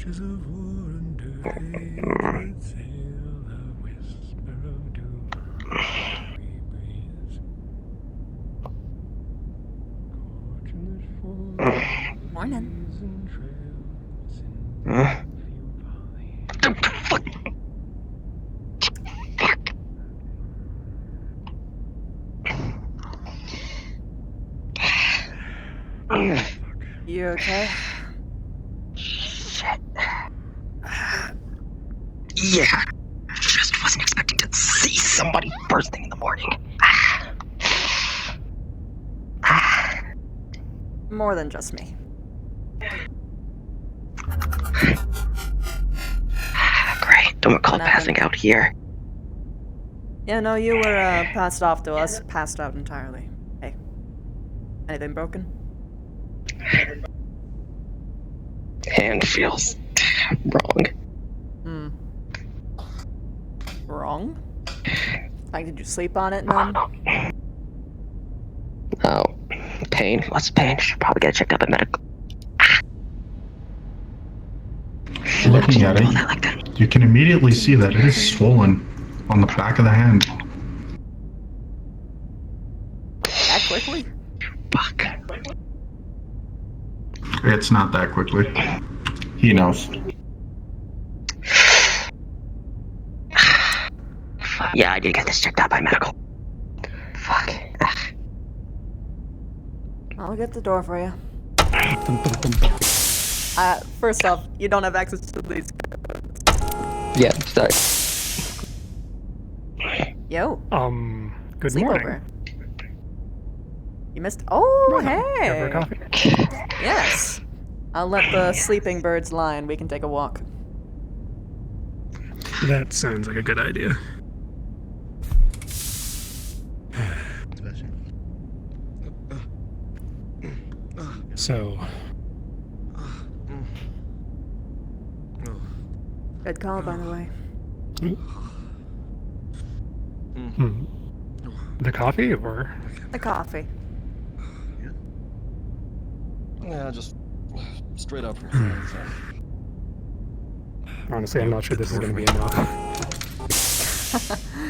Marches of war under hatred sail, a whisper of doom, we breeze. Fortunate for Morning. and trails in few valley. You okay? Shit. Yeah. Just wasn't expecting to see somebody first thing in the morning. More than just me. Great. Don't recall Nothing. passing out here. Yeah, no, you were passed off to us. Passed out entirely. Hey. Anything broken? Hand feels wrong. Wrong? Like, did you sleep on it, none? Oh. Pain. Lots of pain. Should probably get it checked out by medical. Looking at it, you can immediately see that it is swollen on the back of the hand. That quickly? Fuck. It's not that quickly. He knows. Yeah, I did get this checked out by medical. Fuck. I'll get the door for you. First off, you don't have access to these. Yeah, sorry. Yo. Good Sleepover. morning. You missed. Oh, Here for hey. a coffee? Yes. I'll let the sleeping birds lie and we can take a walk. That sounds like a good idea. So, Good call, by the way. the coffee or? The coffee. Yeah, just straight up. Honestly, I'm not sure this is going to be enough.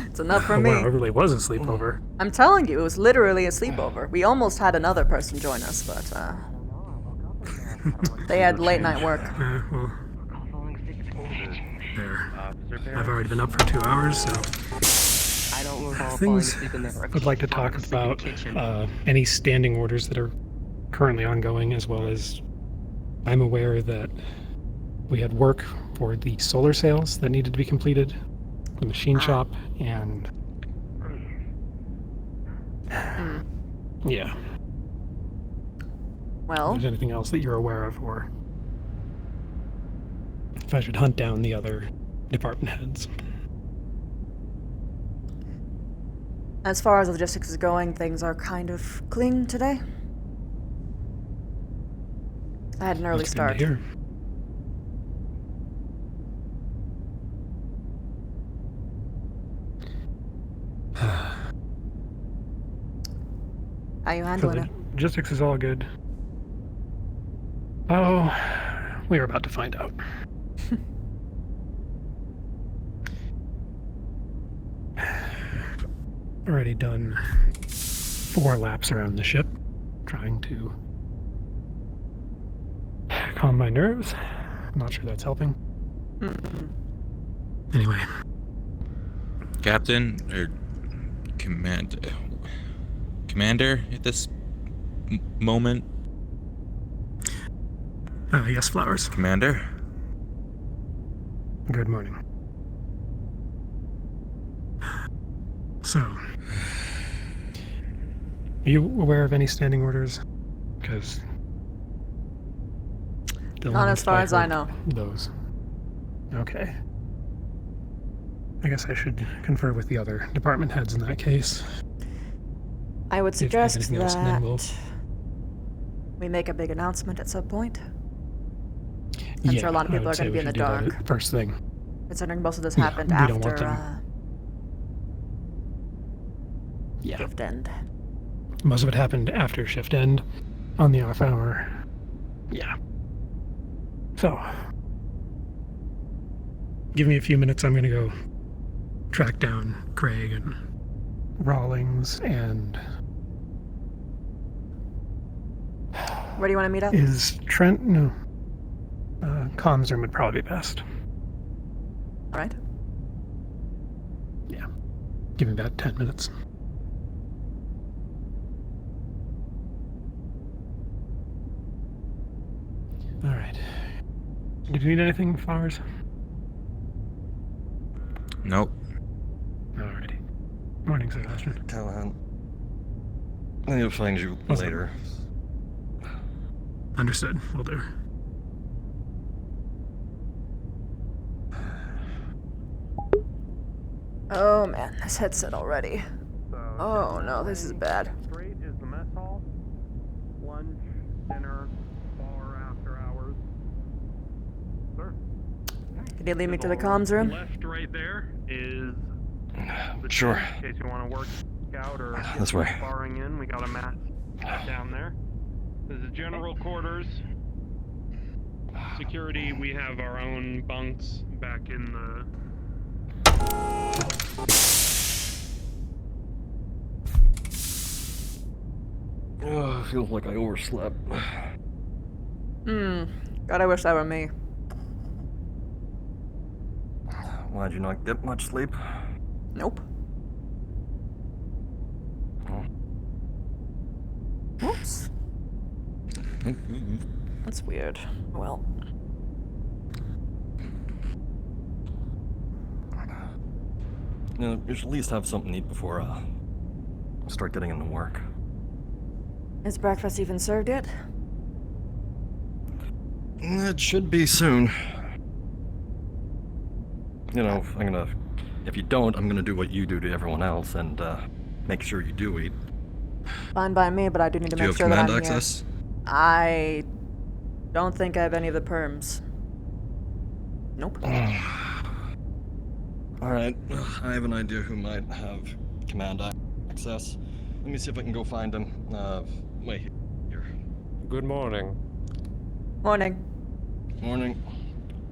It's enough for Oh, me. wow, it really was a sleepover. I'm telling you, it was literally a sleepover. We almost had another person join us, but they had late night work. Well, there. I've already been up for 2 hours, so things I'd like to talk about any standing orders that are currently ongoing, as well as I'm aware that we had work for the solar sails that needed to be completed, the machine shop, and yeah. Well, If there's anything else that you're aware of, or if I should hunt down the other department heads. as far as logistics is going, things are kind of clean today. I had an early That's good to start. hear. How you So handling the it? logistics is all good. Oh, we're about to find out. Already done 4 laps around the ship, trying to calm my nerves. I'm not sure that's helping. Anyway, Captain or commander at this moment. yes, Flowers. Commander. Good morning. So, are you aware of any standing orders? Because Not as far as I know. Those. Okay. I guess I should confer with the other department heads in that case. I would See if there's suggest anything else, and then we'll- that we make a big announcement at some point. I'm sure a lot of I people would are say going to we be in the should do that dark, at first thing. considering most of this Yeah, happened we don't want after them- Yeah. shift end. Most of it happened after shift end, on the off hour. Yeah. So, give me a few minutes. I'm gonna go track down Craig and Rawlings and Where do you want to meet up? is Trent? No. Comms room would probably be best. All right. Yeah. Give me about 10 minutes. All right. Did you need anything, Flowers? Nope. Alrighty. Morning, Sebastian. Callahan. I'll find you What's up? later. Understood. Will do. Oh man, this headset already. Oh no, this is bad. Straight is the mess hall. Lunch, dinner, bar after hours. Sir. Could you lead me to the The comms room? Left right there is the Sure. in case you want to work out or This way. barring in. We got a mat down there. This is general quarters. Security, we have our own bunks back in the Oh, feels like I overslept. God, I wish that were me. Why'd you not get much sleep? Nope. Oh. Whoops. That's weird. Well, You know, you should at least have something to eat before start getting into work. is breakfast even served yet? It should be soon. You know, if you don't, I'm gonna do what you do to everyone else and make sure you do eat. Fine by me, but I do need to Do you make have sure that I'm command here. access? I don't think I have any of the perms. Nope. Alright, I have an idea who might have command access. Let me see if I can go find him. Wait, here. Good morning. Morning. Morning.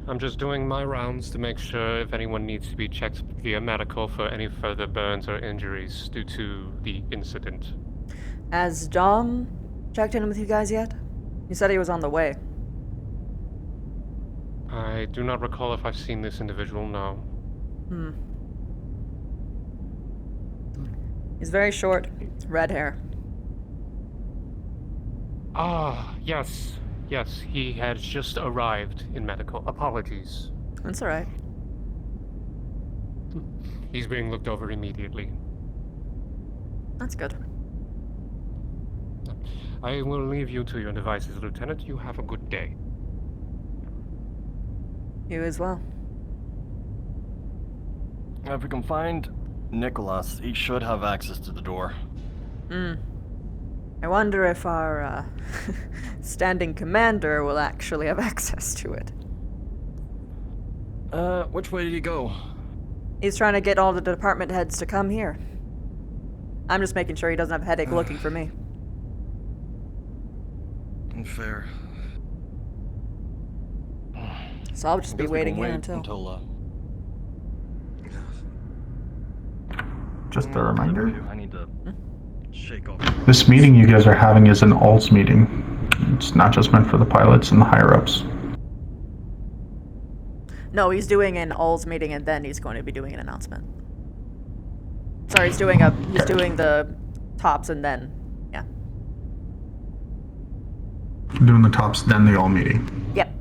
I'm just doing my rounds to make sure if anyone needs to be checked via medical for any further burns or injuries due to the incident. Has Dom checked in with you guys yet? He said he was on the way. I do not recall if I've seen this individual now. He's very short, red hair. Ah, yes. Yes, he has just arrived in medical. Apologies. That's alright. He's being looked over immediately. That's good. I will leave you to your devices, Lieutenant. You have a good day. You as well. If we can find Nicholas, he should have access to the door. I wonder if our standing commander will actually have access to it. Which way did he go? He's trying to get all the department heads to come here. I'm just making sure he doesn't have a headache looking for me. Fair. So I'll just be Guess we can waiting here wait until... Just a reminder, I need to shake off. this meeting you guys are having is an alts meeting. It's not just meant for the pilots and the higher-ups. No, he's doing an alls meeting and then he's going to be doing an announcement. Sorry, he's doing the tops and then, yeah. Doing the tops, then the all meeting. Yep.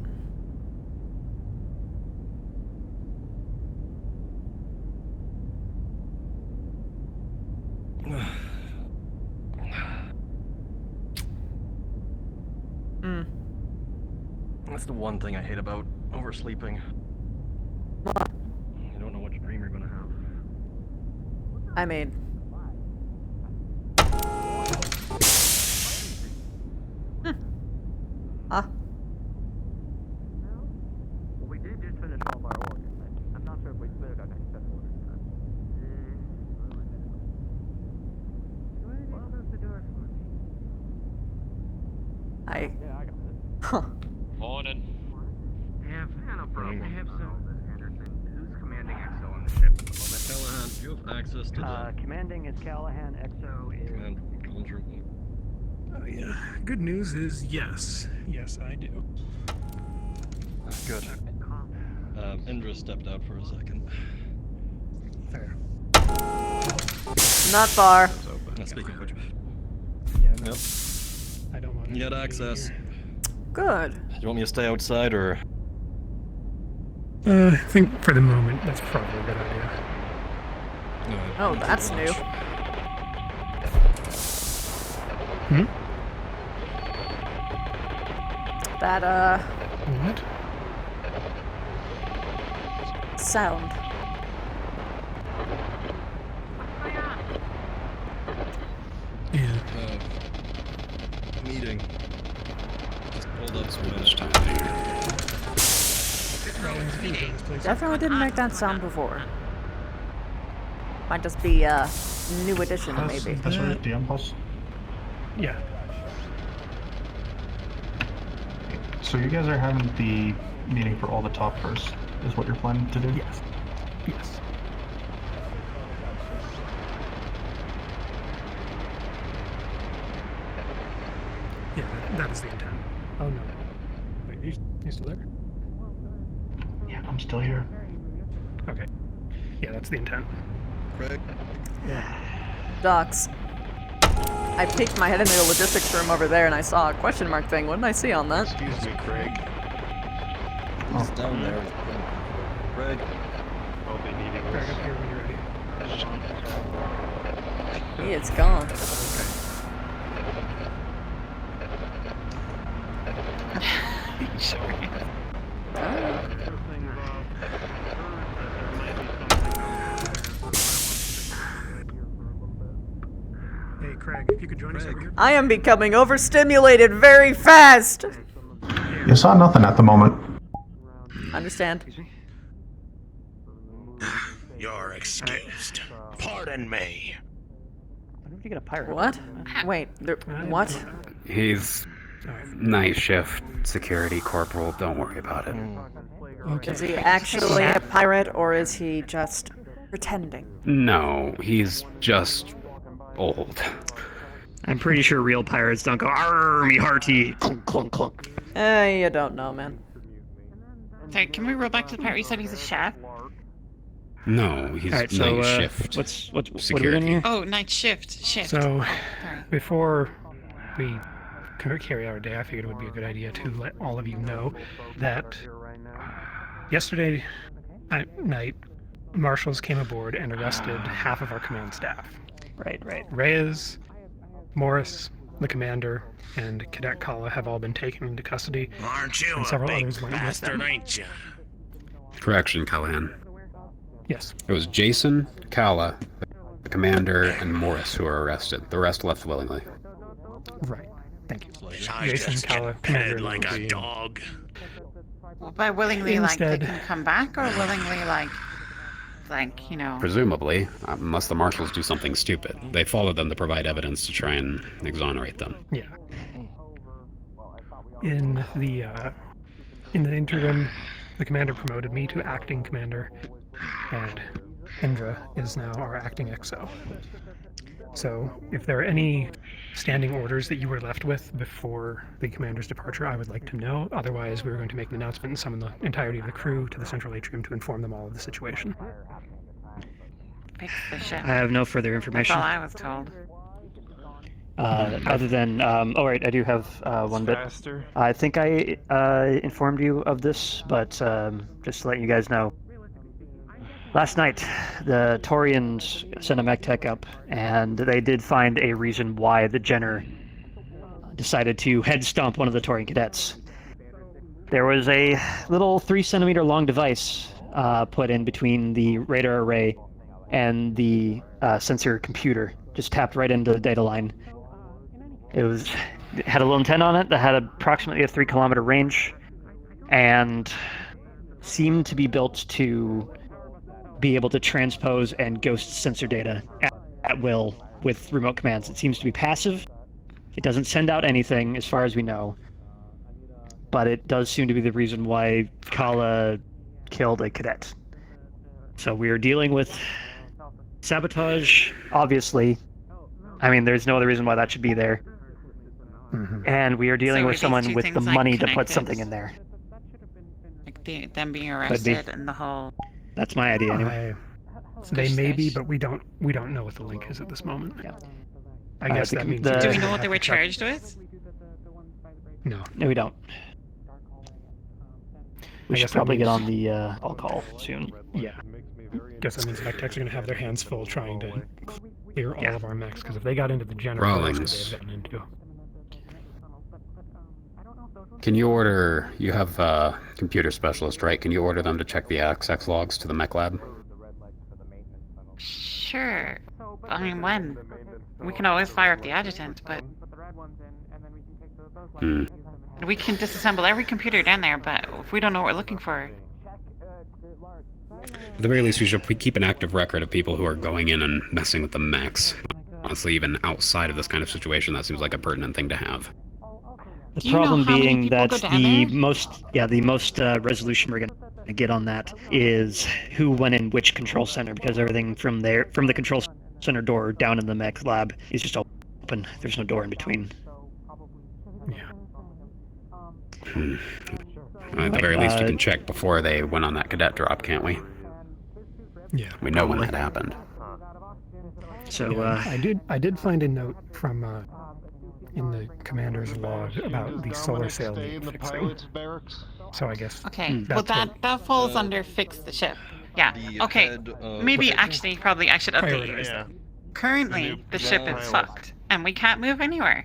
That's the one thing I hate about oversleeping. What? You don't know which dream you're gonna have. I mean... Huh? We did just finish all of our orders. I'm not sure if we cleared our next set of orders. Well, close the door for me. I... Yeah, I got it. Huh. Morning. Yeah, no problem. I have some Do you have access to the Commanding is Callahan, XO is... command comms room? Oh yeah. Good news is yes. Yes, I do. Good. Indra stepped out for a second. Fair. Not far. Speaking of which, Yeah, no. yep. I don't want to. You got access. Good. Do you want me to stay outside or? I think for the moment that's probably a good idea. Oh, that's new. Hmm? That, What? sound. Yeah. Meeting. Just pulled up some Definitely didn't make that sound before. Might just be a new addition, maybe. That's right, DM pulse. Yeah. So you guys are having the meeting for all the top first, is what you're planning to do? Yes. Yes. Yeah, that is the intent. Oh no. Wait, you still there? Yeah, I'm still here. Okay. Yeah, that's the intent. Craig. Docs. I peeked my head into the logistics room over there and I saw a question mark thing. What did I see on that? Excuse me, Craig. He's down there. Craig. I'll be needing Greg, this. up here when you're ready. He is gone. Sorry. Hey, Craig, if you could join us over here. I am becoming overstimulated very fast! You saw nothing at the moment. Understand. You're excused. Pardon me. When did you get a pirate? What? Wait, what? He's night shift security corporal. Don't worry about it. Okay. Is he actually a pirate or is he just pretending? No, he's just old. I'm pretty sure real pirates don't go, "Arr, me hearty." Clunk, clunk, clunk. You don't know, man. Sorry, can we roll back to the part you said he's a chef? No, he's Alright, so, night shift. what are we security. doing here? Oh, night shift. Shift. So, Sorry. before we carry out our day, I figured it would be a good idea to let all of you know that yesterday night, marshals came aboard and arrested half of our command staff. Right. Reyes, Morris, the commander, and Cadet Kala have all been taken into custody. Aren't you And a several big others went with bastard, them. ain't you? Correction, Callahan. Yes. It was Jason, Kala, the commander, and Morris who were arrested. The rest left willingly. Right. Thank you. I Jason just Kala, get commander petted of like the a team. dog. Well, by willingly, Instead- like, they can come back, or willingly, like, you know... Presumably, unless the marshals do something stupid. They followed them to provide evidence to try and exonerate them. Yeah. In the interim, the commander promoted me to acting commander, and Indra is now our acting XO. So, if there are any standing orders that you were left with before the commander's departure, I would like to know. Otherwise, we were going to make an announcement and summon the entirety of the crew to the central atrium to inform them all of the situation. Fix the ship. I have no further That's information. all I was told. Other than, right, I do have one bit. Faster. I think I informed you of this, but just to let you guys know. Last night, the Taurians sent a mech tech up, and they did find a reason why the Jenner decided to head stomp one of the Taurian cadets. There was a little 3-centimeter long device put in between the radar array and the sensor computer, just tapped right into the data line. It had a little antenna on it that had approximately a 3-kilometer range, and seemed to be built to be able to transpose and ghost sensor data at will with remote commands. It seems to be passive. It doesn't send out anything, as far as we know. But it does seem to be the reason why Kala killed a cadet. So we are dealing with Sabotage, obviously. I mean, there's no other reason why that should be there. And we are dealing So with are these someone two with things, the like, money to put connected? something in there. Like them being be. arrested and the whole. That's my idea, anyway. They may be, sketch. but we don't know what the link is at this moment. Yeah. I guess that means. Do we we're know gonna what have they to were check- charged with? No. No, we don't. We should guess that probably get means- on the all-call soon. Yeah. Guess that means Vectex are going to have their hands full trying to clear all of our mechs, because if they got into the generator, Rawlings. they've gotten into. Can you order? You have a computer specialist, right? Can you order them to check the access logs to the mech lab? Sure. I mean, when? We can always fire up the adjutant, but Hmm. we can disassemble every computer down there, but if we don't know what we're looking for. At the very least, we should keep an active record of people who are going in and messing with the mechs. Honestly, even outside of this kind of situation, that seems like a pertinent thing to have. The Do you know problem how many being people that go down the there? most resolution we're going to get on that is who went in which control center, because everything from the control center door down in the mech lab is just open. There's no door in between. Hmm. At the very least, you can check before they went on that cadet drop, can't we? Yeah. We know when that happened. So Yeah, I did find a note from in the commander's log about the solar sail fixing. So I guess. Okay, that's well what- that falls under fix the ship. Yeah. The Okay. head of- Maybe actually, probably I should update you. Prioritize Yeah. Currently, the ship is fucked, and we can't move anywhere.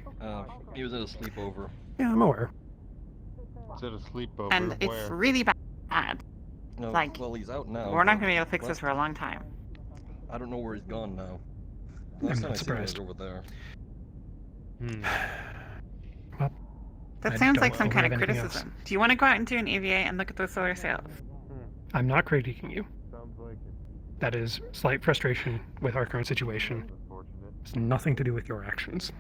He was at a sleepover. Yeah, I'm aware. Is it a sleepover? And it's Where? really bad. No, Like, well, he's out now. We're not but going to be able to fix what? this for a long time. I don't know where he's gone now. I'm Last not time I seen him, he was surprised. over there. Well, That I sounds don't like some kind have of anything else. criticism. Do you want to go out and do an EVA and look at those solar sails? I'm not critiquing you. That is slight frustration with our current situation. It's nothing to do with your actions.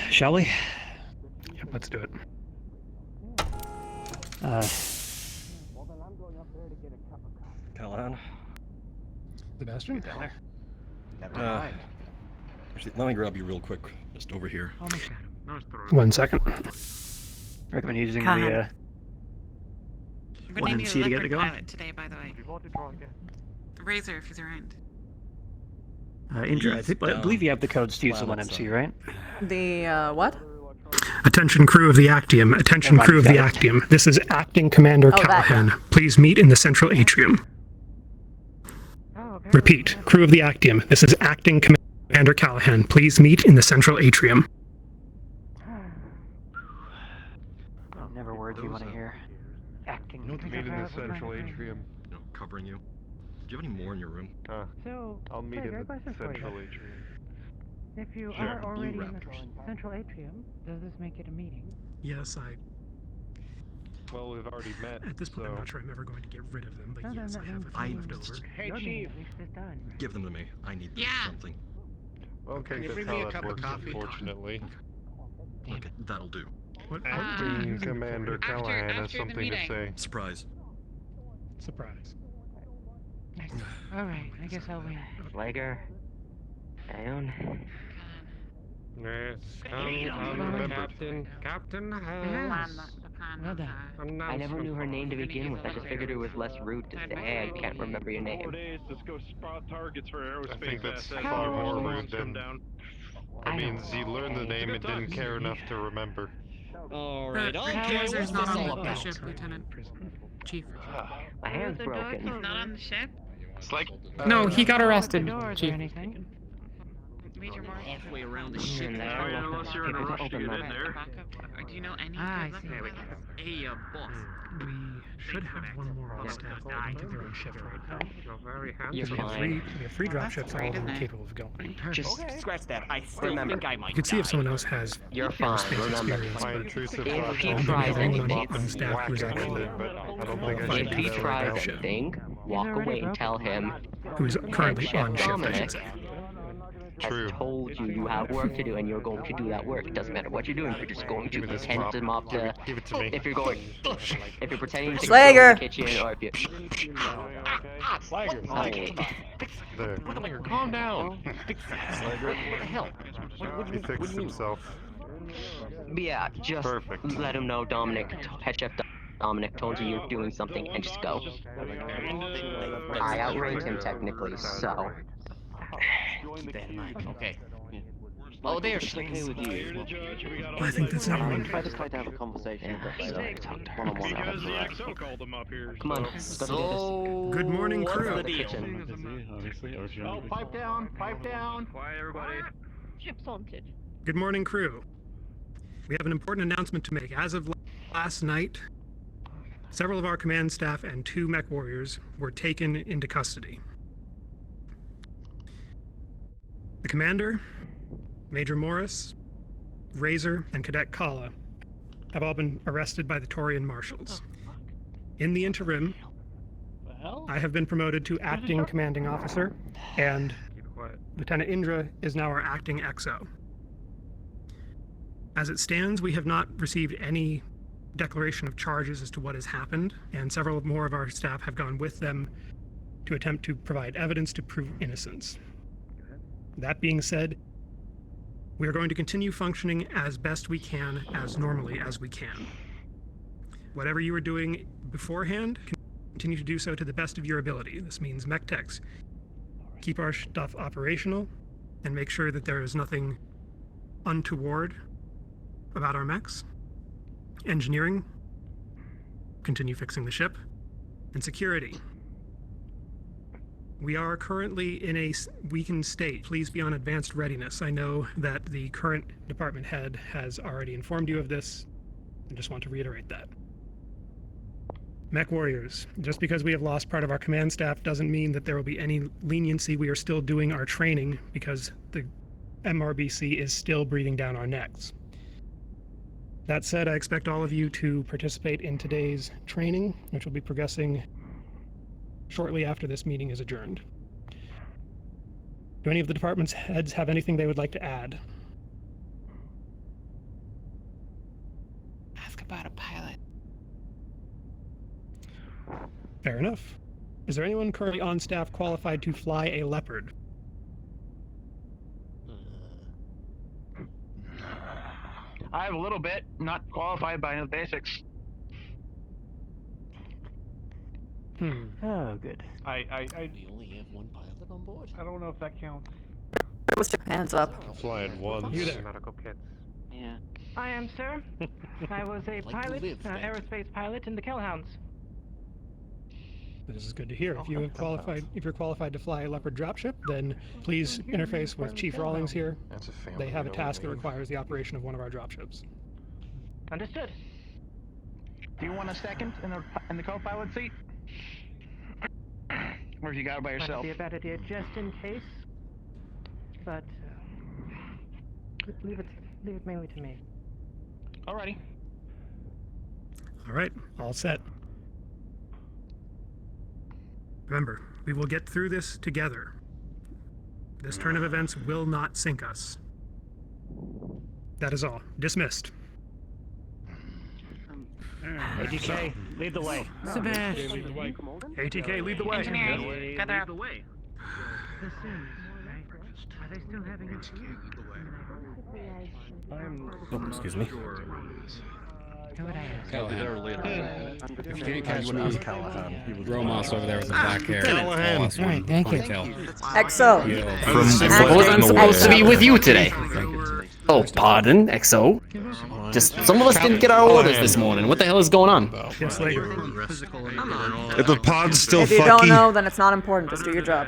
shall we? Yep, let's do it. Callahan? Sebastian? Actually, let me grab you real quick. Just over here. 1 second. Recommend using Callahan. the We're One going to and need C an to get it electric going? pilot today, by the way. Razor, if he's around. Indra. I believe you have the codes to use the Planet 1MC, side. right? The, what? Attention crew of the Actium. Attention crew of the Got it. Actium. This is Acting Commander Oh, that. Callahan. Please meet in the central atrium. Repeat. Crew of the Actium. This is Acting Commander Callahan. Please meet in the central atrium. Never words you want to hear. Acting. Meet in the central atrium. No, covering you. Do you have any more in your room? So, I'll meet in the central atrium. If you Sure. are already Blue in the Raptors. central atrium, does this make it a meeting? Yes, Well, we've already met. at this point, I'm so- not sure I'm ever going to get rid of them, but No, no, yes, no, I have a no, few no. left over. Hey, Chief. At least it's done. Give them to me. I need them Yeah. for something. Well, okay, Can you that's bring how me a that cup of works, coffee? unfortunately. Okay, that'll do. What? Acting Commander after- Callahan has after the something to meeting. say. Surprise. Surprise. Alright, I guess I'll win. Lager. Down. Yes, remembered. Captain Yeah. Well done. I never knew her name to begin with. I just figured it was less rude to say I can't remember your name. Let's go spot targets for aerospace. I think that's far more rude than. That means you learned the name and didn't care enough to remember. Alright, Razor's not on the ship, Lieutenant. Chief. My hand's broken. He's not on the ship? It's like. No, he got arrested, Doors or Chief. anything? Major Morris. Halfway around the ship. Unless you're in a rush to get in there. Or do you know any Ah, I good see. luck pilots? Hey, boss. We should have one more on staff going to their own shift right now. Very You're We have fine. free drop That's ships, all great, of them isn't it? capable of going. Just scratch that. I still think I might You could see if die. someone else has You're fine. aerospace Remember. experience, My but intrusive If thoughts he on tries anyone anything, on staff who's whacking actually with it, but I don't think I If should he do that tries right now. anything, walk away and tell him. who's currently Chef on shift, I Dominic should say. True. has told you you have work to do and you're going to do that work. It doesn't matter what you're doing, you're just going to Give me this pretend prop. to mop the... Give it to me. If you're going... If you're pretending to go Slager. to the kitchen or if you... Slagger, calm down. Slagger. What the hell? He fixed himself. Yeah, just Perfect. let him know, Dominic, Head Chef Dominic told you you're doing something, and just go. I outranked him technically, so. Keep that in mind. Okay. Oh, there she is. I think that's everyone. I just tried to have a conversation. Because the XO called him up here. Come on, So, Good morning, what's crew. the deal? Oh, pipe down, pipe down. Quiet, everybody. Chips haunted. Good morning, crew. We have an important announcement to make. As of last night, several of our command staff and 2 mech warriors were taken into custody. The commander, Major Morris, Razor, and Cadet Kala have all been arrested by the Torian marshals. In the interim, I have been promoted to acting commanding officer, and Lieutenant Indra is now our acting XO. As it stands, we have not received any declaration of charges as to what has happened, and several more of our staff have gone with them to attempt to provide evidence to prove innocence. That being said, we are going to continue functioning as best we can, as normally as we can. Whatever you were doing beforehand, continue to do so to the best of your ability. This means mech techs. Keep our stuff operational and make sure that there is nothing untoward about our mechs. Engineering, continue fixing the ship. And security. We are currently in a weakened state. Please be on advanced readiness. I know that the current department head has already informed you of this. I just want to reiterate that. Mech warriors, just because we have lost part of our command staff doesn't mean that there will be any leniency. We are still doing our training because the MRBC is still breathing down our necks. That said, I expect all of you to participate in today's training, which will be progressing shortly after this meeting is adjourned. Do any of the department's heads have anything they would like to add? Ask about a pilot. Fair enough. Is there anyone currently on staff qualified to fly a Leopard? I have a little bit, not qualified by the basics. Oh, good. We only have one pilot on board. I don't know if that counts. Put your hands up. I'll fly it once. You there. Medical kits. Yeah. I am, sir. I was a Like to pilot, live, thank you. aerospace pilot in the Kellhounds. This is good to hear. If you're qualified to fly a Leopard dropship, then please interface with Chief Rawlings here. That's a family. They have a task that requires the operation of one of our dropships. Understood. Do you want a second in the co-pilot seat? Or have you got it by Might yourself? be a bad idea just in case. But leave it mainly to me. Alrighty. All right, all set. Remember, we will get through this together. This turn of events will not sink us. That is all. Dismissed. ATK, lead the way. Sebastian. ATK, lead the way. Engineering, gather up. The Sims, right? Are they still having a Oh, excuse me. Who would I ask? Callahan. If you can't catch me, Romas over there with the black hair. Callahan. All right, thank you. XO. I wasn't supposed to be with you today. Oh, pardon, XO. Just some of us didn't get our orders this morning. What the hell is going on? Yes, later. If the pod's still If you don't know, then it's not important. Just do your job.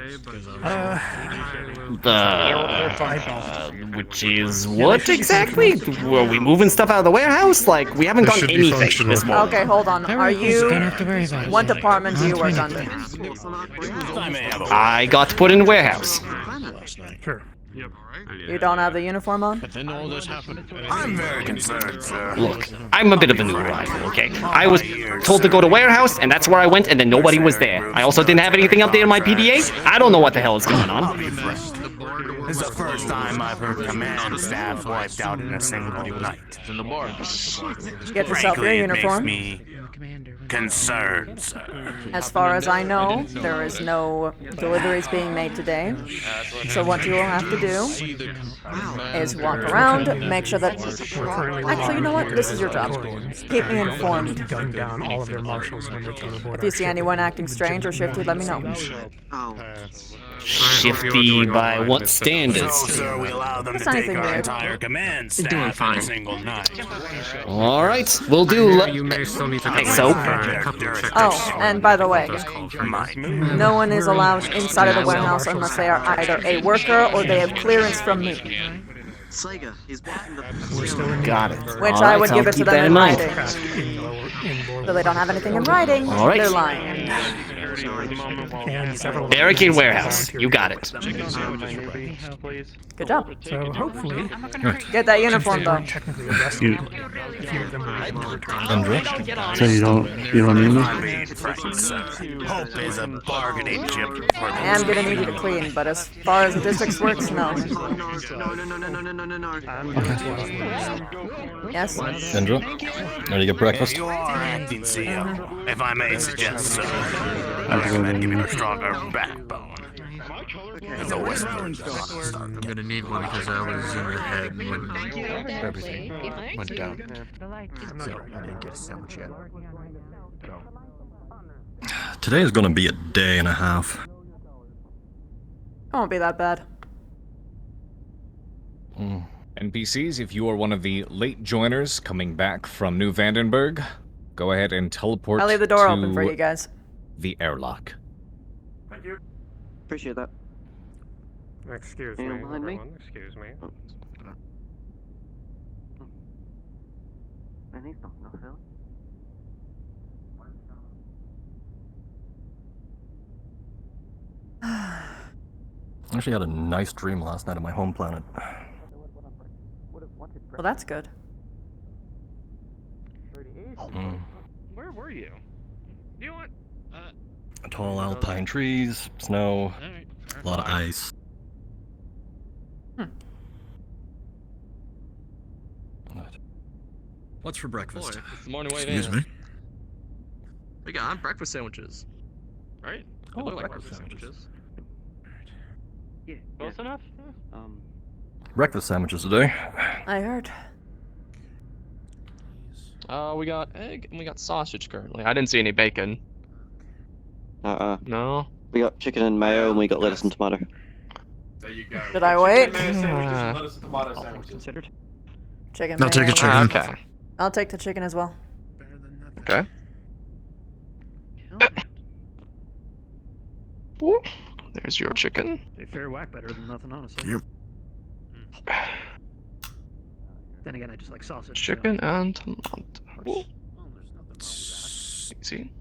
Which is what exactly? Were we moving stuff out of the warehouse? Like, we haven't done anything this morning. Okay, hold on. Are you... What department do you work under? I got put in the warehouse. Sure. You don't have the uniform on? Then all this happened. I'm very concerned, sir. Look, I'm a bit of a new arrival, okay? I was told to go to warehouse, and that's where I went, and then nobody was there. I also didn't have anything updated on my PDA. I don't know what the hell is going on. This is the first time I've heard command staff wiped out in a single night. Get yourself your uniform. It makes me concerns. As far as I know, there is no deliveries being made today. So what you will have to do is walk around, make sure that... Actually, you know what? This is your job. Keep me informed. Gun down all of their marshals when they come aboard. If you see anyone acting strange or shifty, let me know. Shifty by what standards? Sir, we allow them to That's take anything our weird. entire command staff in a single night. All right, we'll do. You may still need to Think so? Oh, and by the way, no one is allowed inside of the warehouse unless they are either a worker or they have clearance from me. Got it. Which All I right, would I'll give it to keep them that in in mind. writing. So they don't have anything in writing, All right. they're lying. Barricade warehouse. You got it. Good job. So hopefully, Get that uniform though. technically arrested. A few of them are able to return. Indra? So you don't need me? Hope is a bargaining chip for I am gonna need you to clean, but as far as logistics works, no. Yes? Indra, ready to get breakfast? You are acting CEO, if I may suggest so. I recommend giving a stronger backbone. The Western I'm gonna need one because I was in the head when everything went down. So I didn't get a sandwich yet. Today is gonna be a day and a half. It won't be that bad. NPCs, if you are one of the late joiners coming back from New Vandenberg, go ahead and teleport I'll leave the door to open for you guys. the airlock. Thank you. Appreciate that. Excuse me, Anyone behind me? everyone. Excuse me. I think so. No, Phil. I actually had a nice dream last night on my home planet. Well, that's good. Where were you? You know what? Tall alpine trees, snow, a lot of ice. What's for breakfast? It's the morning way Excuse in. me? We got breakfast sandwiches. Right? They look like breakfast sandwiches. Yeah. Close enough? Breakfast sandwiches today. I heard. We got egg and we got sausage currently. I didn't see any bacon. No? We got chicken and mayo and we got lettuce and tomato. There you go. Did I wait? Lettuce and tomato sandwiches. Considered. Chicken. I'll take a mayo. chicken. Okay. I'll take the chicken as well. Okay. Ooh, there's your chicken. A fair whack better than nothing, honestly. Yep. Then again, I just like sausage. Chicken and tomato. Easy.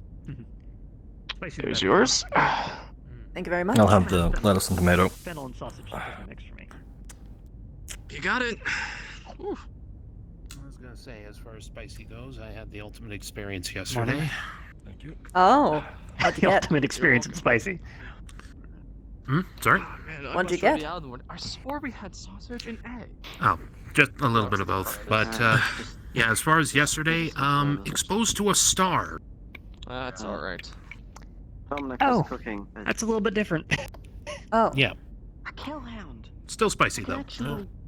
There's yours. Thank you very much. I'll have the lettuce and tomato. Fennel and sausage doesn't mix for me. You got it. Ooh. I was gonna say, as far as spicy goes, I had the ultimate experience yesterday. Thank you. Oh, what'd you The get? ultimate experience in spicy. Sorry? Man, What'd you get? I swore we had sausage and egg. Oh, just a little bit of both. But, yeah, as far as yesterday, exposed to a star. That's alright. Dominic Oh, was cooking. that's a little bit different. Oh. Yeah, A killhound. still spicy though.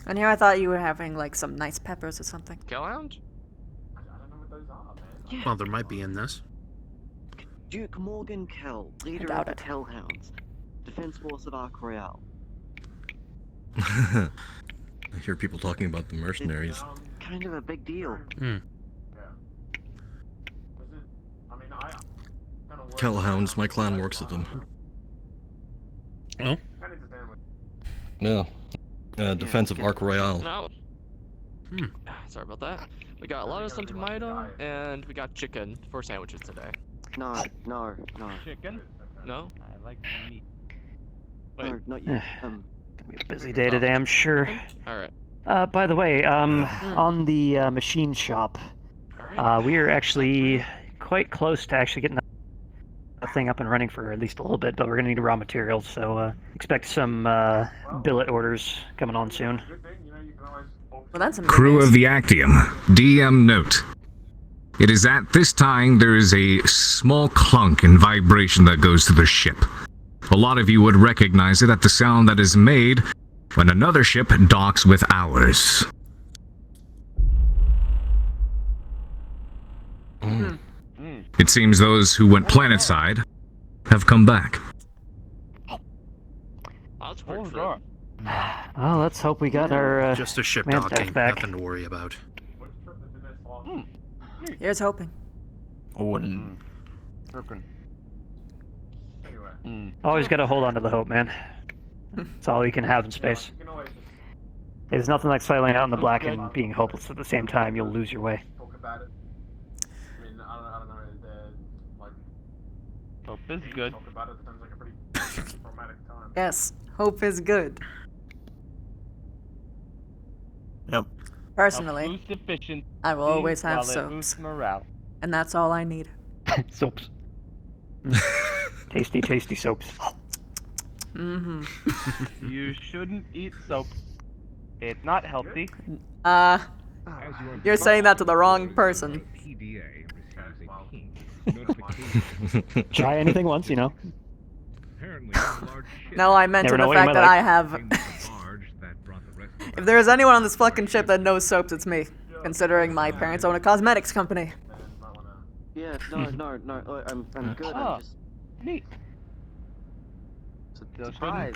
And here I thought you were having like some nice peppers or something. Killhound? Well, there might be in this. Duke Morgan Kell, leader doubt of the it. Hellhounds. Defense Force of Ark Royale. I hear people talking about the mercenaries. Kind of a big deal. Hellhounds, my clan works with them. Oh? Yeah. Defense of Ark Royale. No. Sorry about that. We got lettuce and tomato, and we got chicken for sandwiches today. No. Chicken? No? I like meat. Wait. No, not you. Gonna be a busy day today, I'm sure. Alright. By the way, on the machine shop, we are actually quite close to actually getting the thing up and running for at least a little bit, but we're gonna need raw materials, so expect some billet orders coming on soon. Well, that's some Crew good of news. the Actium. DM note. It is at this time there is a small clunk and vibration that goes through the ship. A lot of you would recognize it at the sound that is made when another ship docks with ours. It seems those who went planetside have come back. That's pretty sure. Well, let's hope we got our Just a ship man stuff docking, back. nothing to worry about. Here's hoping. Oh, Always got to hold on to the hope, man. It's all you can have in space. There's nothing like sailing out in the black and being hopeless at the same time. You'll lose your way. Hope is good. Yes, hope is good. Yep. Personally, Sufficient. I will always have while it soaps. boosts morale. And that's all I need. Soaps. Tasty, tasty soaps. Mm-hmm. You shouldn't eat soap. It's not healthy. You're saying that to the wrong person. Try anything once, you know. No, I meant Never to know the what you fact might that like. I have... If there is anyone on this fucking ship that knows soaps, it's me. Considering my parents own a cosmetics company. Yeah, no, I'm good. I'm just... Neat. Surprise.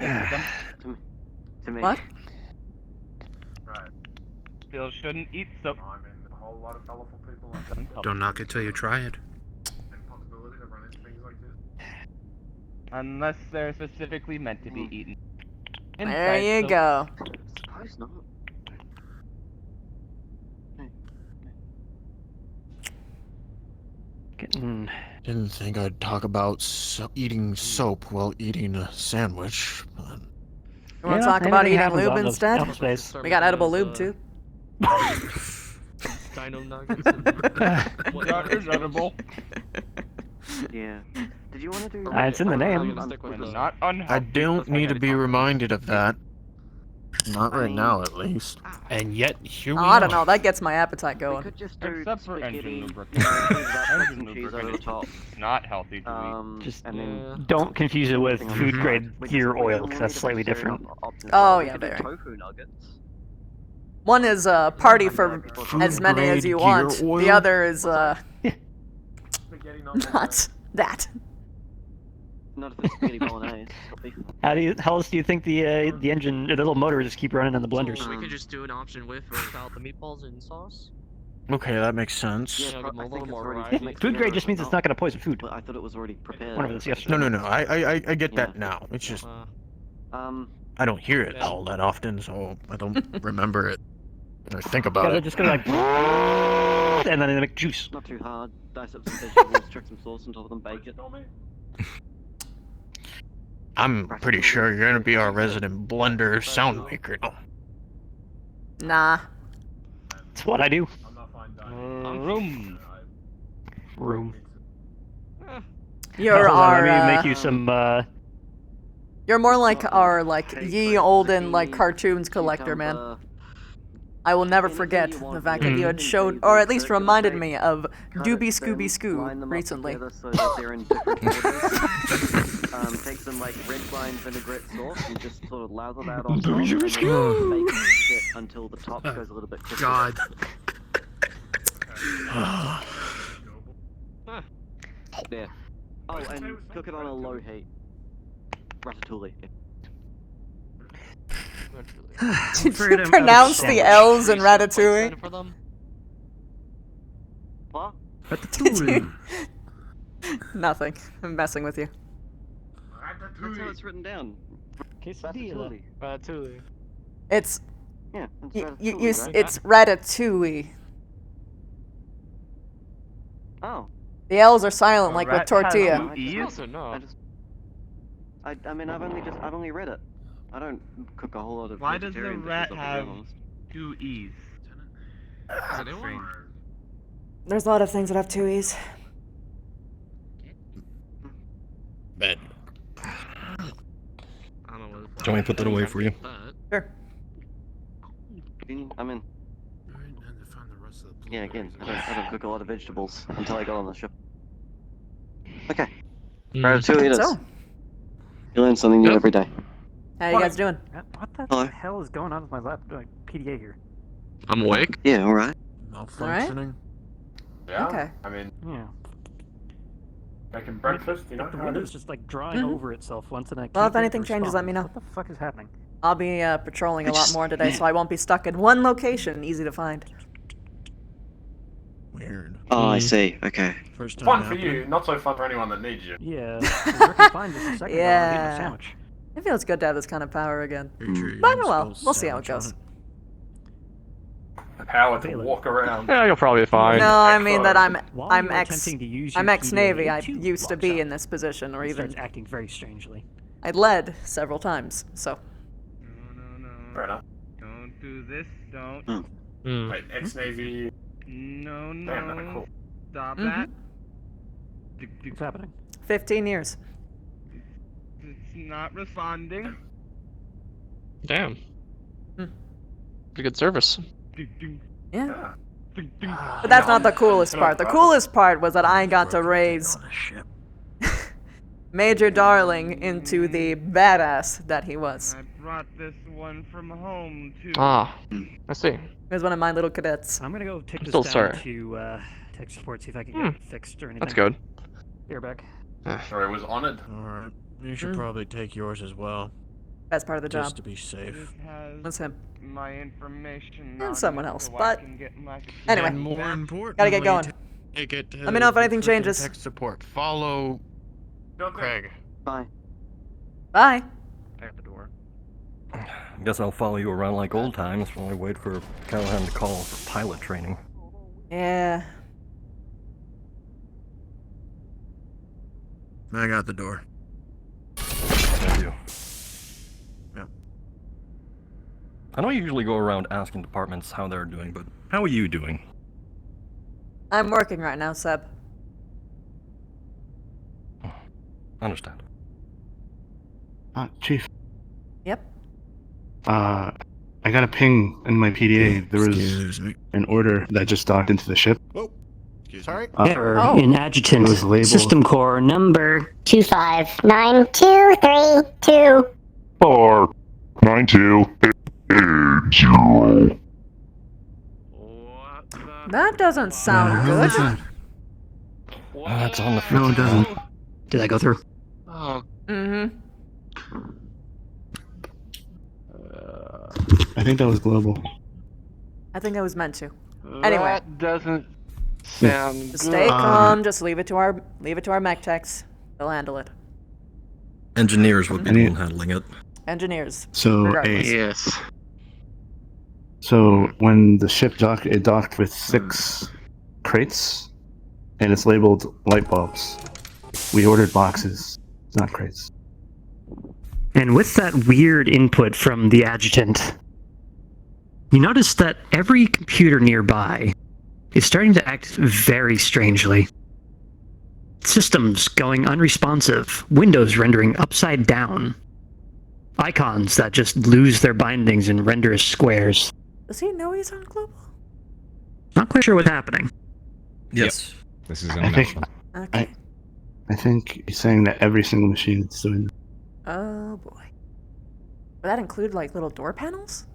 To me. What? Bill shouldn't eat soap. Don't knock it till you try it. Unless they're specifically meant to be eaten. There Inside you soap. go. Suppose not. Didn't think I'd talk about eating soap while eating a sandwich. But... You want to talk about anything eating happens lube out in instead? outer space. We got edible lube too. Dino nuggets. That is edible. Yeah. Did you want to do? It's in the name. Not unhealthy. I don't need to be reminded of that. Not right now, at least. And yet, here we Oh, are. I don't know. That gets my appetite We going. could just do Except for engine spaghetti, lubricant. some cheese over the top. Not healthy to eat. Just And then don't confuse it with something on food the grade side. We gear just- we oil, don't because need that's a slightly vegetarian different. option. Oh, We yeah, could do very. tofu nuggets. One is a party for as many as you Food-grade want. gear oil? The other is not that. Not if it's spaghetti bolognese. How else do you think the engine, the little motors just keep running in the blenders? So we could just do an option with or without the meatballs and sauce. Okay, that makes sense. Yeah, Yeah, but give 'em a I little think it's more already variety. mixed Food grade together just means as it's well. not going to poison food. But I thought it was already prepared. One of this yesterday. No. I get that Yeah. now. It's just Um, I don't hear it all that often, so I don't remember it. When I think about Yeah, they're it. just going to like, and then they make juice. not too hard. Dice up some vegetables, chuck some sauce on top of them, bake it. I'm pretty sure you're gonna be our resident blender sound maker now. Nah. It's what I do. Room. Room. You're Hold on, our. let me make you some. You're more like our ye olden cartoons collector, man. I will never forget the fact that you had showed, or at least reminded me of Doobie Scooby Scoo recently. So that they're in different orders. Take some like red wine vinaigrette sauce and just sort of lather that on top. And then bake it until the top goes a little bit crispy. God. Yeah. Oh, and cook it on a low heat. Ratatouille. Did you pronounce the L's in Ratatouille? What? Did you? Nothing. I'm messing with you. That's how it's written down. Ratatouille. Ratatouille. It's Yeah, it's Ratatouille. Oh. The L's are silent, like with tortilla. I mean, I've only read it. I don't cook a whole lot of. Why does the vegetarian rat dishes, I'll be have honest. 2 E's? There's a lot of things that have two E's. Bet. Do you want me to put that away for you? Sure. I'm in. Yeah, again, I don't cook a lot of vegetables until I got on the ship. Okay. Ratatouille it is. So, You learn something new every day. how you guys doing? What the hell is going on with my PDA here? I'm awake. Yeah, alright. Malfunctioning. Yeah. Okay. I mean, Yeah. making breakfast, you know The how it window's is. just like drying Mhm. over itself once and I Well, can't if get it to anything changes, let me know. respond. What the fuck is happening? I'll be patrolling a lot more today, so I won't be stuck in one location, easy to find. Weird. Oh, I see. Okay. First time Fun for happening. you, not so fun for anyone that needs you. Yeah. I was working fine just a second ago. I was eating a Yeah. sandwich. It feels good to have this kind of power again. Are you sure you But didn't oh well, spill we'll see how it sandwich on goes. The power to walk around. Yeah, you'll probably be fine. No, I mean that While I'm you were ex attempting to use I'm your ex-Navy. PDA, I two used to blocks be out. in this position, or It even starts acting very strangely. I led several times. So Fair enough. Don't do this, don't. Wait, ex-Navy. No, Damn, that's no. cool. Stop Mhm. that. What's happening? 15 years. It's not responding. Damn. Hmm. Pretty good service. Yeah. But that's not the coolest part. The coolest part was that I got to raise Major Darling into the badass that he was. I brought this one from home too. Ah, I see. He was one of my little cadets. I'm gonna go take I'm this still down sorry. to tech support, see if I can get it fixed or anything. That's good. Here, back. Sorry, it was honored. Alright. You should probably take yours as well. Best part of the Just job. to be safe. Was him. My information And on someone it else, so I but can get my anyway. And more important, Gotta get going. Take it to Let me know if anything freaking changes. Tech support. Follow Craig. Bye. Bye. At the door. Guess I'll follow you around like old times while I wait for Callahan to call for pilot training. Yeah. I got the door. Thank you. Yeah. I don't usually go around asking departments how they're doing, but how are you doing? I'm working right now, Seb. Understand. Chief. Yep. I got a ping in my PDA. There was Excuse me. an order that just docked into the ship. Sorry? Error Oh. in adjutant. It was labeled- System core number 2592322. 49280. That doesn't sound good. That's on the No, it doesn't. Did that go through? Oh, Mm-hmm. I think that was global. I think I was meant to. Anyway. That doesn't sound Just stay calm. Just leave it to our mech techs. They'll handle it. Engineers would be the one handling it. Engineers. So regardless. Yes. So when the ship docked, it docked with 6 crates, and it's labeled light bulbs. We ordered boxes, not crates. And with that weird input from the adjutant, you notice that every computer nearby is starting to act very strangely. Systems going unresponsive, windows rendering upside down, icons that just lose their bindings and render as squares. Does he know he's on global? Not quite sure what's happening. Yes. This is I think, international. Okay. I think he's saying that every single machine is doing that. Oh boy. Would that include like little door panels?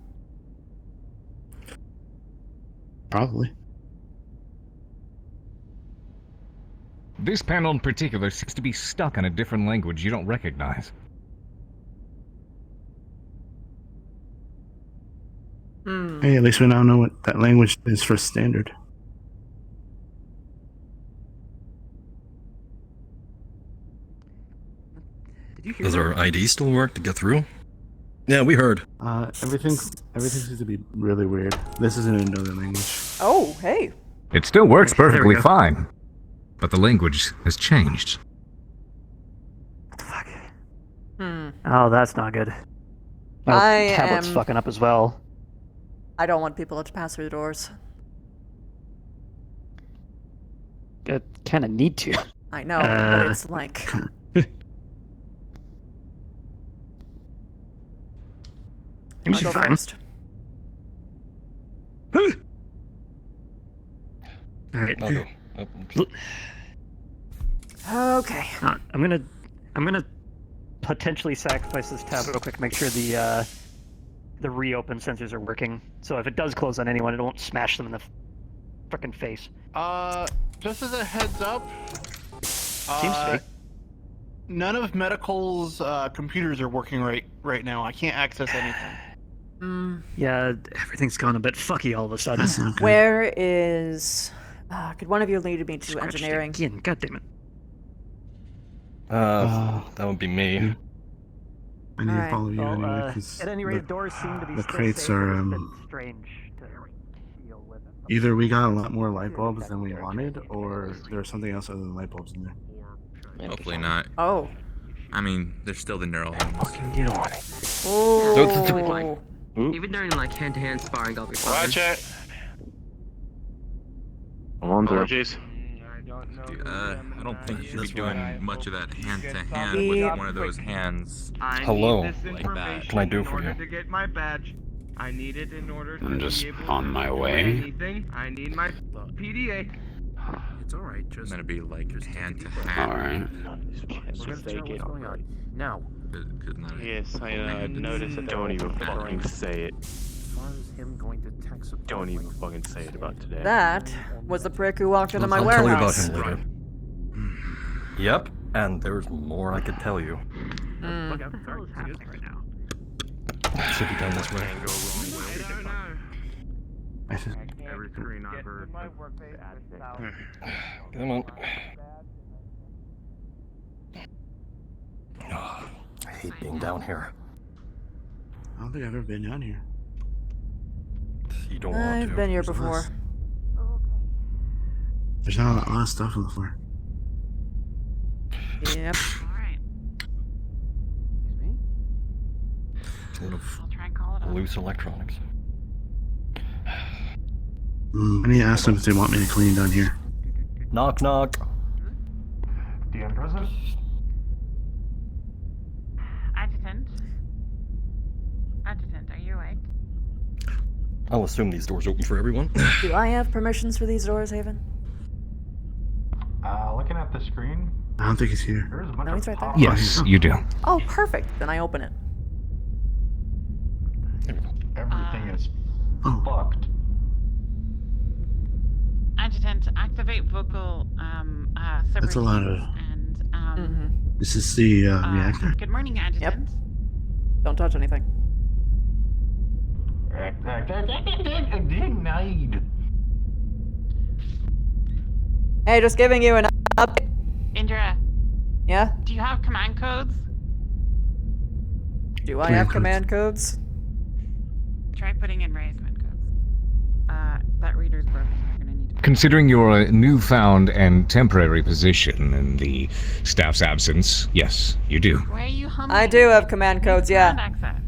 Probably. This panel in particular seems to be stuck in a different language you don't recognize. Hmm. Hey, at least we now know what that language is for standard. Did you hear Does that? our ID still work to get through? Yeah, we heard. Everything seems to be really weird. This isn't another language. Oh, hey. It still works There we perfectly go. fine, but the language has changed. Hmm. Oh, that's not good. Well, I tablet's am- fucking up as well. I don't want people to pass through the doors. Kind of need to. I know, but it's like. Seems I'll go fine. first. right. I'll go. Okay. I'm gonna potentially sacrifice this tab real quick. Make sure the reopen sensors are working. So if it does close on anyone, it won't smash them in the frickin' face. Just as a heads up, Seems fake. none of medical's computers are working right now. I can't access anything. Yeah, everything's gone a bit fucky all of a sudden. Where is... could one of you lead me to engineering? Again, God damn it. That would be me. I need to follow you anyway, because the crates are, either we got a lot more light bulbs than we wanted, or there's something else other than light bulbs in there. Hopefully not. Oh. I mean, there's still the neural homes. Oh. Even during like hand-to-hand sparring, I'll be fine. Watch it. Apologies. I don't think you should be doing much of that hand-to-hand with one of those hands. Hello. Like that. Can I do for you? To get my badge, I need it in order to I'm just be able on to my do way. anything. I need my PDA. It's alright, It's gonna be like hand-to-hand. Alright. We're gonna fake it. Now. Yes, I noticed that. Don't even fucking say it. Don't even fucking say it about today. That was the prick who walked into my I'll warehouse. tell you about him later. Yep, and there's more I could tell you. Should be done this way. Come on. Oh, I hate being down here. I don't think I've ever been down here. You don't want to. I've been here before. There's not a lot of stuff on the floor. Yep. Sort of loose electronics. I need to ask them if they want me to clean down here. Knock, knock. Adjutant, are you awake? I'll assume these doors open for everyone. Do I have permissions for these doors, Haven? Looking at the screen. I don't think he's here. There's a bunch No, he's right there. Yes, you do. Oh, perfect. Then I open it. Everything is fucked. Adjutant, activate vocal That's a lot of. and This is the reactor. Good morning, Adjutant. Don't touch anything. Denied. Hey, just giving you an update. Indra. Yeah? Do you have command codes? Do I have command codes? Try putting in raisement codes. That reader's broken. You're gonna need to... Considering your newfound and temporary position in the staff's absence, yes, you do. Why are you humming? I do have command codes, Command yeah. access.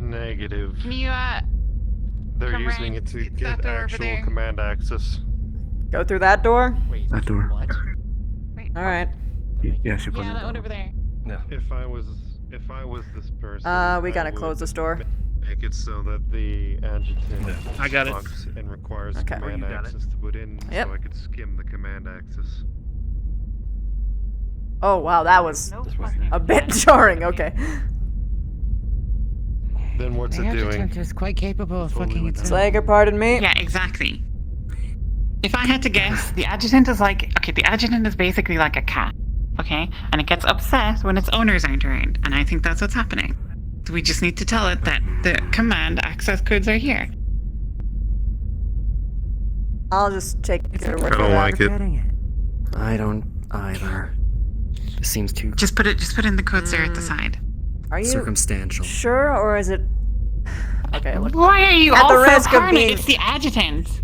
Negative. Can you, They're come using right it to to that get door over actual there? command access. Go through that door? That door. Alright. Yeah, she put Yeah, it that one down. over there. Yeah. If I was this person, We gotta close this door. make it so that the adjutant I got it. fucks and requires Okay. command access to put in, Yep. so I could skim the command access. Oh, wow, that was a bit jarring. Okay. Then what's The it doing? adjutant is quite capable of fucking itself. Slager, pardon me. Yeah, exactly. If I had to guess, the adjutant is like... Okay, the adjutant is basically like a cat, okay? And it gets upset when its owners aren't around, and I think that's what's happening. So we just need to tell it that the command access codes are here. I'll just take your word I for don't that. like it. I don't either. This seems too Just put in the codes there at the side. Are you circumstantial. sure, or is it... Okay, look. Why are you At all the so risk of paranoid? being... It's the adjutant.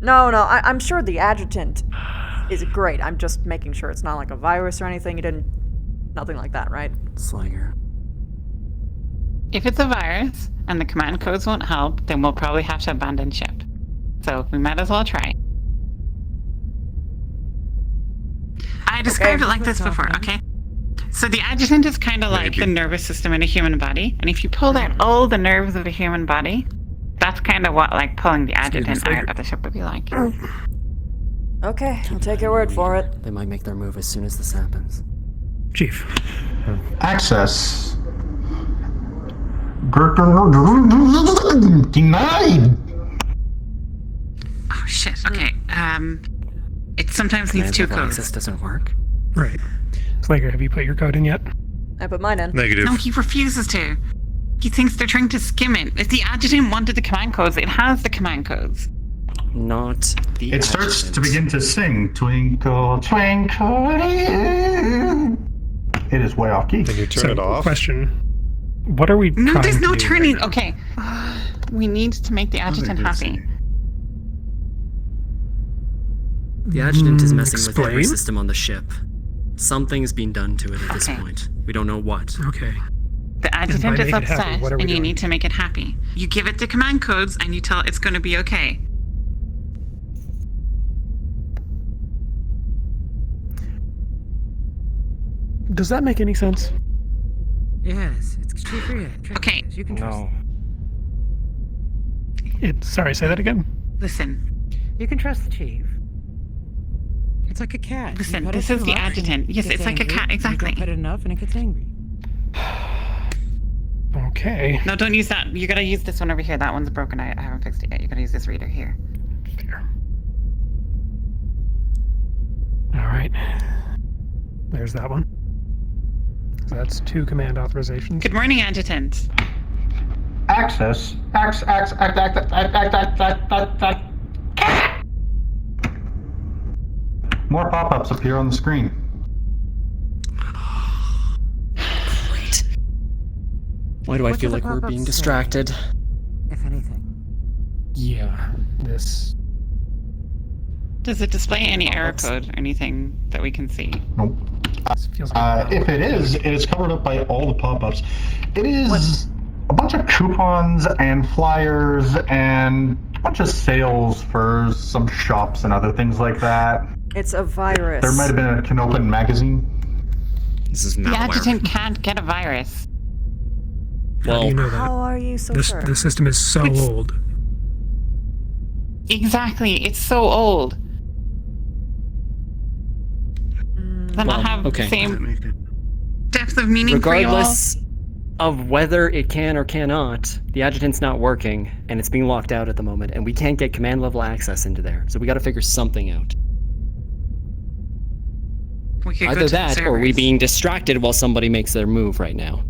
No, I'm sure the adjutant is great. I'm just making sure it's not like a virus or anything. You didn't... Nothing like that, right? Slager. If it's a virus, and the command codes won't help, then we'll probably have to abandon ship. So we might as well try. I described it like this before, okay? So the adjutant is kind of like the nervous system in a human body, and if you pulled out all the nerves of a human body, That's kind of what like pulling the adjutant out of the ship would be like. Okay, I'll take your word for it. They might make their move as soon as this happens. Chief. Access. Denied. Oh shit. Okay. It sometimes needs two codes. Access doesn't work. Right. Slager, have you put your code in yet? I put mine in. Negative. No, he refuses to. He thinks they're trying to skim it. If the adjutant wanted the command codes, it has the command codes. Not the It starts to begin to sing. Twinkle, twinkle. It is way off key. Can you turn it off? Question. What are we No, there's no to do turning. right now? Okay. We need to make the adjutant happy. The adjutant is messing with every Explain. system on the ship. Something's been done to it at this point. We don't know what. Okay. The adjutant by is make it happy, upset, what are we and you doing? need to make it happy. You give it the command codes, and you tell it it's going to be okay. Does that make any sense? Yes, it's Chief Irhaa. Okay. You can trust. Sorry, say that again. Listen. You can trust the chief. It's like a cat. Listen, this is the adjutant. Yes, it's like a cat, exactly. You pet it enough and it gets angry. Okay. No, don't use that. You gotta use this one over here. That one's broken. I haven't fixed it yet. You gotta use this reader here. Fair. All right. There's that one. So that's 2 command authorizations. Good morning, adjutant. Access. More pop-ups appear on the screen. Great. Why do I feel like we're being distracted? If anything. Yeah. This. Does it display any error code or anything that we can see? Nope. Feels like If it is covered up by all the pop-ups. It is a bunch of coupons and flyers and a bunch of sales for some shops and other things like that. It's a virus. There might have been a Canopen magazine. This is The malware. adjutant can't get a virus. How do you know that? How are you so sure? The system is so old. Exactly. It's so old. Then I'll have the same depth of meaning for you all. Regardless of whether it can or cannot, the adjutant's not working, and it's being locked out at the moment, and we can't get command level access into there. So we got to figure something out. We could go Either to the that, or we servers. being distracted while somebody makes their move right now.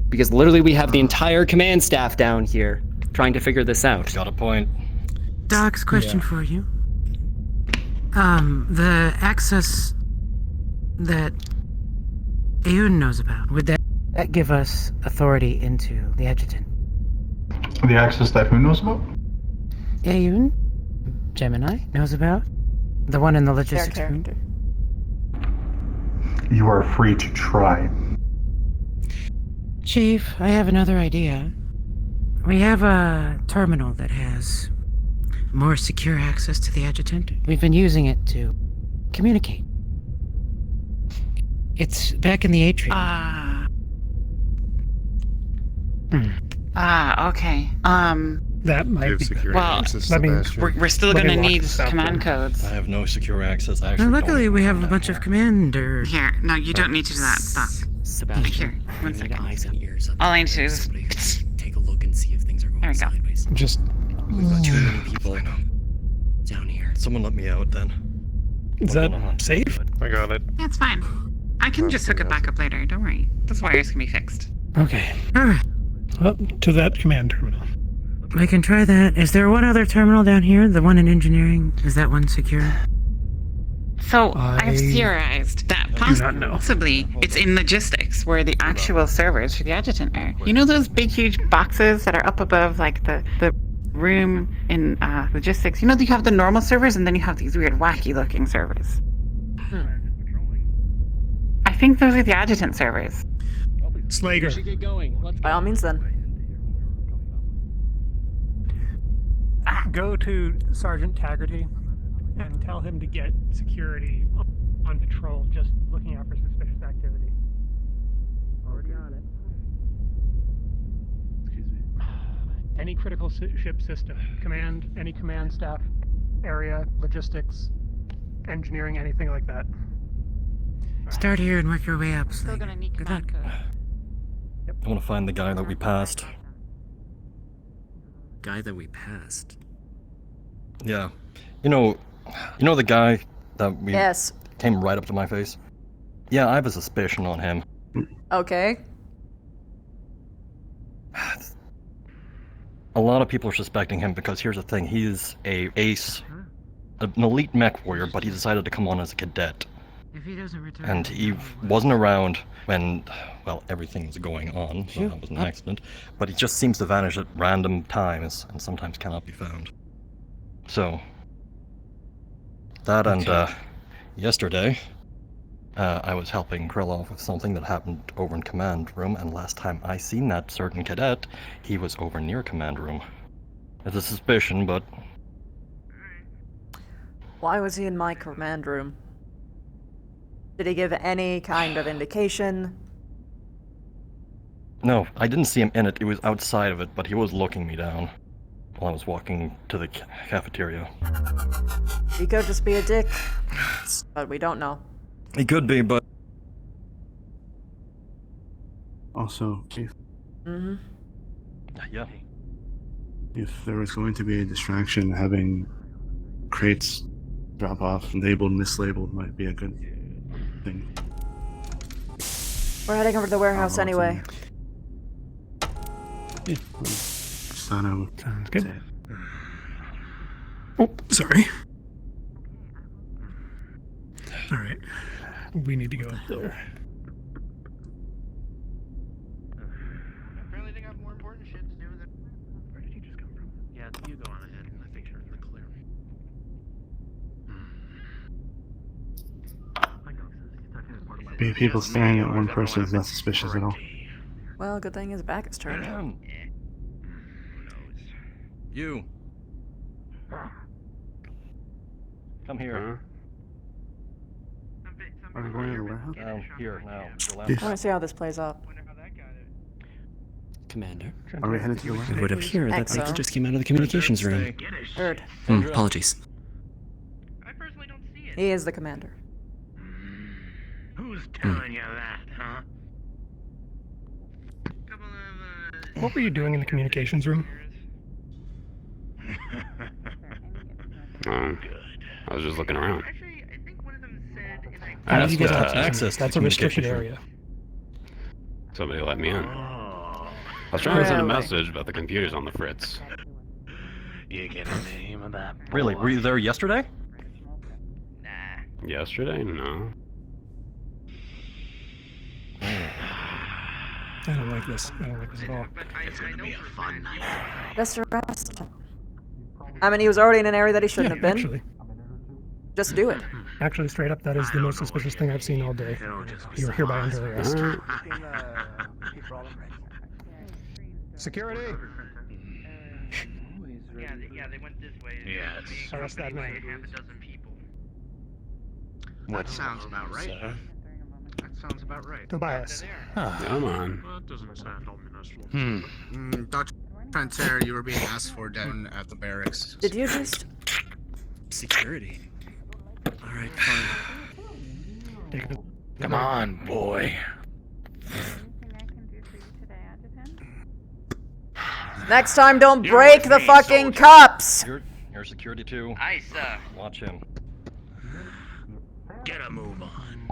Because literally we have the entire command staff down here trying to figure this out. Got a point. Doc's question for you. The access that Aeon knows about, would that give us authority into the adjutant? The access that who knows about? Aeon? Gemini knows about? The one in the Their logistics room? character. You are free to try. Chief, I have another idea. We have a terminal that has more secure access to the adjutant. We've been using it to communicate. It's back in the atrium. Okay. That might be secure Well, access, let me- Sebastian. we're still Let me gonna walk need this out command then. codes. I have no secure access. I actually Well, don't luckily, even we have know a bunch that of commander. Here, no, you don't need to do that. Stop. Sebastian, Here, one we need second. eyes and ears. All I need to do is Somebody who can take a look and see if things are going There we go. sideways. Just. We've got too many people down here. Someone let me out then. Is that safe? I got it. Yeah, it's fine. I can just hook it back up later. Don't worry. Those wires can be fixed. Okay. Alright, Up to that command terminal. we can try that. Is there one other terminal down here? The one in engineering? Is that one secure? So I I've theorized that do not know. possibly it's in logistics where the actual servers for the adjutant are. You know those big, huge boxes that are up above, like the room in logistics? You know, you have the normal servers and then you have these weird, wacky-looking servers. I think those are the adjutant servers. Slager. Get going. Let's By all means, then. Go to Sergeant Taggerty and tell him to get security on patrol, just looking out for suspicious activity. Already on it. any critical ship system, any command staff area, logistics, engineering, anything like that. Start here and work your way up. Still gonna need Good luck. I want to find the guy that we passed. Guy that we passed. Yeah. You know the guy that we Yes. came right up to my face? Yeah, I have a suspicion on him. Okay. A lot of people are suspecting him because here's the thing, he's an elite mech warrior, but he decided to come on as a cadet. If he doesn't return, And he wasn't around when, well, everything was going on, so that was an accident. But he just seems to vanish at random times, and sometimes cannot be found. So, that and, yesterday, I was helping Krylov with something that happened over in command room, and last time I seen that certain cadet, he was over near command room. It's a suspicion, but... Why was he in my command room? Did he give any kind of indication? No, I didn't see him in it. He was outside of it, but he was looking me down while I was walking to the cafeteria. He could just be a dick, but we don't know. He could be, but... Also, Mm-hmm. Yeah. if there was going to be a distraction, having crates drop off labeled, mislabeled might be a good thing. We're heading over to the warehouse anyway. Just thought I would Sounds good. Oh, sorry. All right. We need to go up there. Apparently they got more important shit to do than... Where did you just come from? Yeah, you go on ahead. I think you're in the clear. People staring at one person is not suspicious at all. Well, good thing his back is turned. You. Come here. Are we going to the warehouse? Down here now. I want to see how this plays out. Commander. Are we headed to the warehouse? It would appear that Exo. they just came out of the communications room. Heard. Apologies. He is the commander. Who's telling you that, huh? What were you doing in the communications room? I was just looking around. How did you get access access? to That's a restricted communications area. Somebody let me in. I was trying to send a message, but the computer's on the fritz. You get a name of that. Really? Were you there yesterday? Yesterday? No. I don't like this. I don't like this at all. It's gonna be a fun night. Just arrest him. I mean, he was already in an area that he shouldn't have been. Actually. Just do it. Actually, straight up, that is the most suspicious thing I've seen all day. You are hereby under arrest. Security! Yeah, they went this way. Yes. Arrest that man. Half a dozen people. What sounds about right. That sounds about right. Tobias. Come on. That doesn't sound ominous. Dr. Pantera, you were being asked for down at the barracks. Did you just... Security. Alright, fine. Come on, boy. Next time, don't break the fucking cups! You're security too. Aye, sir. Watch him. Get a move on.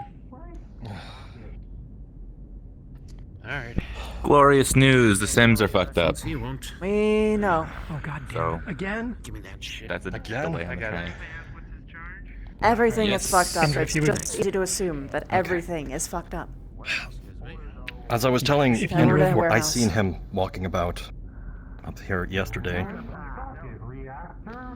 Alright. Glorious news, the Sims are fucked up. He won't. We know. Oh, god damn So, it. Again? Give me that shit. that's a delay on the train. Everything Yes. is fucked up. Indra, It's if you would- just easy to assume that everything is fucked up. As I was telling If you Indra were in a before, I warehouse. seen him walking about up here yesterday.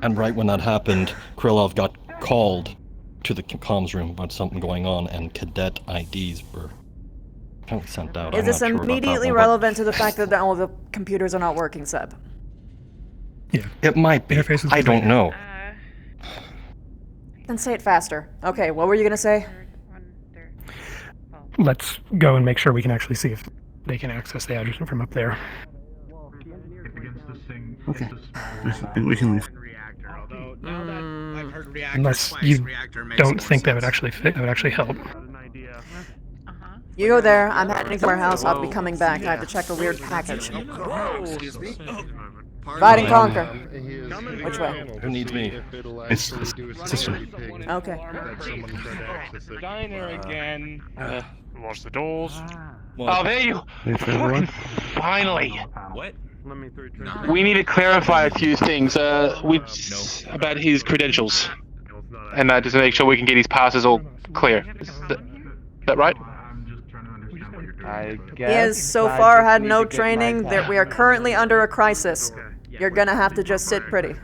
And right when that happened, Krylov got called to the comms room about something going on, and cadet IDs were apparently sent out. Is I'm this not sure about that immediately one, but relevant to the fact that all the computers are not working, Seb? Yeah. It might be. Interface is I don't different. know. Then say it faster. Okay, what were you gonna say? Let's go and make sure we can actually see if they can access the adjutant from up there. It's against this thing Okay. We can leave. Unless you don't think that would actually fit, that would actually help. You go there. I'm heading to the warehouse. I'll be coming back. I have to check a weird package. Excuse me. Divide and conquer. Which way? Who needs me? It's sister. Okay. Diner again. Watch the doors. Oh, there you. Wait for everyone. Finally. What? We need to clarify a few things. About his credentials, and just to make sure we can get his passes all clear. Is that right? He has so far had no training that we are currently under a crisis. You're gonna have to just sit pretty.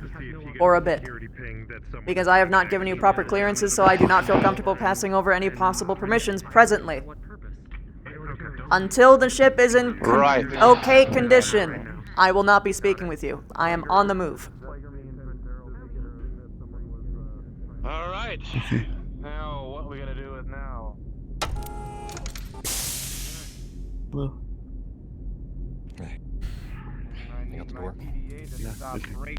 For a bit. Because I have not given you proper clearances, so I do not feel comfortable passing over any possible permissions presently. Until the ship is in okay condition, I will not be speaking with you. I am on the move. Alright. Now, what are we gonna do with now? Hello. You got the door? Yeah. Okay.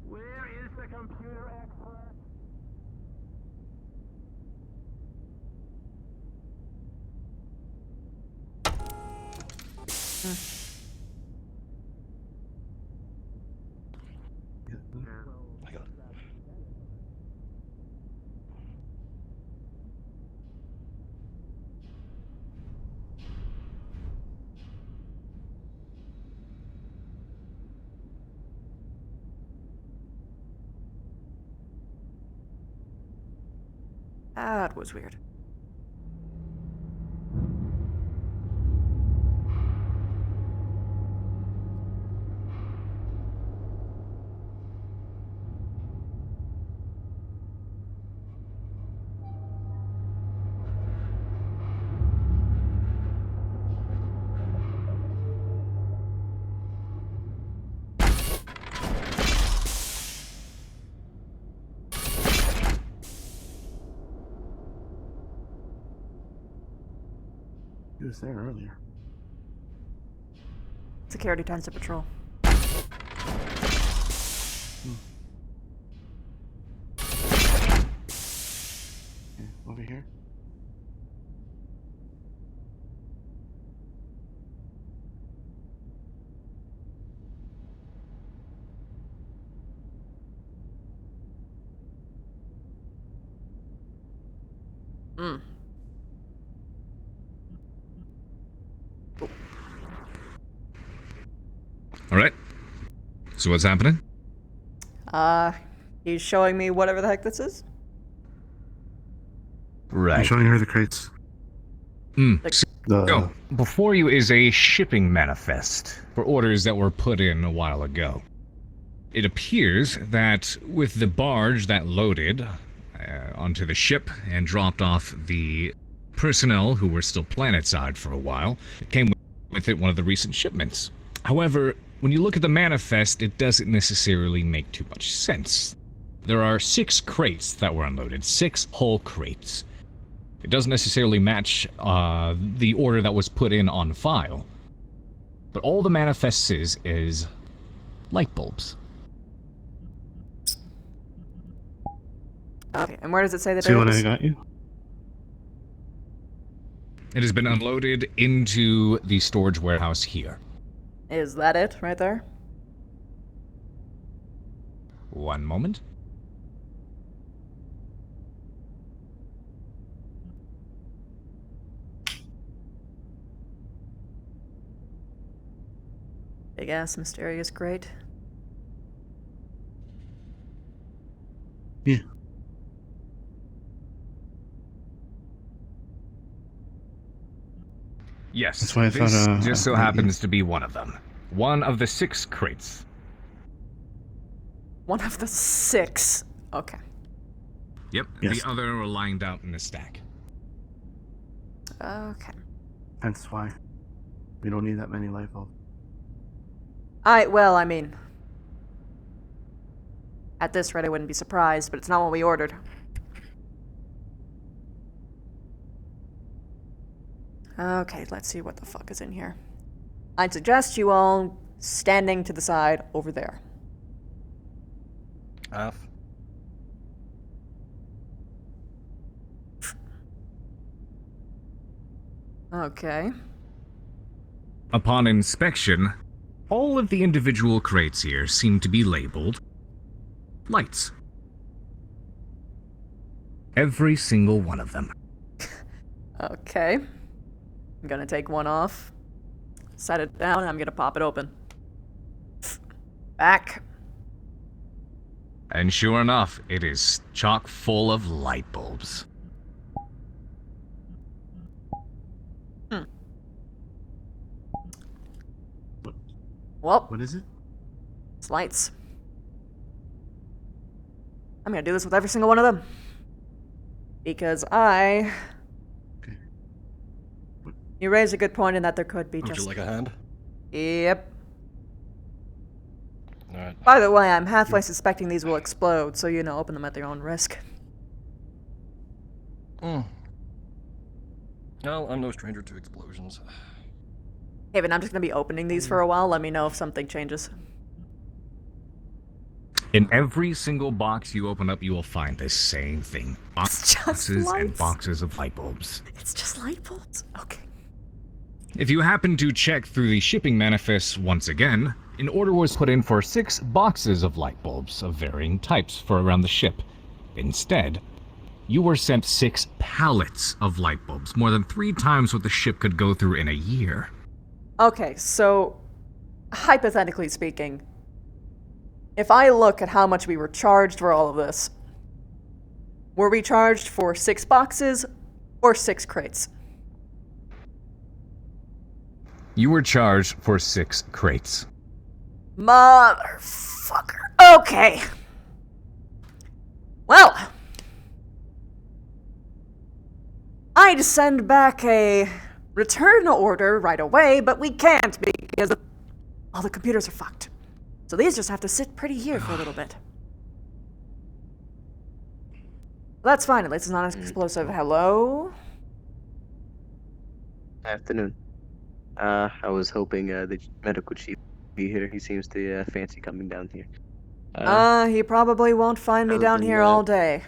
Where is the computer expert? I got it. That was weird. He was there earlier. Security tends to patrol. Okay, over here. All right. So what's happening? He's showing me whatever the heck this is. I'm Right. showing her the crates. So, before you is a shipping manifest for orders that were put in a while ago. It appears that with the barge that loaded onto the ship and dropped off the personnel who were still planetside for a while, it came with it one of the recent shipments. However, when you look at the manifest, it doesn't necessarily make too much sense. There are 6 crates that were unloaded, 6 whole crates. It doesn't necessarily match the order that was put in on file. But all the manifest says is light bulbs. Okay, and where does it say that See it what is? I got you? It has been unloaded into the storage warehouse here. Is that it, right there? One moment. Big ass, mysterious, great. Yeah. Yes, That's why I this thought, just so I- happens to be one of them. One of the 6 crates. One of the 6. Okay. Yep, Yes. the other are lined out in a stack. Okay. That's why. We don't need that many light bulbs. Well, I mean... At this rate, I wouldn't be surprised, but it's not what we ordered. Okay, let's see what the fuck is in here. I'd suggest you all standing to the side over there. Okay. Upon inspection, all of the individual crates here seem to be labeled lights. Every single one of them. Okay. I'm gonna take one off. Set it down, and I'm gonna pop it open. Back. And sure enough, it is chock full of light bulbs. Well, what is it? It's lights. I'm gonna do this with every single one of them. Because You raise a good point in that there could be Would just... you like a hand? Yep. Alright. By the way, I'm halfway suspecting these will explode, so open them at their own risk. Well, I'm no stranger to explosions. Haven, I'm just gonna be opening these for a while. Let me know if something changes. In every single box you open up, you will find the same thing. Boxes and boxes of light bulbs. It's just light bulbs? Okay. If you happen to check through the shipping manifest once again, an order was put in for 6 boxes of light bulbs of varying types for around the ship. Instead, you were sent 6 pallets of light bulbs, more than 3 times what the ship could go through in a year. Okay, so, hypothetically speaking, if I look at how much we were charged for all of this, were we charged for 6 boxes or 6 crates? You were charged for 6 crates. Motherfucker. Okay. Well, I'd send back a return order right away, but we can't because all the computers are fucked. So these just have to sit pretty here for a little bit. That's fine, at least it's not as explosive. Hello? Afternoon. I was hoping the medical chief would be here. He seems to fancy coming down here. He probably won't find me down here all day.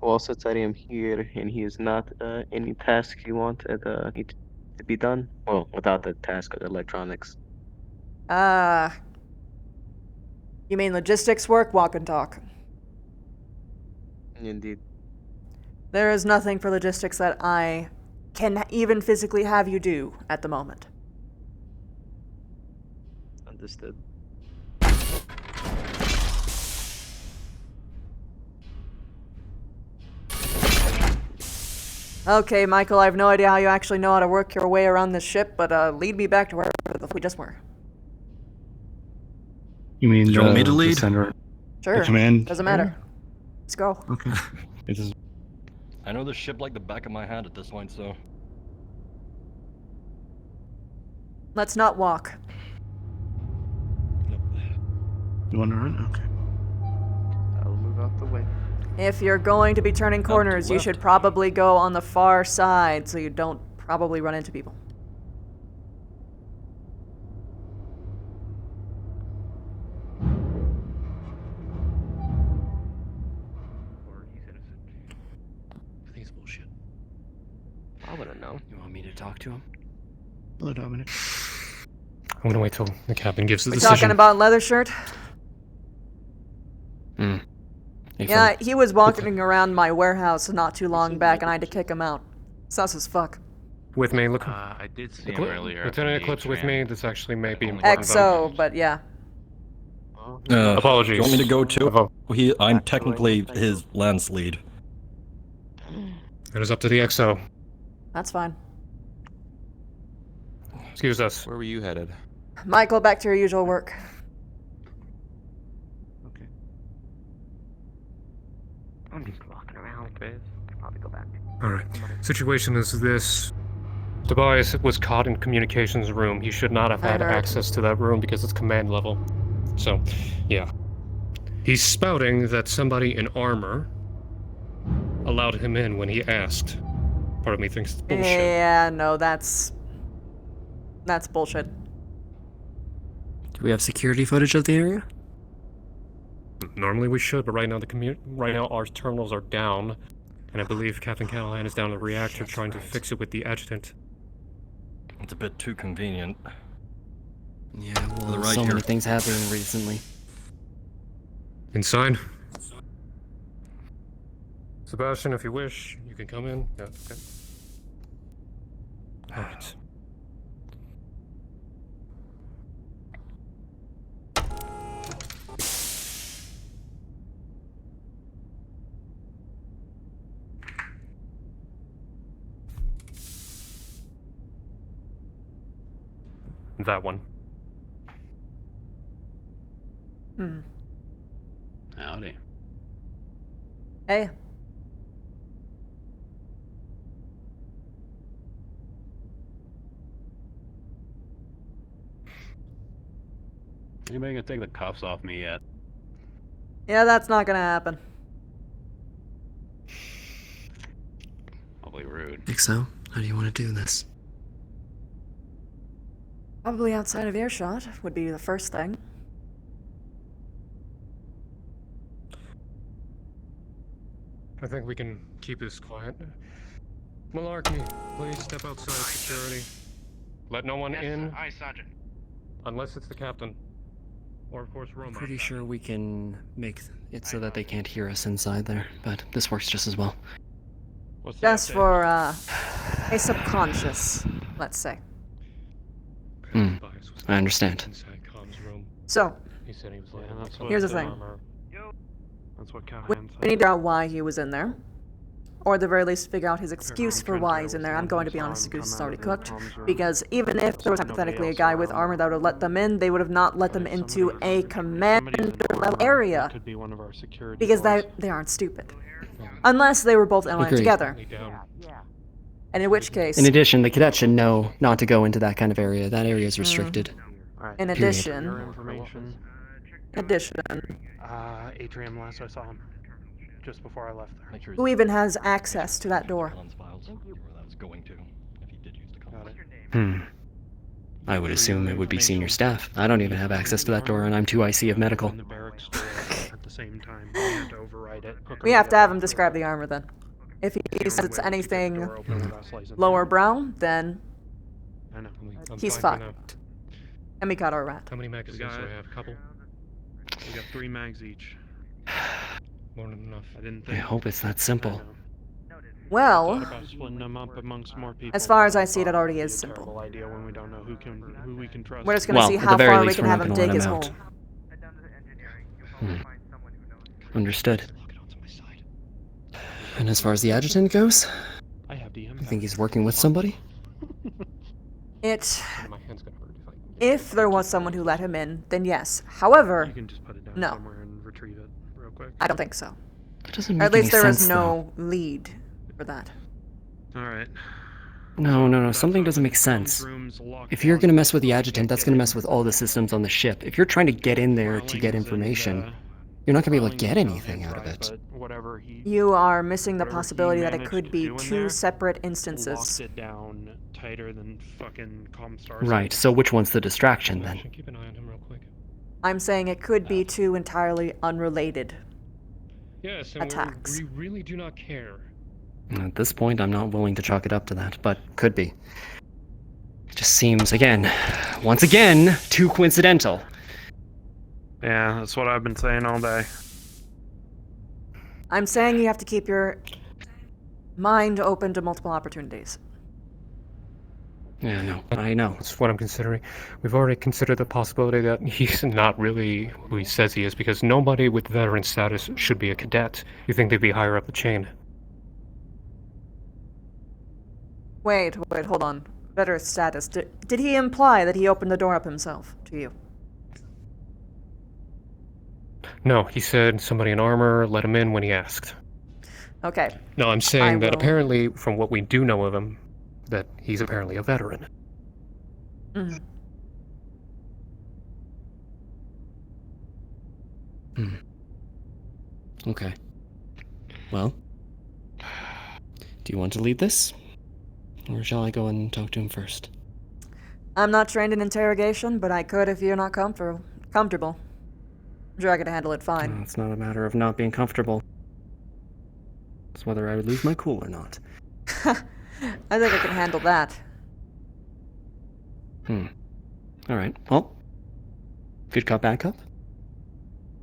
Well, since I am here and he is not any tasks you want need to be done, well, without the task of electronics. You mean logistics work? Walk and talk. Indeed. There is nothing for logistics that I can even physically have you do at the moment. Understood. Okay, Michael, I have no idea how you actually know how to work your way around this ship, but lead me back to where the fuck we just were. You mean you want me to lead? Center, Sure. the command? Doesn't matter. Let's go. Okay. It is. I know this ship like the back of my hand at this point, so... Let's not walk. You want to run? Okay. I'll move out the way. If you're going to be turning corners, you should probably go on the far side so you don't probably run into people. I think it's bullshit. I wouldn't know. You want me to talk to him? Hello, Dominic. I'm gonna wait till the captain gives the We decision. talking about leather shirt? Hey, Yeah, he was walking around my warehouse not too long back, and I had to kick him out. Sus as fuck. With me, look. I did see him earlier. Lieutenant Eclipse with me. This actually may be important. XO, but yeah. Apologies. Do you want me to go too? I'm technically his lance lead. It is up to the XO. That's fine. Excuse us. Where were you headed? Michael, back to your usual work. I'm just walking around. Probably go back. Alright. Situation is this. Tobias was caught in communications room. He should not have had access to that room because it's command level. So, yeah. He's spouting that somebody in armor allowed him in when he asked. Part of me thinks it's bullshit. Yeah, no, that's bullshit. Do we have security footage of the area? Normally we should, but right now right now our terminals are down, and I believe Captain Callahan is down at the reactor trying to fix it with the adjutant. It's a bit too convenient. Yeah, well, so many things happening recently. Inside. Sebastian, if you wish, you can come in. Yeah, okay. Alright. That one. Howdy. Hey. Anybody gonna take the cuffs off me yet? Yeah, that's not gonna happen. Probably rude. Think so? How do you want to do this? Probably outside of earshot would be the first thing. I think we can keep this quiet. Malarkey, please step outside security. Let no one in. Aye, Sergeant. Unless it's the captain. Or, of course, Roma. Pretty sure we can make it so that they can't hear us inside there, but this works just as well. Just for, a subconscious, let's say. I understand. So, here's the thing. That's what We need to figure out why he was in there. Or at the very least, figure out his excuse for why he's in there. I'm going to be honest, the goose is already cooked. Because even if there was hypothetically a guy with armor that would have let them in, they would have not let them into a commander level area. Because they aren't stupid. Unless they were both in line Agreed. together. And in which case... In addition, the cadet should know not to go into that kind of area. That area is restricted. In Period. addition... Atrium, last I saw him. Just before I left there. Who even has access to that door? I would assume it would be senior staff. I don't even have access to that door, and I'm 2 IC of medical. At the same time, we had to override it. We have to have him describe the armor then. If he says it's anything lower brow, then he's fine. And we got our rat. How many magazines do I have? A couple? We got 3 mags each. More than enough. I didn't I think. hope it's that simple. Well, About splitting them up amongst more people. as far as I see it, it already is simple. Idea when we don't know who we can trust. We're just gonna see how far we can have him dig his hole. Understood. And as far as the adjutant goes, you think he's working with somebody? If there was someone who let him in, then yes. However, no. I don't think so. That doesn't Or make at least any there is sense, no lead for that. Alright. No, something doesn't make sense. If you're gonna mess with the adjutant, that's gonna mess with all the systems on the ship. If you're trying to get in there to get information, you're not gonna be able to get anything out of it. You are missing the possibility that it could be 2 separate instances. Right, so which one's the distraction then? I'm saying it could be 2 entirely unrelated Yes, and attacks. we really do not care. At this point, I'm not willing to chalk it up to that, but could be. It just seems, once again, too coincidental. Yeah, that's what I've been saying all day. I'm saying you have to keep your mind open to multiple opportunities. Yeah, no, I know. That's what I'm considering. We've already considered the possibility that he's not really who he says he is, because nobody with veteran status should be a cadet. You think they'd be higher up the chain? Wait, hold on. Veteran status. Did he imply that he opened the door up himself to you? No, he said somebody in armor let him in when he asked. Okay. No, I'm saying that apparently, from what we do know of him, that he's apparently a veteran. Okay. Well, do you want to lead this? Or shall I go and talk to him first? I'm not trained in interrogation, but I could if you're not comfortable. I'm sure I could handle it fine. It's not a matter of not being comfortable. It's whether I would lose my cool or not. I think I can handle that. Alright, well. Good cop, bad cop?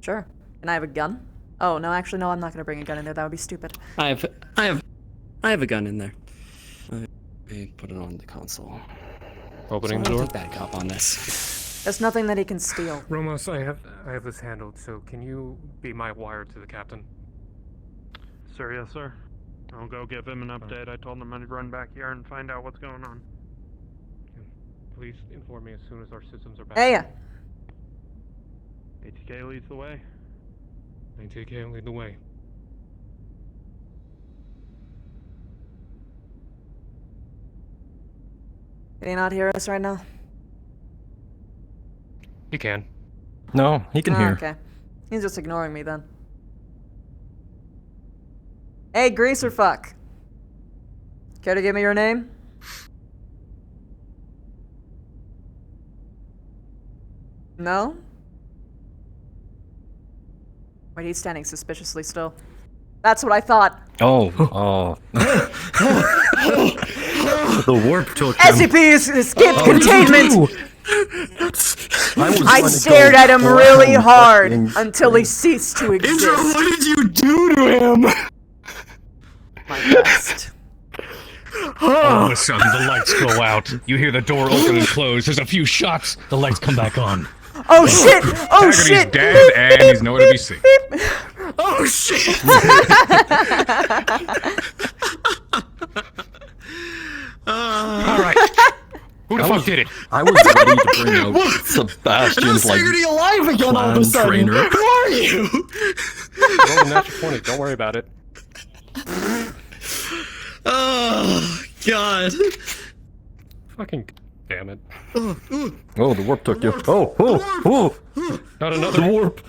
Sure. Can I have a gun? Oh, no, actually, no, I'm not gonna bring a gun in there. That would be stupid. I have a gun in there. I put it on the console. Opening so the door. I'll take bad cop on this. There's nothing that he can steal. Romos, I have this handled, so can you be my wire to the captain? Sir, yes, sir. I'll go give him an update. I told him I'd run back here and find out what's going on. Please inform me as soon as our systems are back. Hey! ATK leads the way. ATK lead the way. Can he not hear us right now? He can. No, he can hear. Okay. He's just ignoring me then. Hey, greaser fuck. Care to give me your name? No? Wait, he's standing suspiciously still. That's what I thought. Oh. The warp took him. SCP escaped containment! I I stared at him really hard until he ceased to exist. Indra, what did you do to him? My best. All of a sudden, the lights go out. You hear the door open and close. There's a few shots. The lights come back on. Oh shit! Oh Haggerty's shit! dead, and he's nowhere to be seen. Oh shit! All right. Who the fuck did it? I was ready to bring out Sebastian's like Haggerty alive again all of a clan sudden. trainer. Who are you? Roll a natural 20. Don't worry about it. Oh God! Fucking damn it. Oh, the warp took you. Oh. Not another warp.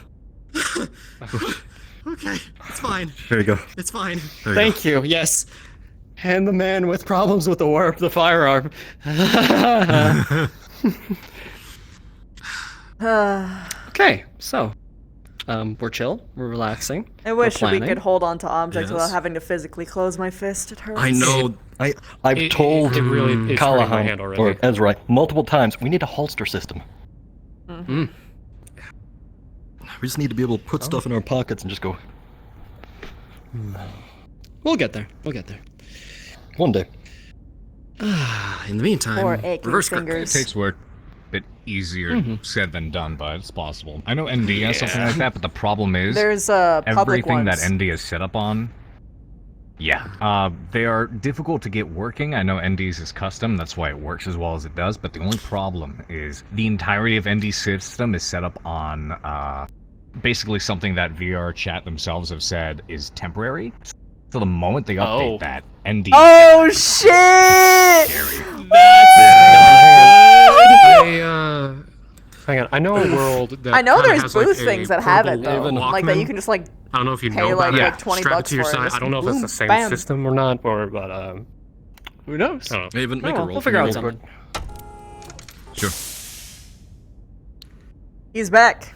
Okay, it's fine. There you go. It's fine. There you Thank you. Yes. And the man with problems with the warp, the firearm. Okay, so we're chill, we're relaxing. I wish we're we planning. could hold on to objects Yes. without having to physically close my fist. It hurts. I know. I've told it really is hurting my hand Callahan already. or Ezra multiple times. We need a holster system. Mhm. We just need to be able to put stuff in our pockets and just go. We'll get there. We'll get there. One day. In the meantime, Or aching reverse fingers. It takes work. Bit easier said than done, but it's possible. I know ND has something like that, but the problem is There's public everything ones. that ND is set up on. Yeah, they are difficult to get working. I know ND's is custom, that's why it works as well as it does, but the only problem is the entirety of ND's system is set up on basically something that VR chat themselves have said is temporary. So the moment they update that, ND... Oh shit! Hang on. I know a world that I know kinda there's has, like, booth a things that have it portable though, like that Walkman. you can just like. I don't know if you pay know about like, it. like 20 Strap bucks it to your for it, side. just I don't know if boom, it's the same bam. system or not, or but who knows? I don't know. Haven, make a roll. We'll for figure me out real something. quick. Sure. He's back.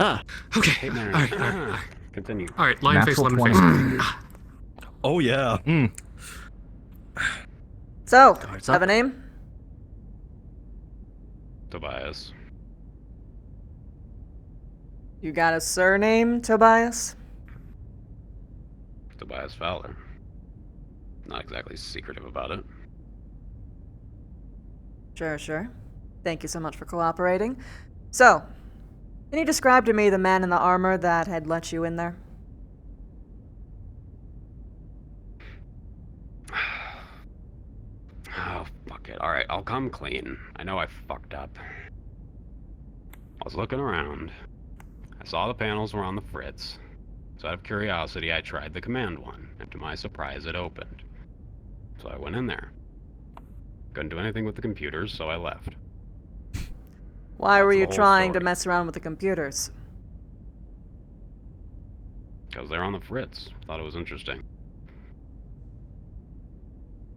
Okay. All right. Continue. All right. Lion face, Natural lemon face. Oh yeah. So, Guards have up. a name? Tobias. You got a surname, Tobias? Tobias Fowler. Not exactly secretive about it. Sure. Thank you so much for cooperating. So, can you describe to me the man in the armor that had let you in there? Oh, fuck it. Alright, I'll come clean. I know I fucked up. I was looking around. I saw the panels were on the fritz. So out of curiosity, I tried the command one, and to my surprise, it opened. So I went in there. Couldn't do anything with the computers, so I left. Why were That's you the whole trying to story. mess around with the computers? Because they're on the fritz. Thought it was interesting.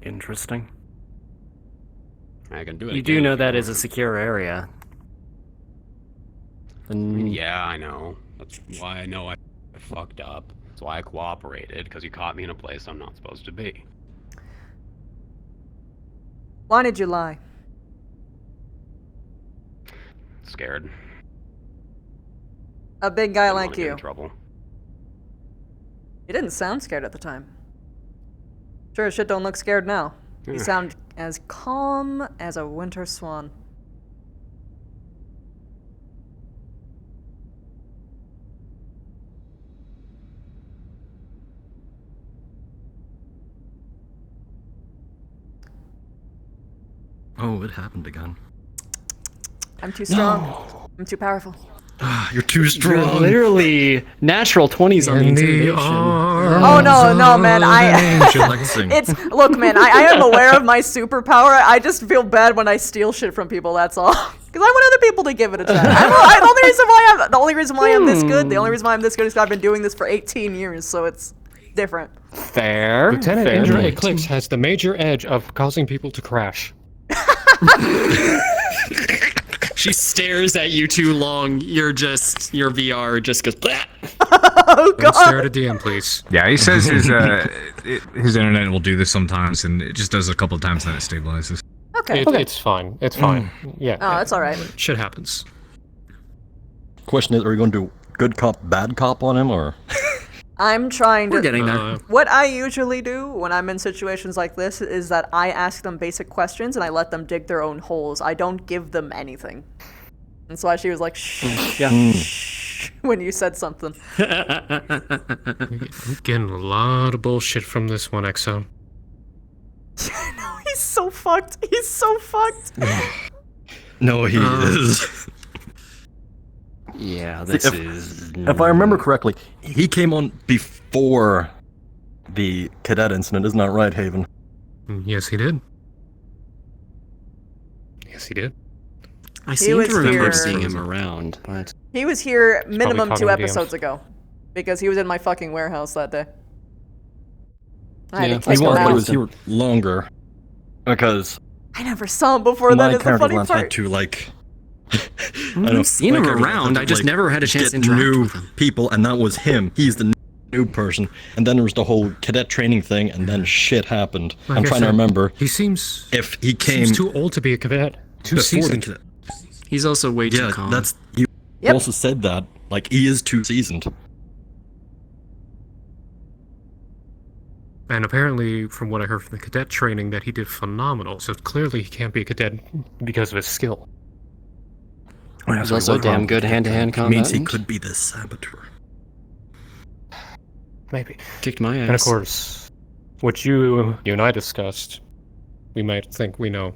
Interesting. I can do it. You again do know if that you is a want. secure area. I mean, yeah, I know. That's why I know I fucked up. That's why I cooperated, because you caught me in a place I'm not supposed to be. Why did you lie? Scared. A big guy Didn't like wanna get in you. trouble. You didn't sound scared at the time. Sure as shit don't look scared now. You sound as calm as a winter swan. Oh, it happened again. I'm too strong. I'm too powerful. You're too strong. You're literally natural 20s on the intimidation. Oh no, man! It's look, man. I am aware of my superpower. I just feel bad when I steal shit from people. That's all. Because I want other people to give it a try. The only reason why I'm this good. The only reason why I'm this good is because I've been doing this for 18 years. So it's different. Fair. Lieutenant fair. Indra Eclipse has the major edge of causing people to crash. She stares at you too long. Your VR just goes. Bleh. Oh Don't stare at a DM, please. Yeah, he says his internet will do this sometimes, and it just does a couple of times, and then it stabilizes. Okay. It's fine. It's fine. Yeah. Oh, that's all right. Shit happens. Question is, are we going to do good cop, bad cop on him, or? I'm trying to. We're getting there. What I usually do when I'm in situations like this is that I ask them basic questions and I let them dig their own holes. I don't give them anything. That's why she was like, shh, shh, when you said something. I'm getting a lot of bullshit from this one, XO. No, he's so fucked. He's so fucked. No, he is. Yeah, If I remember correctly, he came on before the cadet incident, isn't that right, Haven? Yes, he did. Yes, he did. I seem to remember here- seeing him around, but He was here minimum probably 2 caught in episodes DMs. ago. Because he was in my fucking warehouse that day. I had Yeah, to kick He him was, but he out. was here longer. Because I never saw him before my then, is the character funny once had part. to, like... I've seen him around. I just never had a chance to interact new with him. people, and that was him. He's the new person. And then there was the whole cadet training thing, and then shit happened. Like I'm I trying to said, remember He seems if he came seems too old to be a cadet. Too before seasoned. the cadet. He's also way too Yeah, calm. that's you Yep. also said that. Like, he is too seasoned. And apparently, from what I heard from the cadet training, that he did phenomenal. So clearly, he can't be a cadet because of his skill. He's also damn good hand-to-hand combat. Means he could be the saboteur. Maybe. Kicked my ass. And of course, what you and I discussed, we might think we know.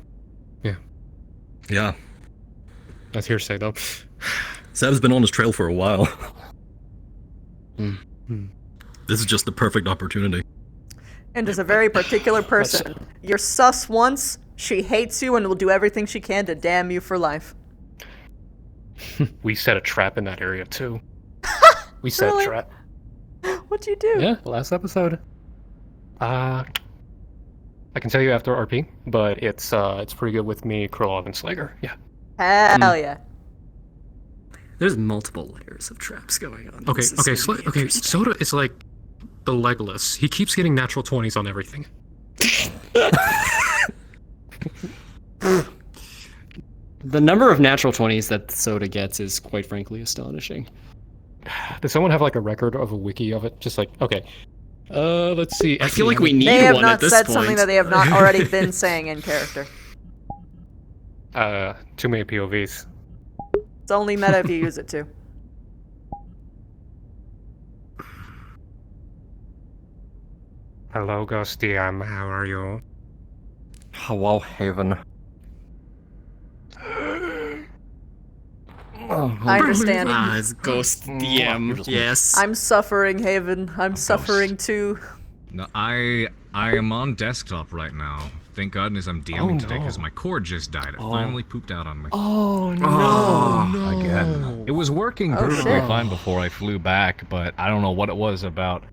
Yeah. Yeah. That's hearsay, though. Seb's been on his trail for a while. Hmm. This is just the perfect opportunity. And is a very particular person. You're sus once, she hates you and will do everything she can to damn you for life. We set a trap in that area, too. We set Really? a trap. What'd you do? Yeah, last episode. I can tell you after RP, but it's pretty good with me, Krillov, and Slager. Yeah. Hell yeah. There's multiple layers of traps going on. Okay, This is okay, gonna be okay. interesting. Soda is like the Legolas. He keeps getting natural 20s on everything. The number of natural 20s that Soda gets is quite frankly astonishing. Does someone have like a record of a wiki of it? Just like, okay. Let's see. I feel like we need They have one not at this said point. something that they have not already been saying in character. Too many POVs. It's only meta if you use it too. Hello, Ghost DM. How are you? Hello, Haven. I understand. Ah, it's Ghost DM. Yes. I'm suffering, Haven. I'm suffering too. No, I am on desktop right now. Thank goodness I'm DMing today because no. my cord just died. It finally pooped out on me. Oh no! Again. It was working perfectly fine before I flew back, but I don't know what it was about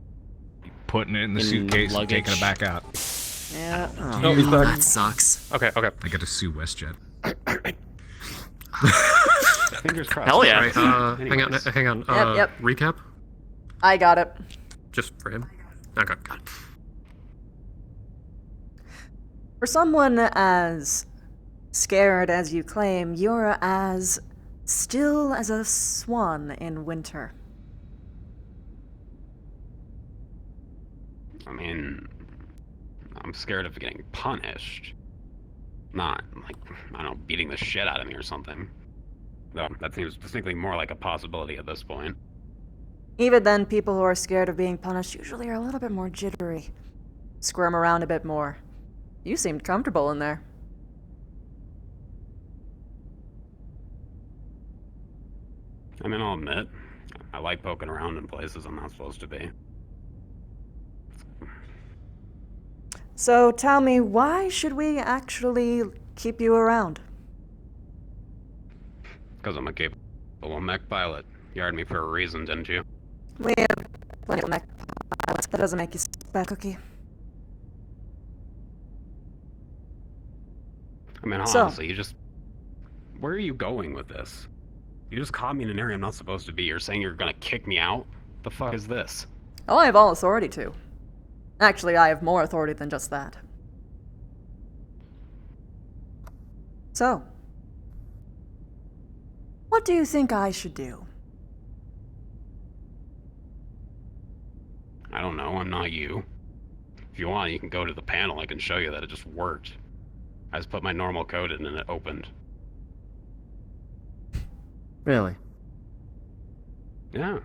putting it in the suitcase and taking it back out. Yeah. Oh, he's back. That sucks. Okay. I gotta sue WestJet. Fingers crossed. Hell yeah. Right, hang on. Yep. Recap? I got it. Just for him? Okay, got it. For someone as scared as you claim, you're as still as a swan in winter. I mean, I'm scared of getting punished. Not, like, I don't know, beating the shit out of me or something. Though, that seems distinctly more like a possibility at this point. Even then, people who are scared of being punished usually are a little bit more jittery. Squirm around a bit more. You seemed comfortable in there. I mean, I'll admit, I like poking around in places I'm not supposed to be. So tell me, why should we actually keep you around? Because I'm a capable mech pilot. You hired me for a reason, didn't you? We have plenty of mech pilots. That doesn't make you bad cookie. I mean, honestly, you just... Where are you going with this? You just caught me in an area I'm not supposed to be. You're saying you're gonna kick me out? The fuck is this? Oh, I have all authority to. Actually, I have more authority than just that. So, what do you think I should do? I don't know, I'm not you. If you want, you can go to the panel. I can show you that it just worked. I just put my normal code in and it opened. Really? Yeah.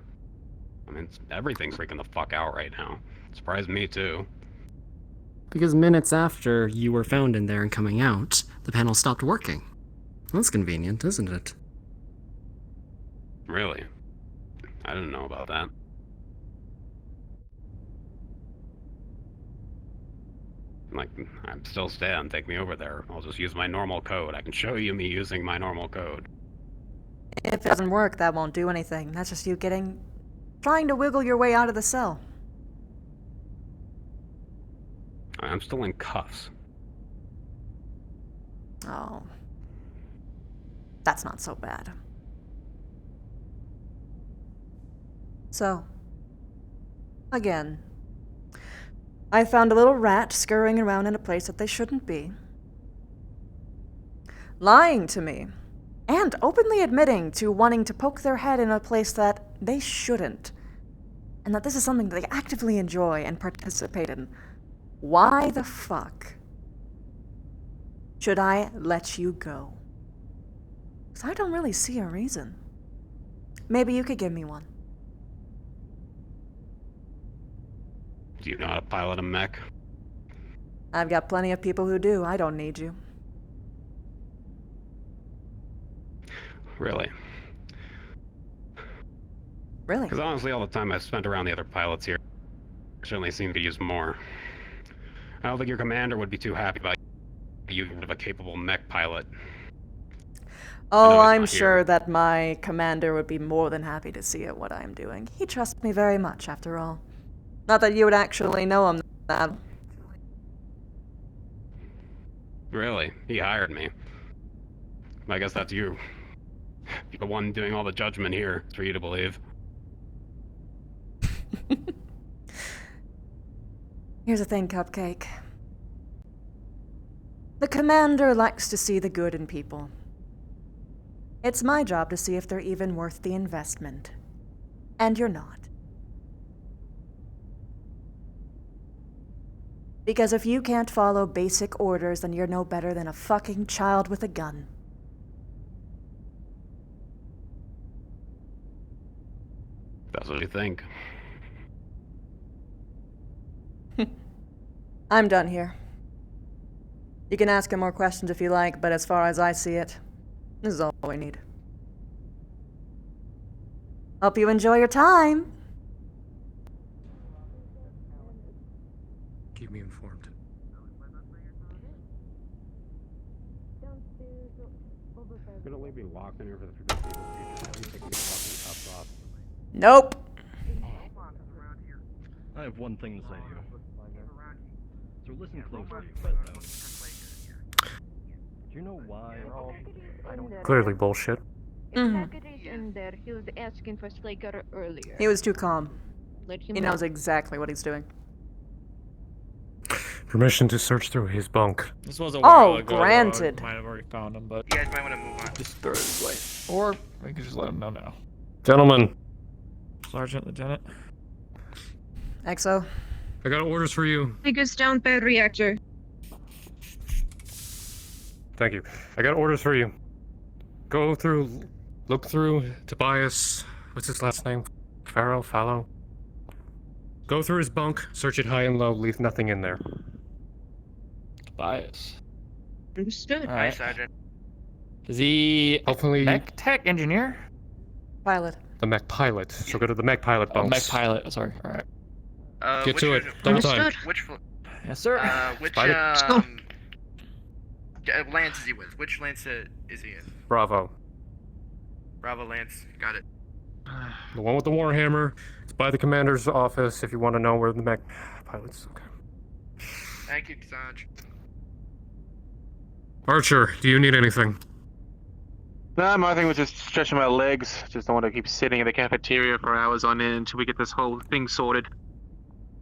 I mean, everything's freaking the fuck out right now. Surprised me too. Because minutes after you were found in there and coming out, the panel stopped working. That's convenient, isn't it? Really? I didn't know about that. Like, I'm still Stan, take me over there. I'll just use my normal code. I can show you me using my normal code. If it doesn't work, that won't do anything. That's just you trying to wiggle your way out of the cell. I'm still in cuffs. Oh. That's not so bad. So, again, I found a little rat scurrying around in a place that they shouldn't be. Lying to me. And openly admitting to wanting to poke their head in a place that they shouldn't. And that this is something that they actively enjoy and participate in. Why the fuck should I let you go? Because I don't really see a reason. Maybe you could give me one. Do you know how to pilot a mech? I've got plenty of people who do. I don't need you. Really? Really? Because honestly, all the time I've spent around the other pilots here certainly seem to use more. I don't think your commander would be too happy about you of a capable mech pilot. Oh, I'm sure that my commander would be more than happy to see what I'm doing. He trusts me very much, after all. Not that you would actually know him that. Really? He hired me. I guess that's you. You're the one doing all the judgment here, for you to believe. Here's the thing, Cupcake. The commander likes to see the good in people. It's my job to see if they're even worth the investment. And you're not. Because if you can't follow basic orders, then you're no better than a fucking child with a gun. That's what you think. I'm done here. You can ask him more questions if you like, but as far as I see it, this is all we need. Hope you enjoy your time. Keep me informed. Gonna leave me locked in here for the foreseeable future. I'm taking these fucking cuffs off. Nope. I have one thing to say to you. So listen closely. Do you know why? Clearly bullshit. In there, he was asking for Slaker earlier. He was too calm. Let him He knows exactly what he's doing. Permission to search through his bunk. This was a while Oh, ago. granted. Might have already found him, but You guys might want to move on. just throw it his way. Or we could just let him know now. Gentlemen, Sergeant, Lieutenant. EXO. I got orders for you. Take us down bad reactor. Thank you. I got orders for you. Go through, look through Tobias. What's his last name? Fallow? Go through his bunk, search it high and low, leave nothing in there. Tobias. Understood. Hi, Sergeant. Is he Hopefully mech tech engineer? Pilot. the mech pilot. So go to the mech pilot bunks. Mech pilot. Sorry. All right. Get which to it. is- Double time. Which Yes, sir. which Spider. Lance is he with? Which Lance is he in? Bravo. Bravo Lance. Got it. The one with the Warhammer. It's by the commander's office if you want to know where the mech pilot's. Okay. Thank you, Sarge. Archer, do you need anything? Nah, my thing was just stretching my legs. Just don't want to keep sitting in the cafeteria for hours on end until we get this whole thing sorted.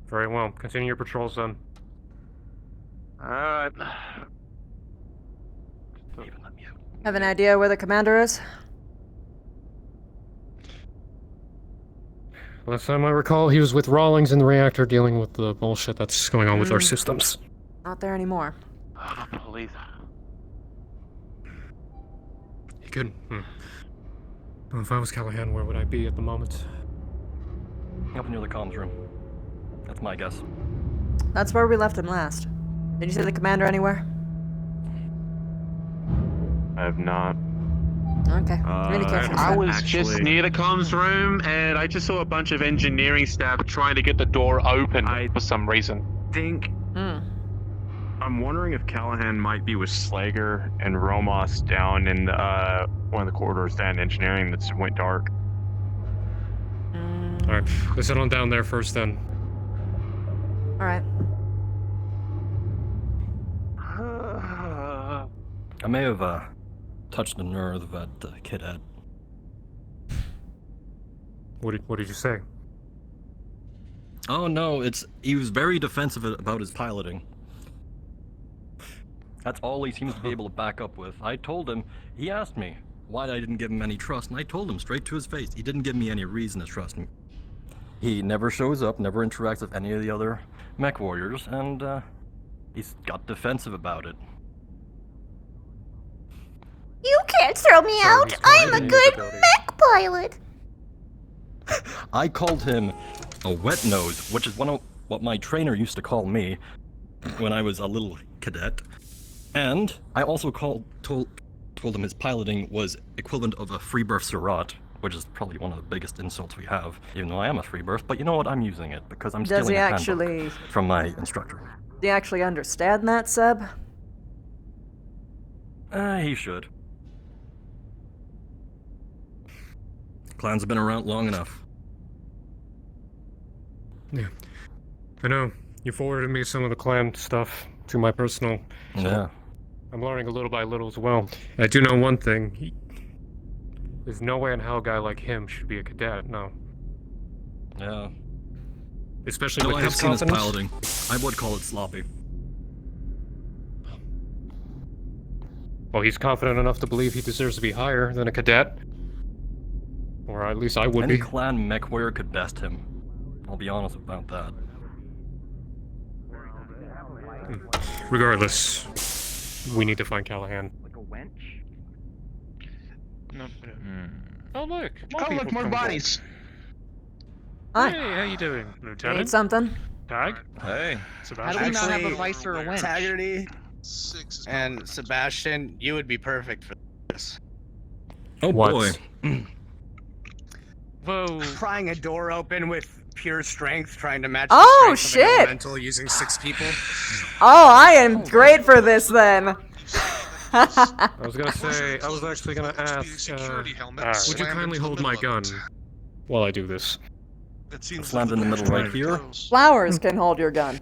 Very well. Continue your patrols then. Alright. Have an idea where the commander is? Last time I recall, he was with Rawlings in the reactor dealing with the bullshit that's going on with our systems. Not there anymore. Oh, police. He could. Well, if I was Callahan, where would I be at the moment? Up near the comms room. That's my guess. That's where we left him last. Did you see the commander anywhere? I have not. Okay. Communications. I was just near the comms room, and I just saw a bunch of engineering staff trying to get the door open for some reason. Think. I'm wondering if Callahan might be with Slager and Romos down in one of the corridors down in engineering that's went dark. Alright, let's head on down there first then. Alright. I may have touched a nerve at Cadet. What did you say? Oh no, he was very defensive about his piloting. That's all he seems to be able to back up with. I told him, he asked me why I didn't give him any trust, and I told him straight to his face, he didn't give me any reason to trust me. He never shows up, never interacts with any of the other mech warriors, and he's got defensive about it. You can't throw me out. I'm a good mech pilot. I called him a wet nose, which is what my trainer used to call me when I was a little cadet. And I also told him his piloting was equivalent of a free birth Surratt, which is probably one of the biggest insults we have, even though I am a free birth. But you know what? I'm using it because I'm Does stealing he a handbook actually... from my instructor. Do you actually understand that, Seb? He should. Clans have been around long enough. Yeah. I know. You forwarded me some of the clan stuff to my personal. Yeah. I'm learning a little by little as well. I do know one thing. There's no way in hell a guy like him should be a cadet, no. Yeah. Especially No, with I have his seen his confidence. piloting. I would call it sloppy. Well, he's confident enough to believe he deserves to be higher than a cadet. Or at least I would Any be. clan mech warrior could best him. I'll be honest about that. Regardless, we need to find Callahan. Like a wench? No. Oh look! Oh, look, more bodies. Hi. Hey, how you doing, Lieutenant? Need something? Tag? Hey. How do we not have a vice or a wench? Taggart and Sebastian, you would be perfect for this. Oh boy. Whoa. Prying a door open with pure strength, trying to match Oh, the strength of an shit. elemental using 6 people. Oh, I am great for this then. I was gonna say, I was actually gonna ask, would you kindly hold my gun while I do this? Slammed in the middle right here. Flowers can hold your gun.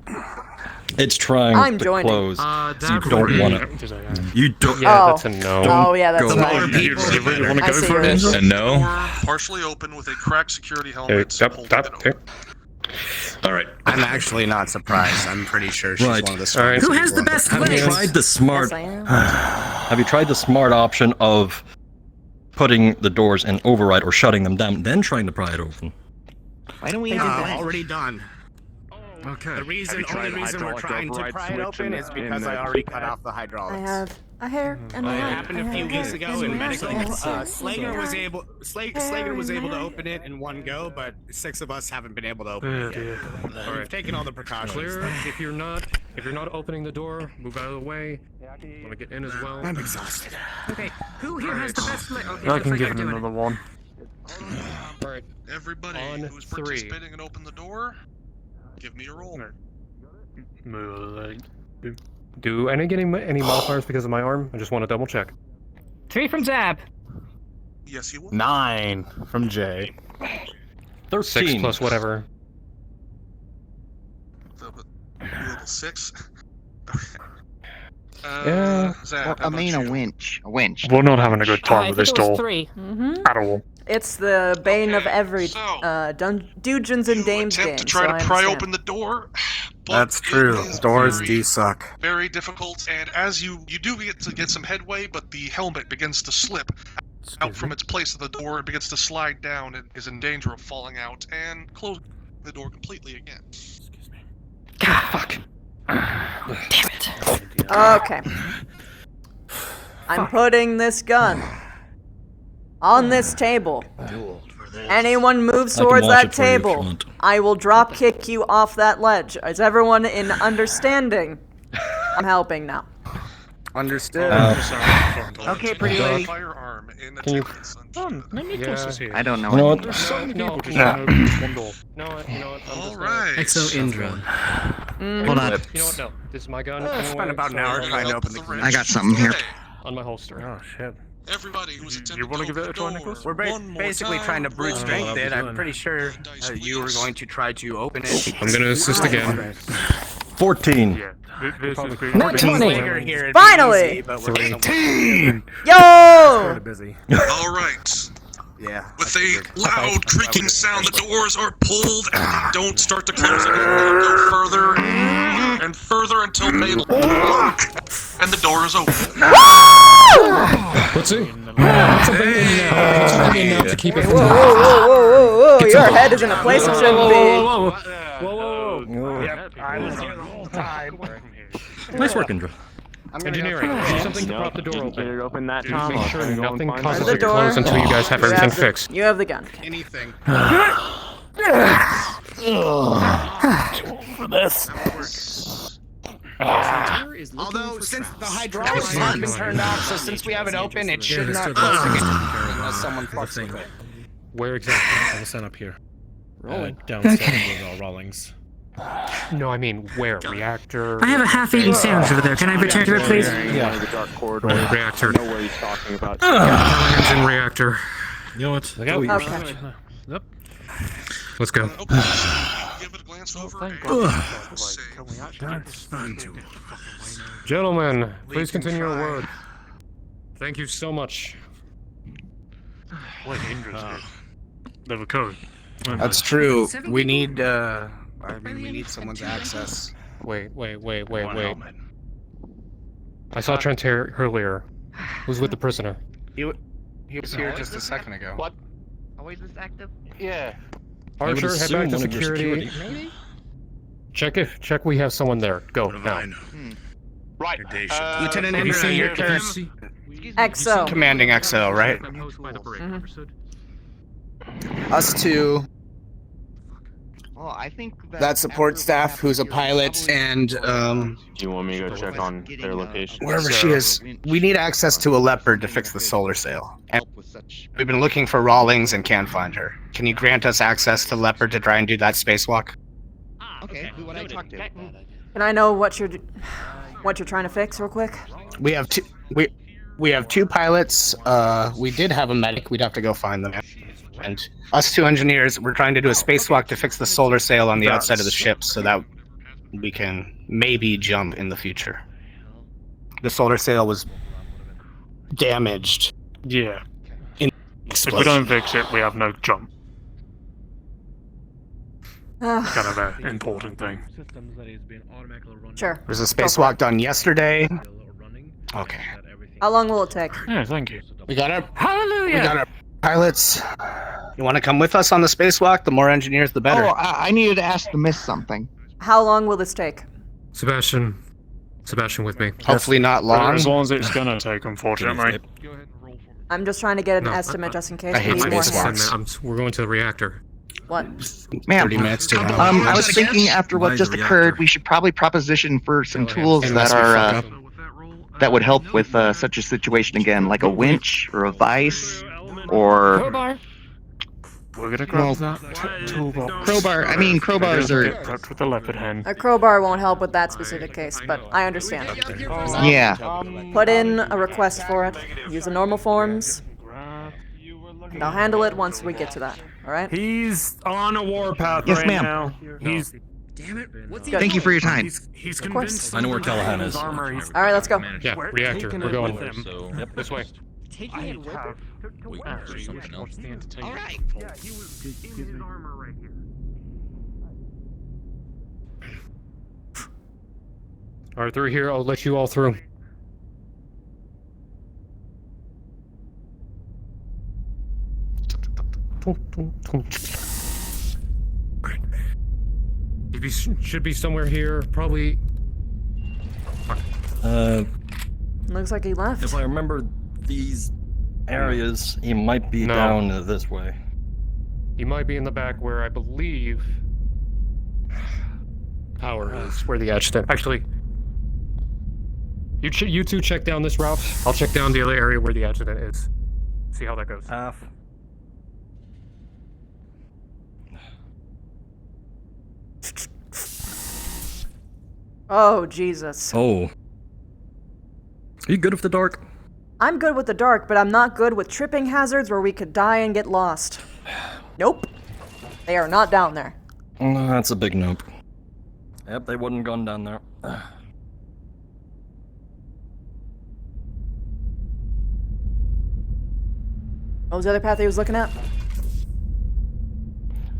It's trying I'm to joining. close. You don't want to. You don't. Yeah, that's a no. Oh, yeah, that's go. right. You really want to I go see for yours. it? A no. Partially open with a cracked security helmet. Alright. I'm actually not surprised. I'm pretty sure she's Right. one of the All right. smartest Who has people the in best world. Have you tried the smart? Yes, I am. Have you tried the smart option of putting the doors in override or shutting them down, then trying to pry it open? Why don't we already done. Okay. The only reason we're trying to pry it open is because I already cut off the hydraulics. I have a hair and a It hat. happened a few weeks ago in medical. Slager was able. Slager was able to open it in one go, but 6 of us haven't been able to open it yet. We've taken all the precautions. Clear. If you're not opening the door, move out of the way. Want to get in as well? I'm exhausted. Okay, who here has the best leg? Okay, I looks can like give I'm him doing another it. one. Alright, everybody who's participating and open the door, give me a roll. Do any modifiers because of my arm? I just want to double check. 3 from Zab. Yes, you will. 9 from Jay. 13. 6 plus whatever. Level 6. Yeah. Zach, I mean a winch. A winch. We're not having a good time with this doll. 3. At all. It's the bane of every Dungeons and Dames game. To try to pry open the door. That's true. Doors do suck. Very difficult, and as you do get some headway, but the helmet begins to slip out from its place at the door and begins to slide down and is in danger of falling out and close the door completely again. Fuck. Damn it. Okay. I'm putting this gun on this table. Anyone moves I can towards watch that it for you if you table, want. I will drop kick you off that ledge. Is everyone in understanding? I'm helping now. Understood. Okay, pretty lady. Firearm in Can you? I don't know. You know what? There's so many people just Yeah. trying to open one door. No, you know what? I'm just Alright. Exo Indra. Hold on. You know what? No. This is my gun. I spent about an hour trying to open the I got something here. On my holster. Oh shit. Everybody who's attempting You want to give it a try, door, Nicholas? We're basically trying to brute strength it. I'm pretty sure you were going to try to open it. I'm gonna assist again. 14. Not 20. Here it'd be Finally! easy, but we're gonna- 18! Yo! busy. Alright. Yeah. With a loud creaking sound, the doors are pulled and they don't start to close again. They go further and further until they lock and the door is open. Let's see. Put something in now. Put something in now to keep it Whoa, from whoa, whoa, whoa, whoa! Your head is in a place it shouldn't be. Whoa. Yep, I was here the whole time. Nice work, Indra. Engineering. Do something to prop the door open. Open that Just make sure nothing causes the it to door. close until you guys have everything fixed. You have the gun. Anything. For this. Although, since the hydraulics have been turned off, so since we have it open, it should not close again unless someone fucks with it. Where exactly? I'll set up here. Rolling. Downstairs with all Rawlings. No, I mean where? Reactor. I have a half-eaten sandwich over there. Can I return to it, please? Yeah. The dark corridor. Reactor. I know what he's talking about. Callahan's in reactor. You know what? Look out. Okay. Yep. Let's go. Give it a glance over. Gentlemen, please continue your work. Thank you so much. What level code? That's true. We need, we need someone's access. Wait. I saw Trent here earlier. Was with the prisoner. He was here just a second ago. What? Are we just active? Yeah. Archer, head back to security. Maybe? Check we have someone there. Go, now. Right. Lieutenant Indra, your turn. XO. Commanding XO, right? Us two. Well, I think That support staff, who's a pilot, and Do you want me to go check on their location? wherever she is. We need access to a leopard to fix the solar sail. And we've been looking for Rawlings and can't find her. Can you grant us access to leopard to try and do that spacewalk? Okay, who would I talk to? Can I know what you're trying to fix real quick? We have two. We have 2 pilots. We did have a medic. We'd have to go find them. And us 2 engineers, we're trying to do a spacewalk to fix the solar sail on the outside of the ship so that we can maybe jump in the future. The solar sail was damaged. Yeah. In If we don't fix it, we have no jump. Kind of an important thing. Sure. There's a spacewalk done yesterday. Okay. How long will it take? Yeah, thank you. We got our Hallelujah! We got our pilots. You want to come with us on the spacewalk? The more engineers, the better. Oh, I needed to ask the miss something. How long will this take? Sebastian with me. Hopefully not long. As long as it's gonna take, unfortunately. I'm just trying to get an No, estimate just in case I we hate need more spacewalks. hands. We're going to the reactor. What? Ma'am, 30 minutes to I was thinking after what just occurred, we should probably proposition for some tools that are that would help with such a situation again, like a winch or a vise or Crowbar. We're gonna grab that toolbox. crowbar. I mean, crowbars are. That's with the leopard hen. A crowbar won't help with that specific case, but I understand. Yeah. Put in a request for it. Use the normal forms. And I'll handle it once we get to that. All right? He's on a warpath Yes, right ma'am. now. He's. Damn it! What's Thank you for your time. He's Of course. I know where Callahan is. All right, let's go. Yeah, reactor. We're going. Yep, this way. Taking it with her? Wait for something else. All right. All right, through here. I'll let you all through. He should be somewhere here. Probably. Looks like he left. If I remember these areas, he might be No. down this way. He might be in the back where I believe power is, where the adjutant. Actually, you two check down this route. I'll check down the other area where the adjutant is. See how that goes. Oh, Jesus. Oh. Are you good with the dark? I'm good with the dark, but I'm not good with tripping hazards where we could die and get lost. Nope. They are not down there. That's a big nope. Yep, they wouldn't have gone down there. What was the other path he was looking at?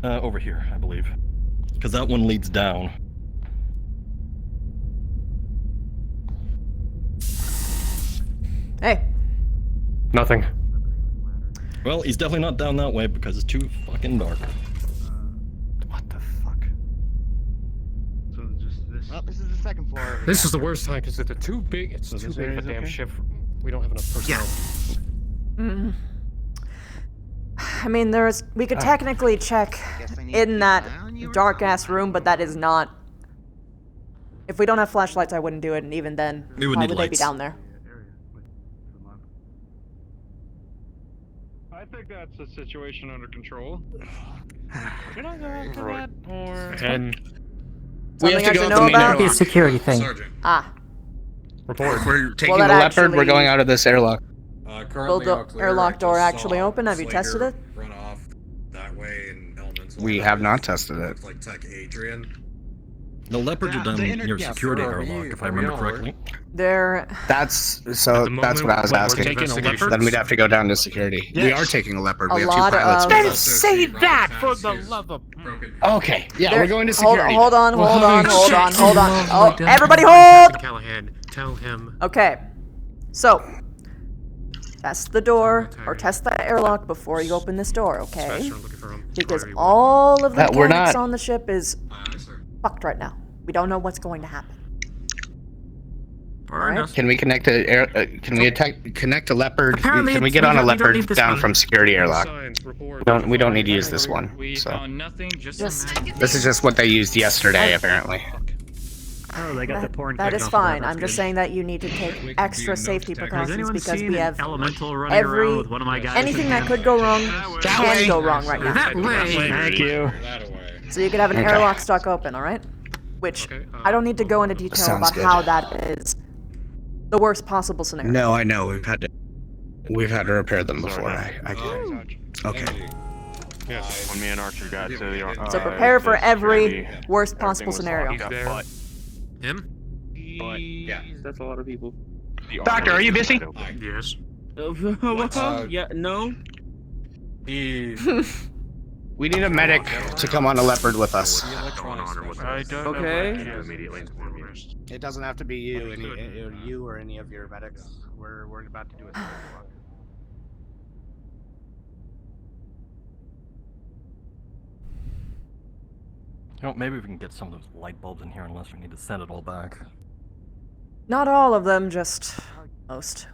Over here, I believe. Because that one leads down. Hey. Nothing. Well, he's definitely not down that way because it's too fucking dark. What the fuck? So just this. Well, this is the second floor. Over This here. is the worst time because it's too big. It's too big of a damn ship. We don't have enough personnel. I mean, we could technically check in that dark ass room, but that is not. If we don't have flashlights, I wouldn't do it, and even then, We would why need would they be lights. down there? I think that's the situation under control. Should I go after that, or? And We have Something to I go should out know the main about? Be a airlock. security thing. Ah, report. We're taking that the leopard. We're actually- going out of this airlock. will the airlock door actually open? Have you tested it? Run off that way in Elemental. We have not tested it. Like Tech Adrian. The leopards are down near security airlock, if I remember correctly. They're. That's At so. the moment, That's what I was we're asking. taking a leopard? Then we'd have to go down to security. We Yes. are taking a leopard. A We have 2 lot pilots. of- with Then us. Say that for the love of. Okay. Yeah, They're- we're going to hold- security. Hold on, hold on, hold on, hold on. Oh Oh, my God. everybody hold! Callahan, tell him. Okay. So, test the door, or test the airlock before you open this door, okay? Sebastian, looking for him. Because all of the We're mechanics not- on the ship is fucked right now. We don't know what's going to happen. Alright? Can we connect to air? Can we connect to leopard? Apparently Can we it's- get on we a don't leopard need this down one. from security airlock? Signs, report. We don't need to use this one. So nothing. Just this is just what they used yesterday, apparently. Oh, they got the porn. That is fine. I'm just saying that you need to take extra safety precautions because we have anything that could go wrong can go wrong right now. That way. Thank you. So you could have an Okay. airlock stuck open, alright? Which I don't need to go into detail Sounds about good. how that is The worst possible scenario. No, I know. We've had to repair them before. I get it. Okay. Yes. When me and Archer got to the So prepare for every security, worst possible everything was scenario. locked up, but- Him? But yeah, That's a lot of people. Doctor, are you busy? Yes. Yeah, no. We need a medic to come on a leopard with us. I don't Okay. know. It doesn't have to be you or any of your medics. We're about to do a spacewalk. You know, maybe we can get some of those light bulbs in here unless we need to send it all back. Not all of them, just most.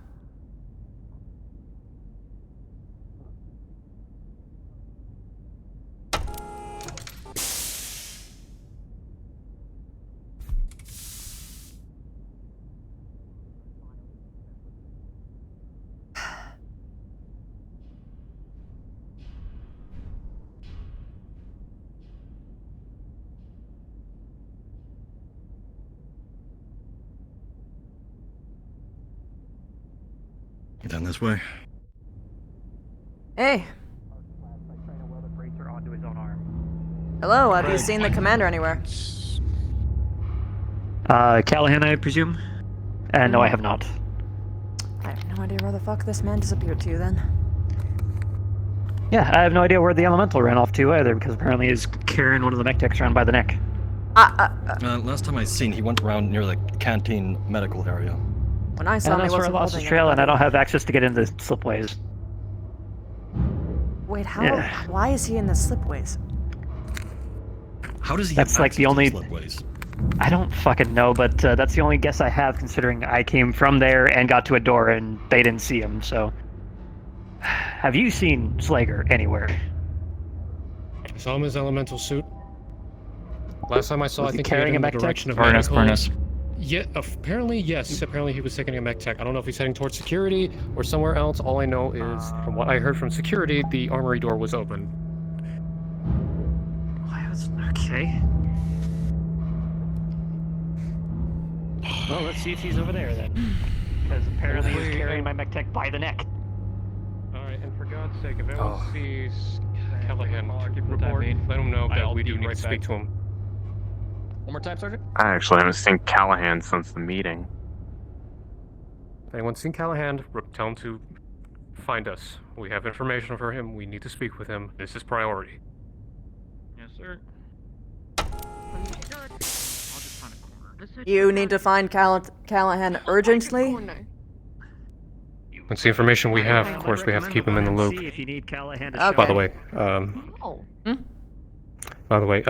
Down this way. Hey. Hello, have you seen the commander anywhere? Callahan, I presume? No, I have not. I have no idea where the fuck this man disappeared to then. Yeah, I have no idea where the elemental ran off to either, because apparently he's carrying one of the mech techs around by the neck. Last time I seen, he went around near the canteen medical area. When I saw him, he that's where I wasn't lost his holding trail, and I anybody. don't have access to get into the slipways. Wait, how? Yeah. Why is he in the slipways? How does he That's have like the access only. to slipways? I don't fucking know, but that's the only guess I have, considering I came from there and got to a door and they didn't see him. So, have you seen Slager anywhere? I saw him in his elemental suit. Last time I saw, Was I he think carrying he a went in mech the tech? direction of medical. Yeah, apparently yes. Apparently he was taking a mech tech. I don't know if he's heading towards security or somewhere else. All I know is, from what I heard from security, the armory door was open. Okay. Well, let's see if he's over there then. Because apparently he's carrying my mech tech by the neck. Alright, and for God's sake, if anyone sees Callahan, report, let him know that we do need to speak to him. One more time, Sergeant? I actually haven't seen Callahan since the meeting. If anyone's seen Callahan, tell him to find us. We have information for him. We need to speak with him. This is priority. Yes, sir. You need to find Callahan urgently? That's the information we have. Of course, we have to keep him in the loop. See if you need Callahan to Okay. By the way,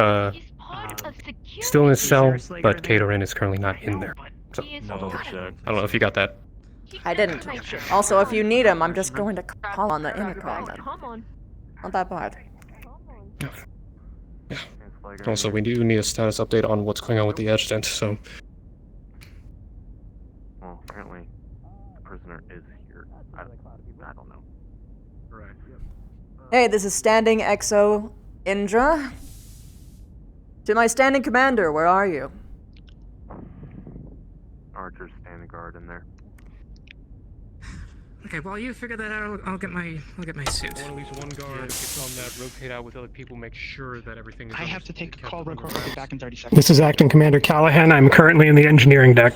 still in his cell, but Caterin is currently not in there. So, I don't know if you got that. I didn't. Also, if you need him, I'm just going to call on the intercom then. Not that bad. Also, we do need a status update on what's going on with the adjutant, so... Well, apparently, the prisoner is here. I don't know. Right. Hey, this is Standing XO Indra. To my standing commander, where are you? Archer's standing guard in there. Okay, while you figure that out, I'll get my suit. At least one guard gets on that, rotate out with other people, make sure that everything is... I have to take a call real quick. I'll be back in 30 seconds. This is Acting Commander Callahan. I'm currently in the engineering deck.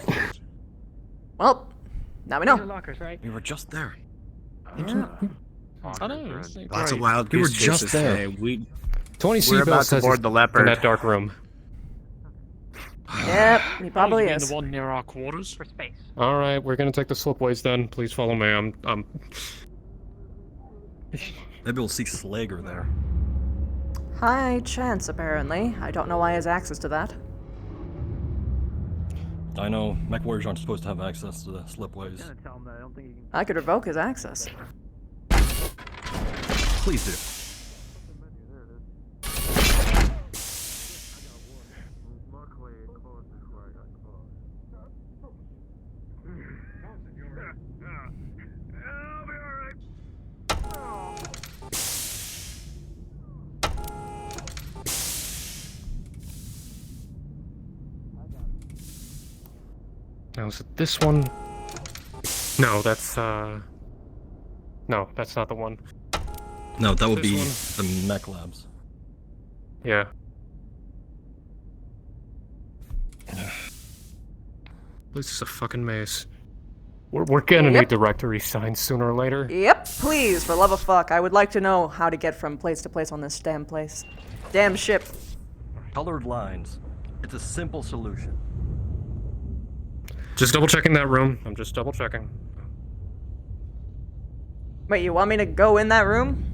Well, now we know. Lockers, right? We were just there. Yeah. I know. Lots of wild We were goose just chases there. today. 20 We're about seatbelts to board the leopard. in that dark room. Yep, he probably is. The one near our quarters? For space. Alright, we're gonna take the slipways then. Please follow me. I'm... Maybe we'll see Slager there. High chance, apparently. I don't know why he has access to that. I know, mech warriors aren't supposed to have access to the slipways. I could revoke his access. Please do. Now, is it this one? No, that's no, that's not the one. No, that would This be one. the mech labs. Yeah. This is a fucking maze. We're gonna need directory signs sooner or later. Yep, please, for love of fuck. I would like to know how to get from place to place on this damn place. Damn ship. Colored lines. It's a simple solution. Just double checking that room. I'm just double checking. Wait, you want me to go in that room?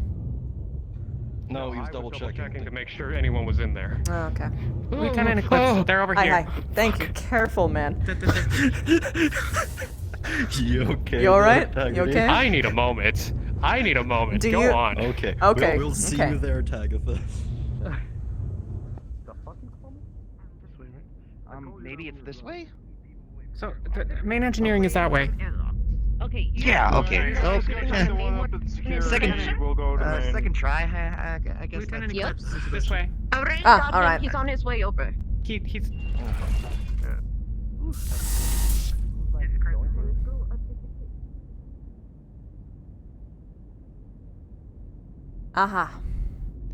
No, he was I double was checking to make sure anyone was in there. Oh, okay. Lieutenant Eclipse, they're over here. Hi. Thank you. Careful, man. You okay? You alright? there, You Taggart? okay? I need a moment. I need a moment. Do Go you- on. Okay. Okay, We'll see okay. you there, Tagatha. Maybe it's this way? So, the main engineering is that way. Okay. Yeah, okay. Second, We'll go to main. second try, I guess. Lieutenant Yep. Eclipse is this way. Alright, Ah, got him. alright. He's on his way over. He's. Aha.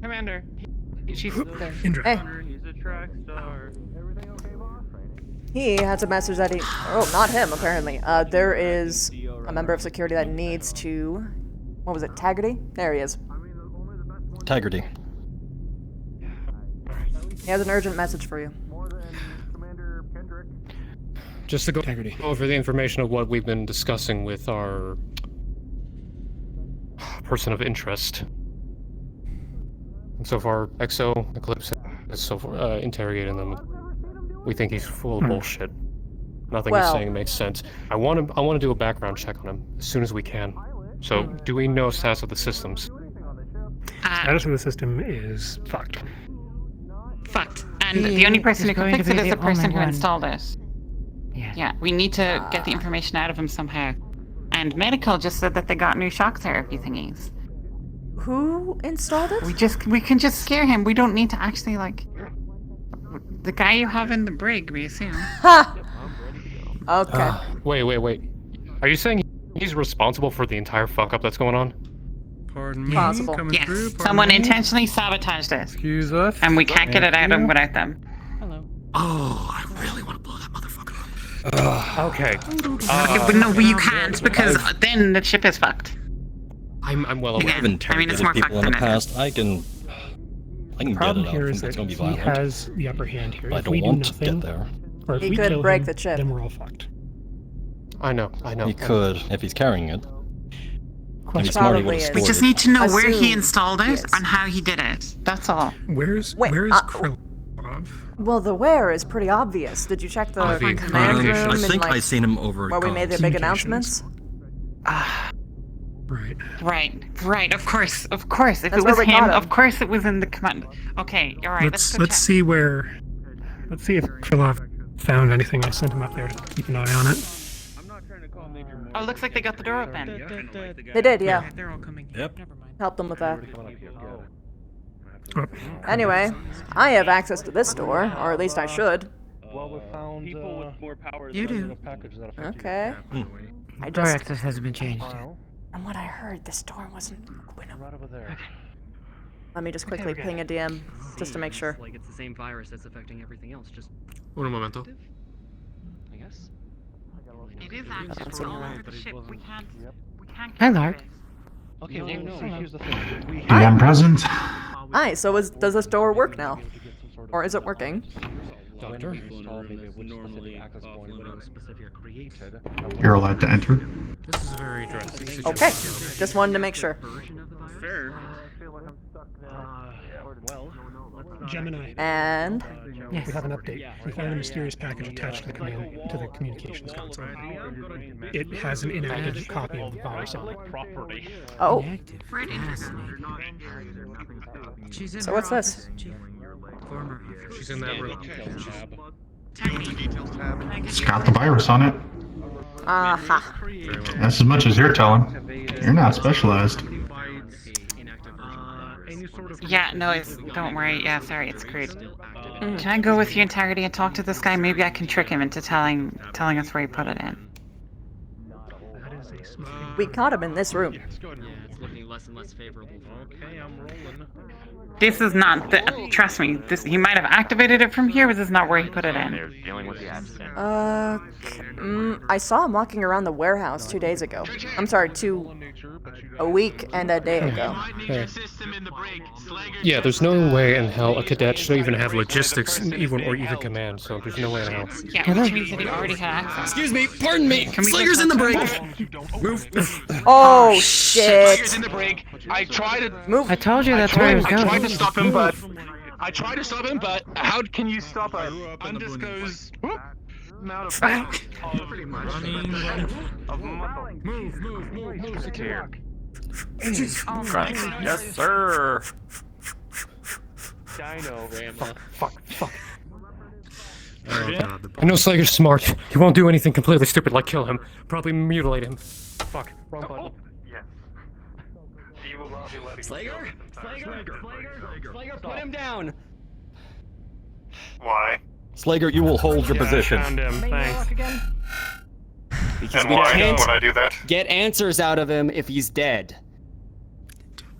Commander. She's there. Indra. Hey. He's a track star. Everything okay, boss? He has a message that he... Oh, not him, apparently. There is a member of security that needs to... What was it? Taggarty? There he is. Taggarty. He has an urgent message for you. Just to go over the information of what we've been discussing with our person of interest. And so far, EXO, Eclipse, is so far interrogating them. We think he's full of bullshit. Nothing he's Well- saying makes sense. I want to do a background check on him as soon as we can. So, do we know status of the systems? Status of the system is fucked. Fucked. And the only person who can fix it is the person who installed it. Yeah. Yeah, we need to get the information out of him somehow. And medical just said that they got new shock therapy thingies. Who installed it? We can just scare him. We don't need to actually like the guy you have in the brig, we assume. Ha! Okay. Wait. Are you saying he's responsible for the entire fuck up that's going on? Pardon me. Possible. Coming Yes. through. Pardon Someone me. intentionally sabotaged it. Excuse us. And we can't get it out of Thank him you. without them. Oh, I really want to blow that motherfucker up. Okay. Okay, but no, you can't because then the ship is fucked. I'm well aware. Yeah. I've I mean, interrogated it's more people in fucked the than it past. I can get Problem it here out. is It's that gonna be he violent. has the upper hand here. I If don't we do want to nothing, get there. or if He we could kill break him, the chip. then we're all fucked. I know. He could, if he's carrying it. If he's Question. smart, he would Probably have is. stored We just it. need to know where he Assume installed he it is. and how he did it. That's all. Where's Wait, Krill? Well, the where is pretty obvious. Did you check the Ivy, command communications. room I and think like I seen him over. where we made the comms. big Communications. announcements? Right. Of course. If That's it where was we him, got him. of course it was in the command. Okay, all right. Let's go check. see where. Let's see if Krillov found anything. I sent him up there to keep an eye on it. Oh, looks like they got the door open. They did, yeah. They're all coming. Yep. Never mind. Helped them with that. Oh, Anyway, I have access to this door, or at least I should. Well, we found people with more powers. You than do. the package that affect Okay. I Door just, access hasn't been changed. from what I heard, this door wasn't open. Right over there. Let me just quickly ping a DM, just to make sure. Like it's the same virus that's affecting everything else. Just Un momento. I guess. It is active. We're all over the ship. We can't. Hi, Lark. Okay, no, here's the thing. We DM present. Hi, so does this door work now? Or is it working? Doctor? You're allowed to enter. This is a very drastic situation. Okay, just wanted to make sure. Fair. Gemini. And We have an update. We found a mysterious package attached to the communications console. It has an inactive copy of the virus on it. property. oh, She's in so her what's office. this? Former. She's in that room. Okay. Tab. Details tab. It's got the virus on it. Aha. That's as much as you're telling. You're not specialized. Yeah, no, it's. Don't worry. Yeah, sorry, it's crude. Can I go with you entirety and talk to this guy? Maybe I can trick him into telling us where he put it in. We caught him in this room. Yeah, it's looking less and less favorable. Okay, I'm rolling. This is not the. Trust me. This he might have activated it from here, but this is not where he put it in. Dealing with the adjutant. I saw him walking around the warehouse 2 days ago. I'm sorry, a week and a day ago. Yeah, there's no way in hell a cadet should even have logistics, or even command. So there's no way in hell. Yeah, which means that he already had access. Excuse me, pardon me. Can we Slager's go in the touch break. Move. Oh shit! Slager's in the break. I tried to move. I told you that's where he was I going. tried to stop him, but how can you stop a undisclosed amount of pretty much of muscle? Move, secure. Yes, sir. Dino ran. Fuck. Oh, God. I know Slager's smart. He won't do anything completely stupid like kill him. Probably mutilate him. Fuck. Wrong button. Yes. He will not be letting Slager, put him down. Why? Slager, you will hold your position. Found him. Thanks. Because And we why can't would I do that? get answers out of him if he's dead.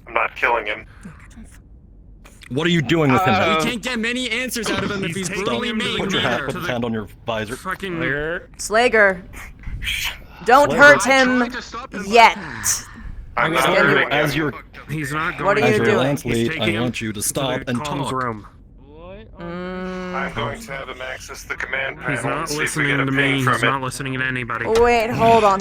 I'm not killing him. What are you doing with him? We can't get many answers out of him if he's brutally maimed. Put your hand on your visor. Slager, don't hurt him yet. I'm not Again, hurting As him. your He's not What going are as you your doing? lance lead, I want you to stop and talk. room. I'm going to have him access the command panel He's and not see if we listening get a to ping me. from He's it. not listening to anybody. Wait, hold on.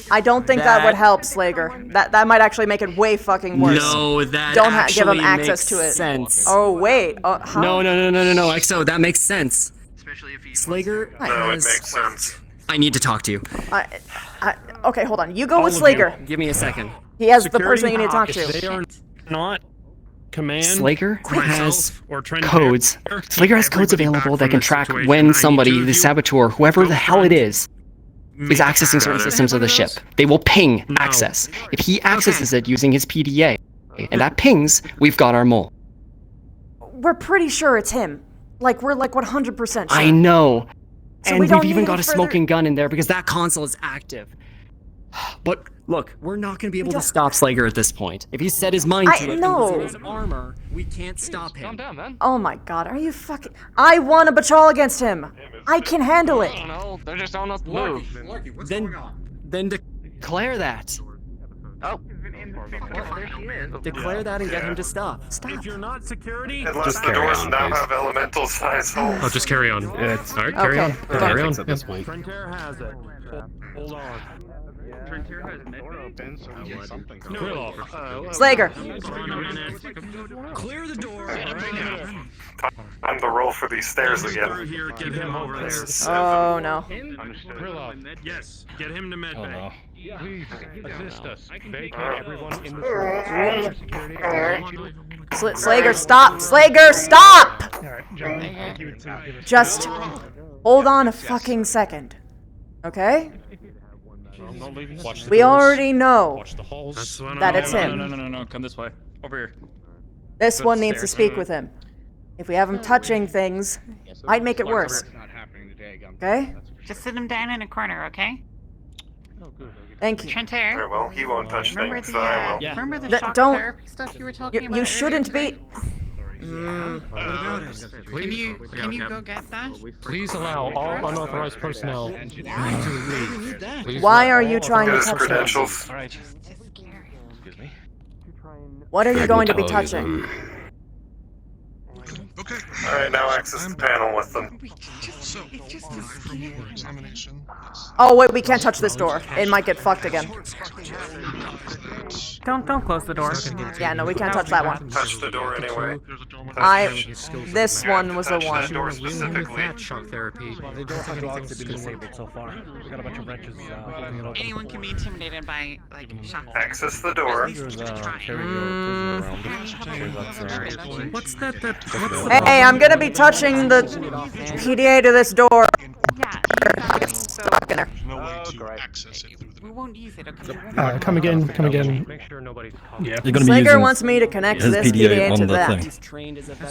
I don't think that would That- help, Slager. That might actually make it way fucking worse. No, that Don't give him actually access makes to it. sense. Oh wait. Huh? No, XO, that makes sense. Slager No, it has... makes sense. I need to talk to you. Okay, hold on. You go with Slager. Give me a second. He has the person you need to talk If they to. are not command, Slager has myself, or Trent codes. Air, Slager has codes everybody available back that from can this track situation. when I need somebody, two of the you. saboteur, whoever the hell it is accessing certain systems of the ship. They will ping access. If he accesses it using his PDA, and that pings, we've got our mole. We're pretty sure it's him. We're 100% sure. I know. So And we don't we've even need got any a further- smoking gun in there because that console is active. But look, we're not going to be able to stop Slager at this point. If he set his mind to it and was in his armor, we can't stop him. Calm down, man. Oh my god, are you fucking... I won a patrol against him! I can handle it! No, they're just telling us to move. Then declare that. Oh. Declare that and get him to stop. If you're not security, Unless the doors now have elemental size holes. I'll just carry on. Alright, carry Okay. on. Carry on. At this point. Trent Air has it. Hold on. Slager! Clear the door. Time to roll for these stairs again. Here, get him over there. Oh no. Yes, get him to medbay. Oh no. Please assist us. Vacate everyone in this room. Slager, stop! Slager, stop! Just hold on a fucking second. Okay? We already know that it's him. No, come this way. Over here. This one needs to speak with him. If we have him touching things, might make it worse. Okay? Just sit him down in a corner, okay? Thank you. Trent Air. Very well, he won't touch Remember things, the, so I will. remember the Th- shock don't- therapy stuff you were talking about? You shouldn't be... Can you go get that? Please allow all unauthorized personnel to leave. Please Why allow are you all trying to Get his touch them? credentials. Alright. Excuse me. What are you going to be touching? Okay. Alright, now access the panel with them. So, from your examination, yes. Oh wait, we can't touch this door. It might get fucked again. Don't close the door. Yeah, no, we can't touch that one. Touch the door anyway. This one was the Touch one. that door specifically. Shock therapy. The door has been disabled so far. We got a bunch of wrenches. Anyone can be intimidated by shock therapy. Access the door. What's that? Hey, I'm gonna be touching the PDA to this door. Yeah, in there. There's no way to access it through the. We won't use it, okay? Come again. Come again. Make sure nobody's Yeah. You're gonna be Slager using wants me to connect his this PDA PDA on to the that.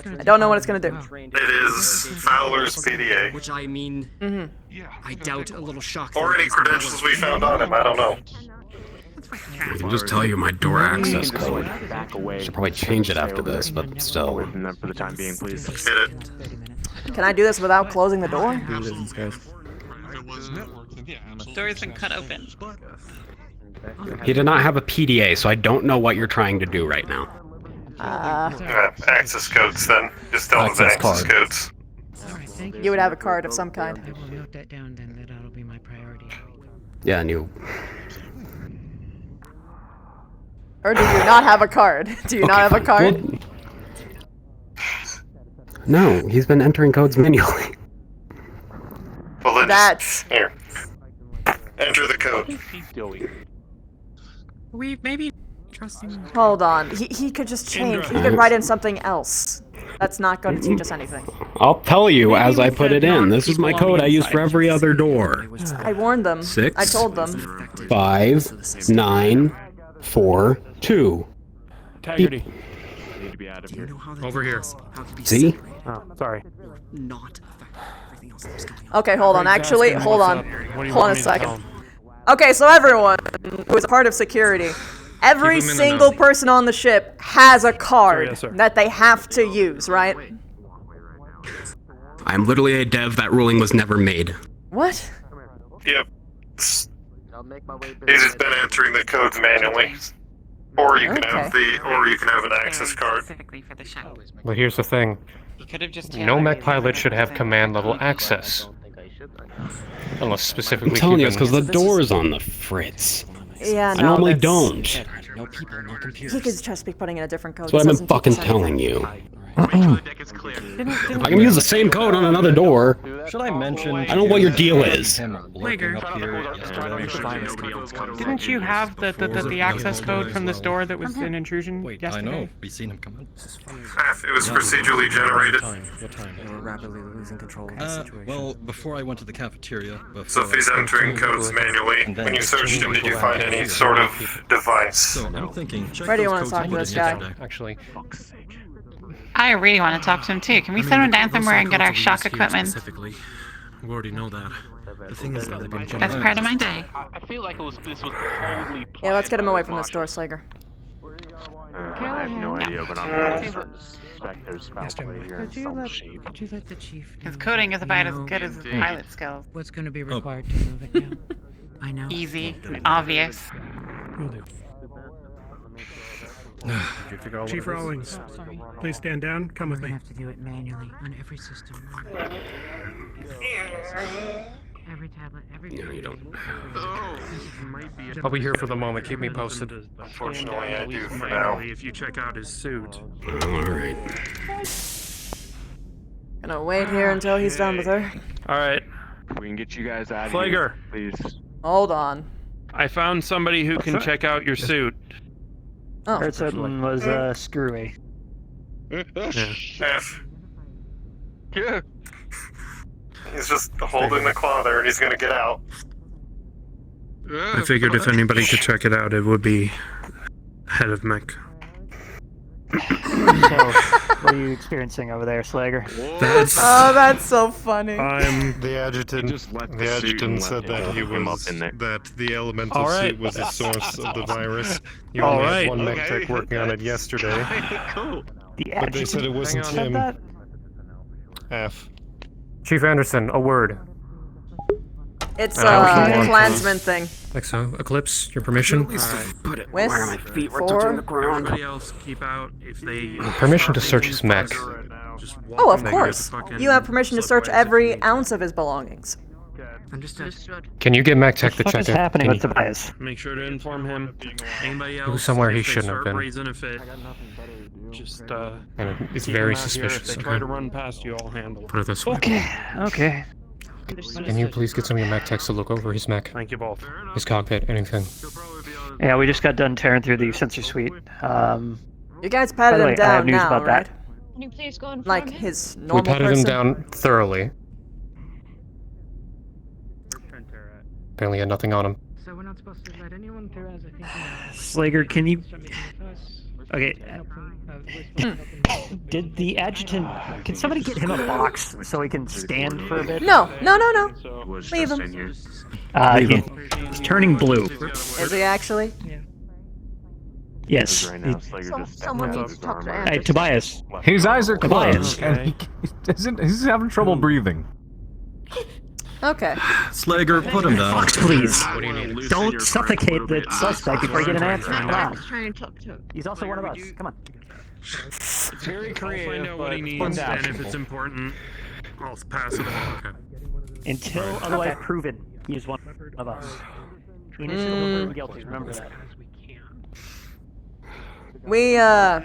thing. I don't know what it's gonna do. It is Fowler's PDA. Which I mean, I doubt a little shock. Or any credentials we found on him, I don't know. I can just tell you my door access code. Should probably change it after this, but still. For the time being, please. Hit it. Can I do this without closing the door? If it was networked, then yeah, absolutely. Door isn't cut open. He did not have a PDA, so I don't know what you're trying to do right now. Access codes then. Just tell them the access codes. You would have a card of some kind. I will note that down then, that'll be my priority. Yeah, and you. Or do you not have a card? Do you not have a card? No, he's been entering codes manually. Well, then That's... Here. Enter the code. We maybe trusting. Hold on. He could just change. He could write in something else. That's not going to teach us anything. I'll tell you as I put it in. This is my code I use for every other door. I warned them. 6. I told them. 5, 9, 4, 2. Integrity. Need to be out of here. Over here. See? Oh, sorry. Not affect everything else that's going on. Okay, hold on. Actually, hold on. What do you Hold on want a me to tell second. him? Okay, so everyone who is a part of security, every Keep 'em in the single know. person on the ship has a card yes, sir. that they have to use, right? I'm literally a dev. That ruling was never made. What? Yep. He's just been entering the codes manually. Or you can have an access card. Specifically for the shuttle. But here's the thing. He could have just. No mech pilot should have command level access. Unless specifically I'm telling you, given- it's because the door's on the fritz. Yeah, no, I normally that's- don't. No people, no He computers. could just be putting in a different code. That's what I've Doesn't been teach fucking us telling anything. you. I can use the same code on another door. Should I mention? I don't know what your deal is. Lager. Didn't you have the access code from this door that was an intrusion yesterday? I know. We seen him come in. It was procedurally generated. We're rapidly losing control of the situation. Well, before I went to the cafeteria. So if he's entering codes manually, when you searched him, did you find any sort of device? So I'm thinking. check Where do you those want to codes talk to we this did guy? Actually, I really want to talk to him too. Can we send him down somewhere and get our shock equipment? Specifically, we already know that. The thing is that they've been That's part of my day. I feel like this was totally. Yeah, let's get him away from this door, Slager. I have no idea, but I'm suspect there's foul play here in some shape. Could you let the chief know? His coding is about as good as his Okay. pilot skills. What's going to be required to move it now? I know. Easy, obvious. Will do. Chief Rawlings, please stand down. Come with We're me. gonna have to do it manually on every system. Every tablet, every. No, you don't. I'll be here for the moment. Keep me posted. Unfortunately, I do for now. If you check out his suit. Alright. Gonna wait here until he's done with her. Alright. We can get you guys out of Flager. here, please. Hold on. I found somebody who can check out your suit. Oh. Heard something was screwy. F. Yeah. He's just holding the claw there and he's gonna get out. I figured if anybody could check it out, it would be head of mech. So, what are you experiencing over there, Slager? Oh, that's so funny. The adjutant. The adjutant said that he was that the elemental Alright. suit was the source of the virus. You All only right. had one mech tech working on it yesterday, Cool. but they said it wasn't Hang on. him. That? F. Chief Anderson, a word. It's Okay. a Klansman thing. Eclipse, your permission? Put it With where my feet were 4. touching the ground. Everybody else keep out if they... Permission to search his mech. Oh, of course. You have permission to search every ounce of his belongings. Understood. Can you get mech tech to What check is it? happening with Tobias? Make sure to inform him. Anybody else? was somewhere he if they shouldn't have start been. raising a fit, just And it's keep very them out here. If suspicious. they try Okay. to run past you, I'll handle it. Put it this way. Okay. Can you please get some of your mech techs to look over his mech? Thank you both. His cockpit, anything. Yeah, we just got done tearing through the sensor suite. You guys By patted the him way, I down have news now, about right? that. Can you please go and Like find him? his We normal patted person? him down thoroughly. Apparently had nothing on him. So we're not supposed to let anyone through as I think. Slager, can you... Okay. Did the adjutant... Can somebody get him a box so he can stand for a bit? No. Leave him. He's turning blue. Is he actually? Yes. Someone needs to talk to Andrew. Hey, Tobias. His eyes are Tobias. closed, and he's having trouble breathing. Okay. Slager, put him down. Please. Don't suffocate the suspect before you get an answer. Come on. Trying to talk to him. He's also one of us. Come on. It's very creative, find out what he needs, and if it's important, I'll pass it along. Okay. Until otherwise proven, he is one of us. Initial guilty. Remember that. We caught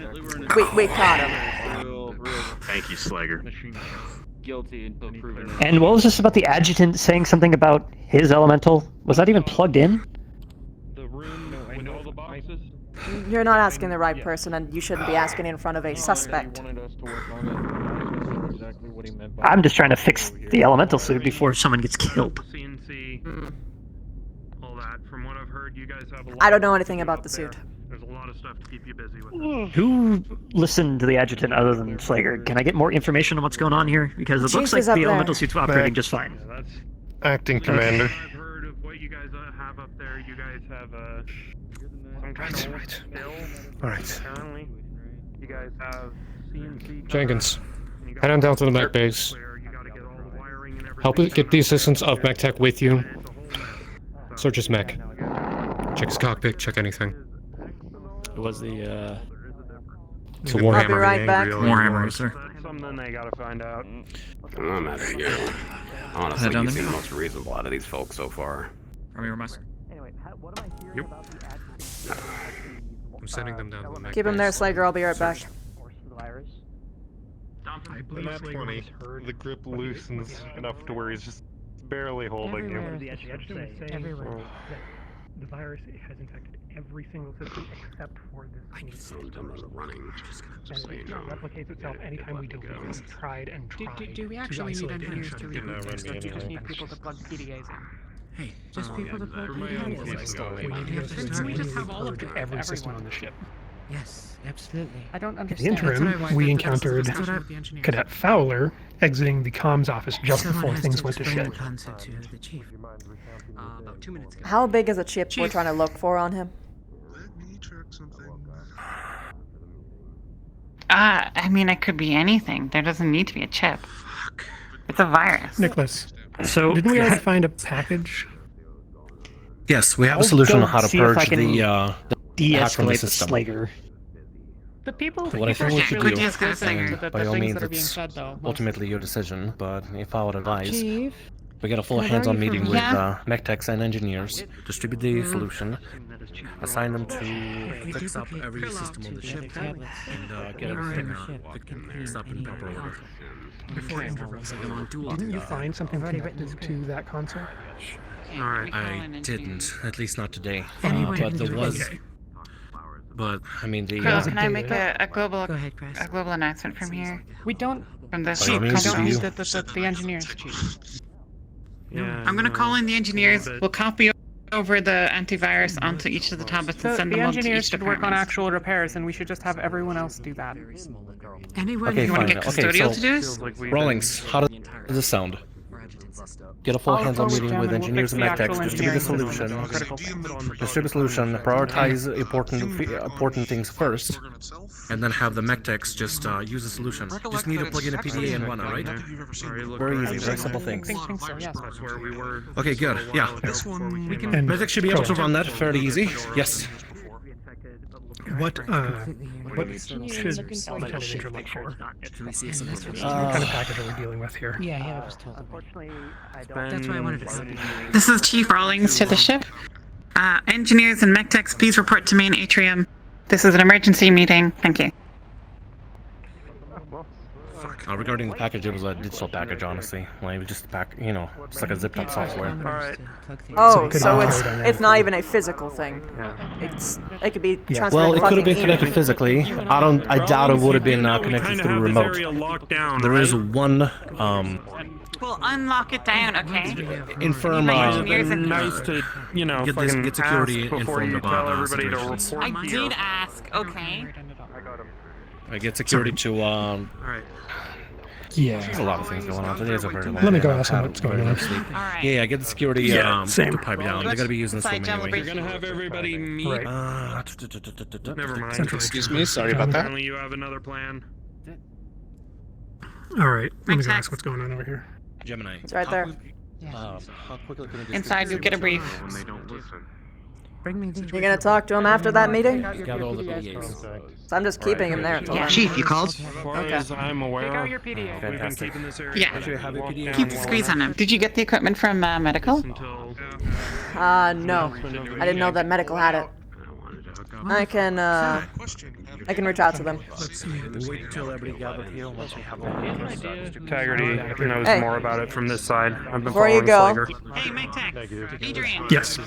him. Thank you, Slager. Guilty until proven. And what was this about the adjutant saying something about his elemental? Was that even plugged in? The room with all the boxes. You're not asking the right person, and you shouldn't be asking in front of a suspect. I'm just trying to fix the elemental suit before someone gets killed. All that. From what I've heard, you guys have a lot. I don't know anything about the suit. There's a lot of stuff to keep you busy with. Who listened to the adjutant other than Slager? Can I get more information on what's going on here? Because it looks like the elemental suit's operating just fine. Acting Commander. I've heard of what you guys have up there. You guys have some kind of bill. Alright. Apparently, you guys have CNC. Jenkins, head on down to the mech base. Help get the assistance of mech tech with you. Search his mech. Check his cockpit. Check anything. It was the, It's a Warhammer. I'll be right back. Warhammer, sir. Something they gotta find out. I'm out of here. Honestly, you seem the most reasonable out of these folks so far. From your mask. Yep. I'm sending them down to the mech Keep him there, Slager. I'll be right back. I believe At 20, the grip loosens enough to where he's just barely holding you. Everywhere. The virus has infected every single system except for this. I need some running. Just And it replicates itself anytime we delete it. We've tried and tried. Do we actually need engineers to reboot this? Don't you just need people to plug PDAs in? Hey, just people to plug PDAs in. We need to just have all of every system on the ship. Yes, absolutely. I don't In the understand. interim, we encountered Cadet Fowler exiting the comms office just before things went to shit. About 2 minutes ago. How big is a chip we're trying to look for on him? I mean, it could be anything. There doesn't need to be a chip. It's a virus. Nicholas, so didn't we already find a package? Yes, we have a solution on how to purge the hack from the de-escalate the system. Slager. The people, What I think we should Good do, news, good thing. and the by all things means, that are being it's said, though, ultimately your decision, but if I would advise, Chief, we get a full Where are hands-on you meeting from? with Yeah. mech techs and engineers, distribute the solution, assign them to Fix up every system on the ship and get everything fixed up in proper order. before Indra rolls them on dual. Didn't you find something connected to that console? I didn't, at least not today. Anyone But there can was. do it. But I mean, the. Carl, can I make a global Go ahead, Chris. a global announcement from here? We don't. From the By all chief means, company? you- The engineers, Chief. I'm gonna call in the engineers. We'll copy over the antivirus onto each of the tablets and send them on to each department. actual repairs, and we should just have everyone else do that. Anyone Okay, You wanna fine. get Okay, custodial so to do this? Rawlings, how does this sound? Get a full I'll hands-on go with meeting Jem with and we'll engineers fix and the mech techs, actual distribute the engineering solution, system. distribute solution, prioritize important things first, and then have the mech techs just use the solution. Just need to plug in a PDA and run it, right? Very easy, very simple things. I think so, yes. That's where we were. Okay, good. Yeah. We can. Mech techs should be able to run that fairly easy. Yes. What should Lieutenant Indra look for? What kind of package are we dealing with here? Yeah, I was told. That's why I wanted to see. This is Chief Rawlings to the ship. Engineers and mech techs, please report to main atrium. This is an emergency meeting. Thank you. Regarding the package, it was a digital package, honestly. Like, it was just it's like a zipped up software. Alright. Oh, So it so could be it's carried on it's not even a physical thing. It could be transferred. Well, it could have been fucking connected easily. physically. I doubt it would have been connected through remote. There is one We'll unlock it down, okay? Infirm. My engineers and Nice to, you know, Get this- fucking get security ask before informed you about tell everybody to situations. report I me. did ask, okay? I get security to Alright. There's Yeah. a lot of things going on. Today is a very long Let me day. go I've ask him had what's very going on. little sleep. Alright. Yeah, I get the security Yeah, same. to pipe down. They're gonna be using this room Side anyway. You're gonna have everybody meet. Right. Never mind. Central. Excuse me, sorry about that. Apparently you have another plan. Alright, let me go Max. ask what's going on over here. Gemini. It's right there. How quickly can we Inside, you'll get a brief. When they don't listen. Bring me these. You gonna talk to him after that meeting? gather all the PDAs? So I'm just keeping him there until then. Chief, you called? As far Okay. as I'm aware, Take out your PDA. we've been Fantastic. keeping this area. Yeah. Should I have your PDA? Keep the squeeze on him. Did you get the equipment from medical? Until No. I didn't know that medical had it. I can reach out to them. We'll wait until everybody gathers here once we have all the Integrity knows Hey. more about it from this side. I've been Before you following go, Slager. Hey, Meg Adrian. Yes.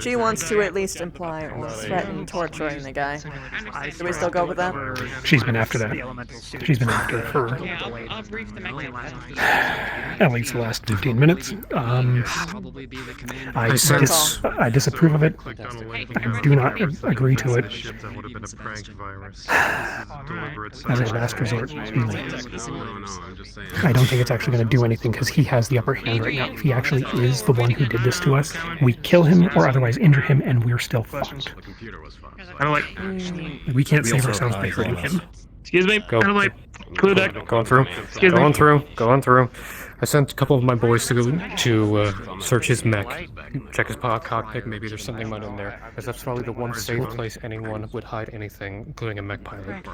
she wants to at least imply or threaten torturing the guy. Do we still go with that? She's been after that. She's been after it for Yeah, I'll brief the Meg at least the last 15 minutes. I disapprove of it. I do not agree to it. That would have been a prank virus. As a last resort. No, I'm just saying. I don't think it's actually going to do anything because he has the upper hand right now. If he actually is the one who did this to us, we kill him or otherwise injure him and we're still fucked. The computer was fucked. I'm like, We can't save ourselves by hurting him. excuse me. Go. I'm like, clear deck. Going through. Excuse me. Going through. I sent a couple of my boys to go to search his mech, check his cockpit. Maybe there's something mud in there, as that's probably the one safe place anyone would hide anything, including a mech pilot.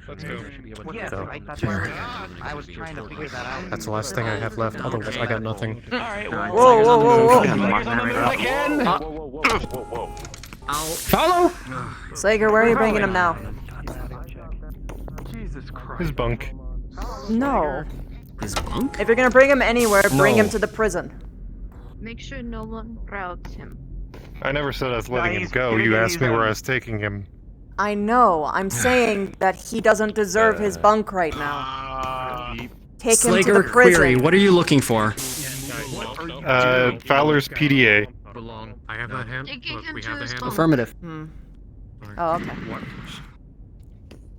Let's go. So, I was trying to figure that out. that's the last thing I have left. Otherwise, I got nothing. Whoa, whoa, whoa, Follow. Slager, where are you bringing him now? His bunk. No. His bunk? If you're gonna bring him anywhere, bring him to the prison. Make sure no one crowds him. I never said I was letting him go. You asked me where I was taking him. I know. I'm saying that he doesn't deserve his bunk right now. Take him to the Slager prison. query, what are you looking for? Fowler's PDA. I have that hand. Taking Look, him we to have the his hand. bunk. Affirmative. Oh, okay.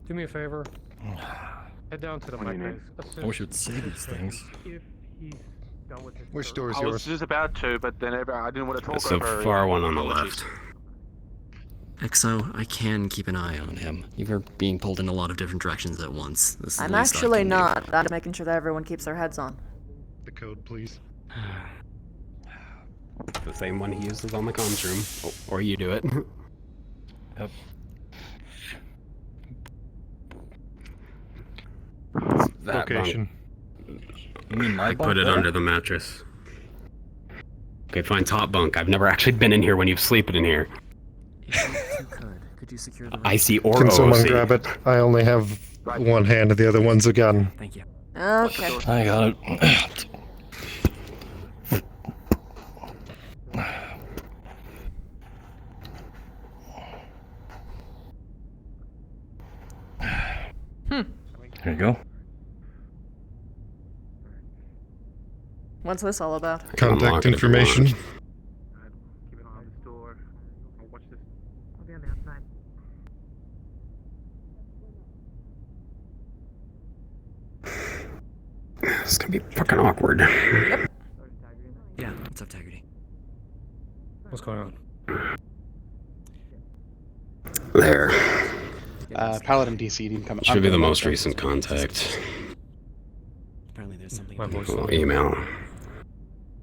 Do me a favor. Head down to the mic. I wish you would say these things. Which door is I was yours? just about to, but then I didn't want to talk It's the over. far one on the left. XO, I can keep an eye on him. You're being pulled in a lot of different directions at once. This is I'm the least I actually can do. not. I'm making sure that everyone keeps their heads on. The code, please. The same one he uses on the comms room. Or you do it. Yep. That Location. You mean my I bunk put it there? under the mattress. Okay, fine, top bunk. I've never actually been in here when you've sleeping in here. Could you secure the I see or Can someone OOC. grab it? I only have one hand and the other one's a gun. Thank you. Okay. I got it. Here you go. What's this all about? Contact information. This is gonna be fucking awkward. Yeah, what's up, Taggart? What's going on? There. Paladin DC didn't come. Should be the most recent contact. Apparently there's something. My voice. Well, email.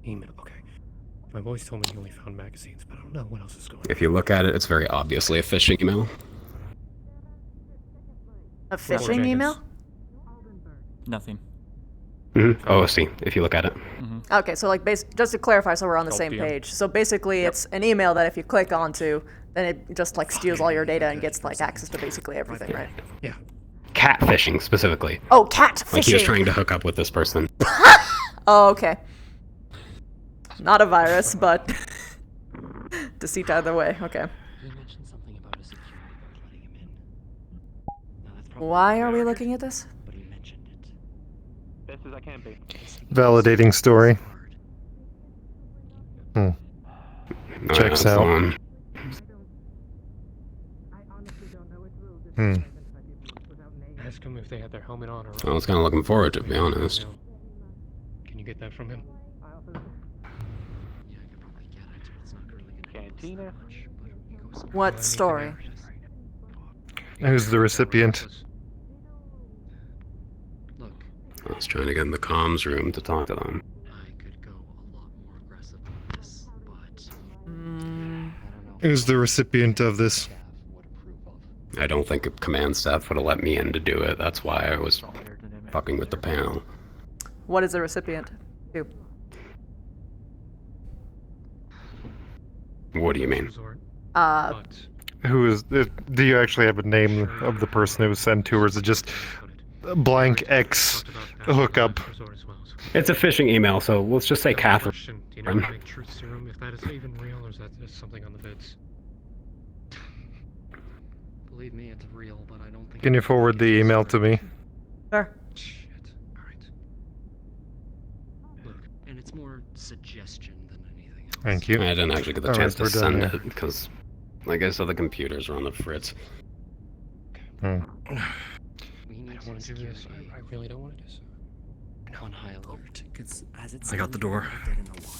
Email. Okay. My voice told me he only found magazines, but I don't know what else is going on. If you look at it, it's very obviously a phishing email. A phishing email? Nothing. OOC, if you look at it. Okay, so like, just to clarify, so we're on the same page. So basically, it's an email that if you click onto, then it just like steals all your data and gets like access to basically everything, right? Yeah. Cat phishing, specifically. Oh, cat Like he was phishing. trying to hook up with this person. Oh, okay. Not a virus, but deceit either way. Okay. Why are we looking at this? best as I can be. Validating story. Checks that's out. on. Ask him if they had their helmet on or I was kind of looking forward to it, to be honest. Can you get that from him? Cantina. What story? Who's the recipient? I was trying to get in the comms room to talk to them. Who's the recipient of this? I don't think command staff would have let me in to do it. That's why I was fucking with the panel. What is the recipient? Who? What do you mean? Who is? Do you actually have a name of the person who was sent to, or is it just blank X hookup? It's a phishing email, so let's just say Catherine. Do you know how to make truth serum? If that is even real, or is that just something on the vids? Believe me, it's real, but I don't think. Can you forward the email to me? Sure. Shit. Alright. Look, and it's more suggestion than anything else. Thank you. I didn't actually get the All chance right, to we're done send here. it because, like I said, the computers were on the fritz. We need I want to do this. I really don't want to do this. on high alert, because as it's I got the door. dead in the water.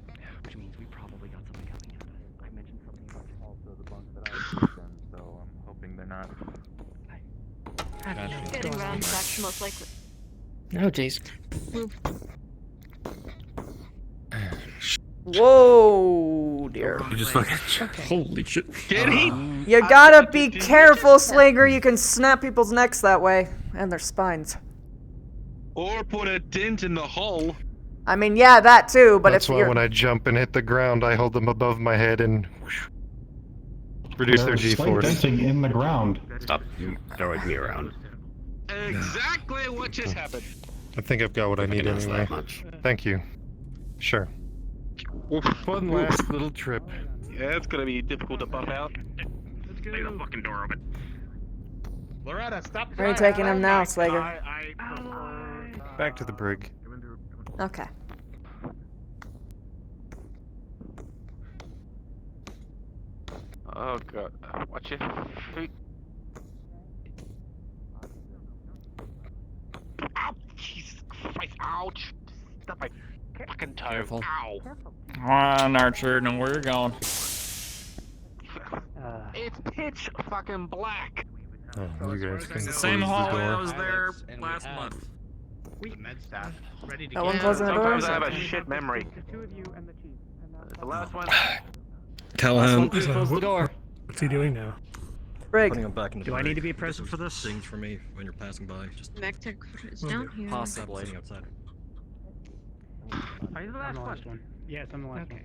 Yeah, which means we probably got something coming at us. I mentioned something about Also the bunk that I was in, so I'm hoping they're not. Getting ransacked, most likely. Oh, jeez. Whoa, dear. You just fucking. Holy shit. Get him! You gotta be careful, Slager. You can snap people's necks that way. And their spines. Or put a dent in the hull. I mean, yeah, that too, but That's if why you're... when I jump and hit the ground, I hold them above my head and reduce their G-force. Denting in the ground. Stop throwing me around. Exactly what just happened. I think I've got what I need ask that anyway. much. Thank you. Sure. One last little trip. Yeah, it's gonna be difficult to buff out. Leave the fucking door open. Loretta, stop. Where are you taking him now, Slager? Back to the brig. Okay. Oh god. Watch it. Ow! Jesus Christ! Ouch! Stop my fucking toe. Careful. Ow! Come on, Archer, know where you're going. It's pitch fucking black. Oh, you guys can It's the close same the hallway I door. was there last month. Med staff ready to That one closing the door? Sometimes I have a shit memory. The last one. Callahan. Close the door. What's he doing now? Brig. Putting them back into Do I brig. need to be present for this? Things for me when you're passing by. Just MacTech is down here. Possibly. sitting outside. Are you the last one? Yes, I'm the last one.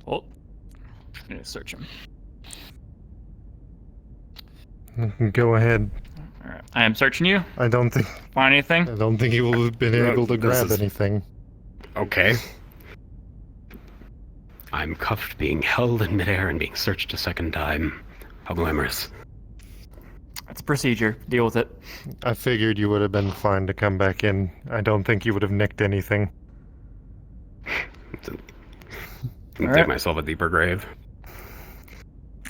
Oh, I'm gonna search him. Go ahead. All right, I am searching you. I don't think. Find anything? I don't think he will have been able to This grab is- anything. Okay. I'm cuffed, being held in midair, and being searched a second time. How glamorous. That's a procedure. Deal with it. I figured you would have been fine to come back in. I don't think you would have nicked anything. Dig Alright. myself a deeper grave.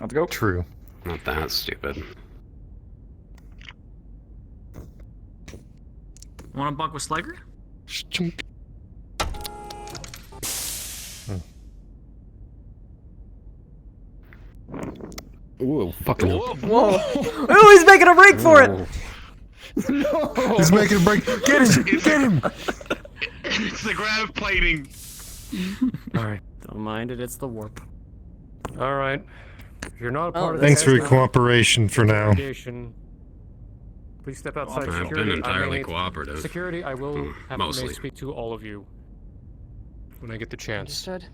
Let's go. True. Not that stupid. Want to bunk with Slager? Ooh, fucking. Whoa. Ooh, he's making a break for it! No! He's making a break. Get him! Get him! It's the grav plating. Alright. Don't mind it, it's the warp. Alright. If you're not a part of Thanks this for your cooperation for now. investigation, please step outside I've security. been entirely I may- cooperative. Security, I will have mostly. to speak to all of you. when I get the chance. Understood.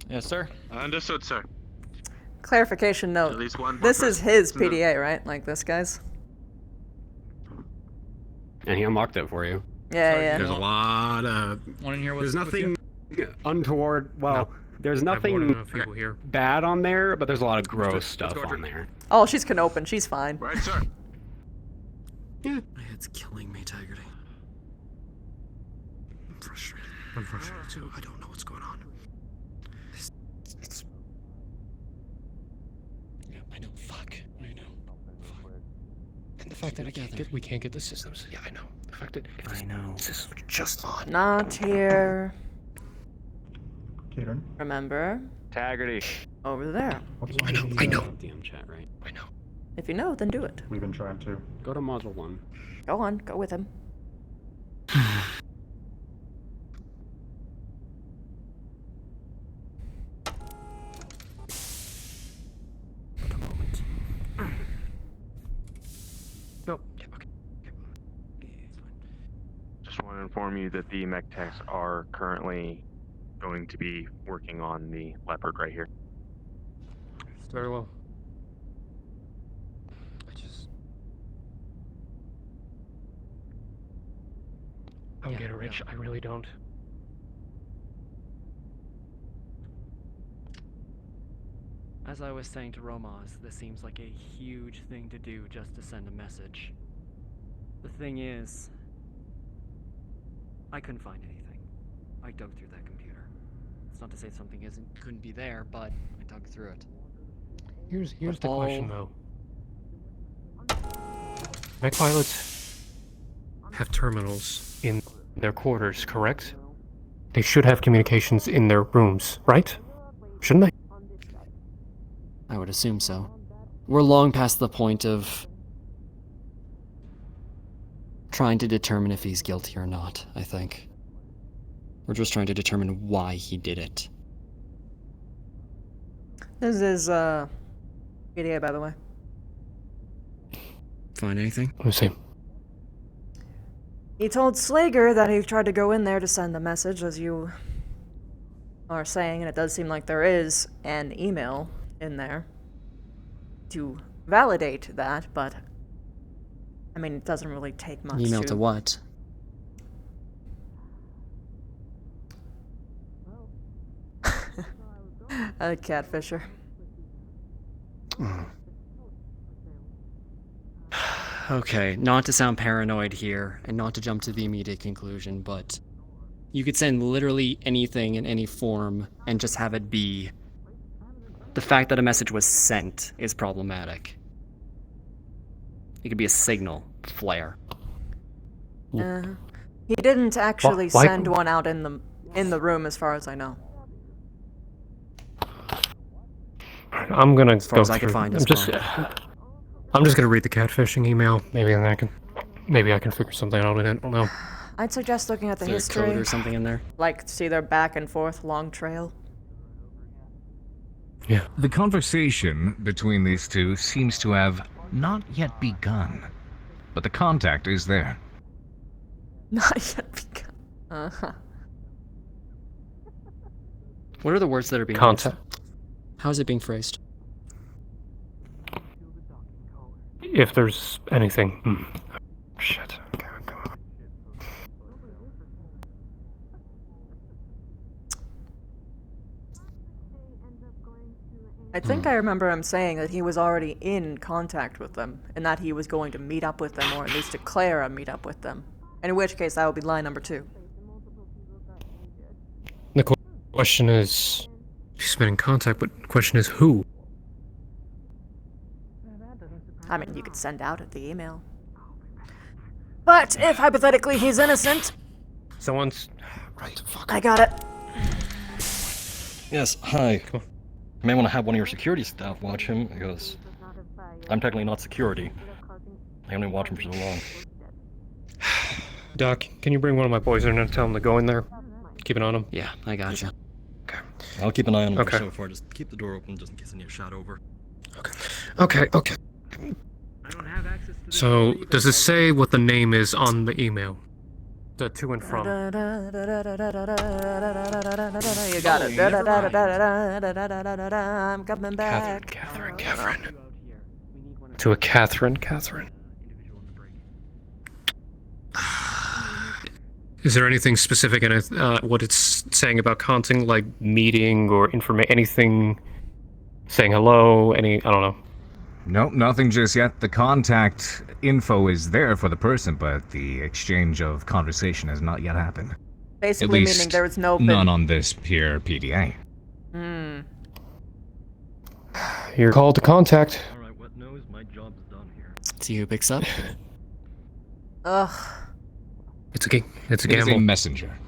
Yes, sir. Understood, sir. Clarification note. At least one This more is his person. PDA, right? Like this guy's? And he unlocked it for you. Yeah, yeah. There's a lot of. One in here There's with nothing you? untoward. Well, there's I have more than nothing enough people here. bad on there, but there's a lot of gross stuff on there. Oh, she's Canopen. She's fine. Right, sir. My head's killing me, Tigerty. I'm frustrated. I'm frustrated too. I don't know what's going on. Yeah, I know. Fuck. I know. Fuck. And the fact that I got We can't get the systems. Yeah, I know. The fact that if I know. systems were just on. Not here. Kieran? Remember? Taggarty. Over there. I know. I know. DM chat, right? I know. If you know, then do it. We've been trying to. Go to module 1. Go on. Go with him. Nope. Yeah, okay. Just want to inform you that the mech techs are currently going to be working on the leopard right here. Very well. I don't get it, Rich. I really don't. As I was saying to Romas, this seems like a huge thing to do just to send a message. The thing is, I couldn't find anything. I dug through that computer. It's not to say something couldn't be there, but I dug through it. Here's But the question, all- though. Mech pilots have terminals in their quarters, correct? They should have communications in their rooms, right? Shouldn't they? I would assume so. We're long past the point of trying to determine if he's guilty or not, I think. We're just trying to determine why he did it. This is, PDA, by the way. Find anything? Let me see. He told Slager that he tried to go in there to send the message, as you are saying, and it does seem like there is an email in there to validate that, but I mean, it doesn't really take much. Email to what? A catfisher. Okay, not to sound paranoid here, and not to jump to the immediate conclusion, but you could send literally anything in any form and just have it be. The fact that a message was sent is problematic. It could be a signal flare. He didn't actually Why- send one out in the room, as far as I know. I'm gonna As far go as I can through- find, I'm it's just, fine. I'm just gonna read the catfishing email. Maybe then I can figure something out in it. I don't know. I'd suggest looking at the Is there a history. code or something in there? Like, see their back and forth long trail. The conversation between these two seems to have not yet begun, but the contact is there. Not yet begun. Uh-huh. What are the words that are being Contact. used? How is it being phrased? If there's anything. Shit. Okay, come on. I think I remember him saying that he was already in contact with them, and that he was going to meet up with them, or at least declare a meet up with them. In which case, that would be line number 2. The question is, he's been in contact, but the question is who? I mean, you could send out the email. But if hypothetically he's innocent, Someone's right. Fuck. I got it. Yes, hi. You may want to have one of your security staff watch him, because I'm technically not security. I only watch him for so long. Doc, can you bring one of my boys in and tell him to go in there? Keep an eye on him. Yeah, I gotcha. Okay. I'll keep an eye on him Okay. so far. Just keep the door open just in case I need a shot over. Okay. So, does it say what the name is on the email? The to and from. You got it. I'm coming back. Catherine. To a Catherine. Is there anything specific in it, what it's saying about counting, like meeting or anything, saying hello, I don't know. Nope, nothing just yet. The contact info is there for the person, but the exchange of conversation has not yet happened. Basically At least meaning there is no... none on this pure PDA. Hmm. You're called to contact. See who picks up. Ugh. It's a gamble. It is a messenger.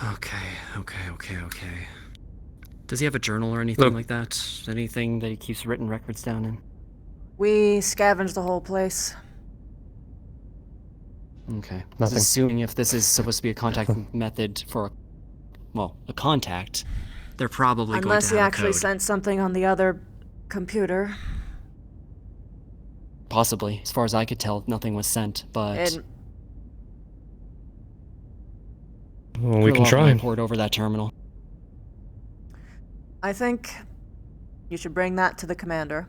Okay. Does he have a journal or anything like that? Anything that he keeps written records down in? We scavenged the whole place. Okay. Nothing. Assuming if this is supposed to be a contact method for, a contact, they're probably Unless going to he have actually a code. sent something on the other computer. Possibly. As far as I could tell, nothing was sent, but... Well, we can Krylov try. might port over that terminal. I think you should bring that to the commander.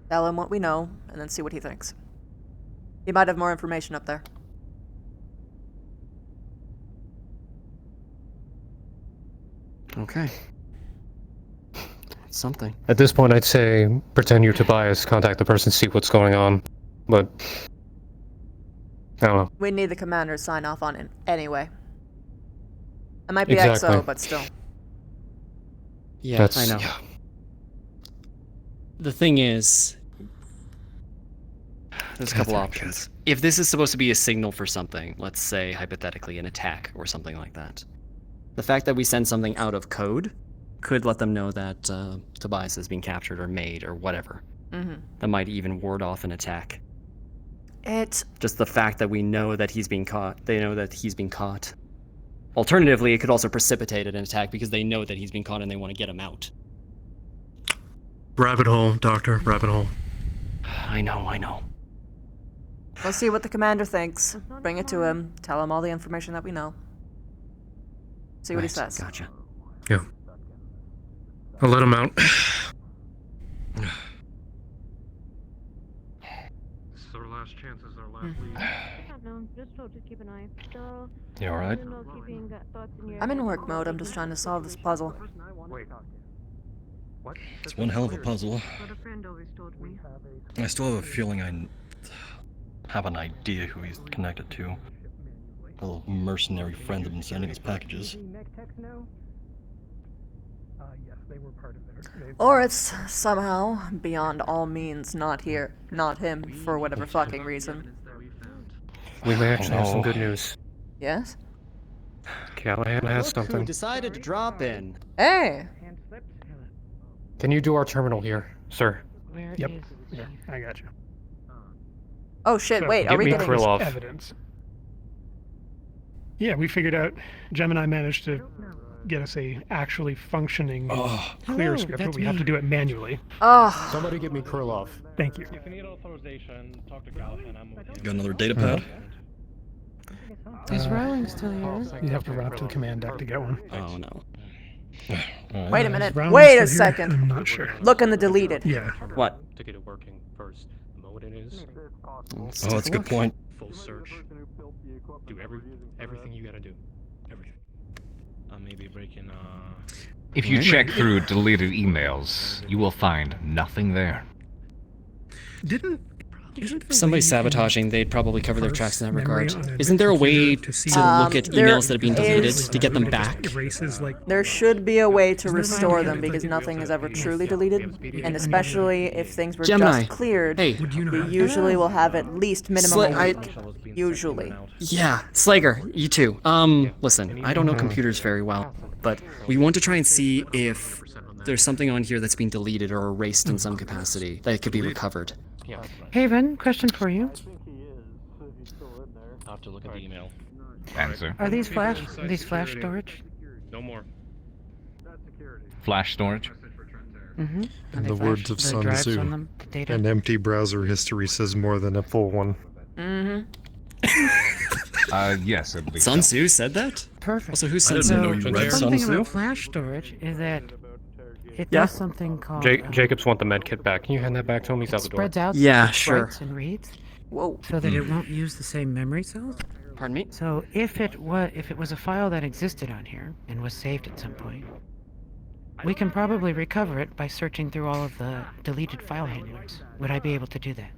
Tell him what we know, and then see what he thinks. He might have more information up there. Okay. It's something. At this point, I'd say pretend you're Tobias, contact the person, see what's going on. But I don't know. We need the commander to sign off on it anyway. It might be Exactly. XO, but still. Yeah, I know. The thing is, there's a couple options. If this is supposed to be a signal for something, let's say hypothetically an attack or something like that, the fact that we send something out of code could let them know that Tobias is being captured or made or whatever. Mm-hmm. That might even ward off an attack. It's just the fact that we know that he's being caught. They know that he's being caught. Alternatively, it could also precipitate an attack because they know that he's being caught and they want to get him out. Rabbit hole, Doctor, rabbit hole. I know. We'll see what the commander thinks. Bring it to him. Tell him all the information that we know. See what he says. Gotcha. Yeah. I'll let him out. This is our last chance, this is our last lead. You alright? I'm in work mode. I'm just trying to solve this puzzle. It's one hell of a puzzle. I still have a feeling I have an idea who he's connected to. A little mercenary friend that's been sending us packages. Or it's somehow, beyond all means, not him, for whatever fucking reason. We may actually have some good news. Yes? Callahan has Look who something. decided to drop in. Hey! Can you do our terminal here, sir? Yep. Yeah, I got you. Oh shit, So, wait, are we getting... Krylov. Evidence. Yeah, we figured out, Gemini managed to get us a actually functioning clear Hello, script, but that's we have to me. do it manually. Oh. Somebody give me Krylov. Thank you. If you need authorization, talk to Callahan. I'm okay. Got another data pad? Is Rowling still here? You have to run up to the command deck to get one. Oh no. Wait a minute. Round Wait a still here? second. I'm not sure. Look in the deleted. Yeah. What? To get it working first. Know what it is? Oh, that's a good point. Full search. Do everything you gotta do. Everything. Maybe breaking, If you check through deleted emails, you will find nothing there. If somebody's sabotaging, they'd probably cover their tracks in that regard. memory on Isn't there a way to look at there emails that have been deleted is- to get them back? Erases like There should be a way to restore them because nothing is ever truly deleted, and especially if things were Gemini. just cleared, Hey. we usually will have at least minimum a week. Usually. Yeah, Slager, you too. Listen, I don't know computers very well, but we want to try and see if there's something on here that's been deleted or erased in some capacity that could be recovered. Haven, question for you. I'll have to look at the email. Answer. Are these flash storage? No more. Flash storage? Mm-hmm. In the words of Sun Tzu, an empty browser history says more than a full one. Mm-hmm. Yes, I believe Sun so. Tzu said that? Perfect. Also, who said so? The fun thing about flash storage is that it Yeah. does something called Jacobs want the med kit back. Can you hand that back to him? He's out the door. spreads out Yeah, its sure. writes and reads. Whoa. So that it won't use the same memory cells. Pardon me? So if it was a file that existed on here and was saved at some point, we can probably recover it by searching through all of the deleted file handlers. Would I be able to do that?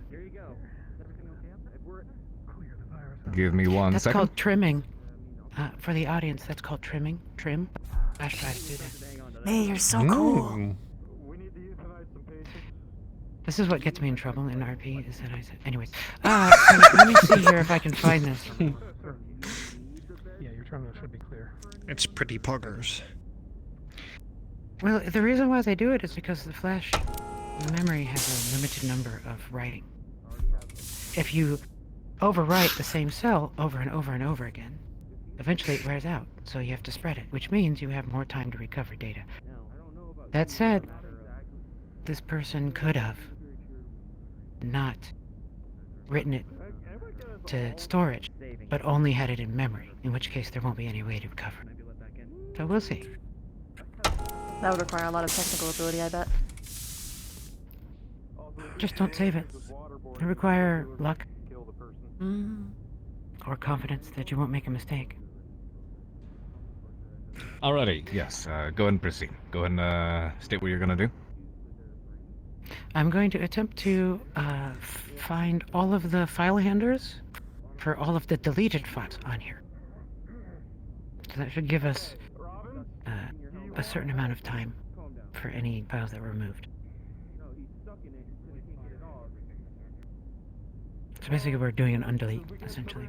Give me one That's second. called trimming. For the audience, that's called trimming. Trim. Flash drives do that. Hey, you're so cool. This is what gets me in trouble in RP, is that I said... Anyways. So let me see here if I can find this. Yeah, your terminal should be clear. It's pretty poggers. Well, the reason why they do it is because the flash memory has a limited number of writing. If you overwrite the same cell over and over and over again, eventually it wears out, so you have to spread it, which means you have more time to recover data. That said, this person could have not written it to storage, but only had it in memory, in which case there won't be any way to recover it. So we'll see. That would require a lot of technical ability, I bet. Just don't save it. It require luck. Or confidence that you won't make a mistake. Alrighty, yes, go ahead and proceed. Go ahead and state what you're gonna do. I'm going to attempt to find all of the file handlers for all of the deleted files on here. So that should give us a certain amount of time for any files that were removed. So basically we're doing an undelete, essentially.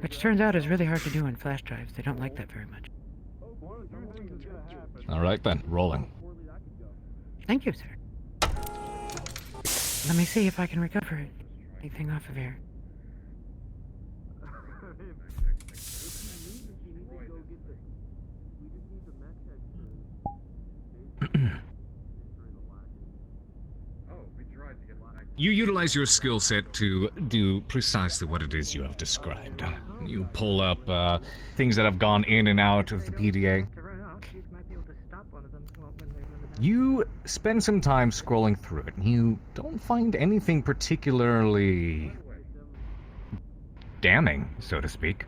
Which turns out is really hard to do on flash drives. They don't like that very much. Alright then, rolling. Thank you, sir. Let me see if I can recover anything off of here. You utilize your skill set to do precisely what it is you have described. You pull up things that have gone in and out of the PDA. You spend some time scrolling through it, and you don't find anything particularly damning, so to speak.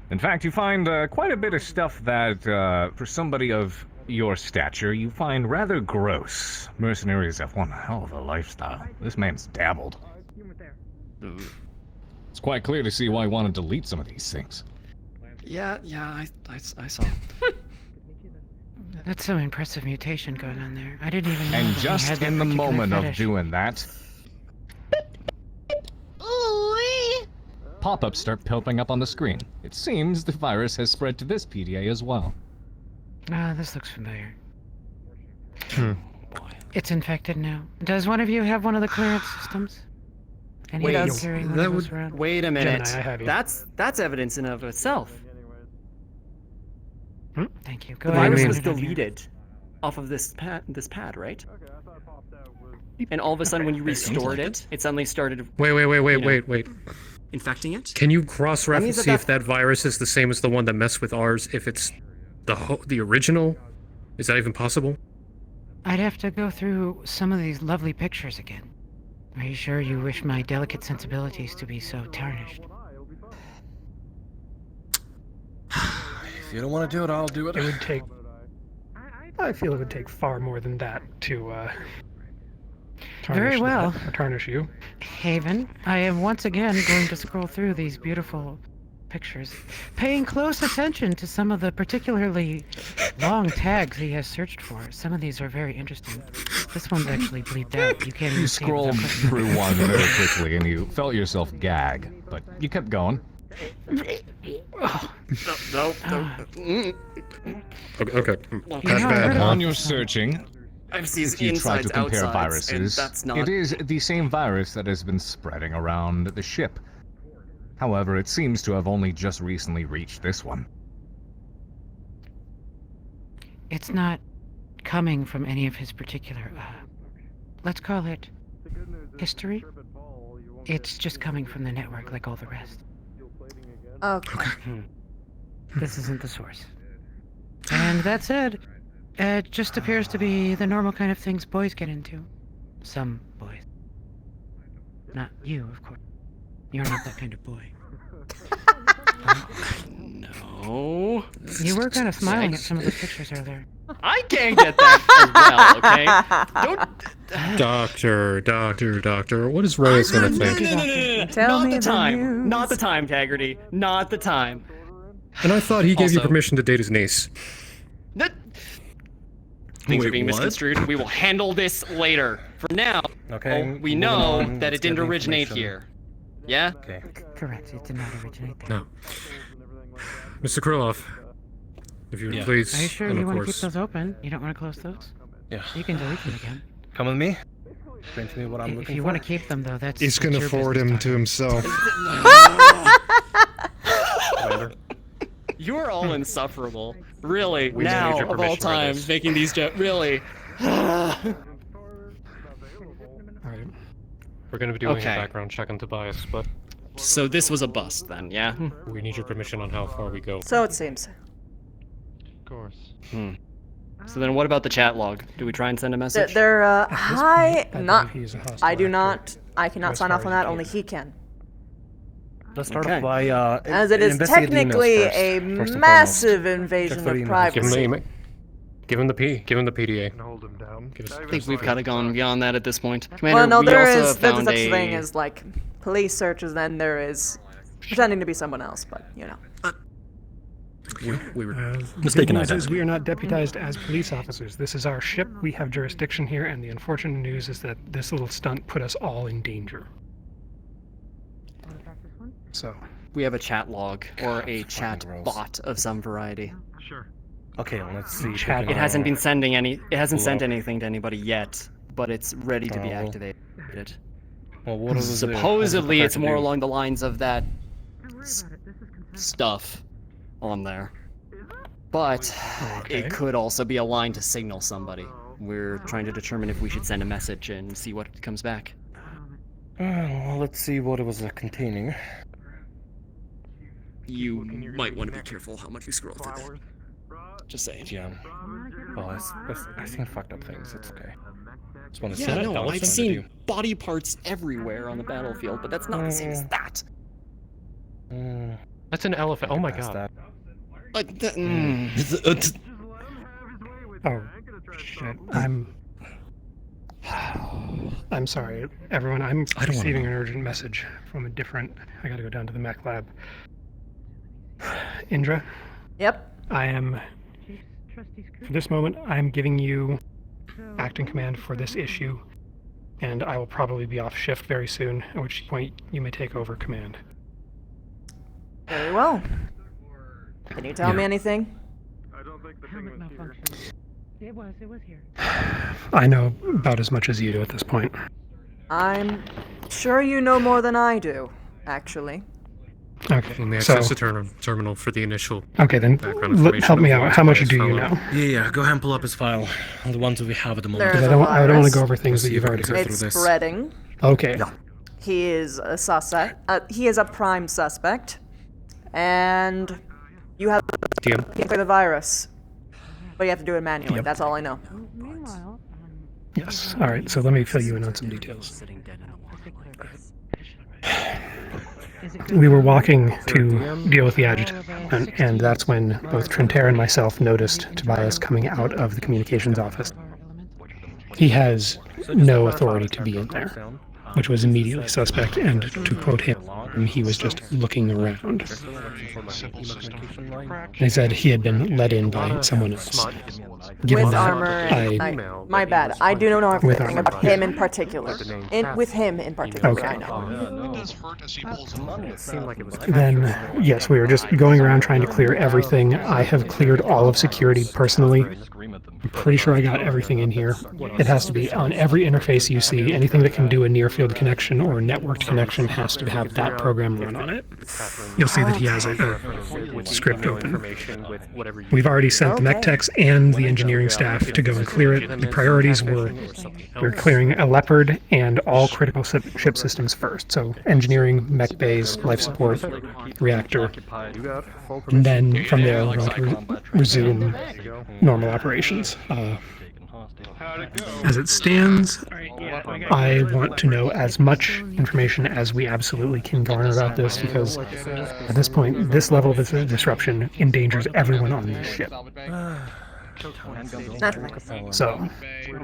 In fact, you find quite a bit of stuff that, for somebody of your stature, you find rather gross. Mercenaries have one hell of a lifestyle. This man's dabbled. It's quite clear to see why he wanted to delete some of these things. Yeah, I saw. That's some impressive mutation going on there. I didn't even know And that he just had that in the particular moment of fetish. doing that, pop-ups start popping up on the screen. It seems the virus has spread to this PDA as well. Ah, this looks familiar. It's infected now. Does one of you have one of the clearance systems? Any of you carrying one of those around? Wait a minute. Gemini, I have you. That's evidence in of itself. Thank you. The Go ahead. virus and was put it on here. deleted off of this pad, right? And all of a sudden, when you restored it, it suddenly started. Wait. Infecting it? Can you cross-reference That see if that virus is the same as the one that messed with ours? If it's the original, is that even possible? I'd have to go through some of these lovely pictures again. Are you sure you wish my delicate sensibilities to be so tarnished? If you don't want to do it, I'll do it. It would take. I feel it would take far more than that to, Very well. tarnish you. Haven, I am once again going to scroll through these beautiful pictures, paying close attention to some of the particularly long tags he has searched for. Some of these are very interesting. This one's actually bleeped out. You can't even You see it scrolled without clicking. through one very quickly and you felt yourself gag, but you kept going. No. Okay. On your searching, I've seen if you try to insides, compare outsides, and viruses, that's not. it is the same virus that has been spreading around the ship. However, it seems to have only just recently reached this one. It's not coming from any of his particular, let's call it history. It's just coming from the network like all the rest. Okay. This isn't the source. And that said, it just appears to be the normal kind of things boys get into. Some boys. Not you, of course. You're not that kind of boy. No. You were kind of smiling at some of the pictures earlier. I can't get that as well, okay? Doctor, what is Reyes gonna think? Not the time. Not the time, Taggarty. Not the time. And I thought he gave you Also- permission to date his niece. Things are Wait, being what? misconstrued. We will handle this later. For now, we know that it didn't originate here. Yeah? Okay. Correct, it did not originate there. No. Mr. Krylov, if you would please. Are you sure and you of want to course- keep those open? You don't want to close those? Yeah. You can delete them again. Come with me. Explain to me what I'm If looking you for. want to keep them, though, that's He's gonna your forward business, him to himself. You are all insufferable. Really, We need now your of all permission for times, this. making these really. Alright. We're gonna be doing Okay. a background check on Tobias, but So this was a bust then, yeah? we need your permission on how far we go. So it seems. Of course. So then what about the chat log? Do we try and send a message? They're, I do actor. not, I cannot As sign far off on as that, you only he can. Let's start Okay. off by As it is investigate the emails technically first, a first and massive foremost. invasion Check for of emails. privacy. Give him the P. Give him the PDA. Hold him down. I think we've kind of gone beyond that at this point. Commander, Well, no, we there also is, there's found such a... thing as, like, police searches, then there is pretending to be someone else, but, you know. We were Mistaken identity. We are not deputized as police officers. This is our ship. We have jurisdiction here, and the unfortunate news is that this little stunt put us all in danger. So, We have a chat log, or a chat bot of some variety. Sure. Okay, let's see. Chat It hasn't been sending any. It hasn't Pull sent up. anything to anybody yet, but it's ready to be well. activated. Well, what is it? Supposedly, it's more along. along the lines of that stuff on there, but it could also be aligned to signal somebody. We're trying to determine if we should send a message and see what comes back. Well, let's see what it was containing. You might want to be careful how much you scroll through that. Just saying. Yeah. Well, I've seen fucked up things. It's okay. Just want to Yeah, see no, that I've seen body parts everywhere on the battlefield, but that's not the same as that. That's an elephant. Oh my god. oh shit, I'm sorry, everyone. I'm receiving an urgent message from a different. I gotta go down to the mech lab. Indra. Yep. I am. For this moment, I am giving you acting command for this issue, and I will probably be off shift very soon. At which point you may take over command. Very well. Can you tell me anything? Helmet malfunction. It was here. I know about as much as you do at this point. I'm sure you know more than I do, actually. Okay, Let me so access the terminal for the initial. okay, then background information help me of out. what How much Tobias do you followed. know? Yeah, go ahead and pull up his file. The ones we have at the moment. There's Because a I don't want virus. to go over things that you've already heard. It's spreading. Okay. He is a suspect. He is a prime suspect, and you have to for the virus, but you have to do it manually. Yep. That's all I know. Yes. All right. So let me fill you in on some details. We were walking to deal with the adjutant, and that's when both Trentera and myself noticed Tobias coming out of the communications office. He has no authority to be in there, which was immediately suspect, and to quote him, he was just looking around. They said he had been let in by someone else. Given With that, armor. My bad. I do know With everything armor, about him in particular. With him in particular, Okay. I know. Then, yes, we were just going around trying to clear everything. I have cleared all of security personally. I'm pretty sure I got everything in here. It has to be on every interface you see. Anything that can do a near-field connection or a networked connection has to have that program run on it. You'll see that he has a script open. We've already sent the mech techs and the engineering staff to go and clear it. The priorities were we're clearing a Leopard and all critical ship systems first. So engineering, mech bays, life support, reactor. And then from there, we're going to resume normal operations. As it stands, I want to know as much information as we absolutely can garner about this, because at this point, this level of disruption endangers everyone on this ship. So,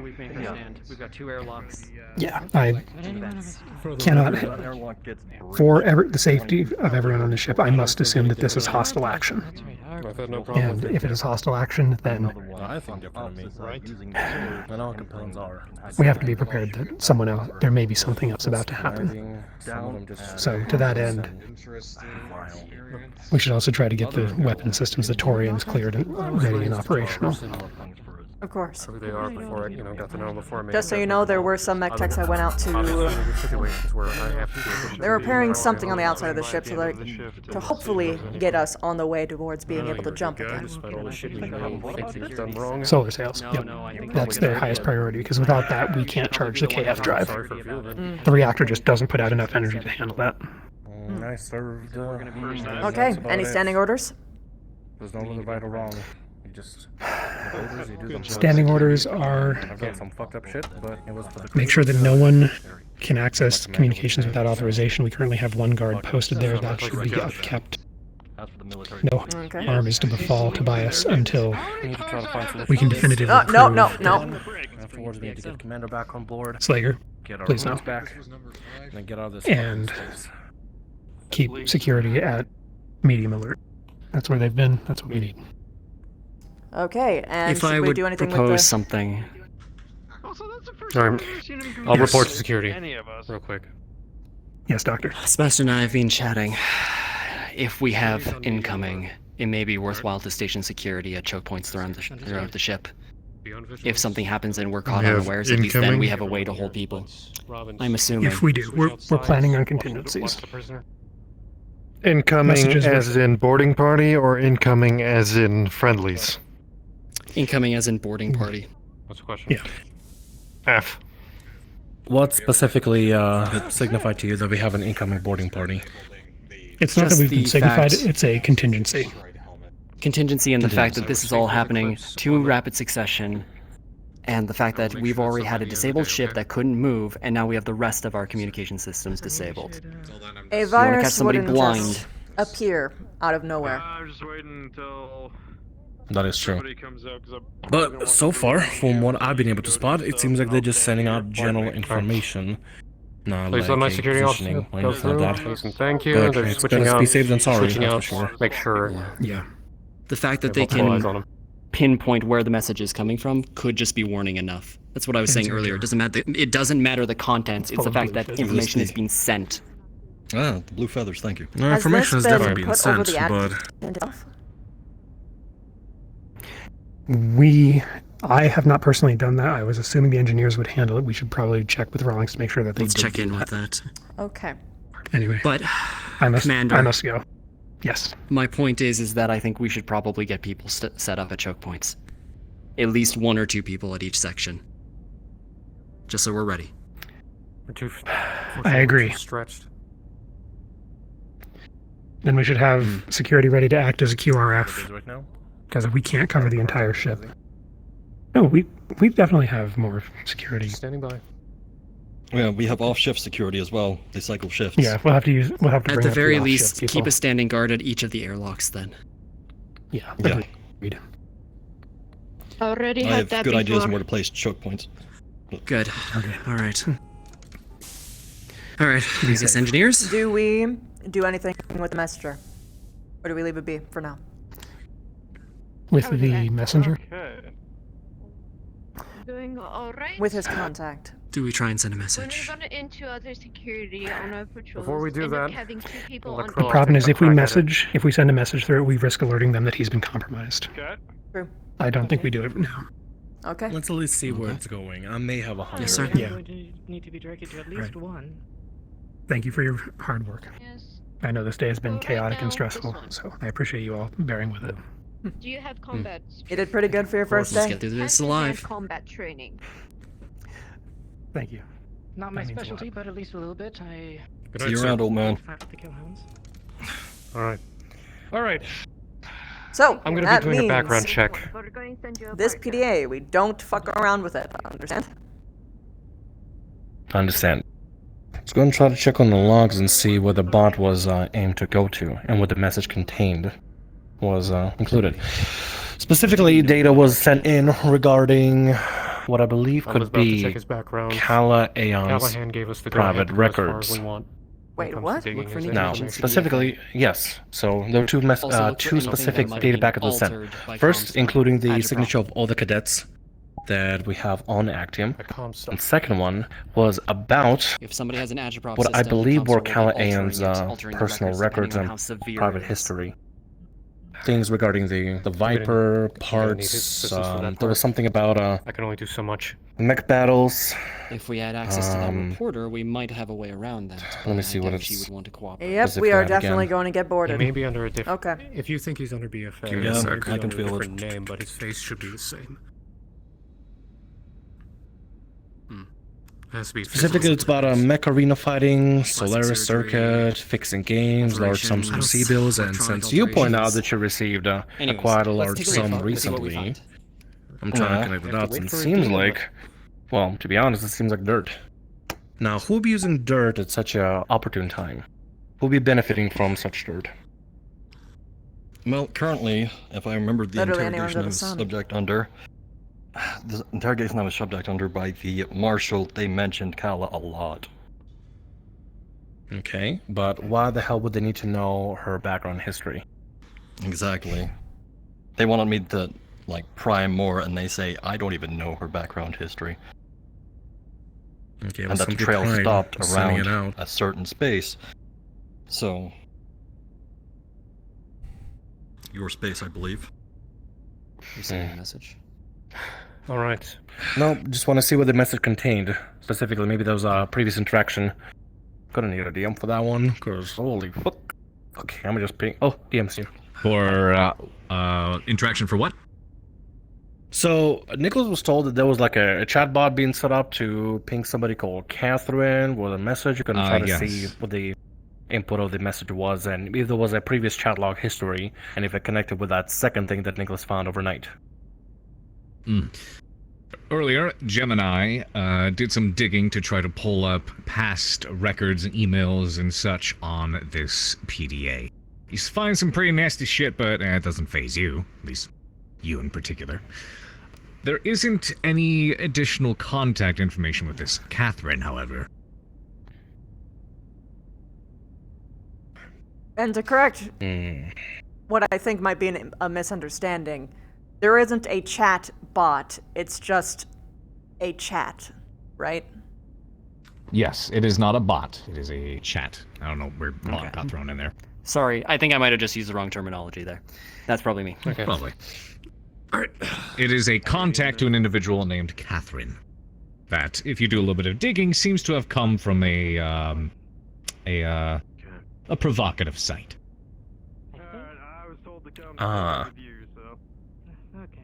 we've got 2 airlocks. yeah, I cannot, for the safety of everyone on the ship, I must assume that this is hostile action. And if it is hostile action, then we have to be prepared that someone else, there may be something else about to happen. So to that end, we should also try to get the weapon systems, the Torians, cleared and ready and operational. Of course. They are before I, got to know before I Just so you know, there were some mech techs that went out to... They're repairing something on the outside of the ship to hopefully get us on the way towards being able to jump again. Solar sails. Yep. That's their highest priority, because without that, we can't charge the KF drive. The reactor just doesn't put out enough energy to handle that. I served. Okay, any standing orders? There's no right or wrong. You just orders, you do them. Standing orders are I've got some fucked up shit, but it was for the make sure that no one can access communications without authorization. We currently have 1 guard posted there. That should be upkept. No harm is to befall Tobias until we can definitively prove. No. Afterwards, we need to get Commander back on board. Slager, please no. Back, and then get out of this. And keep security at medium alert. That's where they've been. That's what we need. Okay, and if should I we would do anything propose with the... something. Sorry, I'll report to security real quick. Yes, Doctor. Sebastian and I have been chatting. If we have incoming, it may be worthwhile to station security at choke points throughout the ship. If something happens and we're caught unawares, at least then we have a way to hold people. I'm assuming. If we do, we're planning on contingencies. Incoming Messages as in boarding party or incoming as in friendlies? Incoming as in boarding party. What's the question? Yeah. F. What specifically signified to you that we have an incoming boarding party? It's not that we've been signified, it's a contingency. Contingency in the fact that this is all happening to rapid succession, and the fact that we've already had a disabled ship that couldn't move, and now we have the rest of our communication systems disabled. A catch virus somebody wouldn't blind. just appear out of nowhere. I'm just waiting until That is true. somebody comes out, 'cause I'm But so far, from what I've been able to spot, it seems like they're just sending out general information. Not Please like let my a security positioning officer or go anything like through. that. And thank you. But They're it's switching better to out. be safe than sorry, Switching that's out. for sure. Make sure. Yeah. The fact that Yeah, they multiple eyes on can 'em. pinpoint where the message is coming from could just be warning enough. That's what I was saying earlier. It doesn't matter the contents, it's the fact that information is being sent. Ah, the blue feathers, thank you. No, information is definitely being sent, but I have not personally done that. I was assuming the engineers would handle it. We should probably check with Rawlings to make sure that they Let's did check do in that. with that. Okay. Anyway. But, I must Commander, go. Yes. My point is that I think we should probably get people set up at choke points. At least 1 or 2 people at each section. Just so we're ready. I agree. Stretched. Then we should have security ready to act as a QRF. Because we can't cover the entire ship. No, we definitely have more security. Standing by. Yeah, we have off-shift security as well. They cycle shifts. Yeah, we'll have to At bring the up very off-shift least, people. keep a standing guard at each of the airlocks then. Yeah. Yeah. Agreed. Already I had have that good ideas on before. where to place choke points. Good. Alright. Alright, I guess engineers? Do we do anything with the messenger? Or do we leave it be for now? With the messenger? Doing alright. With his contact. Do we try and send a When message? we're gonna into other security on our patrols, Before we do end up that, having 2 people the on The problem is if we send a message through it, we risk alerting them that he's been compromised. True. I don't think we do it now. Okay. Let's at least see where it's going. I may have a hunch. Yes, sir. Yeah. Going to need to be directed to at least one. Thank you for your hard work. Yes. I know this day has been Well, right chaotic now, and this stressful, one. so I appreciate you all bearing with it. Do you have combat? You did pretty good for your first Let's day. get through this Have alive. combat training. Thank you. Not my That means a lot. specialty, but at least a little bit. I Good See night, you sir. around, old man. fight with the killhounds. Alright. Alright. So, I'm gonna that be doing a means background check. We're going to send you a this partner. PDA, we don't fuck around with it, understand? I understand. Let's go and try to check on the logs and see where the bot was aimed to go to and what the message contained was included. Specifically, data was sent in regarding what I believe I was could about to be check his background. Kala Aeon's Callahan gave us the private go-ahead to go as far records. as we want. Wait, When it what? comes to digging Look for his any Now, mentions to specifically, yes. So there were two Also look for two anything specific that might data be packets was sent. altered by First, comms including the agitprop. signature of all the cadets that we have on Actium. A comm stuff. And second one was about If somebody has an agitprop what I system, believe comms were will be Kala altering Aeon's it, altering the personal records depending on and how severe private it is. history. Things regarding the Viper parts. There was something about I can only do so much. mech battles. If we had access to that reporter, we might have a way around that. Let me I see doubt what she it's. would want to cooperate. Yep, we are definitely again. going to get He boarded. may be under a different. Okay. If you think he's under BFA, Yeah, he may be I can under a feel it. different name, but his face should be the same. Has to be Specifically, it's about mech arena fighting, Solaris circuit, fixing games, large sums from C-bills, and since you point out that you received Anyways, quite a let's large take a sum look. Let's see what we recently, find. I'm trying to connect the dots, and it seems like, well, to be honest, it seems like dirt. Now, who'll be using dirt at such a opportune time? Who'll be benefiting from such dirt? Well, currently, if I remember the Literally anyone interrogation I under the was sun. subject under, the interrogation I was subject under by the marshal, they mentioned Kala a lot. Okay, but why the hell would they need to know her background history? Exactly. They wanted me to, like, pry more, and they say, I don't even know her background history. Okay, And well, that some the trail good pride stopped sending around it out. a certain space. So... Your space, I believe. You sent a message. Alright. No, just want to see what the message contained. Specifically, maybe there was a previous interaction. Gonna need a DM for that one, because holy fuck. Okay, I'm gonna just ping. Oh, DM's here. For interaction for what? So, Nicholas was told that there was like a chat bot being set up to ping somebody called Catherine with a message. You can try to yes. see what the input of the message was, and if there was a previous chat log history, and if it connected with that second thing that Nicholas found overnight. Earlier, Gemini did some digging to try to pull up past records and emails and such on this PDA. You find some pretty nasty shit, but it doesn't faze you. At least, you in particular. There isn't any additional contact information with this Catherine, however. And to correct what I think might be a misunderstanding, there isn't a chat bot, it's just a chat, right? Yes, it is not a bot. It is a chat. I don't know where bot got thrown in there. Sorry, I think I might have just used the wrong terminology there. That's probably me. Okay. Probably. Alright. It is a contact to an individual named Catherine. That, if you do a little bit of digging, seems to have come from a provocative site. Ah. Okay.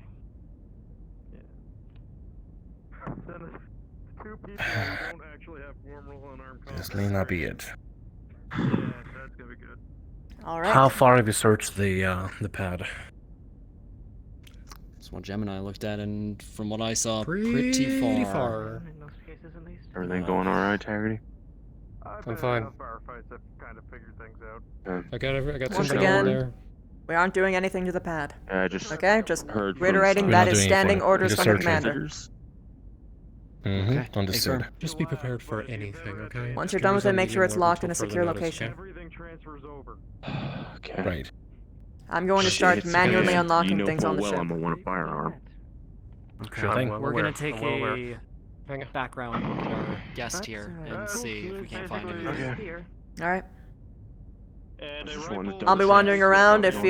This may not be it. All right. How far have you searched the pad? That's what Gemini looked at, and from what I saw, pretty far. In most cases, at least. Everything going alright, Integrity? I'm fine. I got Once something again, over there. we aren't doing anything to the pad. I just Okay, just heard from reiterating some- that We're not is doing standing anything. orders Just from your searching. commander. Mm-hmm. Understood. Hey, just be prepared for anything, okay? Once you're done with it, make sure it's locked in a secure location. Okay. Right. I'm going to start It's- manually you unlocking know things full on the well ship. I'm gonna want a firearm. Sure thing. We're gonna take I'm well aware. a Hang on. background look at our guest here and see if we can't find anything. All right. I'll be wandering around. If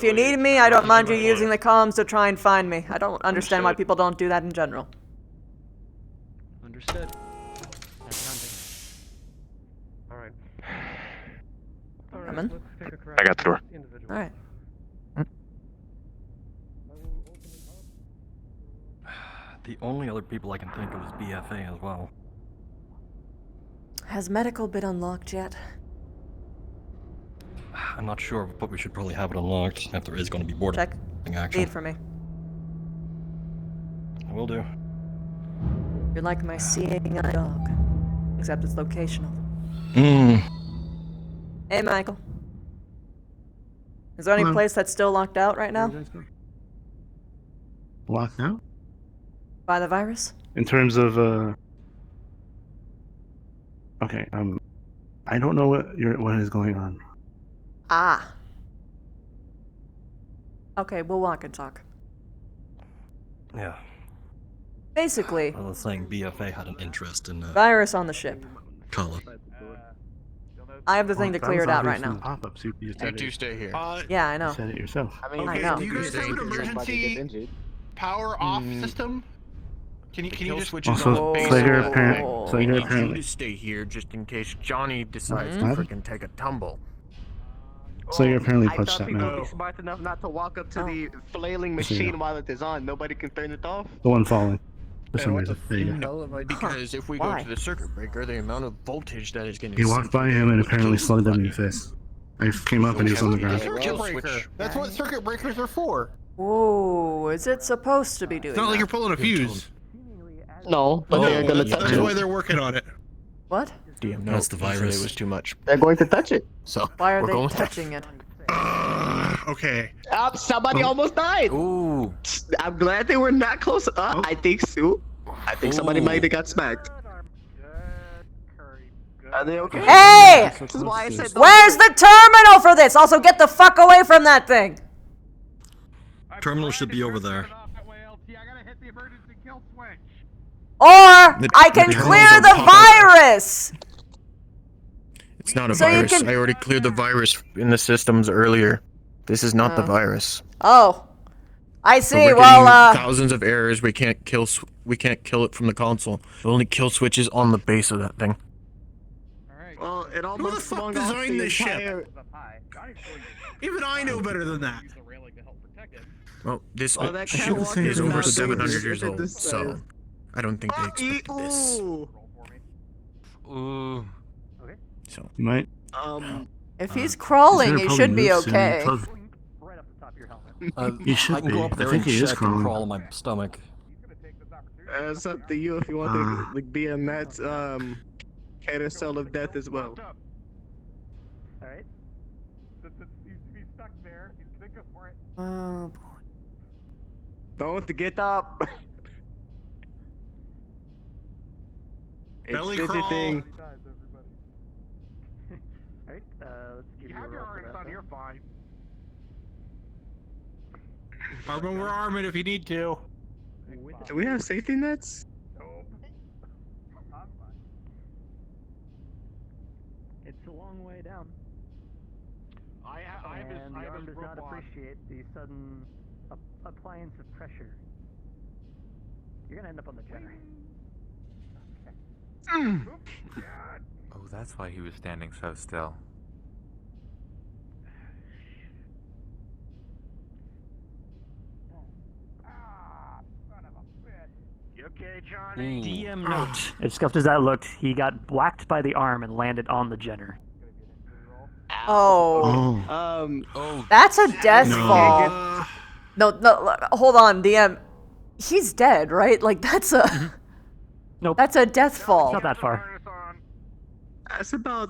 you need me, I don't mind you using the comms to try and find me. I don't understand why people don't do that in general. Understood. Happy hunting. Alright. Come in. I got the door. Alright. The only other people I can think of is BFA as well. Has medical been unlocked yet? I'm not sure, but we should probably have it unlocked if there is going to be border action. Feed for me. I will do. You're like my seeing eye dog, except it's locational. Hey, Michael. Is there any place that's still locked out right now? Locked out? By the virus? In terms of, okay, I don't know what is going on. Ah. Okay, we'll walk and talk. Yeah. Basically, I was saying BFA had an interest in virus on the ship. Kala. I have the thing to clear it out right now. Pop-ups. You two stay here. Yeah, I know. You said it yourself. I know. Do you guys have an emergency power off system? Can you just switch it Also, on? Slager apparently. You stay here just in case Johnny decides to freaking take a tumble. Slager apparently I punched thought that people man. would be smart enough not to walk up to the flailing machine while it is on. Nobody can turn it off. The one falling. For some reason. There you go. No, because if we go to the circuit breaker, the amount of voltage that is going to He walked by him and apparently slugged him in the face. I came up and he was on the ground. Circuit breaker. That's what circuit breakers are for. Whoa, is it supposed to be doing It's not like that? you're pulling a fuse. No, but they're gonna touch That's it. why they're working on it. What? DM, That's the virus. It was too much. They're going to touch it. So Why are we're they going touching it? Okay. Somebody almost died. Ooh. I'm glad they were not close. I think so. I think somebody might have got smacked. Are they okay? Hey! This is why I said Where's the terminal for this? Also, get the fuck away from that thing! Terminal should be over there. Or I can clear the virus! It's not a So you virus. can- I already cleared the virus in the systems earlier. This is not the Oh. virus. Oh. I So see, we're well, getting thousands of errors. We can't kill it from the console. The only kill switch is on the base of that thing. Well, it almost Who the fuck swung off designed the this entire... ship? Even I know better than that. Well, this Oh, that ship catwalk is is over not 700 good. years Look at old, this so size. I don't think they expected this. Ooh. So You might. if he's crawling, he probably should be move soon. okay. You should I can be. go up there I think and he is check and crawling. crawl on my stomach. It's up to you if you want to like, be in that carousel of death as well. Alright. Since it seems to be stuck there, he's gonna go for it. Oh, Don't get up. Belly it's crawl. fidgeting. Alright, let's give you have your harness on, you're fine. Armin, we're arming if you need to. Do we have safety nets? It's a long way down. And the arm does not appreciate the sudden appliance of pressure. You're gonna end up on the generator. Oh, that's why he was standing so still. You okay, Johnny? DM note. As scuffed as that looked, he got whacked by the arm and landed on the Jenner. Oh. Oh. That's a death No. fall. No, hold on, DM. He's dead, right? Like, that's a... Nope. That's a death fall. Not that far. That's about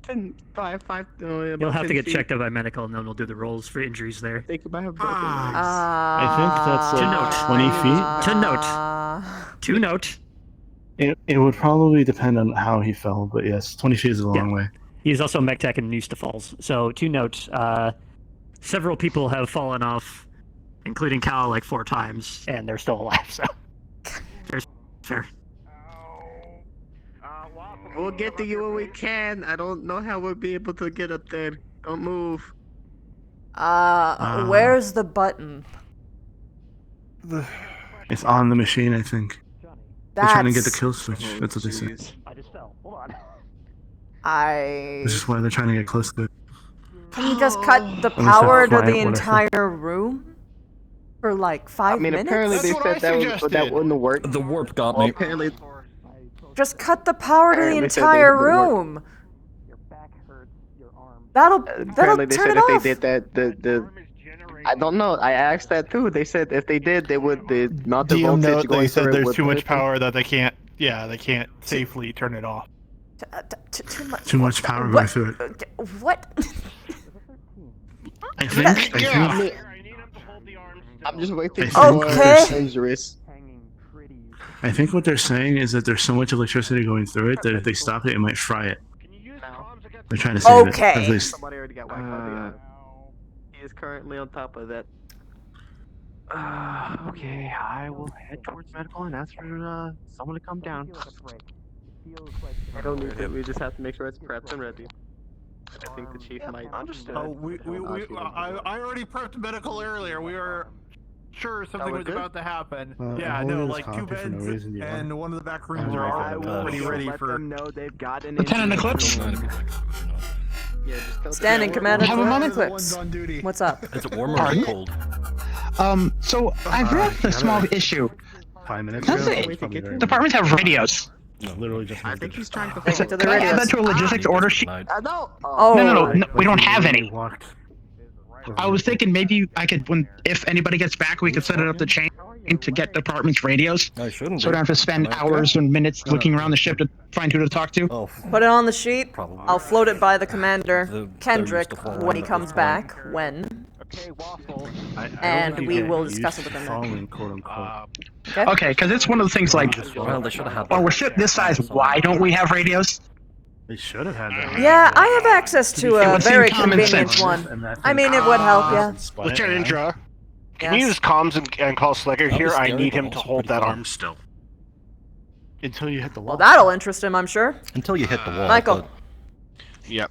10, 5. You'll have to get checked out by medical, and then we'll do the rolls for injuries there. I think I might have broken I think that's like 20 feet. To note. To note. It would probably depend on how he fell, but yes, 20 feet is a long way. He's also mech tech and used to falls. So, to note, several people have fallen off, including Cal like 4 times, and they're still alive, so. There's fair. We'll get to you when we can. I don't know how we'll be able to get up there. Don't move. Where's the button? It's on the machine, I think. They're trying to get the kill switch. That's what they said. I just fell. Hold on. This is why they're trying to get close to it. Can you just cut the At least power that's to the what I said. entire room? For like 5 minutes? Apparently they said that wouldn't work. The warp got Well, me. apparently, Just cut the power to the Apparently said they entire wouldn't work. room. That'll apparently they turn said it if off. they did that, I don't know. I asked that too. They said if they did, they would not the Do you voltage know going they said through it there's would too much work. power that they can't. Yeah, they can't safely turn it off. Too much. Too much power going through it. What? I think. I'm just waiting I for think more dangerous. I think what they're saying is that there's so much electricity going through it that if they stop it, it might fry it. They're trying to save it. At least. Somebody already got whacked by the He is currently on top of that. Okay, I will head towards medical and ask for someone to come down. I don't need it. We just have to make sure it's prepped and ready. I think the chief might. Understood. I already prepped medical earlier. We were sure something was about to happen. Yeah, I'm no, holding like this 2 copy for no beds reason, you and know. one of the back rooms are already ready let for. them know they've got an Lieutenant Eclipse. Yeah, just tell Standing them- Commander Have a moment. Eclipse. What's up? Is it warm or cold? So I've realized a small issue. 5 minutes Does ago. the departments have radios? No, literally just. I think he's trying to. Can I add that to a logistics order sheet? No. Oh. No, we don't have any. I was thinking maybe I could, if anybody gets back, we could set it up the chain to get departments radios. I shouldn't. So I don't have to spend hours and minutes looking around the ship to find who to talk to. Put it on the sheet. I'll float it by the commander, Kendrick, when he comes back. When? And we will discuss it with him then. Okay, because it's one of the things like, Well, they should have had well, we're ship this size, why don't we have radios? They should have had that. Yeah, I have access to It a would seem very common convenient sense. one. I mean, it would help, yeah. Lieutenant Indra, can Yes. you use comms and call Slicker That'd be here? I scary, need but him to also hold pretty that fun. arm still. Until you hit the wall. Well, that'll interest him, I'm sure. Until you hit the wall. Michael, Yep.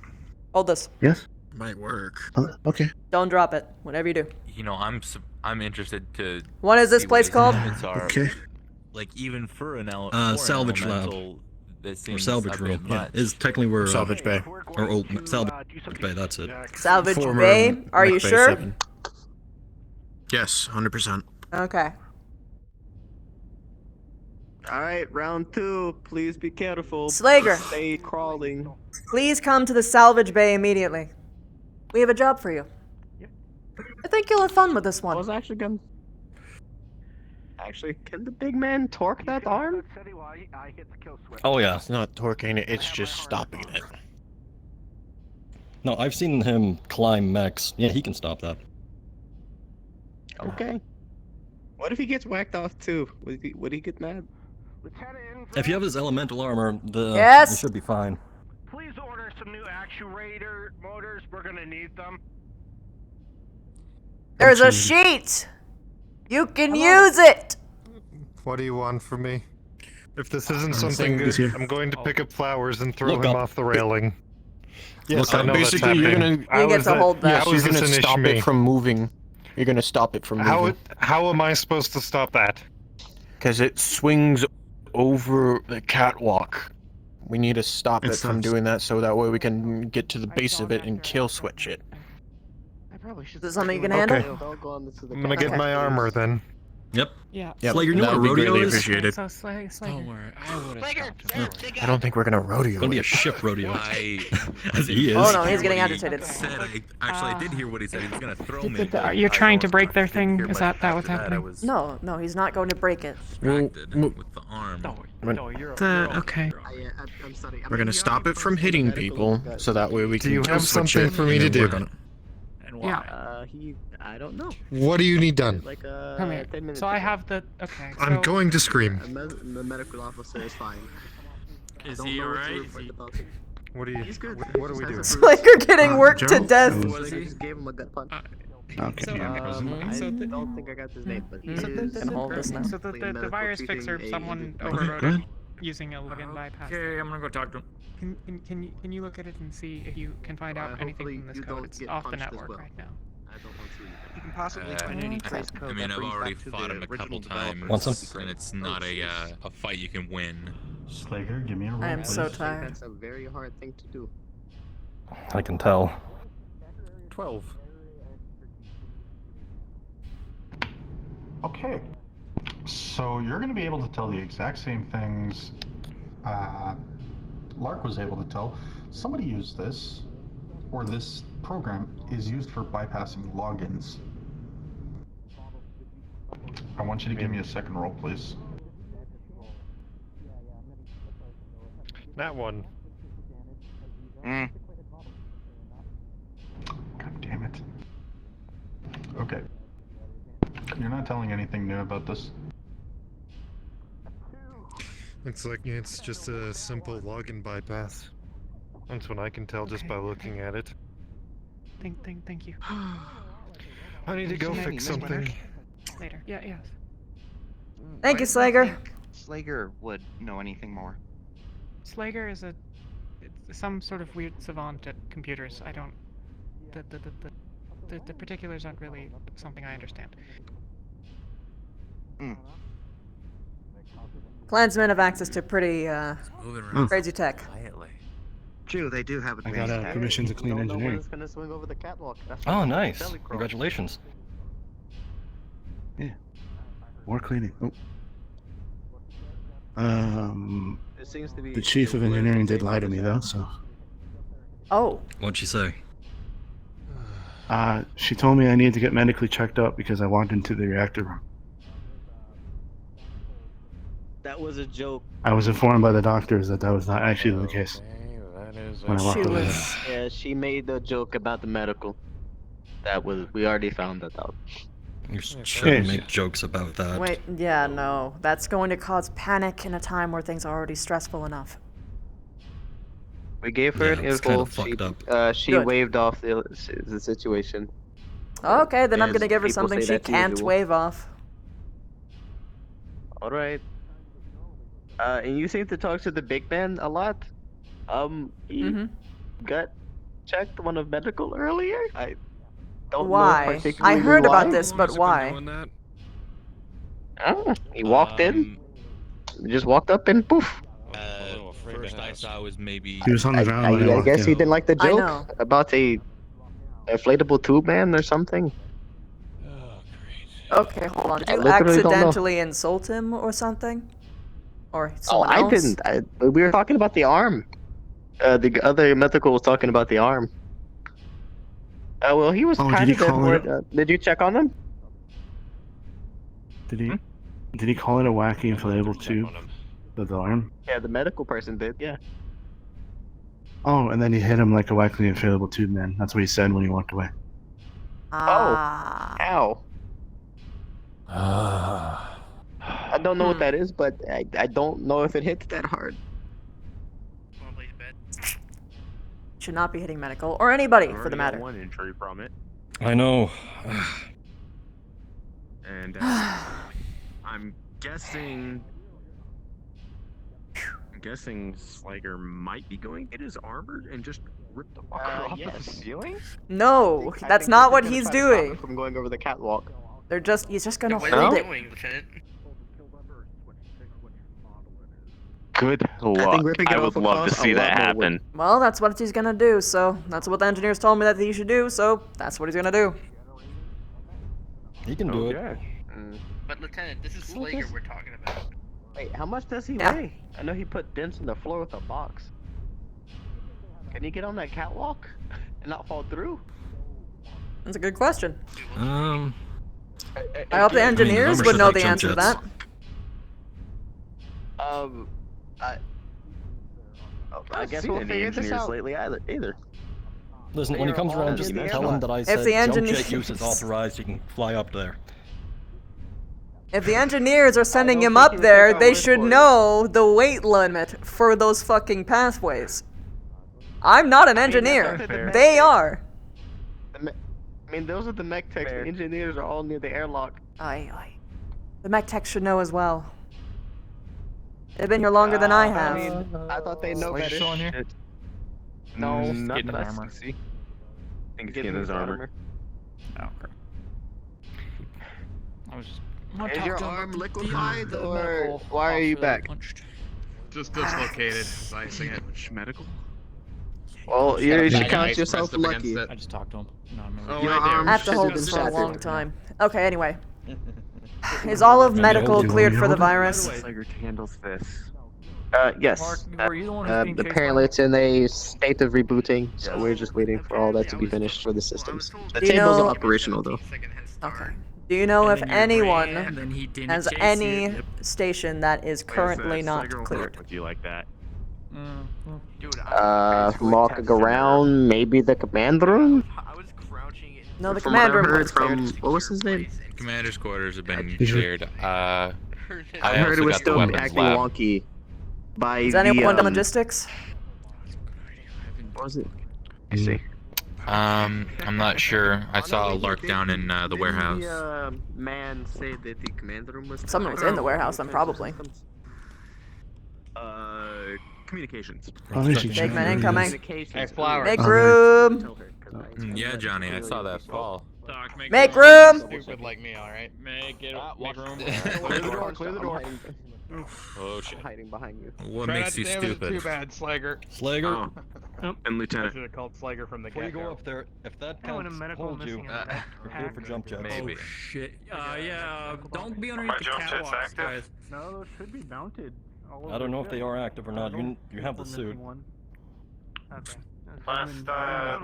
hold this. Yes. Might work. Okay. Don't drop it. Whatever you do. You know, I'm interested to. What is this see place his called? movements are. Okay. Like even for an Salvage lab. that Or seems salvage a bit room. Yeah, much. is technically where Salvage bay. Or salvage bay. That's it. Salvage Former Bay? Are you Mech Bay sure? 7. Yes, 100%. Okay. All right, round 2. Please be careful. Slager. Stay crawling. Please come to the salvage bay immediately. We have a job for you. I think you'll have fun with this I one. was actually gonna. Actually, can the big man torque that arm? Oh yeah. It's not torquing it, it's just stopping it. No, I've seen him climb mechs. Yeah, he can stop that. Okay. What if he gets whacked off too? Would he get mad? If you have his elemental armor, Yes? you should be fine. Please order some new actuator motors. We're gonna need them. There's a sheet! You can use it! What do you want from me? If this isn't Something something is good, here. I'm going to pick up flowers and throw Look him up. off the railing. Yes, Look, I know that's basically, you're happening. gonna. You get to hold that. Yes, How you're is this gonna an stop issue it me? from moving. You're gonna stop it from moving. How am I supposed to stop that? Because it swings over the catwalk. We need to stop it from doing that so that way we can get to the base of it and kill switch it. Is this something you can handle? I'm gonna get my armor then. Yep. Yeah. Yep, Slager, you know what a that'd be rodeo greatly is? appreciated. So Slager. Don't worry, I would have stopped him. I don't think we're gonna rodeo. It's gonna be a it. ship rodeo. I As he is. Oh no, he's getting agitated. said I did hear what he said. He was gonna throw me. You're trying to break their thing? Is that what's happening? No, he's not going to break it. With the arm. Okay. I'm sorry. We're gonna stop it from hitting people so that way we can Do you kill have switch something it for me and to then do? work on it. Yeah. I don't know. What do you need done? Like Come here. 10 minutes. So I have the. Okay. I'm so- going to scream. The medical officer is fine. Is he alright? What do you? He's good. What do we do? It's like you're getting worked to death. I just gave him a gut punch. Okay. I don't think I got his name, but he is. Can hold this now. So the virus fixer, someone Okay, overrode go it. ahead. using a login bypass. Okay, I'm gonna go talk to him. Can you look at it and see if you can find out anything from this code? It's off the network right now. You can possibly find any trace code. I mean, that I've brings already back to fought the him a couple original times, Want some? and it's not a fight you can win. Slager, give me a roll, I am please. so tired. That's a very hard thing to do. I can tell. 12. Okay. So you're going to be able to tell the exact same things Lark was able to tell. Somebody used this, or this program is used for bypassing logins. I want you to give me a second roll, please. That one. God damn it. Okay. You're not telling anything new about this? Looks like it's just a simple login bypass. That's what I can tell just by looking at it. Thank you. I need to go fix something. Later. Yeah, yes. Thank you, Slager. Slager would know anything more. Slager is some sort of weird savant at computers. I don't. The particulars aren't really something I understand. Klansmen have access to pretty crazy tech. True, they do have a I got permission to clean engineering. It's gonna swing over the catwalk. That's Oh, why nice. belly crawl. Congratulations. Yeah. More cleaning. Oh. It seems to be The chief of engineering did lie to me, though, so. Oh. What'd she say? She told me I needed to get medically checked out because I walked into the reactor room. That was a joke. I was informed by the doctors that that was not actually the case. When I walked over there. Yeah, she made a joke about the medical. That was, we already found that out. You shouldn't make jokes about that. Wait, yeah, no. That's going to cause panic in a time where things are already stressful enough. We gave her an it's kinda info. fucked up. She Good. waved off the situation. Okay, then I'm As gonna give her people something say she that's can't usual. wave off. Alright. And you seem to talk to the big man a lot. He got checked one of medical earlier. I don't know Why? particularly I heard why. about this, but why? Oh, he walked in. Just walked up and poof. First I saw was maybe. He was on the ground when I I walked guess in. he didn't like the I joke know. about a inflatable tube man or something. Okay, hold on. Did I you literally don't know. accidentally insult him or something? Or Oh, someone I else? didn't. We were talking about the arm. The other medical was talking about the arm. Well, he was Oh, did kind he of dead call for it it. Did you check on him? Did he? Did he call it a wacky inflatable tube? The arm? Yeah, the medical person did. Yeah. Oh, and then he hit him like a wacky inflatable tube man. That's what he said when he walked away. Ah. Ow. I don't know what that is, but I don't know if it hits that hard. Should not be hitting medical, or anybody for the matter. One injury from it, I know. and I'm guessing. Slager might be going to get his armor and just rip the fucker off the ceiling. No, that's not what he's doing. From going over the catwalk. He's just gonna What are hold they it. doing, Lieutenant? Good think luck. ripping it I would off love to across see a that lot more would- happen. Well, that's what he's gonna do, so that's what the engineers told me that he should do, so that's what he's gonna do. He can do it. But Lieutenant, this is Slager we're talking about. Wait, how much does he Yeah. weigh? I know he put dents in the floor with a box. Can he get on that catwalk and not fall through? That's a good question. Um. I hope the engineers numbers would are know like the jump answer to jets. that. I guess we'll figure this out lately either. Listen, when he comes around, just tell him that I If said the jump jet engineers- use is authorized. You can fly up there. If the engineers are sending him up there, they should know the weight limit for those fucking pathways. I'm not an engineer. They are. I mean, those are the mech techs. The engineers are all near the airlock. Aye. The mech tech should know as well. They've been here longer than I I have. mean, I thought they know better. Still in here? Shit. No, Not getting that I armor. see. I think it's Getting getting his armor. Oh, okay. I was just. Is your arm liquefied, or why are you back? Just dislocated, icing it. Medical? Well, you should count yourself Pressed up against lucky. it. I just talked to him. No, I'm Oh, Your right there. arm I have to should hold have this been for a shattered. long time. Okay, anyway. Is all of medical cleared for the virus? Slager handles this. Yes. were you the one who's being chased Apparently it's in a state of rebooting, so we're just waiting for all that to be finished for the systems. The Do you tables know- are operational though. Okay. Do you know if anyone then he didn't has chase any you. station that is currently not cleared? Would you like that? Walking around, maybe the command room? No, the From what command I room heard was cleared. from, what was his name? Commander's quarters have been Did you- cleared. I I heard also it was got the still weapons acting lab. wonky by Is the, anyone done logistics? what was it? I see. I'm not sure. I saw a lark down in the warehouse. Didn't the man say that the command room was Someone was in the warehouse, then probably. Communications. Big man incoming. Hey, Flower. Make room! Yeah, Johnny, I saw that fall. Doc, Make room! Stupid like me, alright? Make room. Clear the door, clear the door. Oh shit. Hiding behind you. What Try makes not you to damage it stupid? Too bad, Slager. Slager, And I Lieutenant. should have called Slager from the before you get-go. go up there, if that Yeah, when a counts, medical hold you. missing in the You're clear for jump jets. Maybe. Shit. Yeah, don't be underneath the catwalks, guys. No, those should be mounted. I don't know if they are active or not. You have the suit. Okay. Last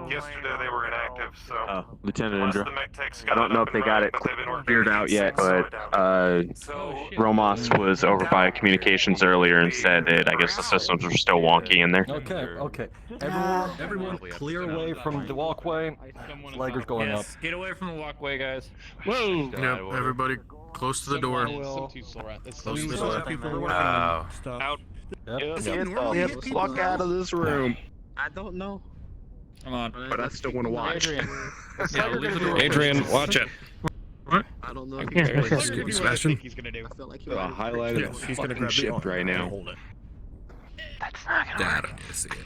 yesterday they were inactive, so Lieutenant once the Indra. mech techs I don't know if they got it figured out yet, but Romos was over by communications earlier and said that I guess the systems were still wonky in there. Okay. Everyone clear away from the walkway. Slager's going up. Get away from the walkway, guys. Whoa! Yep, everybody close to the door. Close to the door. Wow. Out. Let's walk out of this room. I don't know. Come on. But I still want to watch. Adrian, watch it. I don't know. Sebastian? I feel like he The highlight of the fucking ship right now. That's not gonna I work. don't need to see it.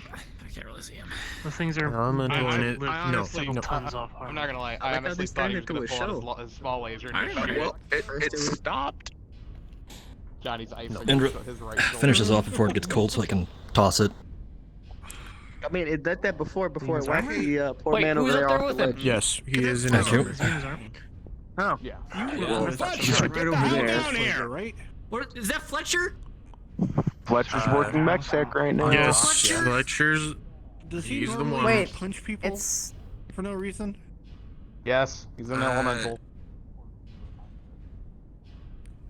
I can't really see him. Those things are. I'm not doing it. I honestly, No. Tons off. I'm not gonna lie. I I like how honestly they thought he was stand gonna into pull a out his small laser. And just shoot Well, it stopped. Johnny's icing Indra, his right shoulder. finish this off before it gets cold so I can toss it. I mean, it did that before it He's whacked armored? the poor Wait, man who's over up there there off the with him? ledge. Yes, he is in Thank his you. armor. Oh. Yeah. He's right over there. Fletcher, right? What is that, Fletcher? Fletcher's working mech tech right now. Yes, Fletcher? Fletcher's. Does he He's the normally one. Wait, Punch people It's for no reason. Yes, he's an elemental.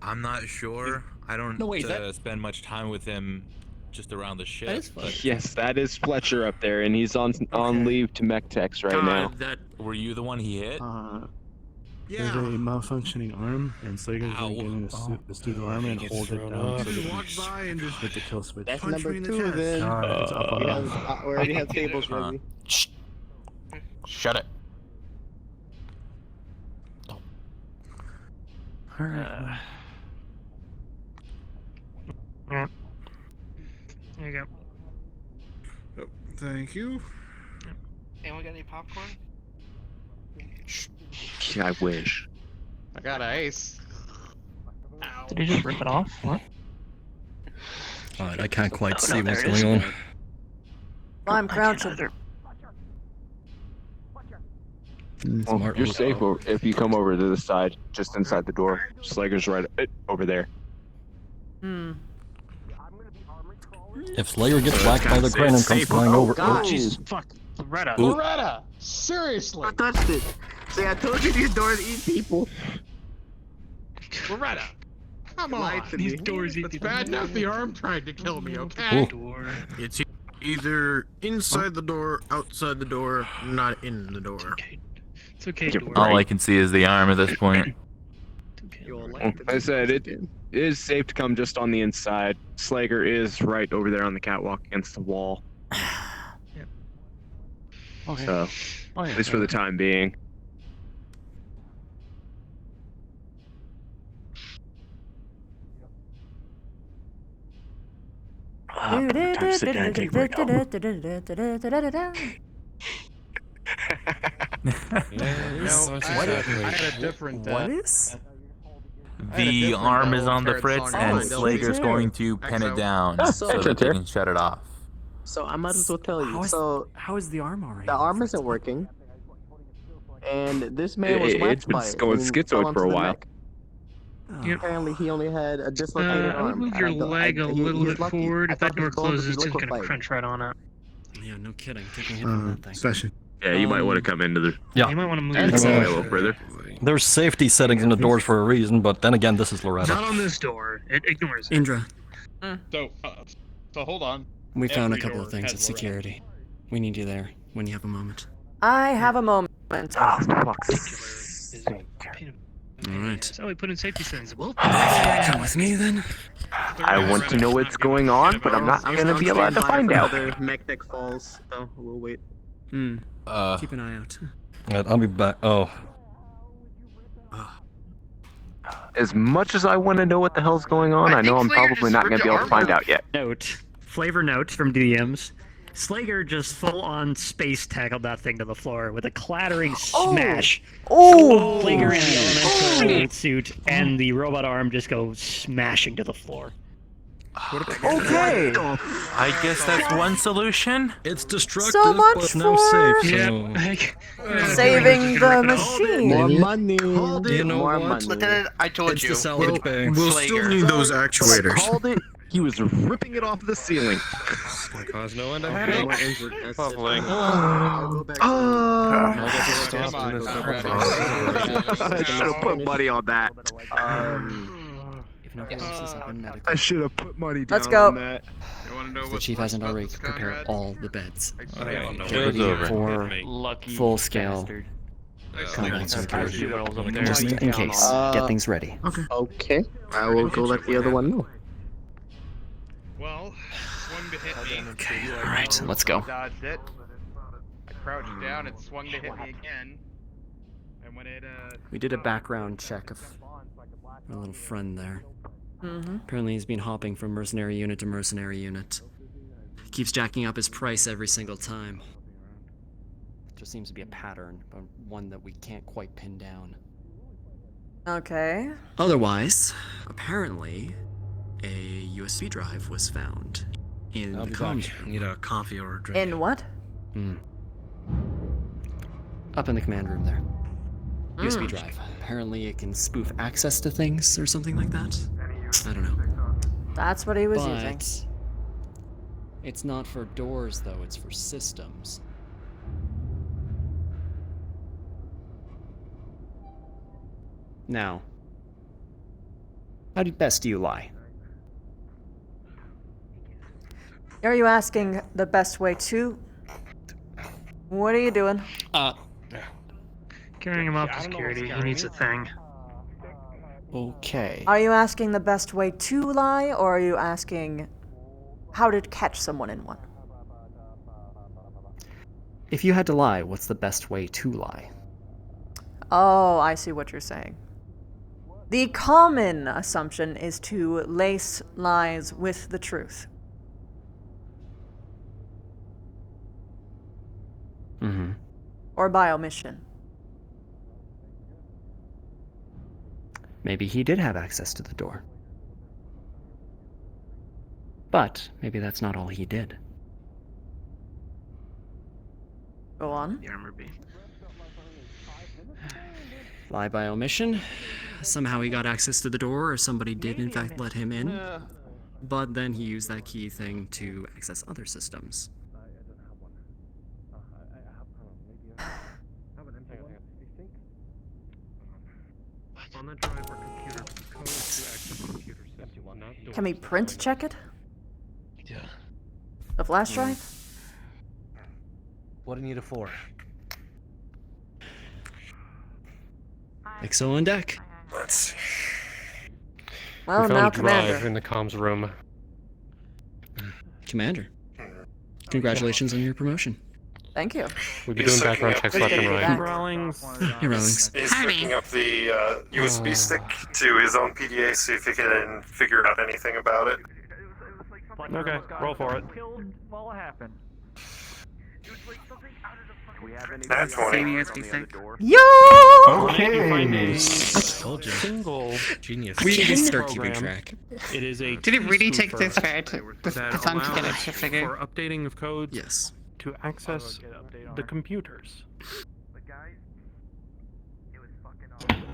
I'm not sure. I don't No, wait, that- spend much time with him just around the ship. That is Fletcher. Yes, that is Fletcher up there, and he's on leave to mech techs right now. That Were you the one he hit? There's a malfunctioning arm, and Slager's Ow. going to get in the suit of armor and He hold gets it thrown down off. so that He he walked by and just hit the kill switch. That's Punch number me in the 2 chest. then. It's up on We that. already have tables ready. Shut it. Alright. There you go. Thank you. Anyone got any popcorn? I wish. I got an ace. Did he just rip it off? What? Alright, I can't quite Oh, see no, what's there it is. going on. I'm crouching. Well, Smart you're move. safe if you come over to the side, just inside the door. Slager's right over there. Hmm. If Slayer gets whacked by the crane and comes flying over. God. Oh, Jesus, fuck. Loretta. Ooh. Loretta! Seriously! I touched it. See, I told you these doors eat people. Loretta! Come on! Lied to These me. doors eat It's people. bad enough the arm tried to kill me, okay? Door. It's either inside the door, outside the door, not in the door. Okay. It's okay, You're door. All I can see is the arm at this point. You all Well, like I said it is safe to come just on the inside. Slager is right over there on the catwalk against the wall. Okay. So, Okay. at least for the time being. Time to sit down and take a break. I had a different. What is? The arm is on the fritz, and Slager's going to pin it down so that they can shut it off. So I might as well tell you. How is the arm already? The arm isn't working, and this man was whacked by it. It's going schizoid for a while. Apparently, he only had a dislocated arm. Move your leg a little bit forward. If that door closes, it's gonna crunch right on it. Yeah, no kidding. Taking a hit from that thing. Especially. Yeah, you might want to come into the. Yeah. You might want to move a little further. There's safety settings in the doors for a reason, but then again, this is Loretta. Not on this door. It ignores it. Indra, So hold on. we found a Every couple door of things has at security. We need you there when you have a moment. I have a moment. All right. So we put in safety settings. Well, Come with me then. I want to know what's going on, but I'm not going to be allowed to find out. Mech deck falls, so we'll wait. Keep an eye out. I'll be back. Oh. As much as I want to know what the hell's going on, I know I'm probably not going to be able to find out yet. Flavor note from DMs. Slager just full-on space tackled that thing to the floor with a clattering smash. Oh! Slager in the elemental suit and the robot arm just go smashing to the floor. Okay. I guess that's one solution. It's destructive, So much but now for- safe. So... Saving the machine. More money. You know More what? money. Lieutenant, I told It's you. the salvage bay. We'll still need those actuators. Called it. He was ripping it off the ceiling. Gonna cause no end of I headache. Bubbling. I should have put money on that. If nothing else has happened medically, I should have put money down Let's go. on that. if the chief hasn't already prepared all the beds. Get Get ready for full-scale combat There's security. wells up there. Just in case. Get things ready. Okay. I will go let the other one know. Well, swung to hit me. Okay, alright, let's go. Dodged it. I crouched down. It swung to hit me again. And when it We did a background check of our little friend there. Apparently he's been hopping from mercenary unit to mercenary unit. Keeps jacking up his price every single time. Just seems to be a pattern, but one that we can't quite pin down. Okay. Otherwise, apparently, a USB drive was found in the comms room. Need a coffee or a drink. In what? Up in the command room there. USB drive. Apparently it can spoof access to things or something like that. I don't know. That's what he was using. It's not for doors though, it's for systems. Now, how best do you lie? Are you asking the best way to? What are you doing? Carrying him off to security. He needs a thing. Okay. Are you asking the best way to lie, or are you asking how to catch someone in one? If you had to lie, what's the best way to lie? Oh, I see what you're saying. The common assumption is to lace lies with the truth. Or by omission. Maybe he did have access to the door. But maybe that's not all he did. Go on. The armor beam. Lie by omission. Somehow he got access to the door, or somebody did in fact let him in. But then he used that key thing to access other systems. On the drive or computer code to access computer system, not doors. Can we print check it? Yeah. The flash drive? What do you need it for? Exo on deck. Let's see. Well, we found now a drive Commander. in the comms room. Commander. Congratulations on your promotion. Thank you. We've been doing background checks left and right. Rawlings. Hey, Rawlings. He's hooking up the USB stick to his own PDA, see if he can figure out anything about it. Okay, roll for it. Killed while it happened. That's funny. Yo! Okay. Told you. Single Genius. We need to start program. keeping track. It is a Did it really key take spoofer this far to that time to get it allows to figure? for updating of codes Yes. to access the computers.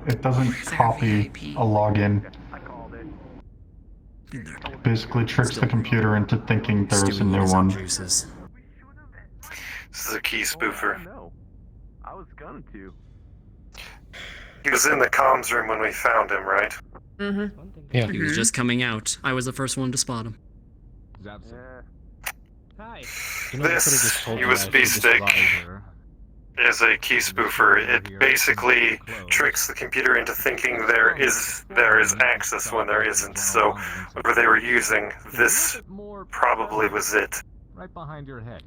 It doesn't copy a login. Basically tricks the computer into thinking there is a new one. This is a key spoofer. I was going to. He was in the comms room when we found him, right? Mm-hmm. Yeah. He was just coming out. I was the first one to spot him. Hi. This USB stick is a key spoofer. It basically tricks the computer into thinking there is access when there isn't. So whatever they were using, this probably was it. Right behind your head.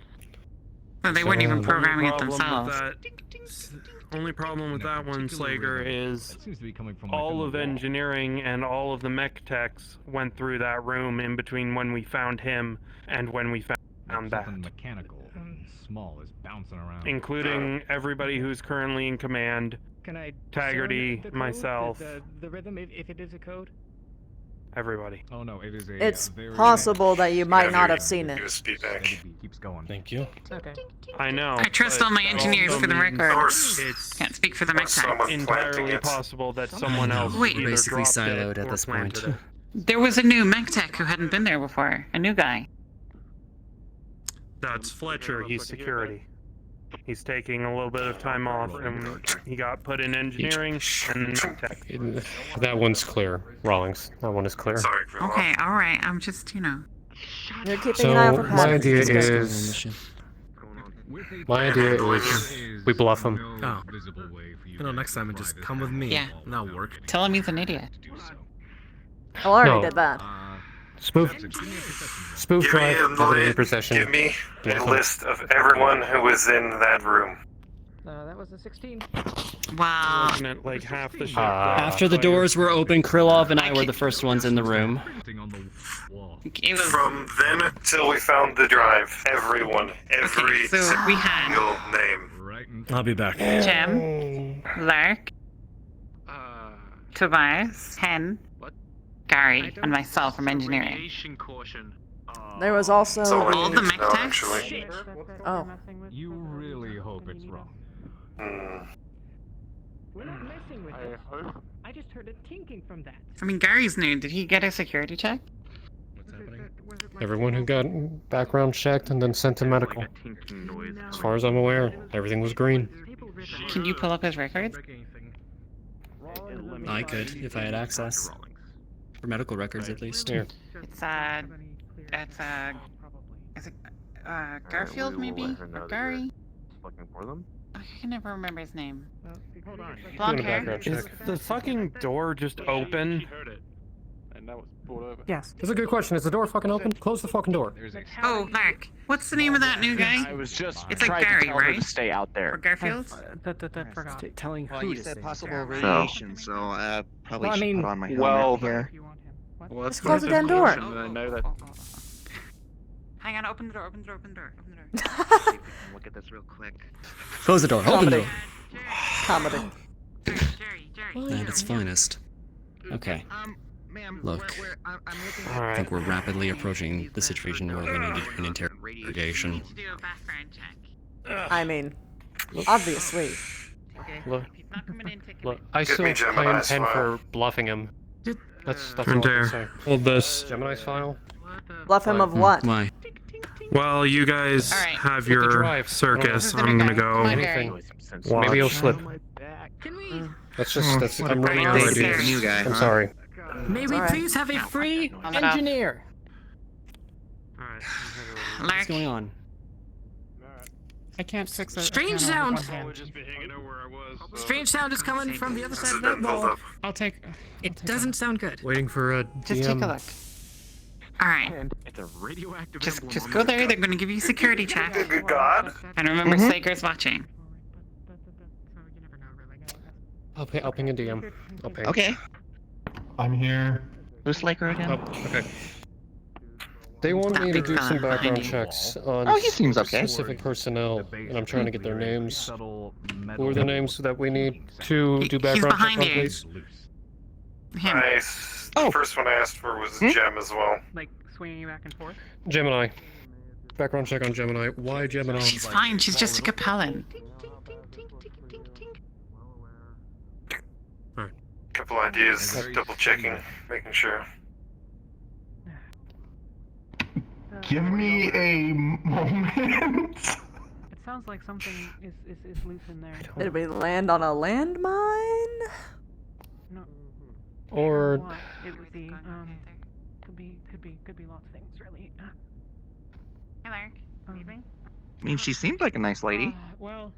Well, they weren't even programming it Problem with themselves. that- Only problem with that one, Slager, is Seems to be coming from all within of the wall. engineering and all of the mech techs went through that room in between when we found him and when we found that. Something mechanical, small, is bouncing around. Including everybody who's currently in command. Can I Taggarty, discern the code, myself, the rhythm, if it is a code? everybody. Oh no, it is a It's very possible that you might not have seen it. USB back. keeps going. Thank you. Okay. I know. I trust but all my that engineers also for the means record. It's Can't speak for the mech tech. Someone planting entirely it. possible that someone else Wait. either Basically dropped siloed it at or this planted point. it. There was a new mech tech who hadn't been there before. A new guy. That's Fletcher. He's security. He's taking a little bit of time off, and he got put in engineering and tech. That one's clear, Rawlings. That one is clear. Sorry, Okay, alright. I'm just, You're keeping So an eye out for my patterns. idea That's good. is, we bluff him. Oh. You know, next time and just come with me. Yeah. And that'll work. Tell him he's an idiot. Oh, I already No. did that. Spoof Give me drive, a evidence list. possession. Give me a Bluff him. list of everyone who was in that room. That was the 16. Wow. Looking at like half the shit. After the doors were open, Krylov and I were the first ones in the room. It was, From then till we found the drive, everyone, every so we had single name. I'll be back. Jim, Lark, Tobias, Hen, Gary, and myself from engineering. There was also All the mech techs? Oh. You really hope it's wrong. We're not messing with it. I just heard a tinking from that. I mean, Gary's new. Did he get a security check? Everyone who got background checked and then sent to medical. As far as I'm aware, everything was green. Can you pull up his records? I could, if I had access. For medical records, at least. Yeah. Is it, Garfield, maybe? Or Gary? Looking for them? I can never remember his name. Doing Blonde a hair? background check. Is the fucking door just open? And that was pulled over. Yes. That's a good question. Is the door fucking open? Close the fucking door. Oh, Lark. What's the name of that new guy? I was just It's like trying Gary, to tell her right? to stay out Or there. Garfield? Forgot. Telling Well, who you to said say possible Gary. radiation, so probably Well, I should mean- put on my helmet Well, here. Well, Let's close the damn door. I know that. Hang on, open the door, open the door, open the door, open the door. See if we can look at this real quick. Close the door, open the door. Comedy. At its finest. Okay. Ma'am, Look. I'm looking I Alright. think we're rapidly approaching the situation where we need to do an interrogation. Do a background check. I mean, obviously. Look, Not coming in, take look. I Give still me Gemini's pen file. for bluffing him. That's all I Right can say. Hold this. Gemini's file. Bluff him of what? Why? While you guys Alright. have With the your drive. circus, Who's the I'm big gonna guy? go Come on, Anything. watch. Maybe he'll slip. Can we? That's just, I'm Right, running this out is of new guy, I'm huh? sorry. May we Alright. please have a free I'm gonna- engineer? Alright. What's Lark, going on? I can't fix it. Strange sound. Strange sound is coming from the other side of that Build wall. up. I'll take. It doesn't sound good. Waiting for a just take a look. Alright, It's a radioactive just go there, they're gonna give you a security check. Good God. And remember, Slaker's watching. I'll ping a DM. I'll ping. Okay. I'm here. Who's Laker again? Oh, okay. They want That me to big do fella some behind background you. checks on Oh, he seems okay. specific personnel, and I'm trying to get their names. Who are the names that we need to do background check on, please? The first one I asked for was Gem as well. Like swinging back and forth. Gemini. Background check on Gemini. Why Gemini? She's fine. She's just a Capellan. Couple ideas, double checking, making sure. Give me a moment. It sounds like something is loose in there. Did we land on a landmine? No. Or What? It would be could be lots of things really. Hey, Lark. Leaving? I mean, she seemed like a nice lady. Well,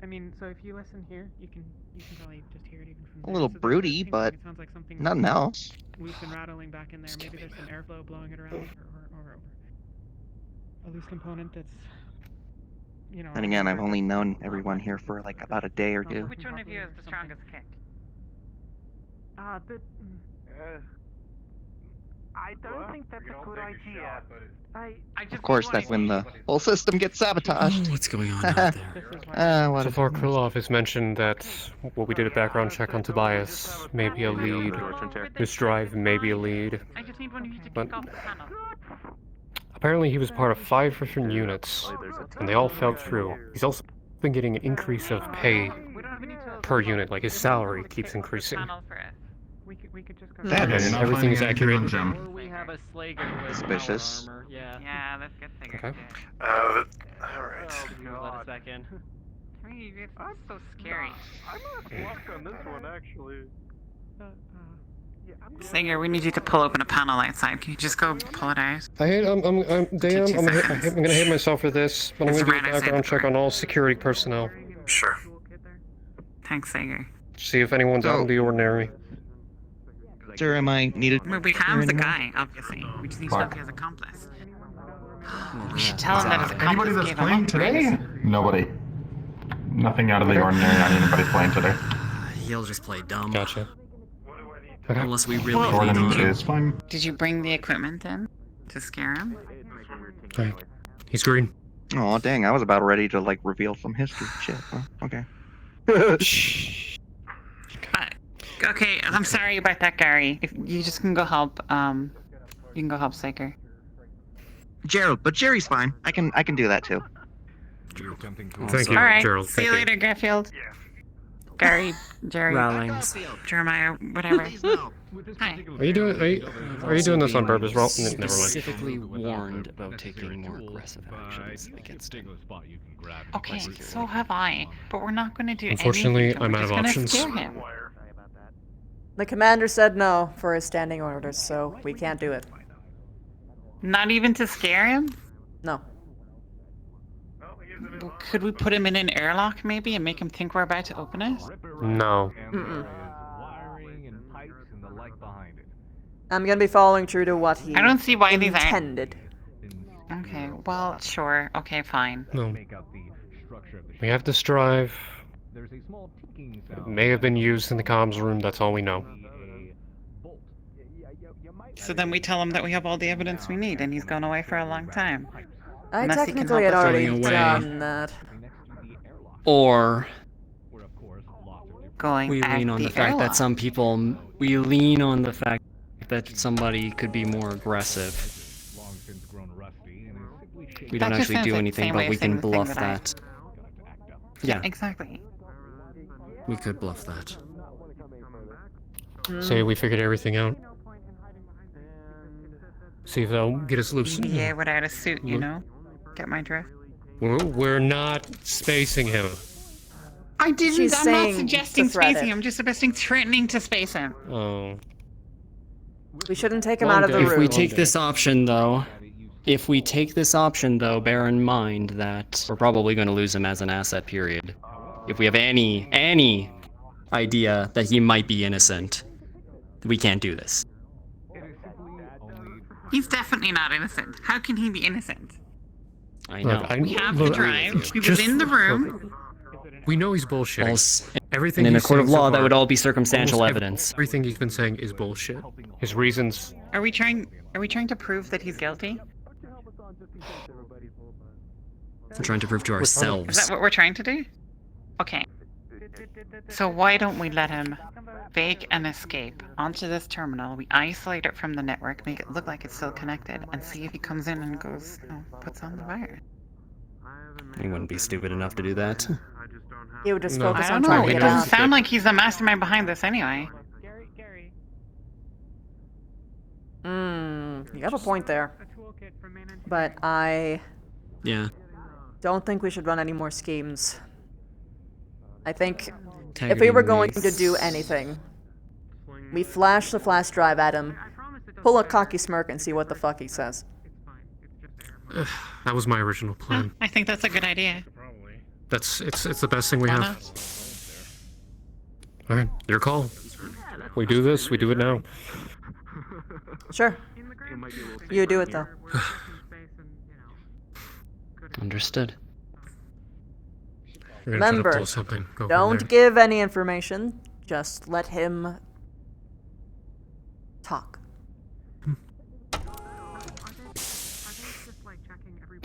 I mean, so if you listen here, you can probably just hear it even from A there. little So broody, but it sounds like something nothing else. loose and rattling back in there. Maybe there's some airflow blowing it around, or a loose component that's, you know. And again, I've only known everyone here for like about a day or two. Which one of you has the strongest kick? I don't think that's a good idea. Of course, that's when the whole system gets sabotaged. What's going on out there? What so far, Krylov has mentioned that what we did a background check on Tobias may be a lead. This drive may be a lead. I just need one of you to But kick off the panel. apparently he was part of 5 different units, and they all fell through. He's also been getting an increase of pay per unit, like his salary keeps increasing. We could just go. And everything is accurate. We have a Slager with Suspicious. power armor. Yeah. Yeah, let's get Slager. Okay. Alright. Let us back in. That's so scary. I'm not locked on this one, actually. Slager, we need you to pull open a panel outside. Can you just go pull it out? I'm gonna hate myself for this, but I'm gonna do a background check on all security personnel. Sure. Thanks, Slager. See if anyone's out of the ordinary. Sir, am I needed? I mean, we have the guy, obviously. We just need to know if he has an accomplice. We should tell him that his accomplice Anybody that's gave him playing today? Nobody. Nothing out of the ordinary on anybody playing today. He'll just play dumb. Gotcha. Unless we really Jordan need him. is fine. Did you bring the equipment in to scare him? Alright. He's green. Oh dang! I was about ready to like reveal some history. Shit. Well, okay. Okay, I'm sorry about that, Gary. If you just can go help, you can go help Slager. Gerald, but Jerry's fine. I can do that too. Thank you, All right. Gerald. See you Thank later, Garfield. Gary, Jerry, Rawlings. Jeremiah, whatever. Hi. Are you doing this on purpose? Well, never mind. Specifically warned about taking more aggressive actions against him. Okay, so have I, but we're not going to do Unfortunately, anything. I'm We're out of just gonna options. scare him. The commander said no for his standing orders, so we can't do it. Not even to scare him? No. Could we put him in an airlock maybe and make him think we're about to open it? No. I'm gonna be following true to what he I don't see why these aren't- intended. Okay, well, sure. Okay, fine. No. We have this drive. It may have been used in the comms room, that's all we know. So then we tell him that we have all the evidence we need and he's gone away for a long time. I Unless he can technically had help us already going away. done that. Or going we at lean on the fact airlock. that some people. We lean on the fact that somebody could be more aggressive. We don't That just actually sounds do like the anything, same but way we of saying can the thing bluff that I- that. Yeah, Exactly. we could bluff that. Say we figured everything out. See if they'll get us loose. Yeah, without a suit, you know? Get my drift? We're not spacing him. I didn't. She's I'm not saying suggesting to threat spacing it. him. I'm just suggesting threatening to space him. Oh. We shouldn't take him out of the If room. we take this option, though, bear in mind that we're probably going to lose him as an asset. Period. If we have any idea that he might be innocent, we can't do this. He's definitely not innocent. How can he be innocent? I know. We have the drive. He was in the room. We know he's bullshitting. Everything And in a he's court of saying so law, that far, would all be circumstantial almost evidence. Everything he's been saying is bullshit. His reasons. Are we trying to prove that he's guilty? We're trying to prove to ourselves. Is that what we're trying to do? Okay. So why don't we let him fake an escape onto this terminal, we isolate it from the network, make it look like it's still connected, and see if he comes in and goes, puts on the wire. He wouldn't be stupid enough to do that. He would just I focus don't on know, trying to it get doesn't out. sound like he's the mastermind behind this anyway. You have a point there. But I don't think we should run any more schemes. I think if we were going to do anything, we flash the flash drive at him, pull a cocky smirk, and see what the fuck he says. That was my original plan. I think that's a good idea. It's the best thing we have. Alright, your call. We do this, we do it now. Sure. You do it though. Understood. Remember, don't give any information. Just let him talk.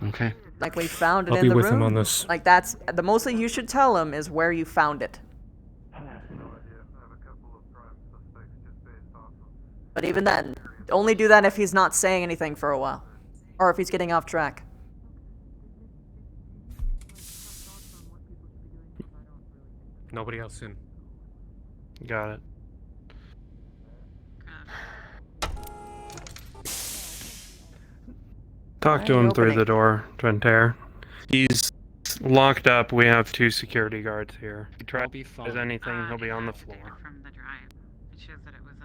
Okay. Like we found it I'll in be the with room. him on this. Like that's the most that you should tell him is where you found it. But even then, only do that if he's not saying anything for a while, or if he's getting off track. Nobody else in. Got it. Talk to him through the door, Twintair. He's locked up. We have 2 security guards here. If he tries does anything, he'll be on the floor. From the drive, it shows that it was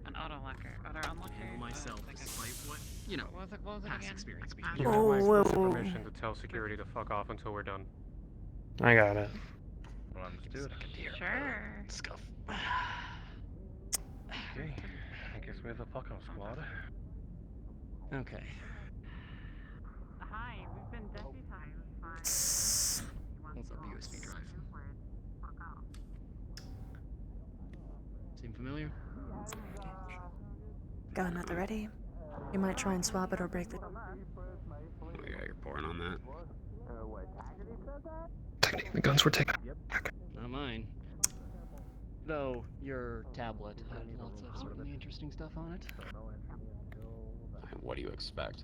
an auto locker, auto unlocker. Myself, despite what What was it past again? experience we Give Oh, my whoa. permission to tell security to fuck off until we're done. I got it. Well, let's do it. Sure. Scuff. Okay, I guess we're the fuck off squad. Okay. Hi, we've been deputized. What's up, USB drive? Seem familiar? Got another ready? You might try and swap it or break the. Oh yeah, you're pouring on that. The guns were taken. Not mine. Though your tablet had lots of certainly interesting stuff on it. What do you expect?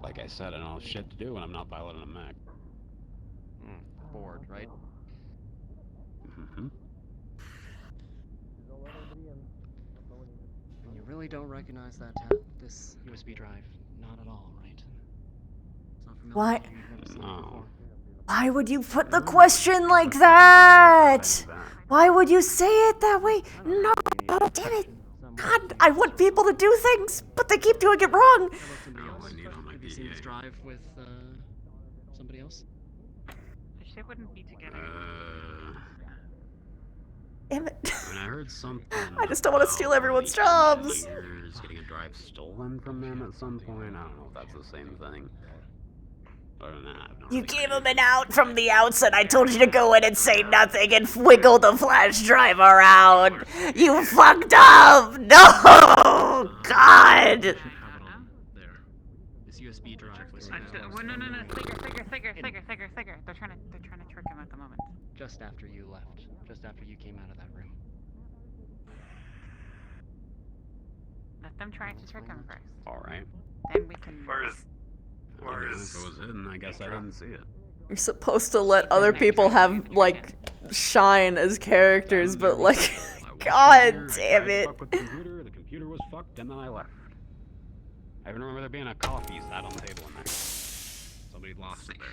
Like I said, I don't have shit to do when I'm not piloting a mech. Bored, right? Mm-hmm. And you really don't recognize that this USB drive? Not at all, right? It's not familiar. Why? You've never seen it No. before. Why would you put the question like that? Why would you say it that way? No, damn it. God, I want people to do things, but they keep doing it wrong. Have you seen this drive with somebody else? They wouldn't be together. Damn it. I mean, I heard something. I just don't want to steal everyone's about jobs. engineers getting a drive stolen from them at some point. I don't know if that's the same thing. Other than that, I have no You idea. gave him an out from the outset. I told you to go in and say nothing and wiggle the flash drive around. You fucked up. No, God. There. This USB drive was No, Sigger. They're trying to trick him at the moment. just after you left. Just after you came out of that room. Let them try to trick him first. Alright. Then we can. If it was hidden, I guess I didn't see it. You're supposed to let other people have, like, shine as characters, but, like, God damn it. The computer was fucked, and then I left. I even remember there being a coffee sat on the table in there. Somebody lost it there.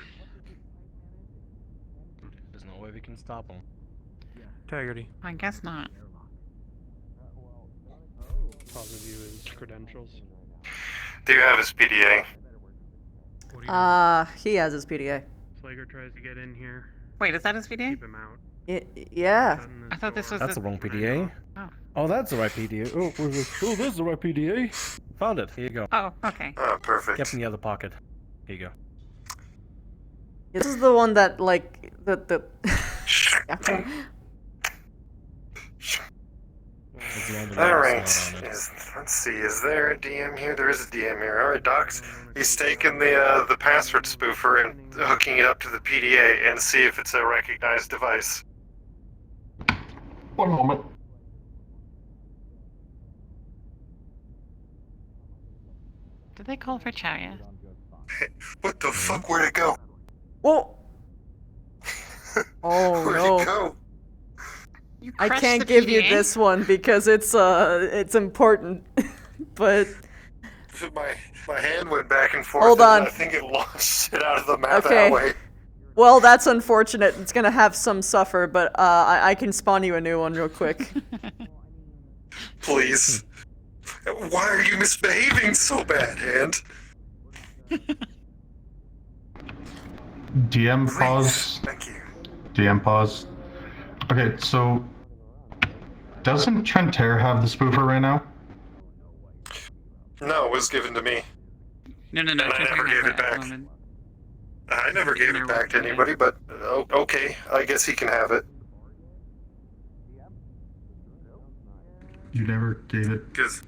There's no way we can stop him. Integrity. I guess not. Positive view is credentials. Do you have his PDA? He has his PDA. Slager tries to get in here. Wait, is that his video? Keep him out. Yeah. I thought this was That's the wrong PDA. Oh. Oh, that's the right PDA. Oh, oh, this is the right PDA. Found it. Here you go. Oh, okay. Oh, perfect. Kept in the other pocket. Here you go. This is the one that, like, the Alright, let's see, is there a DM here? There is a DM here. Alright, Docs, he's taking the password spoofer and hooking it up to the PDA and see if it's a recognized device. One moment. Did they call for Chaya? What the fuck? Where'd it go? Oh! Oh Where'd no. it go? I can't give you this one because it's important. But My hand went back and forth. Hold and on. I think it launched it out of the map Okay. that way. Well, that's unfortunate. It's gonna have some suffer, but I can spawn you a new one real quick. Please. Why are you misbehaving so bad, Hand? DM pause. Thank you. DM pause. Okay, so doesn't Trentair have the spoofer right now? No, it was given to me. No. And I never gave it back. I never gave it back to anybody, but okay, I guess he can have it. You never gave it. Because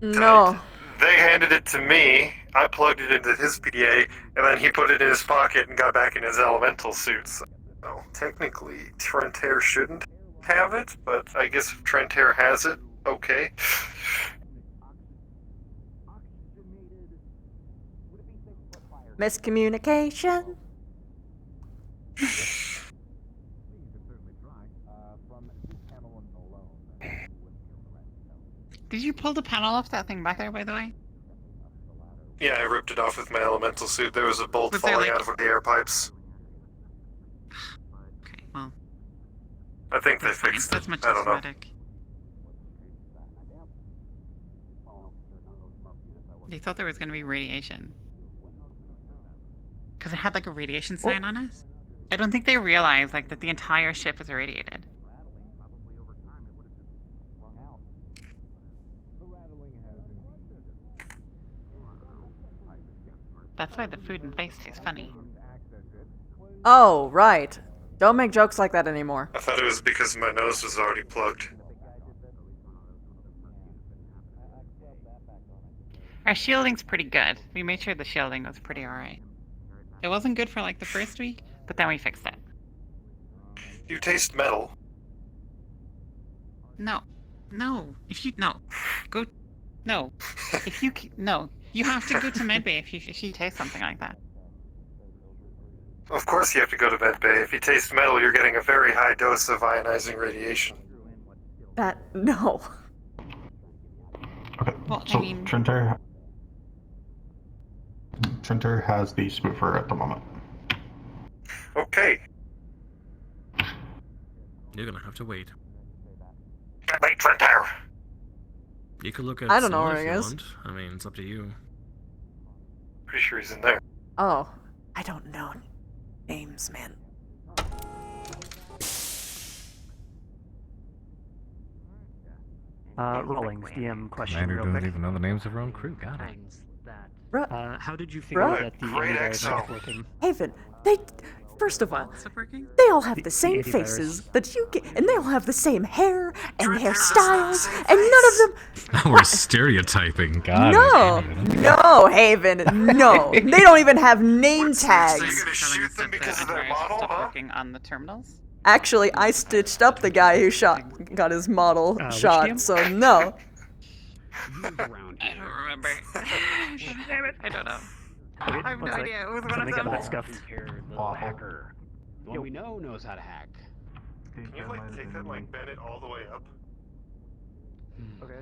No. they handed it to me, I plugged it into his PDA, and then he put it in his pocket and got back in his elemental suit. So technically, Trentair shouldn't have it, but I guess if Trentair has it, okay. Miscommunication. Did you pull the panel off that thing back there, by the way? Yeah, I ripped it off with my elemental suit. There was a bolt Was there, falling like- out of the air pipes. Okay, well, I think they that's fine. fixed That's it. much I don't know. cosmetic. They thought there was going to be radiation. Because it had like a radiation sign on it. I don't think they realized like that the entire ship is irradiated. That's why the food and face tastes funny. Oh, right. Don't make jokes like that anymore. I thought it was because my nose was already plugged. Our shielding's pretty good. We made sure the shielding was pretty alright. It wasn't good for like the first week, but then we fixed it. You taste metal. No. No. If you... No. Go... No. If you... No. You have to go to medbay if you taste something like that. Of course you have to go to medbay. If you taste metal, you're getting a very high dose of ionizing radiation. No. Okay, Well, so I mean... Trentair has the spoofer at the moment. Okay. You're gonna have to wait. Wait, Trentair! You could look at I don't know Snow where if he you is. want. I mean, it's up to you. Pretty sure he's in there. Oh, I don't know names, man. Rolling DM question Commander real doesn't quick. even know the names of her own crew. Got it. How did you figure that the antivirus is working? Haven, first of all, What's it working? they all have the same antivirus. faces that you get, and they all have the same hair and hairstyles, and none of them. We're stereotyping. Got No, Haven, no. They don't even have name tags. Shoot them because of their model, Stop huh? working on the terminals? Actually, I stitched up the guy who got his model which shot, game? so no. I don't remember. Damn it. I don't know. I have no Looks like idea. It was one of something got them. scuffed. The hacker. The one we know knows how to hack. Can you take that and bend it all the way up? Okay.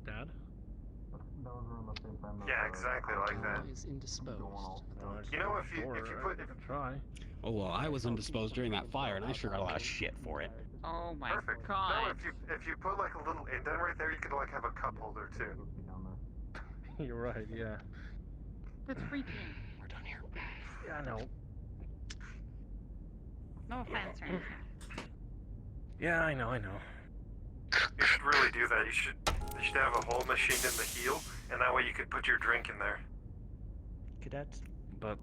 Dad? Yeah, exactly like that. Is indisposed. You know, if you put try. Oh well, I was indisposed during that fire, and I sure got a lot of shit for it. Oh my perfect. god. No, if you put like a little indent right there, you could like have a cup holder too. You're right, yeah. That's freaking. We're done here. Yeah, I know. No offense or anything. Yeah, I know. You should really do that. You should have a hole machined in the heel, and that way you could put your drink in there. Cadets, But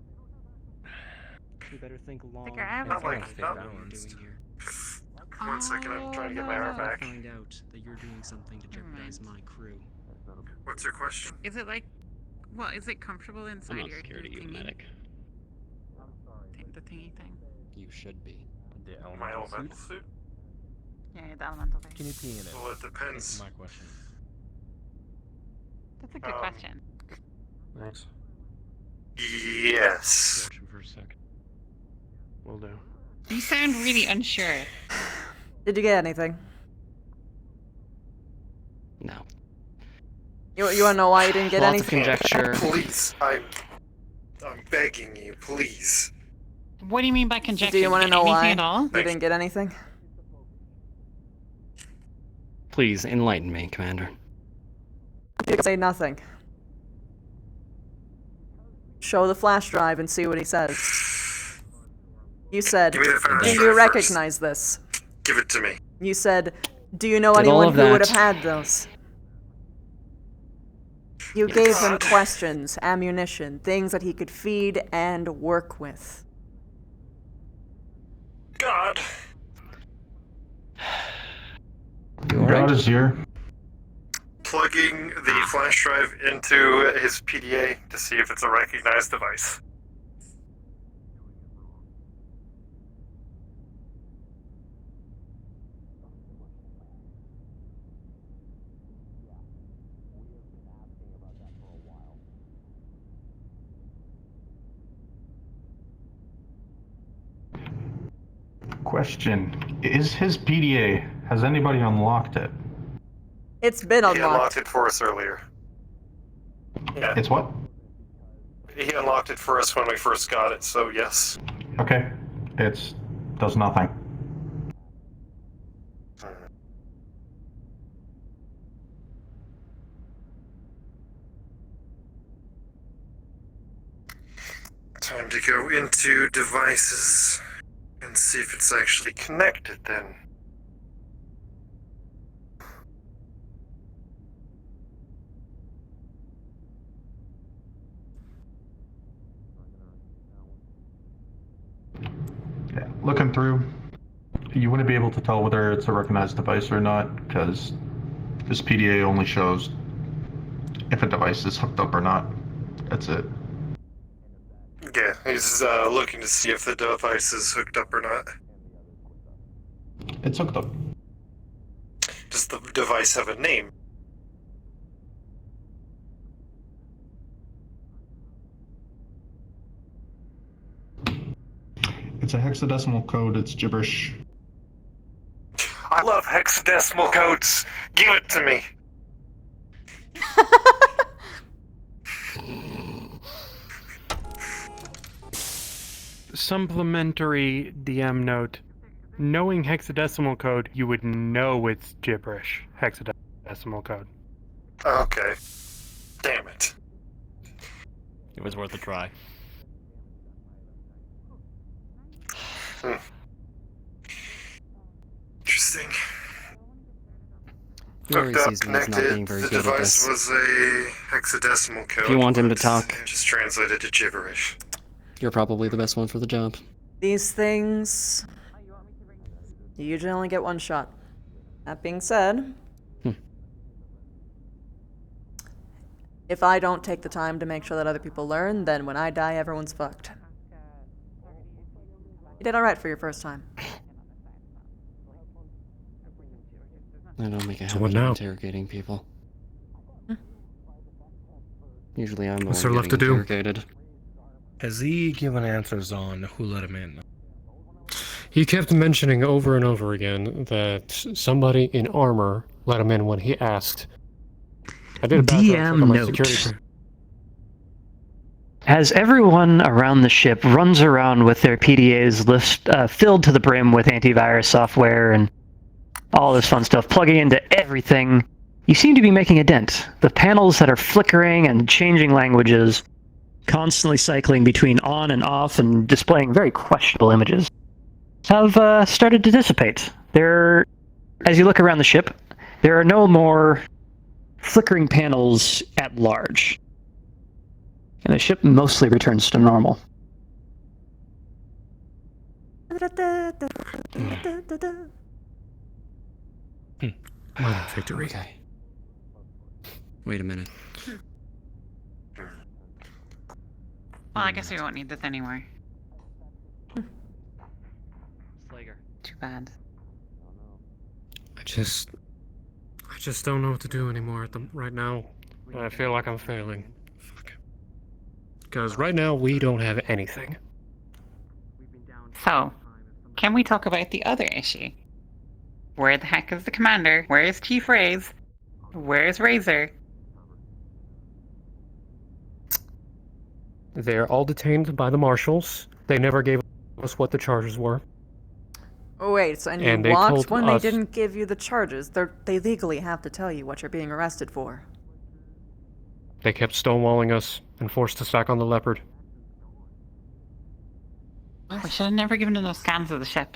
you better think long. I have Not a like stay not, balanced. 1 second, I'm trying to get my arm back. Find out that you're doing something to jeopardize my crew. What's your question? Is it like, well, is it comfortable inside I'm not your scared of you, thingy? medic. The thingy thing? You should be. My elemental suit? Yeah, the elemental thing. Can you pee in it? Well, it depends. My question. That's a good question. Nice. Yes. Watch him for a second. Will do. You sound really unsure. Did you get anything? No. You want to know why you didn't get Lots of anything? conjecture. Please, I'm begging you, please. What do you mean by conjecture? Do you want to know anything why at all? you didn't get anything? Please enlighten me, Commander. You can say nothing. Show the flash drive and see what he says. You said, Give me the flash do you drive recognize this? Give it to me. You said, do you know Did all anyone of who would that. have had those? You gave him questions, ammunition, things that he could feed and work with. God. God is here. Plugging the flash drive into his PDA to see if it's a recognized device. Question. Is his PDA, has anybody unlocked it? It's been He unlocked. unlocked it for us earlier. Yeah. It's what? He unlocked it for us when we first got it, so yes. Okay. It's does nothing. Time to go into devices and see if it's actually connected then. Yeah. Looking through, you wouldn't be able to tell whether it's a recognized device or not, because this PDA only shows if a device is hooked up or not. That's it. Yeah, he's looking to see if the device is hooked up or not. It's hooked up. Does the device have a name? It's a hexadecimal code. It's gibberish. I love hexadecimal codes. Give it to me. Supplementary DM note. Knowing hexadecimal code, you would know it's gibberish. Hexadecimal code. Okay. Damn it. It was worth a try. Interesting. Larry Hooked up, sees me as not connected. being very The good at device this. was a hexadecimal code. If you want him to but talk, just translated to gibberish. you're probably the best one for the job. These things, you usually only get one shot. That being said, if I don't take the time to make sure that other people learn, then when I die, everyone's fucked. You did alright for your first time. I don't make a So habit what of now? interrogating people. Usually I'm the What's one there left to getting do? interrogated. Has he given answers on who let him in? He kept mentioning over and over again that somebody in armor let him in when he asked. I did a background check on my security. As everyone around the ship runs around with their PDAs filled to the brim with antivirus software and all this fun stuff, plugging into everything, you seem to be making a dent. The panels that are flickering and changing languages, constantly cycling between on and off and displaying very questionable images, have started to dissipate. As you look around the ship, there are no more flickering panels at large. And the ship mostly returns to normal. Minor victory. Okay. Wait a minute. Well, I guess we won't need this anymore. Slager. Too bad. I just don't know what to do anymore right now. I feel like I'm failing. Fuck. Because right now we don't have anything. So, can we talk about the other issue? Where the heck is the commander? Where is Chief Rays? Where's Razor? They're all detained by the marshals. They never gave us what the charges were. Oh, wait, so and And you they walked told when us- they didn't give you the charges. They legally have to tell you what you're being arrested for. They kept stonewalling us and forced us back on the Leopard. We should have never given enough scans of the ship.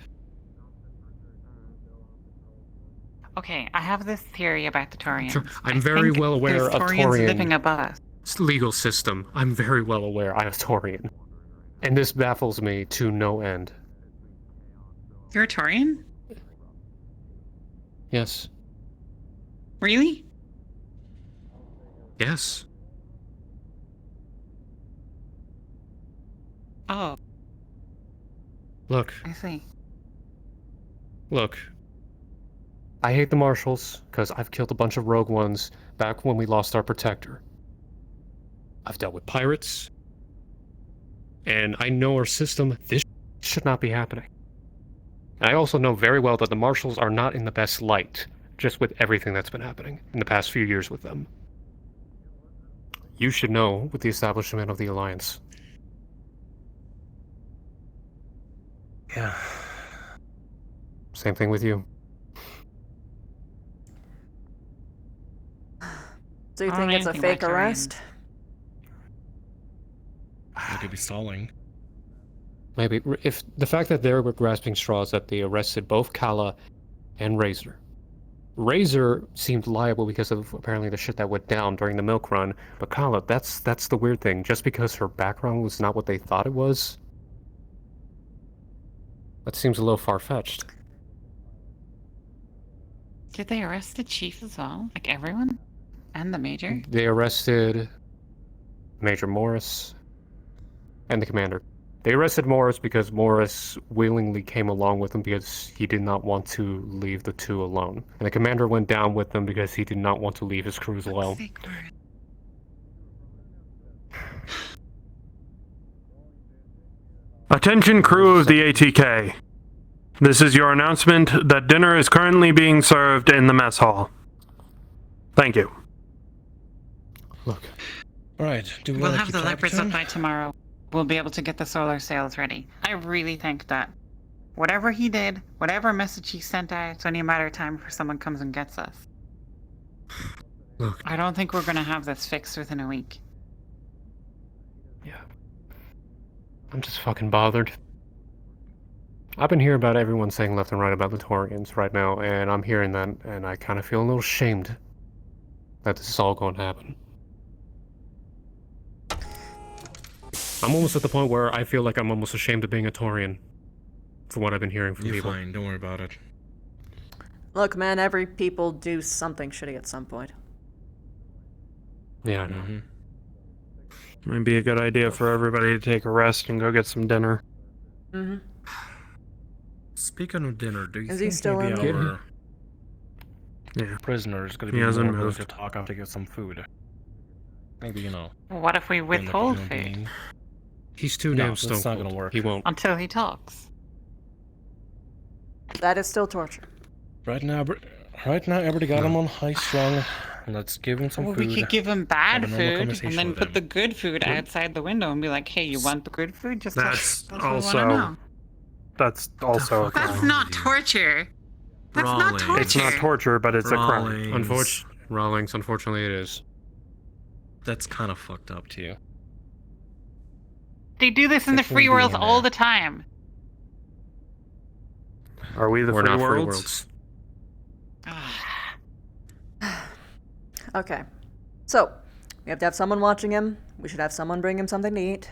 Okay, I have this theory about the Taurians. I'm very well aware there's of Taurians Taurian living above us. legal system. I'm very well aware I'm a Taurian. And this baffles me to no end. You're a Taurian? Yes. Really? Yes. Oh, Look. I see. Look. I hate the marshals, because I've killed a bunch of rogue ones back when we lost our protector. I've dealt with pirates. And I know our system, this should not be happening. And I also know very well that the marshals are not in the best light, just with everything that's been happening in the past few years with them. You should know with the establishment of the Alliance. Yeah. Same thing with you. Do you I don't think know it's a anything fake about arrest? They could be stalling. Maybe if the fact that they were grasping straws that they arrested both Kala and Razor. Razor seemed liable because of apparently the shit that went down during the milk run, but Kala, that's the weird thing. Just because her background was not what they thought it was, that seems a little far-fetched. Did they arrest the chief as well? Like everyone? And the major? They arrested Major Morris and the commander. They arrested Morris because Morris willingly came along with them because he did not want to leave the two alone. And the commander went down with them because he did not want to leave his crews alone. Attention crew of the ATK. This is your announcement that dinner is currently being served in the mess hall. Thank you. Look. Alright, do we We'll wanna have keep the talking leopards to up him? by tomorrow. We'll be able to get the solar sails ready. I really think that whatever he did, whatever message he sent out, it's only a matter of time before someone comes and gets us. Look. I don't think we're gonna have this fixed within a week. I'm just fucking bothered. I've been hearing about everyone saying left and right about the Taurians right now, and I'm hearing that, and I kind of feel a little shamed that this is all going to happen. I'm almost at the point where I feel like I'm almost ashamed of being a Taurian, from what I've been hearing from You're people. fine, don't worry about it. Look, man, every people do something shitty at some point. Yeah, I know. Mm-hmm. Might be a good idea for everybody to take a rest and go get some dinner. Mm-hmm. Speaking of dinner, do you Is he think still maybe in our Yeah. prisoner is going to He be more hasn't willing moved. to talk after get some food? Maybe, you know. Well, what if we being like a withhold human food being. He's too No, damn that's stone not cold. gonna work. He won't. until he talks? That is still torture. Right now, everybody got him on high strung. Let's give him some Well, food. we could give him bad have a normal food and conversation then with put him. the good food outside the window and be like, "Hey, you want the good food? Just That's what we wanna also know." that's also a That's crime. not torture. That's not Brawling. torture. It's not torture, but it's a crime. Rawlings, unfortunately it is. That's kind of fucked up too. They do this in the Sexual free world being all there. the time. Are we the We're free not free worlds? Okay. So, we have to have someone watching him. We should have someone bring him something to eat.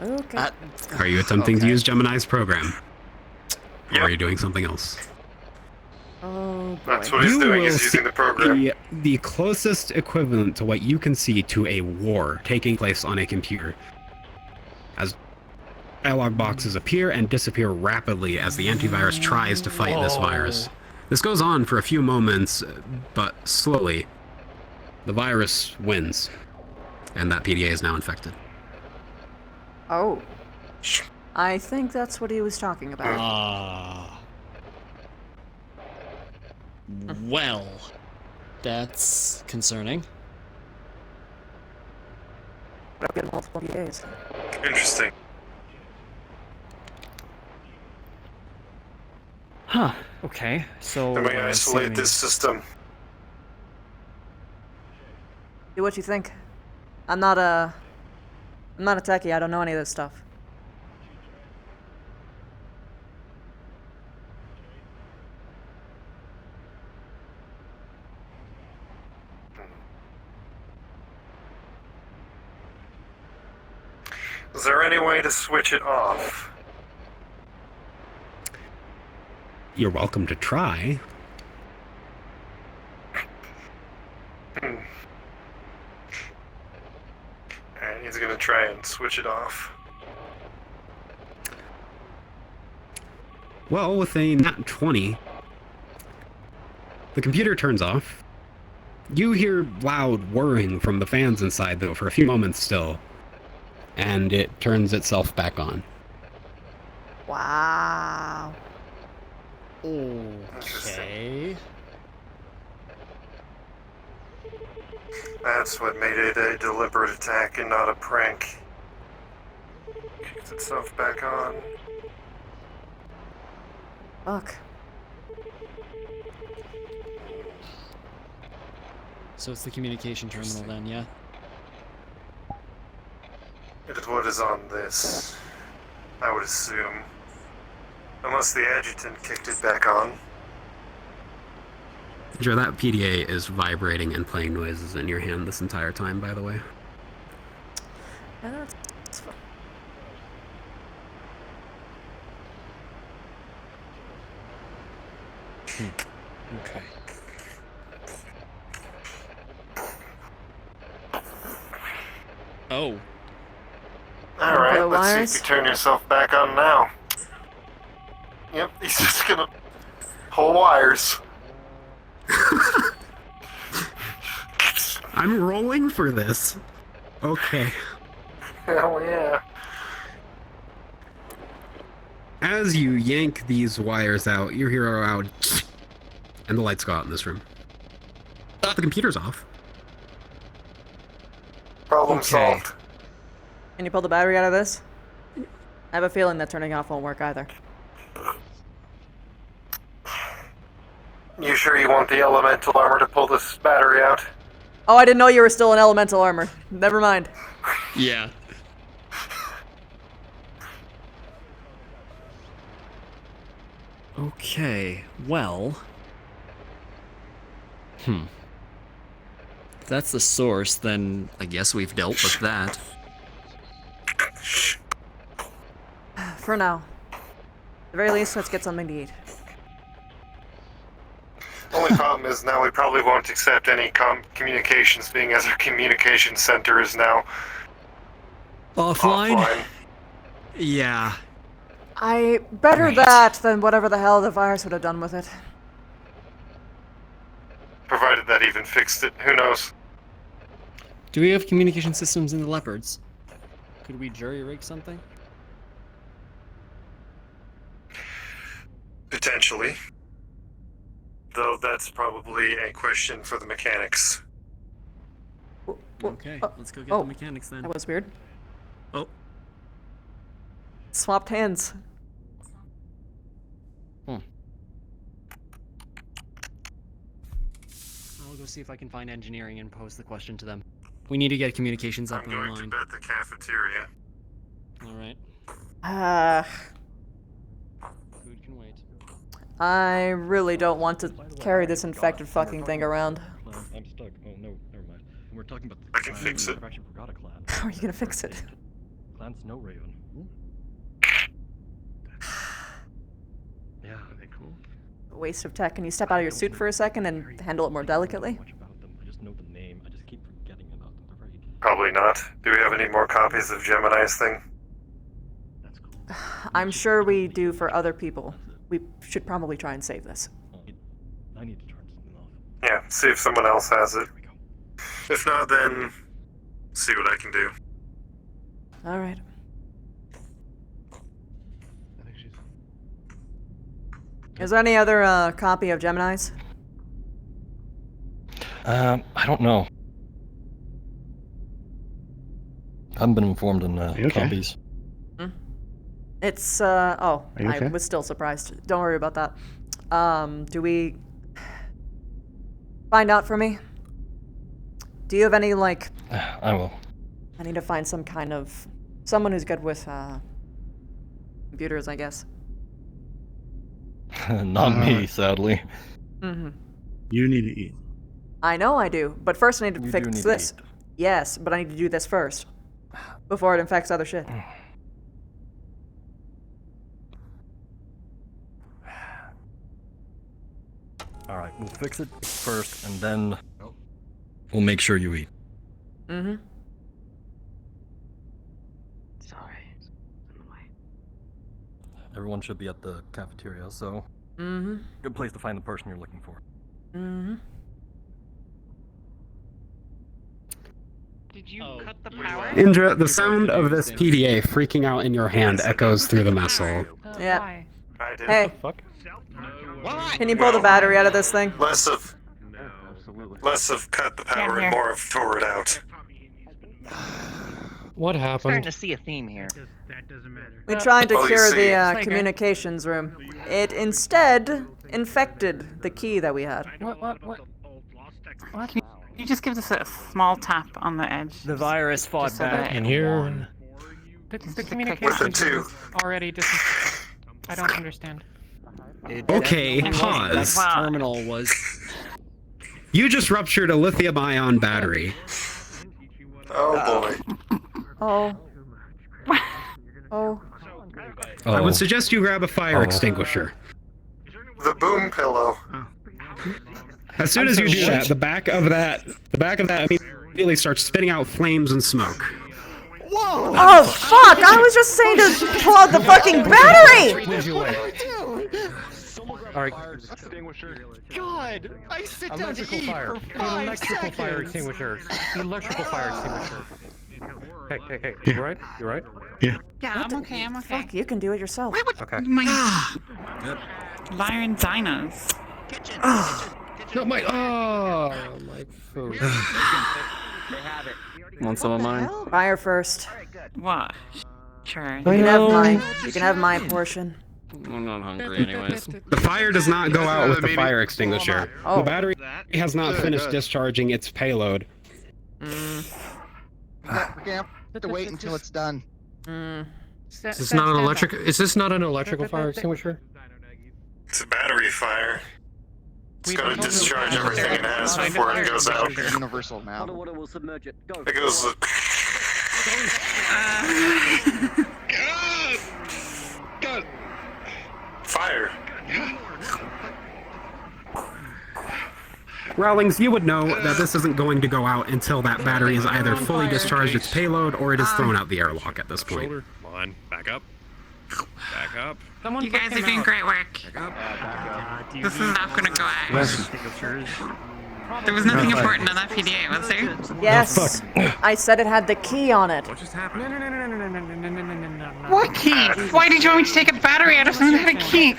Okay. Are you attempting to use Gemini's program? Or are you doing something else? Oh, boy. That's what he's doing, is using the program. The closest equivalent to what you can see to a war taking place on a computer. As dialog boxes appear and disappear rapidly as the antivirus tries to fight this virus. This goes on for a few moments, but slowly, the virus wins. And that PDA is now infected. Oh. I think that's what he was talking about. Well, that's concerning. I'll get multiple PDAs. Interesting. Huh. Okay. So. Then we isolate this system. Do what you think. I'm not a techie. I don't know any of this stuff. Is there any way to switch it off? You're welcome to try. Alright, he's gonna try and switch it off. Well, with a nat 20, the computer turns off. You hear loud whirring from the fans inside, though, for a few moments still. And it turns itself back on. Wow. Okay. That's what made it a deliberate attack and not a prank. Kicks itself back on. Fuck. So it's the communication terminal then, yeah? It is what is on this, I would assume. Unless the adjutant kicked it back on. Joe, that PDA is vibrating and playing noises in your hand this entire time, by the way. Yeah, that's fine. Okay. Oh. Alright, let's see if you turn yourself back on now. Yep, he's just gonna pull wires. I'm rolling for this. Okay. Hell yeah. As you yank these wires out, you hear out, and the lights go out in this room. The computer's off. Problem solved. Can you pull the battery out of this? I have a feeling that turning off won't work either. You sure you want the elemental armor to pull this battery out? Oh, I didn't know you were still in elemental armor. Never mind. Yeah. Okay, well... If that's the source, then I guess we've dealt with that. For now. At the very least, let's get something to eat. Only problem is now we probably won't accept any communications, being as our communication center is now offline. Yeah. Better that than whatever the hell the virus would have done with it. Provided that even fixed it, who knows? Do we have communication systems in the Leopards? Could we jury-rig something? Potentially. Though that's probably a question for the mechanics. Okay, let's go get the mechanics then. That was weird. Oh. Swapped hands. I'll go see if I can find engineering and pose the question to them. We need to get communications up I'm and going online. to bet the cafeteria. Alright. Food can wait. I really don't want to carry this infected fucking thing around. I'm stuck. Oh no, never mind. We're talking about I can fix it. I actually forgot a class. How are you gonna fix it? Plant Snow Raven. Yeah. Are they cool? A waste of tech. Can you step out of your suit for a second and handle it more delicately? I just know the name. I just keep forgetting about them. They're very... Probably not. Do we have any more copies of Gemini's thing? I'm sure we do for other people. We should probably try and save this. I need to turn something off. Yeah, see if someone else has it. If not, then see what I can do. All right. Is there any other copy of Gemini's? I don't know. I haven't been informed on copies. It's, oh, Are you okay? I was still surprised. Don't worry about that. Do we find out for me? Do you have any, like... I will. I need to find some kind of... someone who's good with, computers, I guess. Not me, sadly. Mm-hmm. You need to eat. I know I do, but first I need to You fix do need to this. Yes, but I need to do this first. Before it infects other shit. Alright, we'll fix it first, and then... We'll make sure you eat. Mm-hmm. Everyone should be at the cafeteria, so... Mm-hmm. Good place to find the person you're looking for. Mm-hmm. Did you cut the power? Indra, the sound of this PDA freaking out in your hand echoes through the mess hall. Yeah. I did. Hey. Can you pull the battery out of this thing? Less of cut the power and more of tore it out. What I'm happened? starting to see a theme here. That doesn't matter. We tried to Oh, you cure see. the communications room. It instead infected the key that we had. What? Can you just give us a small tap on the edge? The virus fought so back that- and Here. The communication is already I don't understand. Okay, That pause. terminal was... You just ruptured a lithium-ion battery. Oh boy. Oh. Oh. I would suggest you grab a fire extinguisher. The boom pillow. As soon as you do that, the back of that immediately starts spitting out flames and smoke. Whoa! Oh fuck! I was just saying to plug the fucking battery! Alright. God, I sit down to Electrical eat fire. for 5 Electrical fire seconds. extinguishers. Electrical fire extinguishers. Hey, you right? You right? Yeah. Yeah, I'm okay, I'm okay. Fuck, you can do it yourself. Okay. My... Lion dinos. No, my food. Want some of mine? Fire first. What? Sure. You can have mine. You can have my portion. I'm not hungry anyways. The fire does not go out with the fire extinguisher. Oh. The battery has not finished discharging its payload. We're gonna have to wait until it's done. Is this not an electric? Is this not an electrical fire extinguisher? It's a battery fire. It's gonna discharge everything it has before it goes out. Universal now. We'll submerge it. Go. It goes. God. Fire. Rawlings, you would know that this isn't going to go out until that battery is either fully discharged its payload or it is thrown out the airlock at this point. Come on, back up. Back up. You guys are doing great work. This is not gonna go out. There was nothing important on that PDA, was there? Yes. I said it had the key on it. What just happened? No. What key? Why did you want me to take a battery out of something that had a key?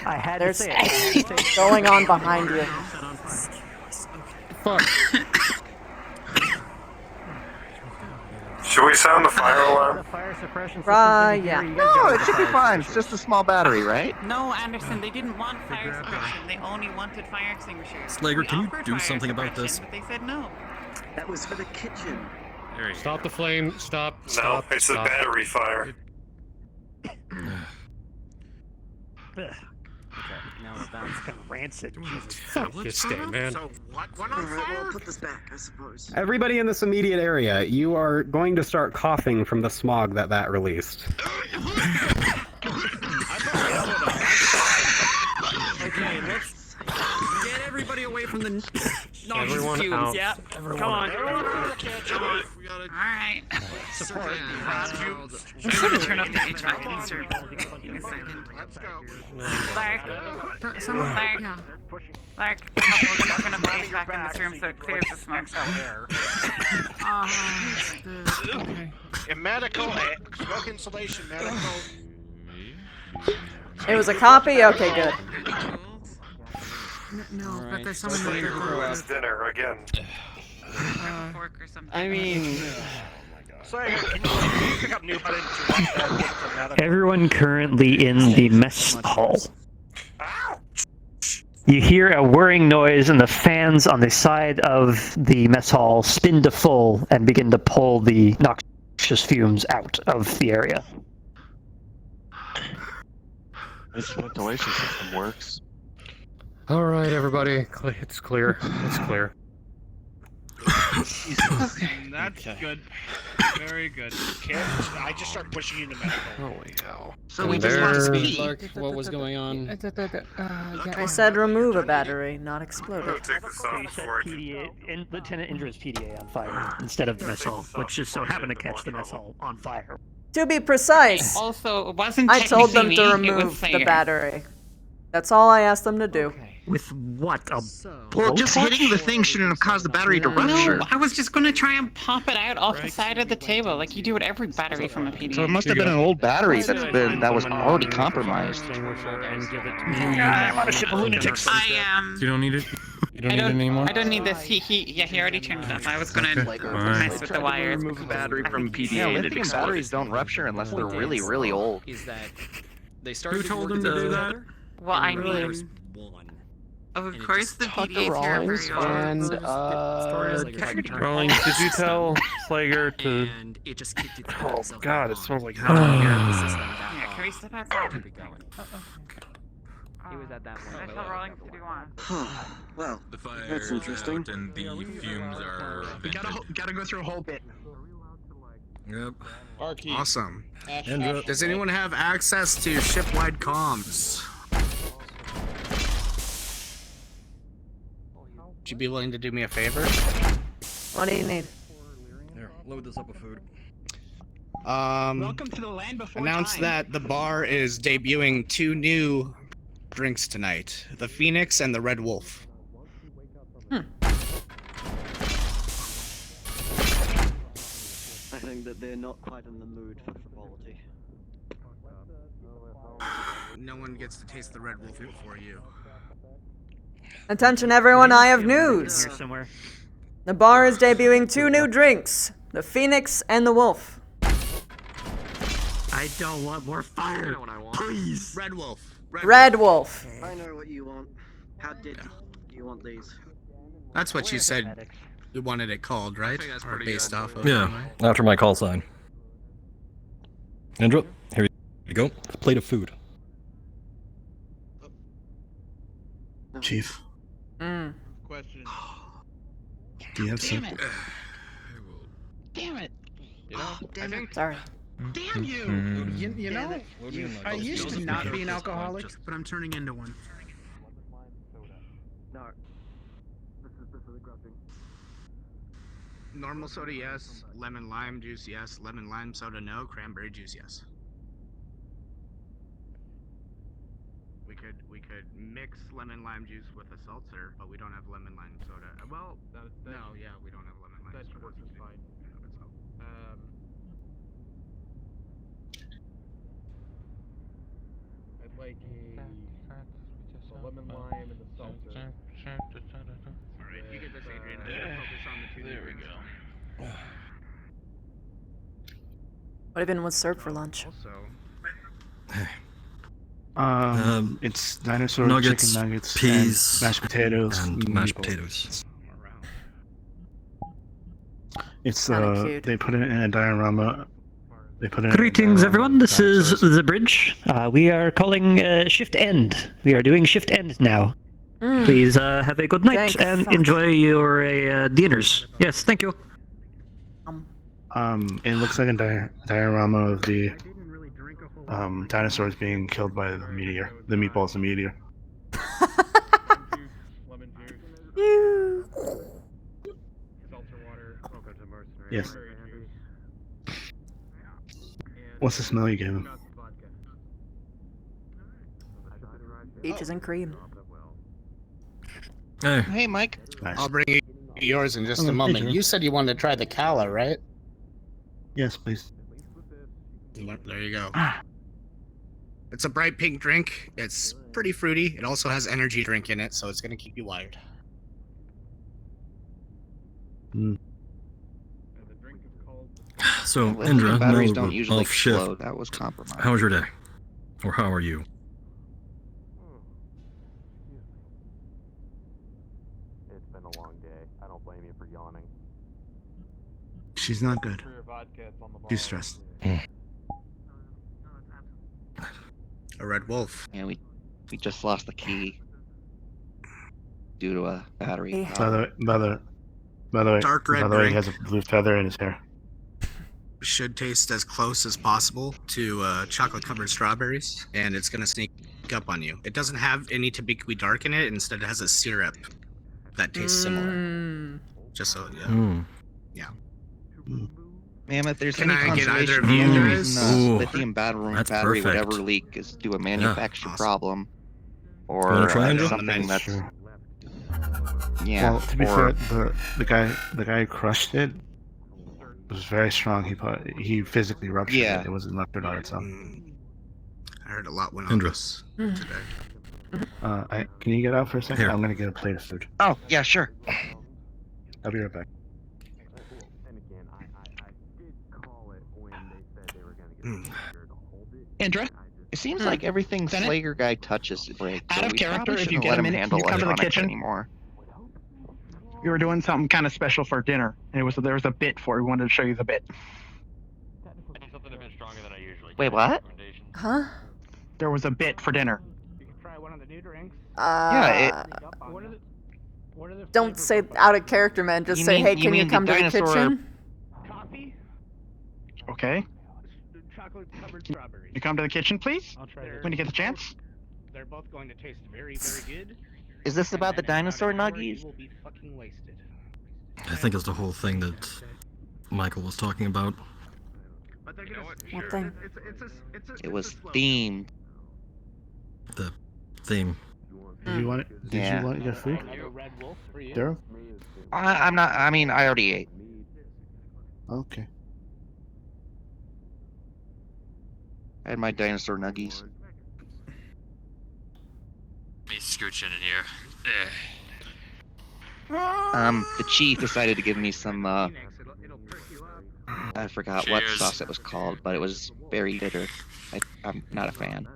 I had There's to say it. going on behind you. Fuck. Should we sound the fire alarm? Yeah. No, it should be fine. It's just a small battery, right? No, Anderson, they didn't want fire suppression. They only wanted fire extinguishers. Slager, We can you offered do fire something about suppression, this? But they said no. That was for the kitchen. Stop the flame. Stop. No, Stop. it's a stop. battery fire. Okay, now That's kind of rancid. This day, man. So what went on fire? Well, put this back, I suppose. Everybody in this immediate area, you are going to start coughing from the smog that released. Okay, let's get everybody away from the noxious Everyone fumes. out. Yeah, Everyone come on. Alright. Support I'm just gonna turn off the HVAC in a second. Let's go. Lark. Someone, Lark. yeah. Lark, I'll turn off the HVAC in this room so it clears the smoke out. Okay. In medical, smoke insulation, medical. It was a copy? Okay, good. No, but there's someone Somebody that who has dinner again. I mean... Can you pick up new button to get to medical? Everyone currently in the mess hall. You hear a whirring noise, and the fans on the side of the mess hall spin to full and begin to pull the noxious fumes out of the area. This ventilation system works. All right, everybody, it's clear. It's clear. That's good. Very good. Okay, I just start pushing you to medical. Holy hell. So we just want to speak. Lark, what was going on? I said remove a battery, not explode Go it. take this off before I PDA, Lieutenant Indra's PDA on fire instead of the mess hall, which just so happened to catch the mess hall on fire. To be precise, Also, it wasn't I told them technically to me, it was remove the Slayer. battery. That's all I asked them to do. With what? A Well, just hitting the thing shouldn't have caused the battery to rupture. No, I was just gonna try and pop it out off the side of the table, like you do with every battery from a PDA. So it must have been an old battery that was already compromised. I'm on a ship of lunatics. You don't need it? You don't need it anymore? I don't need this. He already turned it off. I was gonna mess with the wires. Remove a battery from PDA. Yeah, lithium batteries don't rupture unless they're really, really old. Is that they started Who told them to do that? Well, I mean, of course the PDAs here are very old. Rawlings, did you tell Slager to... And it just kicked it Oh god, it smells like Yeah, can we step outside? He was at that I tell Rawlings to do one. Well, The fire is out and the fumes are We gotta go through a whole bit. Yep. Awesome. Does anyone have access to ship-wide comms? Would you be willing to do me a favor? What do you need? Here, load this up with food. Welcome to the land before announce that the bar is debuting 2 new drinks tonight: the Phoenix and the Red Wolf. I think that they're not quite in the mood for frivolity. No one gets to taste the Red Wolf before you. Attention everyone, I have news. Here somewhere. The bar is debuting 2 new drinks, the Phoenix and the Wolf. I don't want more fire. Please. Red Wolf. Red Wolf. I know what you want. How did you want these? That's what you said you wanted it called, right? Or based off of. Yeah, after my call sign. Indra, here you go. A plate of food. Chief, question. do you have Damn something? it! Damn it! Damn it. Sorry. Damn you! You know, I used to not be an alcoholic, but I'm turning into one. No. This is aggressive. Normal soda, yes. Lemon lime juice, yes. Lemon lime soda, no. Cranberry juice, yes. We could mix lemon lime juice with a seltzer, but we don't have lemon lime soda. Well, no, yeah, we don't have lemon lime soda. That works fine. I'd like a lemon lime and the seltzer. Alright, you get this, Adrian. I'm gonna focus on the 2 there we go. What even was served for lunch? It's dinosaur nuggets, chicken nuggets, peas, and mashed potatoes, and mashed potatoes. It's Kinda cute. they put it in a diorama. They put it Greetings, everyone. This is the bridge. We are calling shift end. We are doing shift end now. Please have a good night and enjoy your dinners. Yes, thank you. It looks like a diorama of the dinosaurs being killed by the meteor. The meatballs, the meteor. Yes. What's the smell you gave him? Peaches and cream. Hey, Mike. Nice. I'll bring you yours in just Oh, a hey, moment. Drew. You said you wanted to try the Kala, right? Yes, please. There you go. It's a bright pink drink. It's pretty fruity. It also has energy drink in it, so it's going to keep you wired. So, Lithium Indra, batteries now don't we're usually off shift. explode. That was compromised. How was your day? Or how are you? It's been a long day. I don't blame you for yawning. She's not good. She's stressed. A red wolf. Yeah, we just lost the key due to a battery. By the way, Dark red by the way, he drink. has a blue feather in his hair. Should taste as close as possible to chocolate-covered strawberries, and it's going to sneak up on you. It doesn't have any to be dark in it. Instead, it has a syrup that tastes similar. Just so, yeah. Ma'am, if there's Can any I get either conservation of you of the guys? reason Ooh, lithium battery that's would perfect. ever leak is due to a manufactured problem, You or wanna try, Andrew? something that's Sure. yeah. Well, to be or, fair, the guy who crushed it was very strong. He physically ruptured Yeah. it. It wasn't ruptured on its own. I heard a lot went on Indra. this today. Can you get out for a second? Here. I'm gonna get a plate of food. oh yeah, sure. I'll be right back. Indra? It seems like everything Senate? Slager guy touches breaks. Out so of we character, probably if you shouldn't get let a him minute, handle can you come to the electronics kitchen? anymore. We were doing something kind of special for dinner, and there was a bit for it. We wanted to show you the bit. Wait, what? Huh? There was a bit for dinner. Yeah, don't say out of character, man. Just You say, mean- hey, you can you mean the come to the dinosaur- kitchen? Okay. Chocolate-covered strawberries. You come to the kitchen, please? I'll try When you get the chance. They're both going to taste very, very good. Is this about the dinosaur nuggies? You will be fucking wasted. I think it's the whole thing that Michael was talking about. What thing? It was themed. The theme. Did you want it? Did Yeah. you want your food? Daryl? I'm not. I mean, I already ate. Okay. I had my dinosaur nuggies. Me scooching in here. The chief decided to give me some. I forgot what Cheers. sauce it was called, but it was very bitter. I'm not a fan,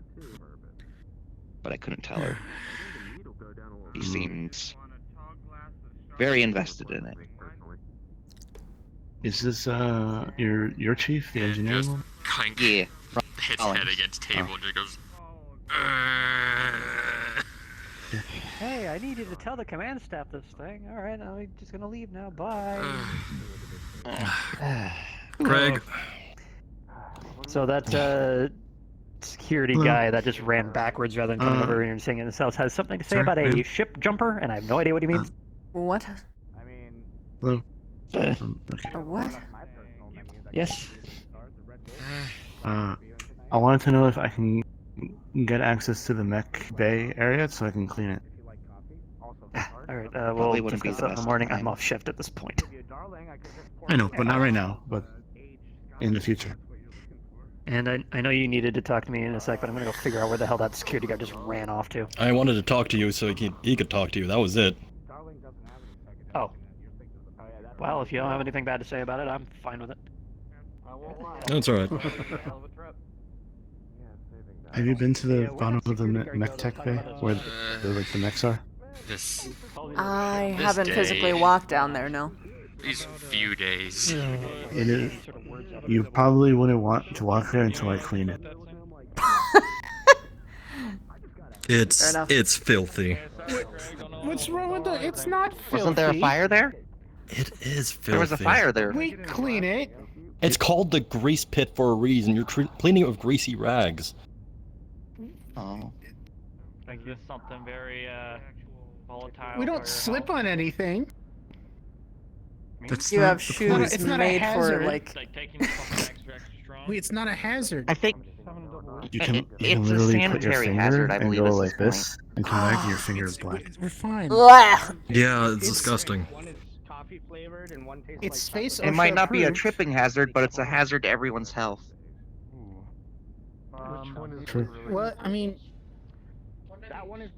but I couldn't tell her. He seems very invested in it. Is this your chief, the engineering one? Clank Yeah. hits Collins. head against table and just goes. Hey, I need you to tell the command staff this thing. Alright, I'm just gonna leave now. Bye. Craig. So that security guy that just ran backwards rather than coming over here and saying it himself has something to say Sir, about a ma'am? ship jumper, and I have no idea what he means. What? Hello. A what? Yes. I wanted to know if I can get access to the mech bay area so I can clean it. Alright, Probably we'll wouldn't be discuss the that in the best morning. time. I'm off shift at this point. I know, but not right now. But in the future. And I know you needed to talk to me in a sec, but I'm gonna go figure out where the hell that security guard just ran off to. I wanted to talk to you so he could talk to you. That was it. Oh. Well, if you don't have anything bad to say about it, I'm fine with it. That's alright. Have you been to the bottom of the mech tech bay where the mechs are? This. I This haven't day- physically walked down there, no. These few days. It is. You probably wouldn't want to walk there until I clean it. It's filthy. What's wrong with the? It's not filthy. Wasn't there a fire there? It is filthy. There was a fire there. We clean it. It's called the grease pit for a reason. You're cleaning it with greasy rags. Oh. Like this something very volatile. We don't slip on anything. That's You not have the shoes point. It's not a made for hazard. like. Wait, it's not a hazard. I think You can it's literally a put your sanitary finger hazard, I and believe, go is like his this, and come back and your finger is black. We're fine. Blah! Yeah, it's disgusting. It's space. it might not be a approved. tripping hazard, but it's a hazard to everyone's health. True. Well, I mean,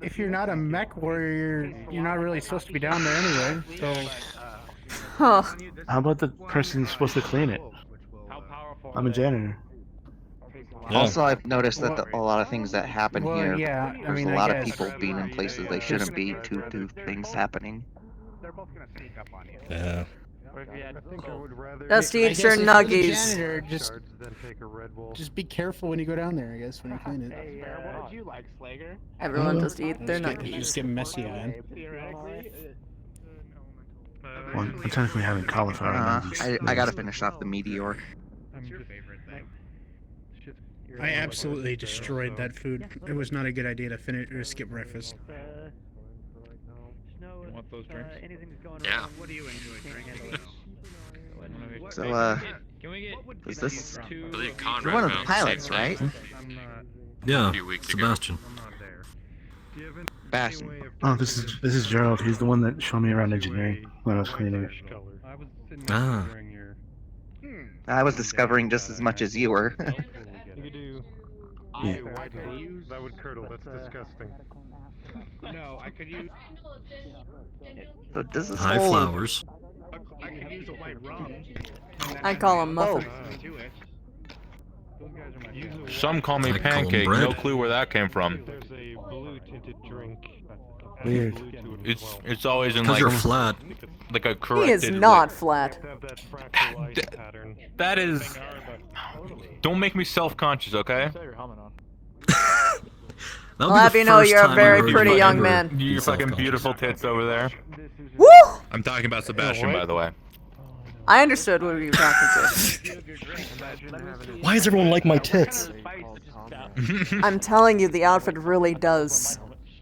if you're not a mech warrior, you're not really supposed to be down there anyway. So. Huh. How about the person who's supposed to clean it? I'm a janitor. Yeah. Also, I've noticed that a lot of things that happen Well, here, yeah, I there's mean, a I lot of guess. people being in places they shouldn't be due to things happening. Yeah. Just I eat guess your if you're the nuggies. janitor, just be careful when you go down there. I guess when you clean it. What did you like, Slager? Everyone just eat their Just nuggies. get messy on. Well, I'm technically having cauliflower nuggies. I gotta finish off the meteor. I absolutely destroyed that food. It was not a good idea to finish or skip breakfast. Want those drinks? Yeah. So, is this? I believe You're Conrad one of the found pilots, same right? thing Yeah, a few weeks ago. Sebastian. Bastion. Oh, this is Gerald. He's the one that showed me around engineering when I was cleaning it. Ah. I was discovering just as much as you were. Yeah. That would curdle. That's disgusting. No, I could use. So does this High whole flowers. I could use a white rum. I call them muffins. Some call me I call 'em pancake. bread. No clue where that came from. There's a blue tinted drink. Weird. It's always in Because like you're flat. like a He corrected. is not flat. That is. Don't make me self-conscious, okay? I'll have you know you're a very pretty young man. Your fucking beautiful tits over there. Woo! I'm talking about Sebastian, by the way. I understood what you were talking to. Why does everyone like my tits? I'm telling you, the outfit really does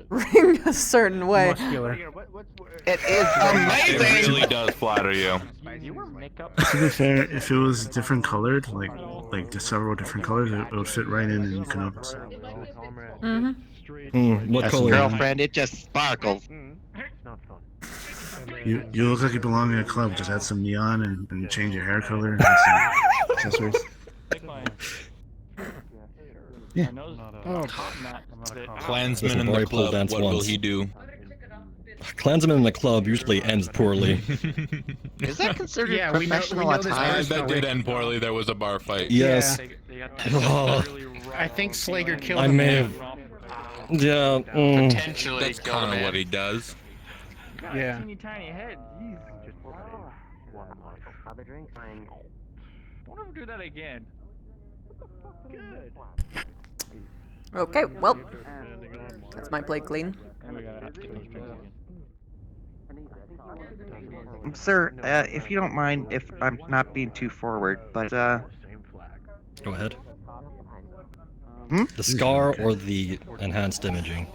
ring a certain way. It is It amazing. really does flatter you. To be fair, if it was different colored, like just several different colors, it would fit right in and you can notice. What As color? girlfriend, it just sparkles. You look like you belong in a club. Just add some neon and change your hair color and add some accessories. Yeah. Klansman in the club, what will he do? Klansman in the club usually ends poorly. Is that considered Yeah, we know professional this attire? That did end poorly. There was a bar fight. Yes. Oh, I think Slager killed I him. may have. Yeah. Potentially That's kind of what he does. Yeah. Tiny head. Don't ever do that again. Good. Okay, well, that's my plate clean. Sir, if you don't mind, if I'm not being too forward, but Go ahead. Hmm? The scar or the enhanced imaging?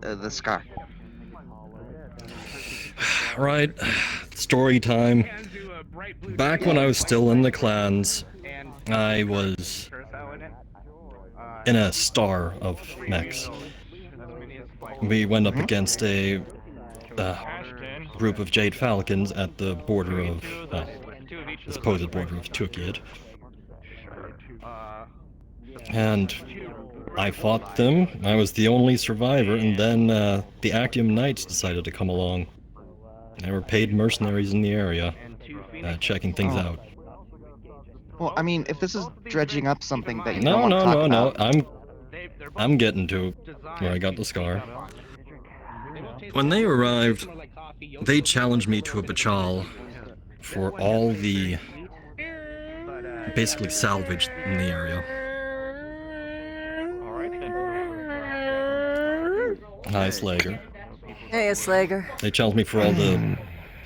The scar. Right. Story time. Back when I was still in the clans, I was in a star of mechs. We went up against a group of Jade Falcons at the border of, the supposed border of Turkey. And I fought them. I was the only survivor, and then the Actium Knights decided to come along. They were paid mercenaries in the area, checking things out. Well, I mean, if this is dredging up something that you No, don't want to talk no. about. I'm getting to where I got the scar. When they arrived, they challenged me to a bachal for all the basically salvage in the area. Hi, Slager. Hey, Slager. They challenged me for all the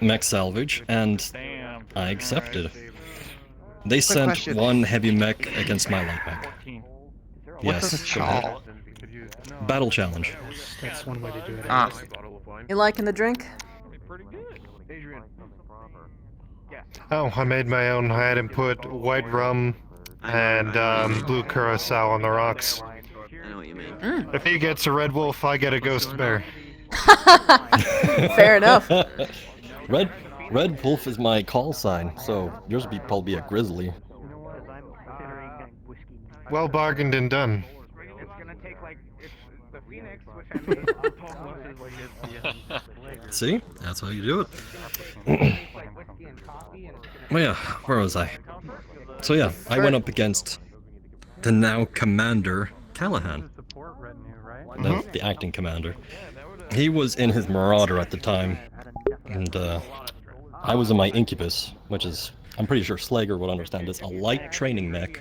mech salvage, and I accepted. They sent question. one heavy mech against my light mech. What's a bachal? Battle challenge. That's one way to do it. You liking the drink? Oh, I made my own. I had him put white rum and blue curacao on the rocks. I know what you mean. If he gets a red wolf, I get a ghost bear. Fair enough. Red wolf is my call sign, so yours would probably be a grizzly. Well bargained and done. See? That's how you do it. Well, yeah, where was I? So yeah, I went up against the now commander, Callahan. The acting commander. He was in his Marauder at the time, and I was in my Incubus, which is, I'm pretty sure Slager would understand this, a light training mech.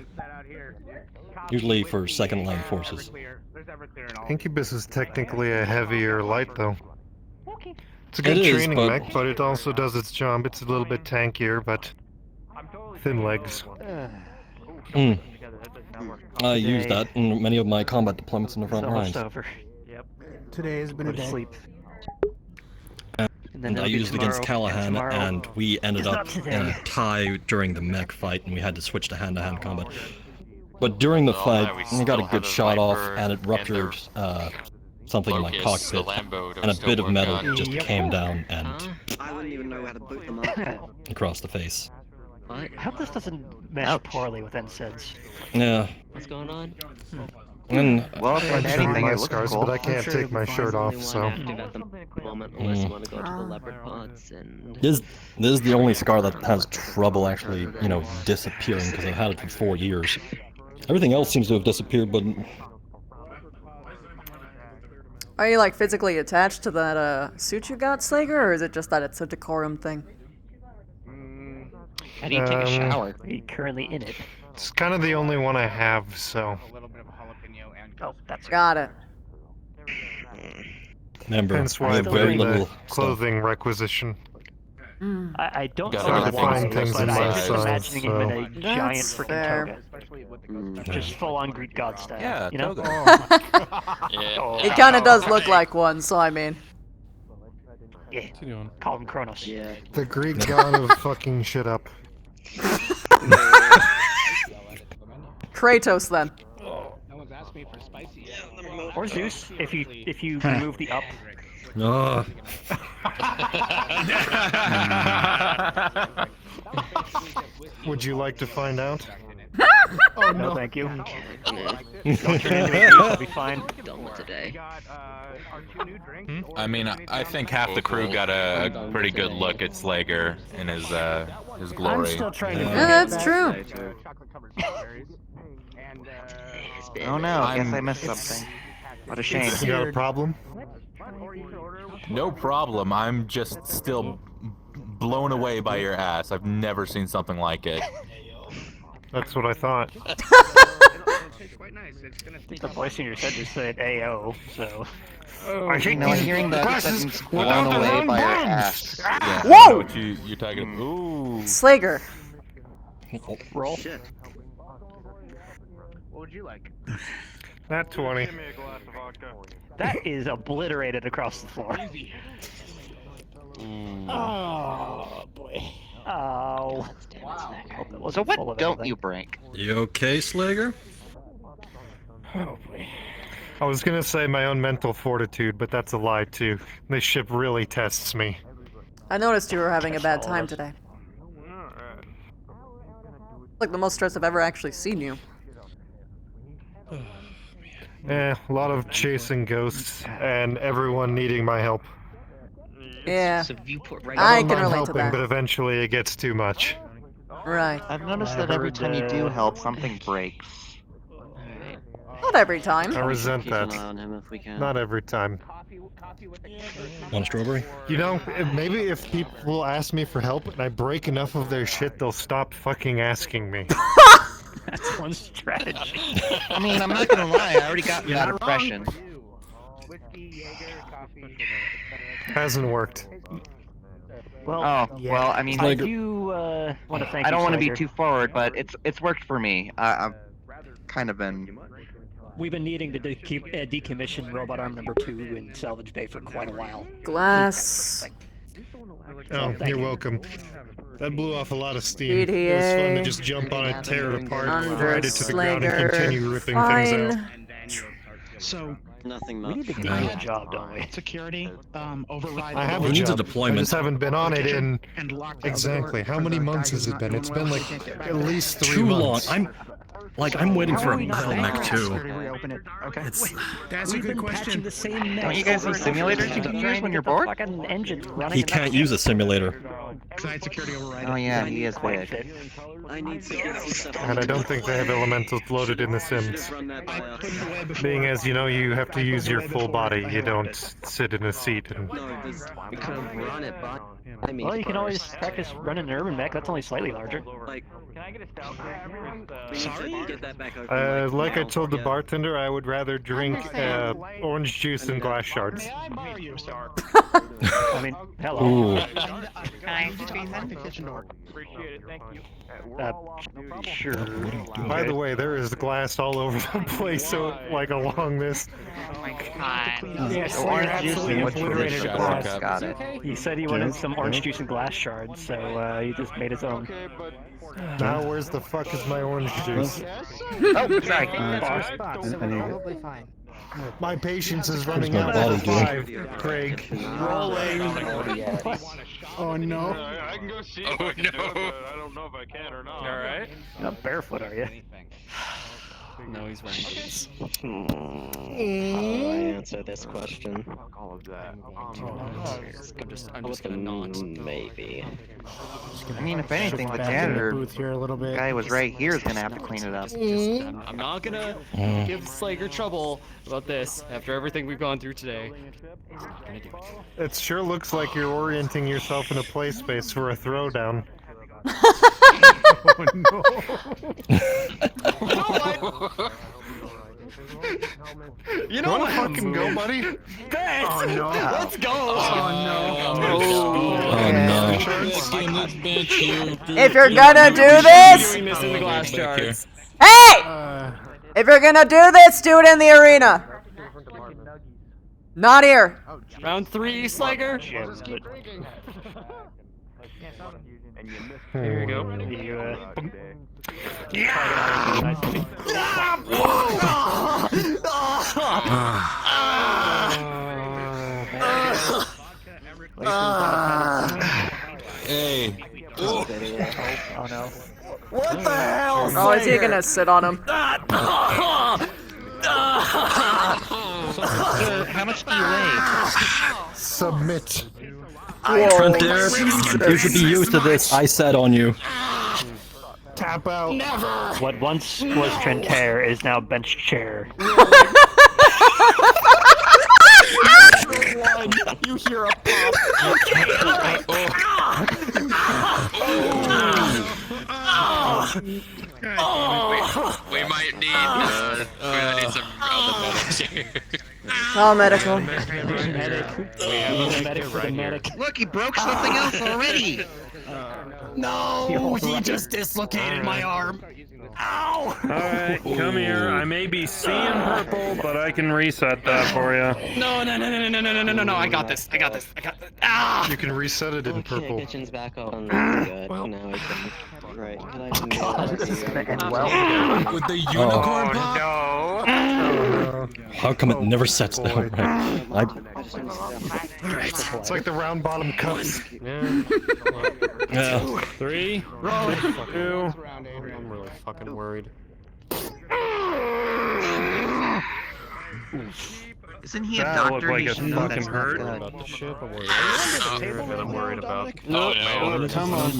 Usually for second line forces. Incubus is technically a heavier light, though. It's a good It is, training but- mech, but it also does its job. It's a little bit tankier, but thin legs. I use that in many of my combat deployments in the front lines. Today has been a day. Sleep. And I used it against Callahan, and we ended up in a tie during the mech fight, and we had to switch to hand-to-hand combat. But during the fight, we got a good shot off, and it ruptured something in my cockpit, and a bit of metal just came down and I wouldn't even know how to boot them up. across the face. I hope this doesn't mesh poorly with NSIDS. Yeah. What's going on? And Well, I if can show you anything, my it looks scars, cool. but I can't take my shirt off, so. Active at the moment, unless you want to go to the leopard pods and. This is the only scar that has trouble actually, you know, disappearing, because I've had it for 4 years. Everything else seems to have disappeared, but Are you like physically attached to that suit you got, Slager, or is it just that it's a decorum thing? How do you take a shower? Are you currently in it? It's kind of the only one I have, so. Oh, that's Got it. remember, Hence I why I have put very in little the stuff. clothing requisition. I don't Gotta know find why, things but in I'm my just size, imagining him in a so. giant That's freaking fair. toga. Just full-on Greek god style. Yeah, you know? Yeah. It kind of does look like one, so I mean. Yeah. Call him Kronos. Yeah. The Greek god of fucking shit up. Kratos, then. Or Zeus, if you remove the up. Oh. Would you like to find out? Oh no, thank you. Don't turn into a Zeus, I'll be fine. Done with today. I mean, I think half the crew got a pretty good look at Slager in his glory. I'm still trying to. Yeah, that's true. Oh no, I guess I missed something. What a shame. You got a problem? No problem. I'm just still blown away by your ass. I've never seen something like it. That's what I thought. The voice in your head just said AO, so. I hate these hearing that glasses means without blown the away wrong by your buttons. ass. Yeah, I Whoa! know what you're talking about. Ooh. Slager. Roll. Shit. What would you like? Nat 20. That is obliterated across the floor. Oh boy. Oh. So what don't you break? You okay, Slager? Oh boy. I was gonna say my own mental fortitude, but that's a lie too. This ship really tests me. I noticed you were having a bad time today. Like the most stress I've ever actually seen you. A lot of chasing ghosts, and everyone needing my help. Yeah. So you put right I don't can mind relate to helping, that. but eventually it gets too much. Right. I've noticed that every time you do help, something breaks. Oh, every time. I resent Keep an that. eye on him if we can. Not every time. Want a strawberry? You know, maybe if people ask me for help and I break enough of their shit, they'll stop fucking asking me. That's one strategy. I mean, I'm not gonna lie, I already got that impression. Hasn't worked. Well, well, I mean, I do want to thank I don't want to be Slager. too forward, but it's worked for me. I've kind of been. We've been needing to decommission robot arm number 2 in salvage bay for quite a while. Glass. Oh, you're welcome. That blew off a lot of steam. It was fun to just jump on it, tear it apart, ride it to the ground, and continue ripping things out. So, nothing We much. need to do a job, don't we? Security, override. I have He a needs a job. I deployment. just haven't been on it in And lock exactly. How many months has it been? It's been like at least 3 Too long. months. I'm waiting for a battle mech too. Reopen it. Okay. That's a good question. The same Don't you guys use simulators you can use when you're bored? Fucking engines running. He can't use a simulator. Side security override. Oh yeah, he is big. I need security stuff. And I don't think they have elementals loaded in The Sims. Just run that by us. Being as, you know, you have to use your full body. You don't sit in a seat. And... No, this, We could have run it, but I mean. Well, you can always practice running an urban mech. That's only slightly larger. like, Sorry? get that back open. like I told the bartender, I would rather drink orange juice than glass shards. May I borrow you, sir? I mean, hello. Can I squeeze in? Appreciate it, thank you. Sure. By the way, there is glass all over the place, so like along this. Oh my god. Yes, Orange juice and what's obliterated the glass. glass? Got it. He said he wanted some orange juice and glass shards, so he just made his own. Now where's the fuck is my orange juice? Oh, sorry. Probably fine. My patience is running my out body of doing? 5, Craig. Oh no. I can go see if I can do it, but I don't know if I can or not. Alright. Not barefoot, are you? No, he's wearing boots. How do I answer this question? All of that. I'm just gonna not. Maybe. I mean, if anything, the Back in the janitor booth here a little bit. guy was right here is gonna have to clean it up. I'm not gonna give Slager trouble about this after everything we've gone through today. I'm gonna do it. It sure looks like you're orienting yourself in a play space for a throwdown. Oh no. You know what? Fucking go, buddy. Oh no. Let's go! Oh If you're gonna do this, Doing this in the glass shards. hey! If you're gonna do this, do it in the arena. Not here. Round 3, Slager. Here you go. Hey. Oh no. What the hell? Oh, is he gonna sit on him? How much do you weigh? Submit. Frontier, you should be used to this. I said on you. Tap out. What once was Trentair is now bench chair. You hear a pop. We might need some medics here. Oh, medical. Medic for the medic. Look, he broke something else already. No, he just dislocated my arm. Ow! Alright, come here. I may be seeing purple, but I can reset that for you. No, I got this. Ah! You can reset it in purple. Kitchen's back on. That's good. Now I can. Right. This is gonna end well. With the unicorn pop? No. How come it never sets down right? It's like the round bottom cups. Yeah. 3, 2. I'm really fucking worried. Isn't he a That looked doctor? like He a should know fucking that's not hurt. good. About the ship, I'm worried about the and I'm worried about. Oh no. Come on.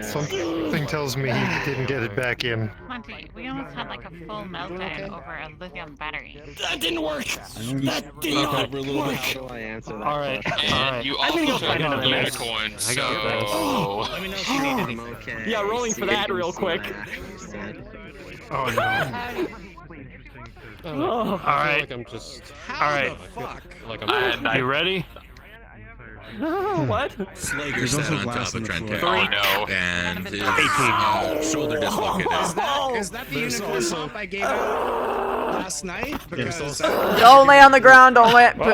Something tells me he didn't get it back in. Monty, we almost had like a full meltdown over a lithium battery. That didn't work. That did not work. How do I answer that Alright, question? And you also took a unicorn, so... Let me know if you need anything. Yeah, rolling for that real quick. Oh no. Alright. I'm just. Alright. Like I'm. You ready? What? Slager sat on top of Trent Oh no. and his shoulder dislocated. Is that the unicorn pump I gave out last night? Because Don't lay on the ground. Don't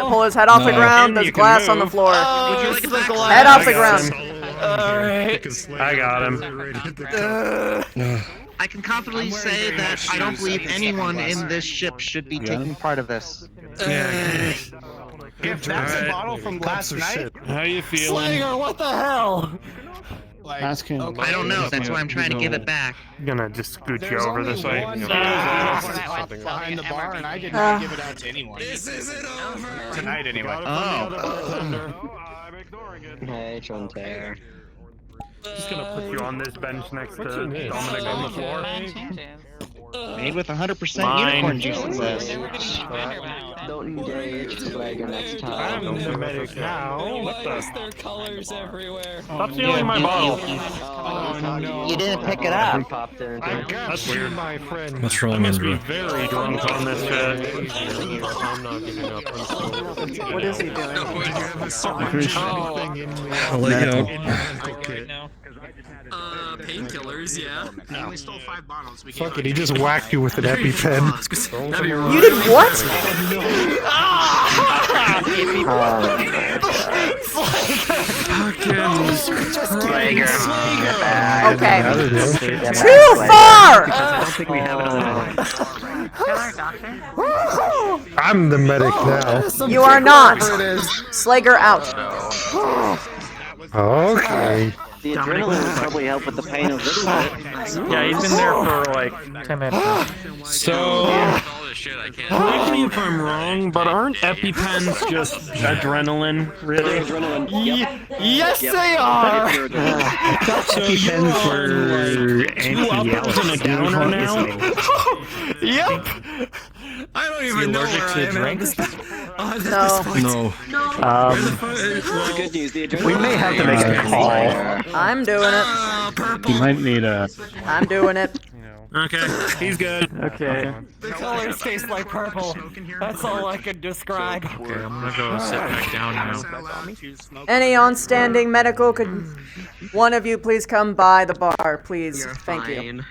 pull his head off the ground. There's glass on the floor. Head off the ground. Alright. I got him. I can confidently say that I don't believe anyone in this ship should be taking part of this. if that's a bottle from last night, How you feeling? Slayer, what the hell? ask him. I don't know. That's why I'm trying to give it back. I'm gonna just scoot you over this way. Behind the bar, and I did not give it out to anyone. This isn't over tonight, anyway. Hey, Trontair. Just gonna put you on this bench next to Dominic on the floor. Made with 100% unicorn juice, it says. Don't engage Slager next time. I'm the medic now. What the? Their colors everywhere. Stop stealing my bottle. Oh no! You didn't pick it up. That's weird. My friend. What's wrong, Must be Indra? very drunk on this shit. I'm not giving up. What is he doing? I'll let you know. Painkillers, yeah. No. We stole 5 bottles. We Fuck it, he just whacked you with an EpiPen. You did what? Okay. Too far! I don't think we have it on I'm the medic now. You are not. Slager out. Okay. The adrenaline would probably help with the pain a little bit. Yeah, he's been there for like 10 minutes. So, correct me if I'm wrong, but aren't EpiPens just adrenaline, really? Yes, they are! EpiPens for anti-allergy. A downer now? Yep! I don't even know where I am at this No. Good news, the adrenaline. We may have to make a call. I'm doing it. You might need a. I'm doing it. Okay, he's good. Okay. The colors taste like purple. That's all I could describe. Okay, I'm gonna go sit back down now. Any on-standing medical, could one of you please come by the bar, please? Thank you.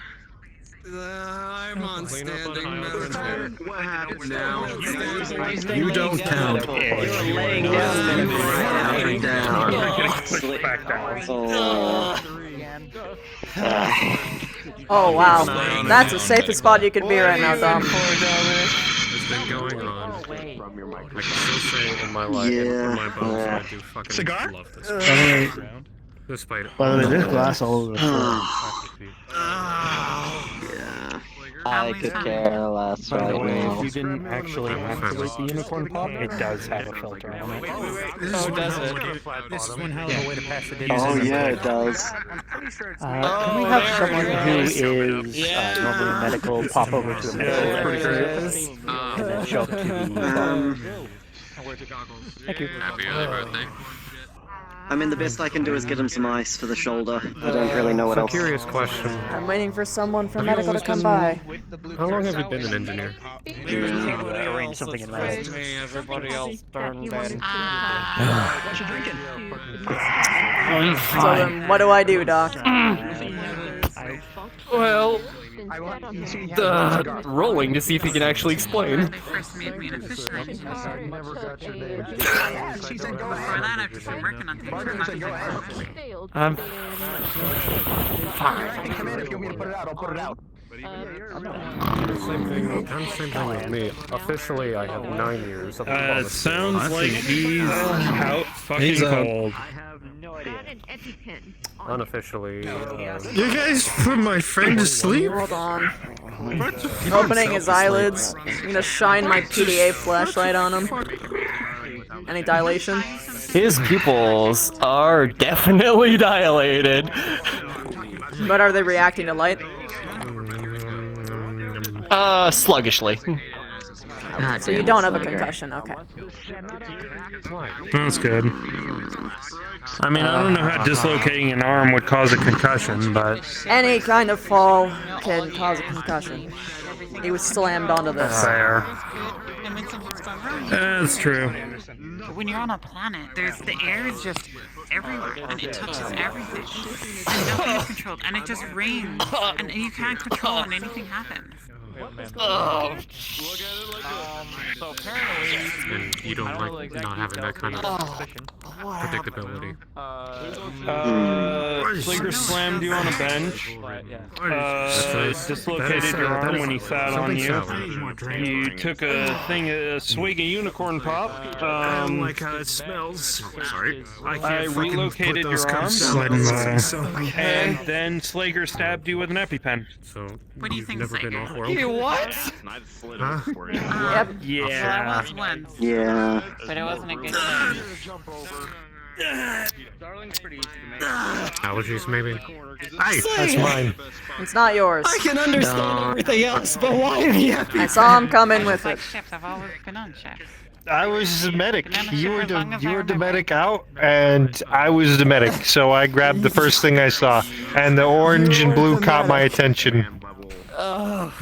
I'm on standing medical. What happened now? You don't count. You're laying down. Back down. Oh wow, that's the safest spot you could be right now, Dom. What's been going on? I can still say in my life, in my bones, I do fucking love this. Despite By the way, there's glass all over the floor. I could care less By the right way, now. if you didn't actually activate the unicorn pop, it does have a filter on it. Oh, does it? This is one hell of a way to pass the day. Oh yeah, it does. Can we have someone who is normally medical pop over to the medical area and then show up to the bar? Thank you. Happy early birthday. I mean, the best I can do is get him some ice for the shoulder. I don't really know what else. Curious question. I'm waiting for someone from medical to come by. How long have you been an engineer? Arrange something in mind. Everybody else turned in. So then, what do I do, Doc? Well, rolling to see if he can actually explain. First made me an official. Before that, I've just been working on things for months. I'm Same thing with me. Officially, I have 9 years of Sounds like he's out fucking cold. Unofficially. You guys put my friend to sleep? Hold on. Opening his eyelids. I'm gonna shine my PDA flashlight on him. Any dilation? His pupils are definitely dilated. But are they reacting to light? Sluggishly. So you don't have a concussion, okay. That's good. I mean, I don't know how dislocating an arm would cause a concussion, but... Any kind of fall can cause a concussion. He was slammed onto this. Fair. That's true. When you're on a planet, the air is just everywhere, and it touches everything. And nothing is controlled, and it just rains, and you can't control when anything happens. And you don't like not having that kind of predictability. Slinger slammed you on a bench. Dislocated your arm when he sat on you. You took a swig of unicorn pop. I don't like how it smells. Sorry. I relocated your arm. And then Slager stabbed you with an EpiPen. So, what do you think, never been off world? What? Yep. Yeah. Well, I was once. Yeah. But it wasn't a good time. Allergies, maybe? Hey, that's mine. It's not yours. I can understand everything else, but why are you happy? I saw him coming with it. Ships, I've always been on ships. I was the medic. You were the medic out, and I was the medic. So I grabbed the first thing I saw, and the orange and blue caught my attention.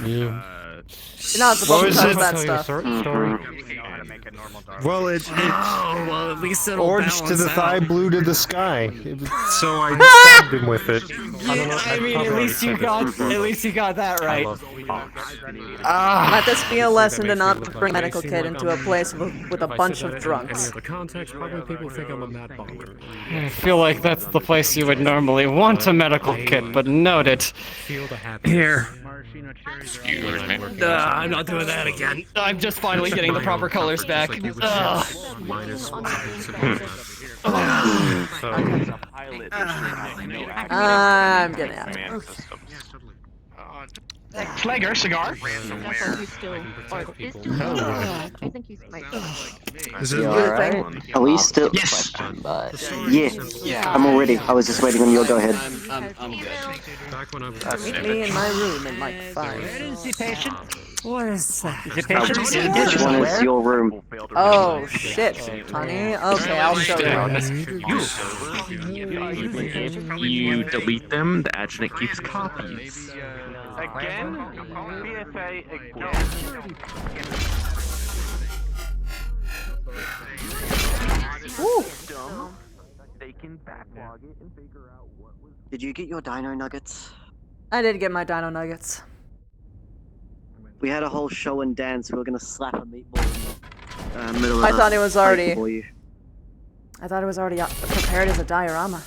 You're not supposed to touch that stuff. Well, well, at least it'll orange to the balance thigh, out. blue to the sky. So I stabbed him with it. I mean, at least you got that right. Let this be a lesson to not bring a medical kit into a place with a bunch of drunks. The context, probably people think I'm a mad bomber. I feel like that's the place you would normally want a medical kit, but noted. Here. Excuse me. I'm not doing that again. I'm just finally getting the proper colors back. I'm getting out. Slager, cigar. Is it alright? Are we still? Yes. Yeah. I'm all ready. I was just waiting on you. Go ahead. I'm good. Meet me in my room in like 5. Is the patient? What is that? Which one is your room? Oh shit, honey. Okay, I'll show You delete them, the adjutant keeps copies. Again? PSA again. Did you get your dino nuggets? I did get my dino nuggets. We had a whole show and dance. We were gonna slap a meatball in the middle of I thought it was already. for you. I thought it was already prepared as a diorama.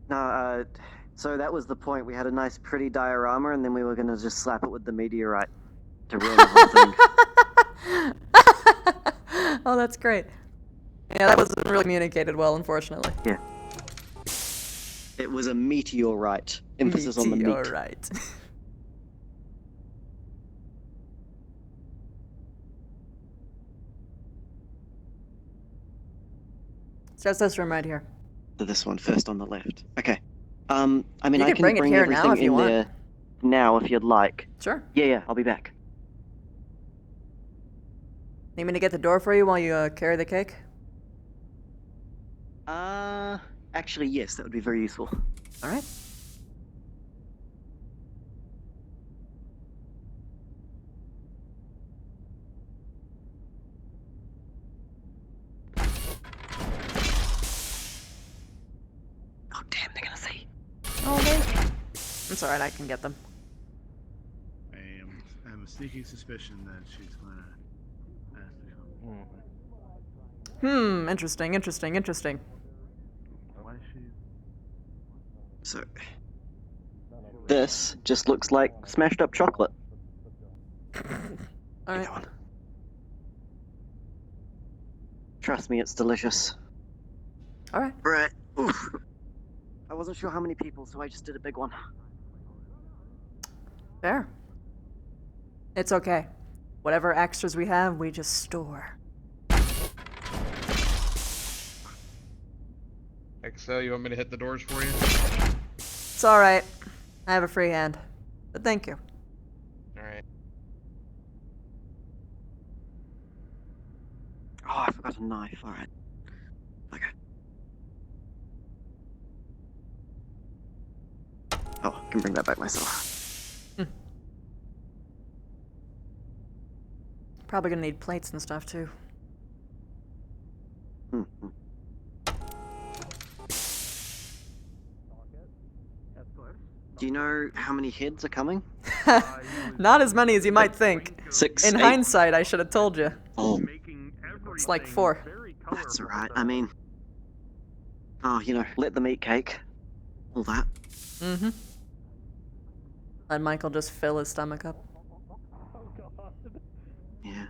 No, so that was the point. We had a nice, pretty diorama, and then we were gonna just slap it with the meteorite to ruin the whole thing. Oh, that's great. Yeah, that wasn't really communicated well, unfortunately. Yeah. It was a meteorite. Emphasis on the meat. Meteorite. So it's this room right here. To this one, first on the left. Okay. I mean, You I can can bring it bring here everything now if you in want. there now if you'd like. Sure. Yeah, I'll be back. Need me to get the door for you while you carry the cake? Actually, yes, that would be very useful. Alright. Oh, damn, they're gonna see. Oh, okay. It's alright, I can get them. I have a sneaking suspicion that she's gonna ask to come. Interesting. Why is she? So, this just looks like smashed up chocolate. Alright. Trust me, it's delicious. Alright. Right. Oof. I wasn't sure how many people, so I just did a big one. Fair. It's okay. Whatever extras we have, we just store. Excel, you want me to hit the doors for you? It's alright. I have a free hand. But thank you. Alright. Oh, I forgot a knife. Alright. Okay. Oh, I can bring that back myself. Probably gonna need plates and stuff too. Do you know how many heads are coming? Not as many as you might think. 6, In 8. hindsight, I should have told you. Oh. It's like 4. That's alright. I mean... Oh, you know, let them eat cake. All that. Mm-hmm. Let Michael just fill his stomach up. Yeah.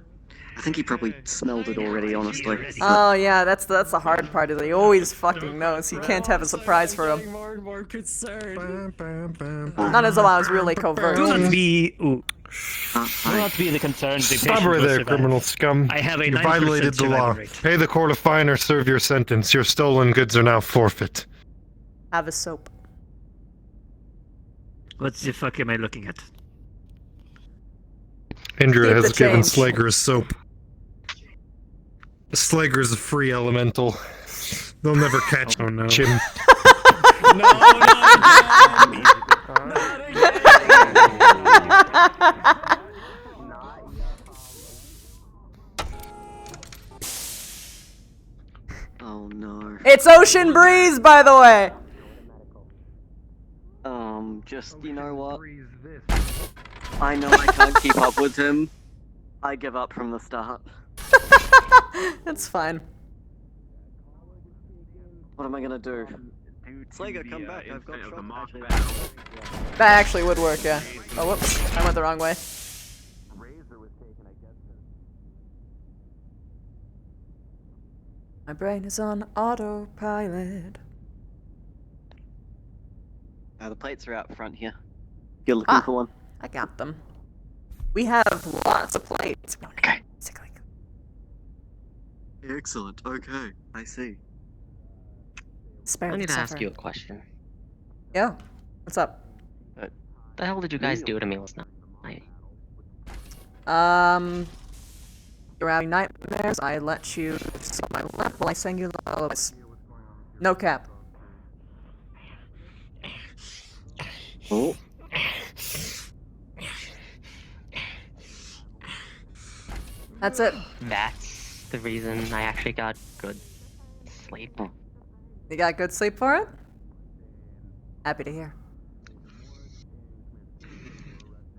I think he probably smelled it already, honestly. Oh yeah, that's the hard part is he always fucking knows. You can't have a surprise for him. More and more concerned. Not as I was really covert. Do not be. Ooh. Do not be the concerned. Stop right there, criminal scum. I have a You 9% violated the law. survival rate. Pay the court a fine or serve your sentence. Your stolen goods are now forfeit. Have a soap. What the fuck am I looking at? Indra Keep has the given change. Slager a soap. Slager's a free elemental. They'll never catch him. Oh no. It's Ocean Breeze, by the way! Just, you know what? I know I can't keep up with him. I give up from the start. That's fine. What am I gonna do? Slager, come back. I've got shot. That actually would work, yeah. Oh, whoops. I went the wrong way. My brain is on autopilot. The plates are out front here. You're looking for one? I got them. We have lots of plates. Okay. Excellent. Okay. I see. Spare I need the to ask suffer. you a question. Yeah. What's up? What the hell did you guys do to me last night? You're having nightmares. I let you sit on my lap while I sang you lullabies. No cap. Oh. That's it. That's the reason I actually got good sleep. You got good sleep for it? Happy to hear.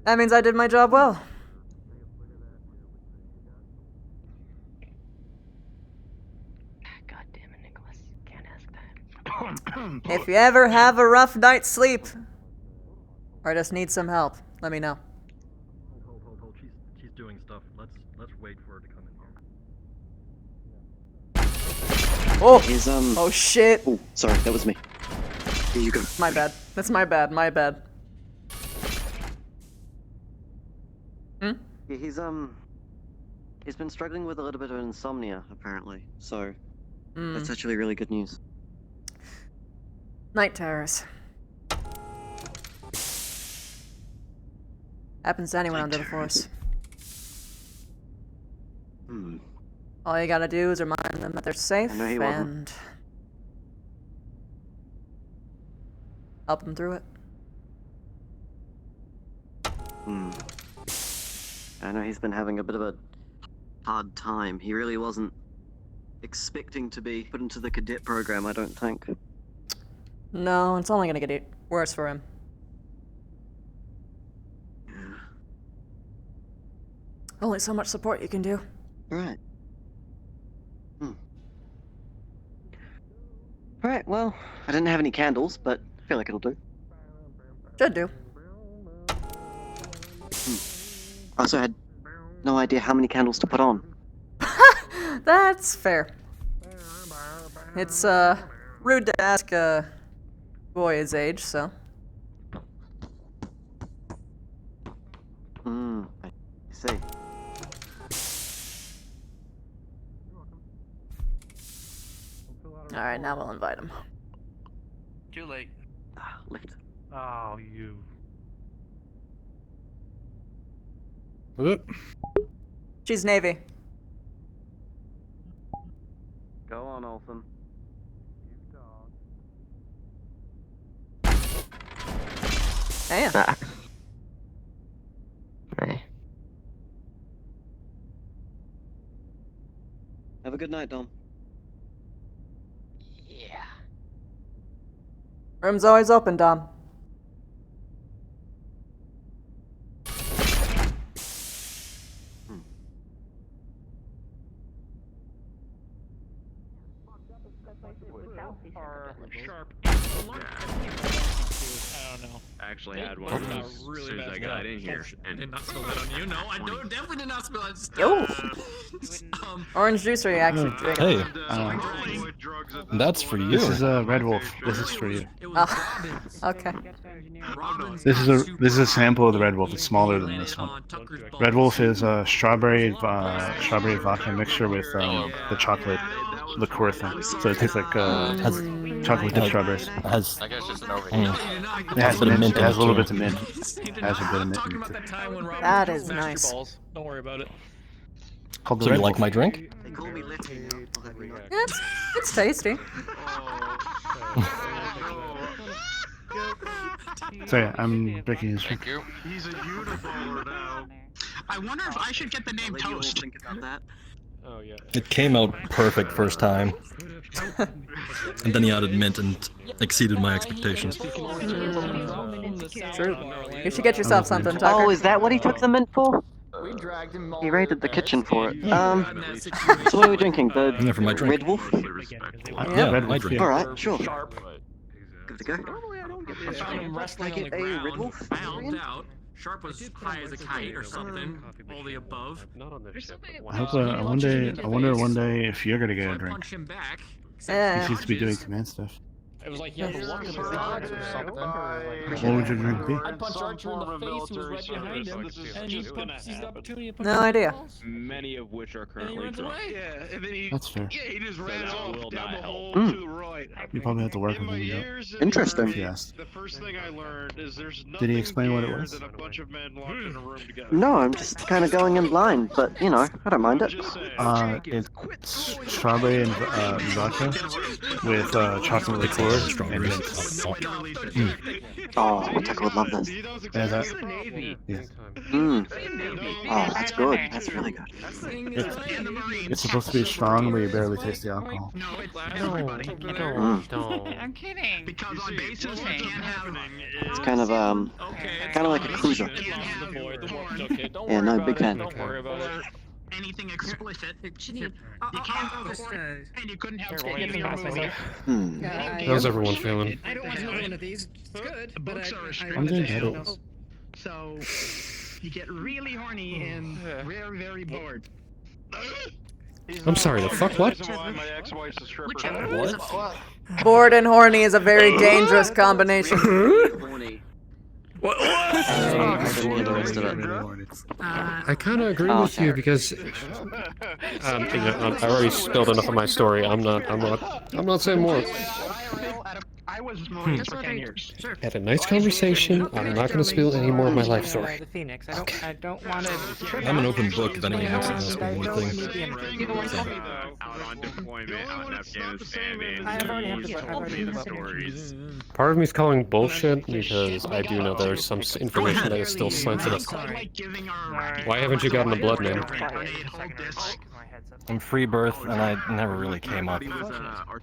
That means I did my job well. God damn it, Nicholas. Can't ask that. If you ever have a rough night's sleep, or just need some help, let me know. Hold. She's doing stuff. Let's wait for her to come in here. Oh! Oh shit! Oh, sorry, that was me. Here you go. My bad. That's my bad. My bad. Yeah, he's been struggling with a little bit of insomnia, apparently. So, that's actually really good news. Night terrors. Happens to anyone under the force. All you gotta do is remind them that they're safe I know he wasn't. and help them through it. I know he's been having a bit of a hard time. He really wasn't expecting to be put into the cadet program, I don't think. No, it's only gonna get worse for him. Only so much support you can do. Right. Alright, well, I didn't have any candles, but I feel like it'll do. Should do. I also had no idea how many candles to put on. That's fair. It's rude to ask a boy his age, so. I see. Alright, now we'll invite him. Too late. Lift. Oh, you. Whoop. She's Navy. Go on, Olsen. Damn. Hey. Have a good night, Dom. Yeah. Room's always open, Dom. Sharp. I don't know. I actually had one of those as soon as I got in here. And Did not spill that on you. No, I don't. Definitely did not spill it. Yo. Orange juice are you actually drinking? Hey, that's for you. This is a Red Wolf. This is for you. Oh, okay. This is a sample of the Red Wolf. It's smaller than this one. Red Wolf is a strawberry vodka mixture with the chocolate liqueur thing. So it tastes like chocolate dipped strawberries. I guess just an overheat. It has mint. It has a little bit of mint. It has a bit of mint in it. That is nice. Don't worry about it. Called the So Red you like Wolf. my drink? They call me Litty now. I'll have you know. Yeah, it's tasty. So yeah, I'm breaking his drink. He's a uniballer now. I wonder if I should get the name Toast. Think about that. Oh yeah. It came out perfect first time. And then he added mint and exceeded my expectations. True. You should get yourself something, Tucker. Oh, is that what he took the mint for? He raided the kitchen for it. So what are we drinking? The Yeah, for my drink. Red Wolf? Yeah, Red my Wolf. drink. Alright, sure. Give it a go. I found him wrestling Make on it the a ground. Red Wolf? I helped out. Sharp was high as a kite or something. All the above. Not on this ship. I hope. I wonder one day if you're gonna get a drink. Punch him back. Yeah. He seems to be doing command stuff. It was like he had the luck in his eyes or something. What would your drink be? I punched Archer in the face, he was right behind him, and he seized the opportunity to punch No him in the idea. balls. many of which are And he currently runs drunk. away. Yeah, and then he That's fair. he just ran that off will down not the hole help. to the right. You probably have to work with him. You know? Interesting. Yes. The first thing I learned is there's nothing Did he explain what it gayer was? than a bunch of men locked in a room together. No, I'm just kind of going in blind, but you know, I don't mind it. Just saying. It's strawberry and vodka with chocolate liqueur and mint. Oh, Tucker would love this. Yeah, that, yeah. Oh, that's good. That's really good. It's supposed to be strong, but you barely taste the alcohol. I'm kidding. Because on bases you can't have It's kind of like a cruiser. Yeah, no, big fan. Don't worry about it. anything explicit. You can't and you couldn't help Getting taking past myself. How's everyone feeling? I don't want another one of these. It's good, but Books are I I'm doing better. So you get really horny and very, very bored. I'm sorry, the fuck what? What? Bored and horny is a very dangerous combination. I kind of agree with you because, I already spilled enough of my story. I'm not saying more. I was Marines for 10 years. Had a nice conversation. I'm not going to spill any more of my life story. The Phoenix. I don't want to. I'm an open book if anyone wants to ask me anything. Out on deployment out in Afghanistan, I've already and had he's to- told me the stories. Part of me is calling bullshit because I do know there's some information that is still sensitive. Why haven't you gotten a blood name? I'm free birth, and I never really came up.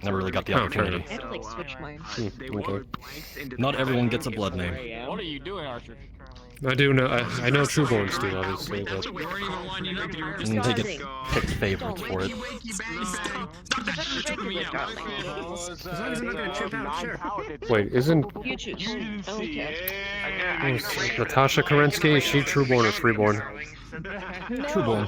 Never really got the opportunity. I had to like switch mine. Okay. Not everyone gets a blood name. What are you doing, Archer? I do know. I know Trueborns do, obviously, but And they get picked favorites for it. wait, isn't You choose. Okay. Natasha Kerensky? Is she Trueborn or Freeborn? Trueborn.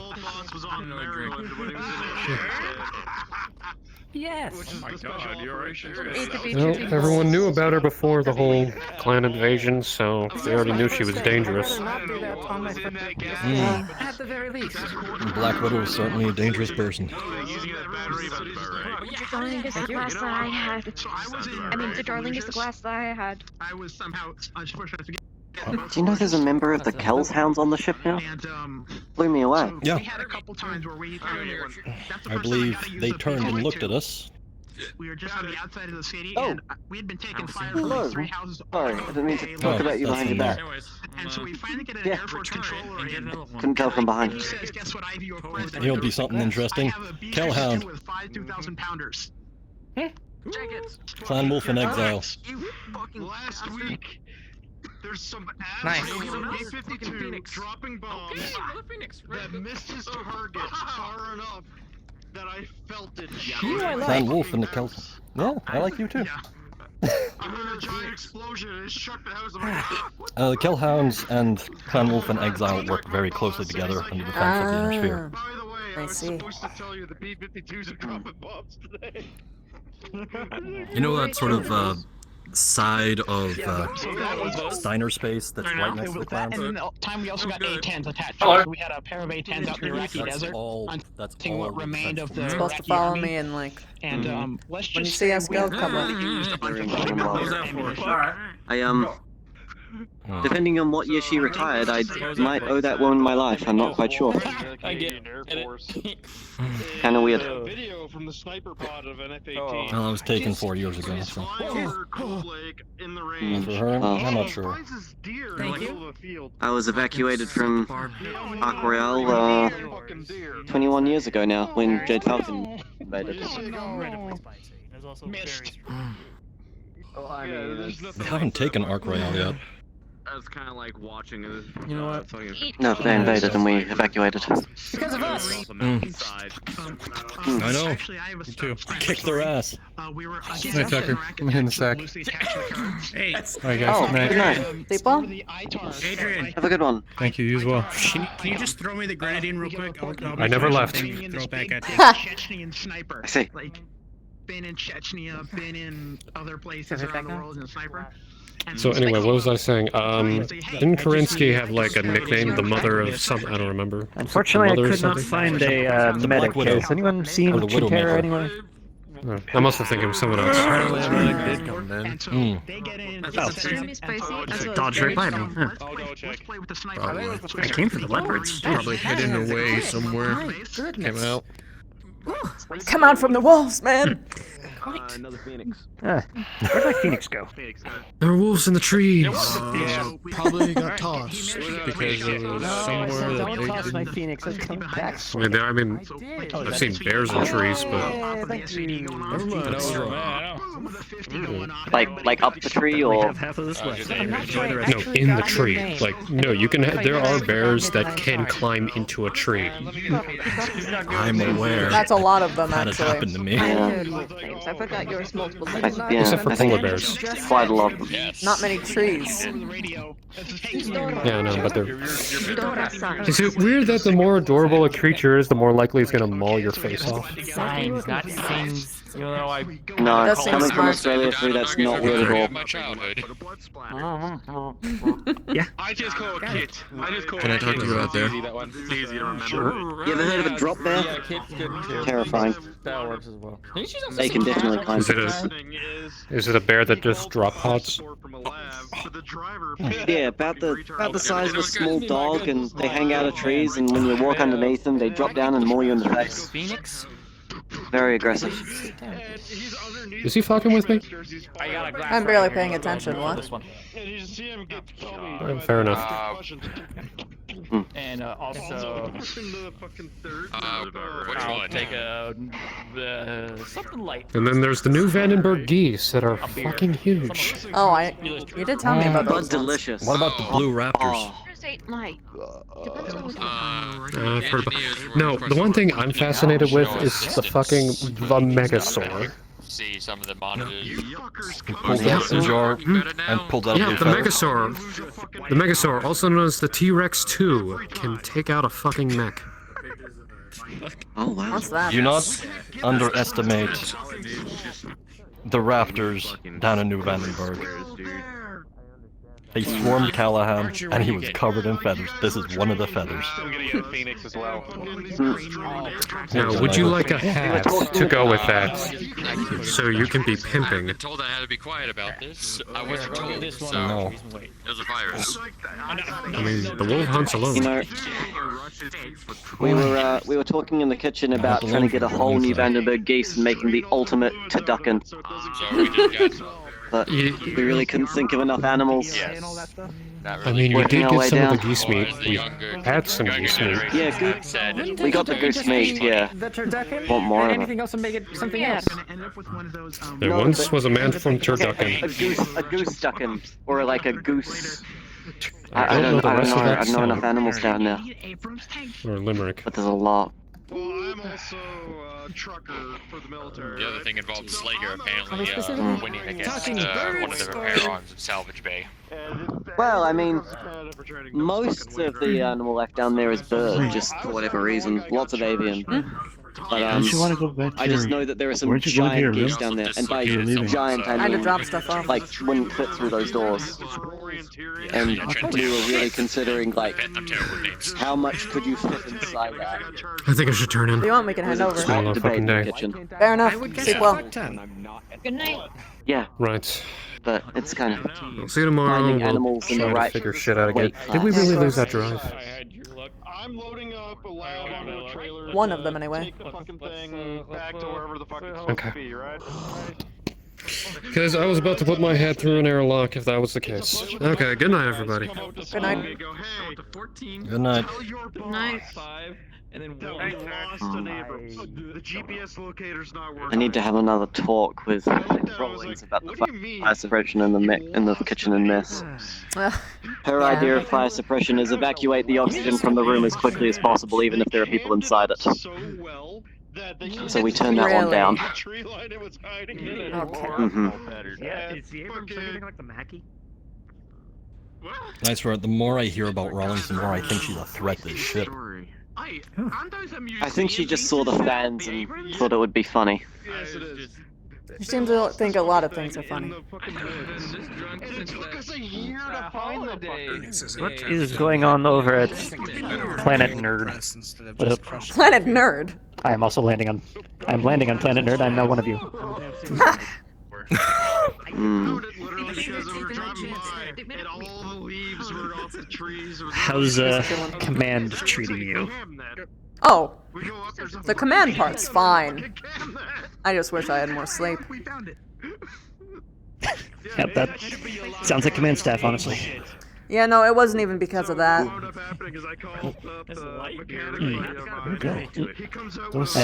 Yes. Oh my god, you're right. Well, everyone knew about her before the whole clan invasion, so they already knew she was dangerous. Not do that on my foot. At the very least. Black Widow is certainly a dangerous person. Darling is the glass that I had. I mean, the darling is the glass that I had. I was somehow unfortunate. Do you know there's a member of the Kells Hounds on the ship now? Blew me away. Yeah. We had a couple times where we. I believe they turned and looked at us. We were just on the outside of the city, Oh. and we had been taking fire Hello. from 3 houses. Sorry, I didn't mean to talk about you behind your back. And so we finally get an Yeah. Air Force controller in. Couldn't tell from behind. He says, "Guess what I view a president?" He'll be something interesting. Kellhound, With 5 2,000 pounders. Check it. Clan Wolf in exile. You fucking last week. There's some Nice. B-52 dropping bombs that missed his target far enough that I felt it. Clan Wolf in the Kelton. Yeah, I like you too. And then a giant explosion and it shook the house. The Kellhounds and Clan Wolf in exile work very closely together under the fence of the Inner Sphere. By the way, I was supposed to tell you the B-52s are dropping bombs today. You know that sort of side of Steiner space that's right next to the clans? And then the time we also got A-10s attached. Hello. We had a pair of A-10s out in the Iraqi desert. That's Seeing what remained of the You're supposed to Iraqi follow army. me and like. And let's when you just see us go, we come really on. used a bunch of Depending on what year she retired, I might owe that woman my life. I'm not quite sure. I get it. Kinda weird. Video from the sniper pod of an F-18. Well, I was taken 4 years ago, so. And for her, I'm not sure. I was evacuated from Ark Royale 21 years ago now, when Jade Falcon invaded. Missed. They haven't taken Ark Royale yet. I was kind of like watching it. You know what? No, they invaded and we evacuated. Because of us. I know. Actually, I have a Me too. Kick their ass. We were Hey Tucker, I'm in the sack. Hey. Alright guys, Oh, good night. good night. Sleep well? Adrian. Have a good one. Thank you, you as well. Can you just throw me the grenadine real quick? I never left. Throw it back at you. Chechenian sniper. I see. Like, been in Chechnya, been in other places around the world as a sniper. So anyway, what was I saying? Didn't Kerensky have like a nickname, the mother of some? I don't remember. Unfortunately, I Mother or could not something? find a medic Widow. case. Anyone seen Or the Widowmaker. Chitara anywhere? I must have thinking of someone else. did come in. Dodge right by me. Huh. I came for the leopards. Probably hidden away somewhere. Came out. Come out from the walls, man! Another Phoenix. Where'd my Phoenix go? There are wolves in the trees. Probably got tossed. Because it was somewhere that Don't toss my they Phoenix. It's coming back. I mean, I've seen bears in trees, but Never mind, I was wrong. Like up the tree or? Half of this left. no, in the tree. Like, no, you can. There are bears that can climb into a tree. I'm aware. That's a lot of them, That has actually. happened to me. I forgot yours multiple times. Yeah, Except for I think polar bears. quite a lot of them. Not many trees. Yeah, no, but they're. Dora-san. Is it weird that the more adorable a creature is, the more likely it's gonna maul your face off? Signs, not things. You know, I. No, That seems coming from smart. Australia too, that's not weird at all. My childhood. Yeah. I just call it Kit. I just call Can I it talk Kit. to you out there? Easy, that one. It's easy to remember. You ever heard of a drop bear? Yeah, Kit's good too. Terrifying. That works as well. They can definitely climb. Is it a bear that just drop pods? Yeah, about the size of a small dog, and they hang out of trees, and when you walk underneath them, they drop down and maul you in the face. Phoenix? Very aggressive. Is he fucking with me? I'm barely paying attention, what? Fair enough. And also, Which I'll one? take something light. And then there's the new Vandenberg geese that are fucking huge. Oh, you did tell me about But those ones. delicious. What about the blue raptors? I've heard about. No, the one thing I'm fascinated with is the fucking the Megasaur. See some of the monitors. Pulled out the jar and pulled out a Yeah, blue the feather. Megasaur. The Megasaur, also known as the T-Rex 2, can take out a fucking mech. Oh wow. What's that? Do not underestimate the raptors down in New Vandenberg. They swarmed Callahan, and he was covered in feathers. This is one of the feathers. I'm gonna get Phoenix as well. Now, would you like a hat to go with that? So you can be pimping. Told I had to be quiet about this. I wasn't told, so No. it was a virus. I mean, the wolf hunts alone. You know, we were talking in the kitchen about trying to get a whole new Vandenberg geese and making the ultimate turducken. But we really couldn't think of enough animals. I mean, we did get some of the goose meat. We had some goose meat. Yeah, goose. We got the goose meat, yeah. The turducken? Want more of it. Anything else will make it something else. There once was a man from Turducken. A goose ducken, or like a goose. I don't know the rest of that I don't know enough animals down there, Or Limerick. but there's a lot. Well, I'm also a trucker for the military. The other thing involved Slager Are we apparently specifically winning against talking one of the birds? repair-ons in Salvage Bay. Well, I mean, most of the animal life down there is bird, just for whatever reason. Lots of avian. But Don't you want to go back to I just know that there are some Where'd you go here, giant geese Lou? down there, and by You're leaving. giant I I had to mean drop stuff off. like wouldn't fit through those doors. And we were really considering like how much could you fit inside that. I think I should turn in. If you want, we can head over. It's been a long fucking day. Kitchen. Fair enough. Sleep well. Good night. Yeah, Right. but it's kind of We'll see you tomorrow. finding We'll animals in try the to right figure shit out again. weight Did we class. really lose that drive? I'm loading up a lab onto a trailer. One of them, anyway. Take the fucking thing back to wherever the fuck it's supposed Okay. to be, right? Because I was about to put my head through an airlock if that was the case. Okay, good night, everybody. Good night. Good night. Night. And then we lost a neighbor. The GPS locator's not working. I need to have another talk with Rollins about the fire suppression in the kitchen and mess. Her idea of fire suppression is evacuate the oxygen from the room as quickly as possible, even if there are people inside it. So we turned that one down. Yeah, is the Abrams anything like the Mackie? I swear, the more I hear about Rawlings, the more I think she's a threat to shit. I think she just saw the fans and thought it would be funny. You seem to think a lot of things are funny. What is going on over at Planet Nerd? What up? Planet Nerd? I am also landing on. I'm landing on Planet Nerd. I'm now one of you. How's command treating you? Oh, the command part's fine. I just wish I had more sleep. Yep, that sounds like command staff, honestly. Yeah, no, it wasn't even because of that. What's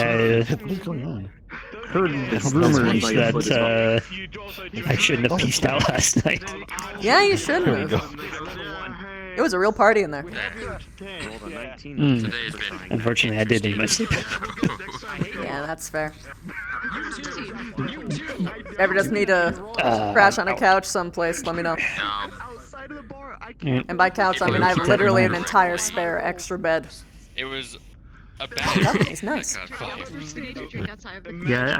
going on? Heard rumors that I shouldn't have peaced out last night. Yeah, you shouldn't have. It was a real party in there. Unfortunately, I did need my sleep. Yeah, that's fair. Ever just need to crash on a couch someplace, let me know. And by couch, I mean I have literally an entire spare extra bed. It was a That was nice. Yeah,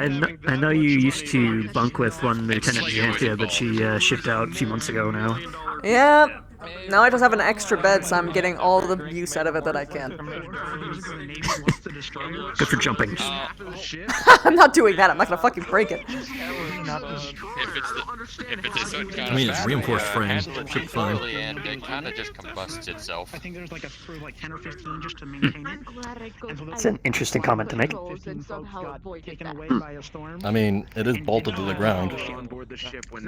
I know you used to bunk with one Lieutenant Giantia, but she shipped out a few months ago now. Yep. Now I just have an extra bed, so I'm getting all the use out of it that I can. Good for jumping. I'm not doing that. I'm not gonna fucking break it. If it's a certain kind I mean, of it's reinforced frame. handle it Should be fine. properly and it kind of just combusts itself. I think there's like a crew of like 10 or 15 just to maintain it. It's an interesting comment to make. I mean, it is bolted to the ground.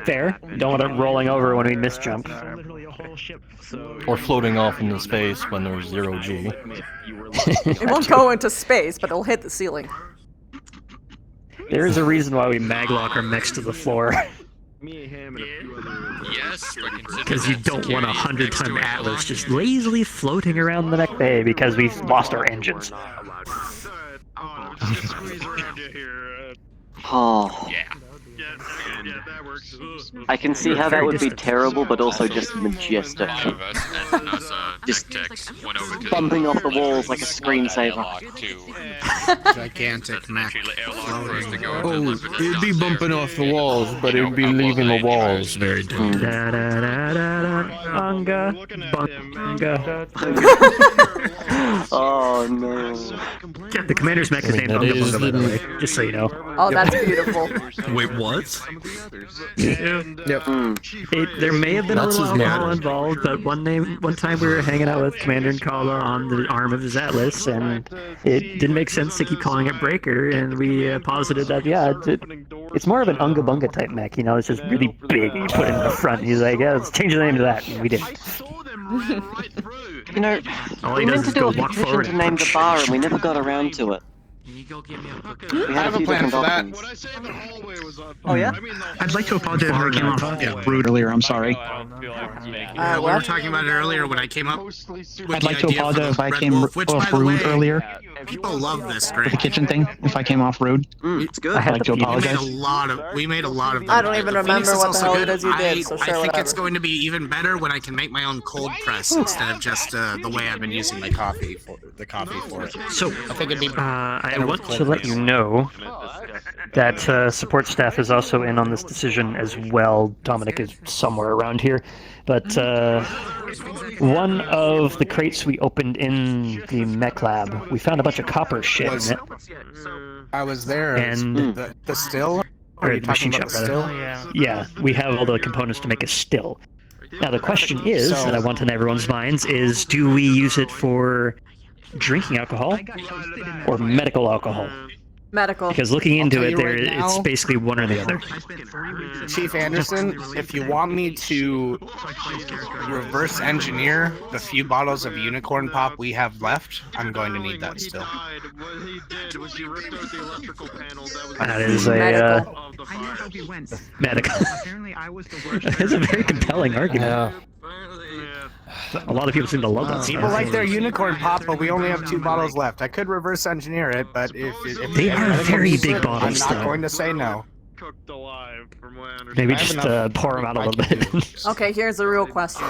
Fair. Don't want it rolling over when we miss jump. Or floating off into space when there's 0 G. It won't go into space, but it'll hit the ceiling. There is a reason why we maglock our mechs to the floor. Yes, Because you don't want a 100-ton Atlas just lazily floating around the mech bay because we've lost our engines. Oh. Yeah. I can see how that would be terrible, but also just majestic. Just bumping off the walls like a screensaver. Gigantic mech. Oh, it'd be bumping off the walls, but it'd be leaving the walls very dirty. Bunga. Bunga. Oh no. The commander's mech is named Bunga Bunga, by the way, just so you know. Oh, that's beautiful. Wait, what? Yep. There may have been a little alcohol involved, but one time we were hanging out with Commander Nkala on the arm of his Atlas, and it didn't make sense to keep calling it Breaker, and we posited that, yeah, it's more of an Unga Bunga type mech, you know, it's just really big, and you put it in the front, and he's like, yeah, let's change the name to that, and we didn't. You know, we meant to do a petition to name the bar, and we never got around to it. I have a plan for that. Oh yeah? I'd like to apologize when I came off rude earlier, I'm sorry. We were talking about it earlier when I came up. I'd like to apologize if I came off rude earlier. People love this drink. The kitchen thing, if I came off rude. It's good. I'd like to apologize. We made a lot of them. I don't even remember what the hell it is you did, so sure, I think whatever. it's going to be even better when I can make my own cold press instead of just the way I've been using my coffee for it. So, I think it'd be I want to let you know that support staff is also in on this decision as well. Dominic is somewhere around here. But one of the crates we opened in the mech lab, we found a bunch of copper shit in it. I was there. And the still? Or the machine shop, rather. Yeah, we have all the components to make a still. Now the question is, that I want in everyone's minds, is do we use it for drinking alcohol or medical alcohol? Medical. Because looking into it, right now, it's basically one or the other. Chief Anderson, if you want me to reverse engineer the few bottles of unicorn pop we have left, I'm going to need that still. That is a medical. It's a very compelling argument. A lot of people seem to love that. People like their unicorn pop, but we only have 2 bottles left. I could reverse engineer it, but if they are very big bottles, I'm not going to say no. Maybe just pour them out a little bit. Okay, here's the real question.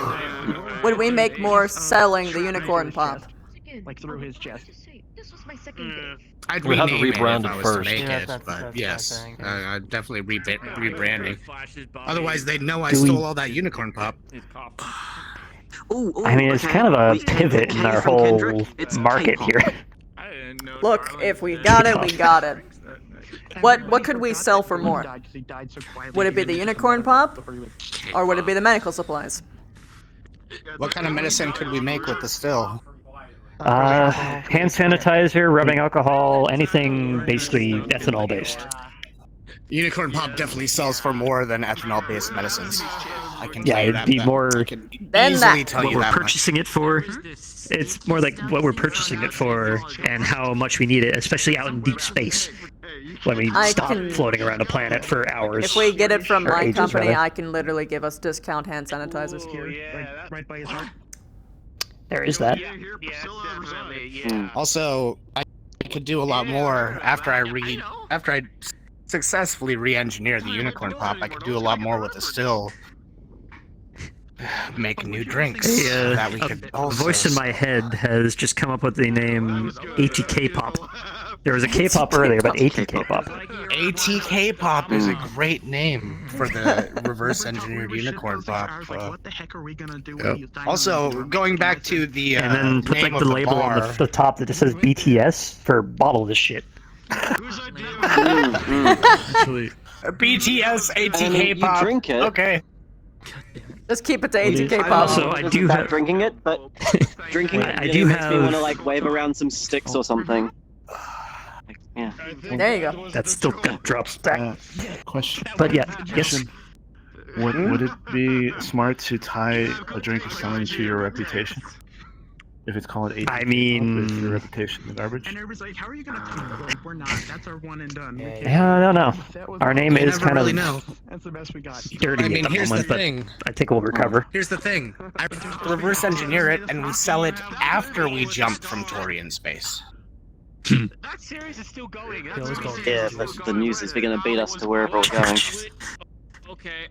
Would we make more selling the unicorn pop? Like through his chest. This was my second day. I'd We have to rename rebrand it if it I was first. to make Yeah, it, that's but the yes, thing. I'd definitely rebranding. Otherwise, they'd know I stole all that unicorn pop. I mean, it's kind of a pivot in our whole market here. Look, if we got it, we got it. What could we sell for more? Would it be the unicorn pop? Or would it be the medical supplies? What kind of medicine could we make with the still? Hand sanitizer, rubbing alcohol, anything basically ethanol based. Unicorn pop definitely sells for more than ethanol-based medicines. I can Yeah, tell you it'd that. be more Easily tell what you we're that much. purchasing it for. It's more like what we're purchasing it for and how much we need it, especially out in deep space when we stop floating around a planet for hours. If we get it from or my ages, company, rather. I can literally give us discount hand sanitizers. Right by his heart. There is that. Also, I could do a lot more after I successfully re-engineer the unicorn pop. I could do a lot more with the still. Make new drinks that we could A also. voice in my head has just come up with the name ATK-Pop. There was a K-pop earlier, but ATK-Pop. ATK-Pop is a great name for the reverse engineered unicorn pop. What the heck are we gonna do? Also, going back to the And then put name like of the label bar, on the top that just says BTS for bottle this shit. BTS ATK pop. drink it. Okay. Just keep it to ATK pop. Also, I do About have. drinking it, but drinking it I really do makes me have- want to like wave around some sticks or something. Yeah. There you go. That's still gonna drop back. Question. But yeah, yes. Would it be smart to tie a drink of selling to your reputation? If it's called ATK, I mean- is your reputation the garbage? And everybody's like, how are you gonna keep it? Like, we're not. That's our one and done. Yeah, I don't know. Our name is kind of That's the best we got. dirty I mean, at the here's the moment, but thing. I think we'll recover. Here's the thing. I reverse engineer it and we sell it after we jump from Torian space. That series is still going. Yeah, but the news is they're gonna beat us to wherever we're going. Okay,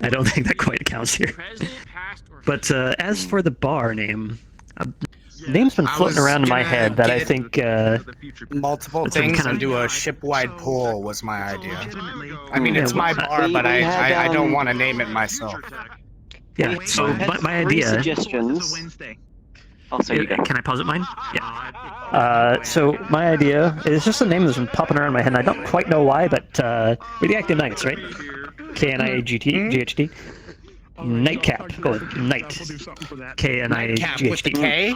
I don't think that quite counts here. President, past, or But as for the bar name, name's been floating around in my head that I think multiple That's some things kind of- and do a ship-wide pool was my idea. I mean, it's my bar, but I don't want to name it myself. Yeah, so my idea... Suggestions. Also, you go. Can I pause it mine? Yeah. So my idea is just a name that's been popping around in my head, and I don't quite know why, but we're the Active Knights, right? K-N-I-G-T-G-H-T. Nightcap. Oh, Knight. K-N-I-G-H-T. With the K?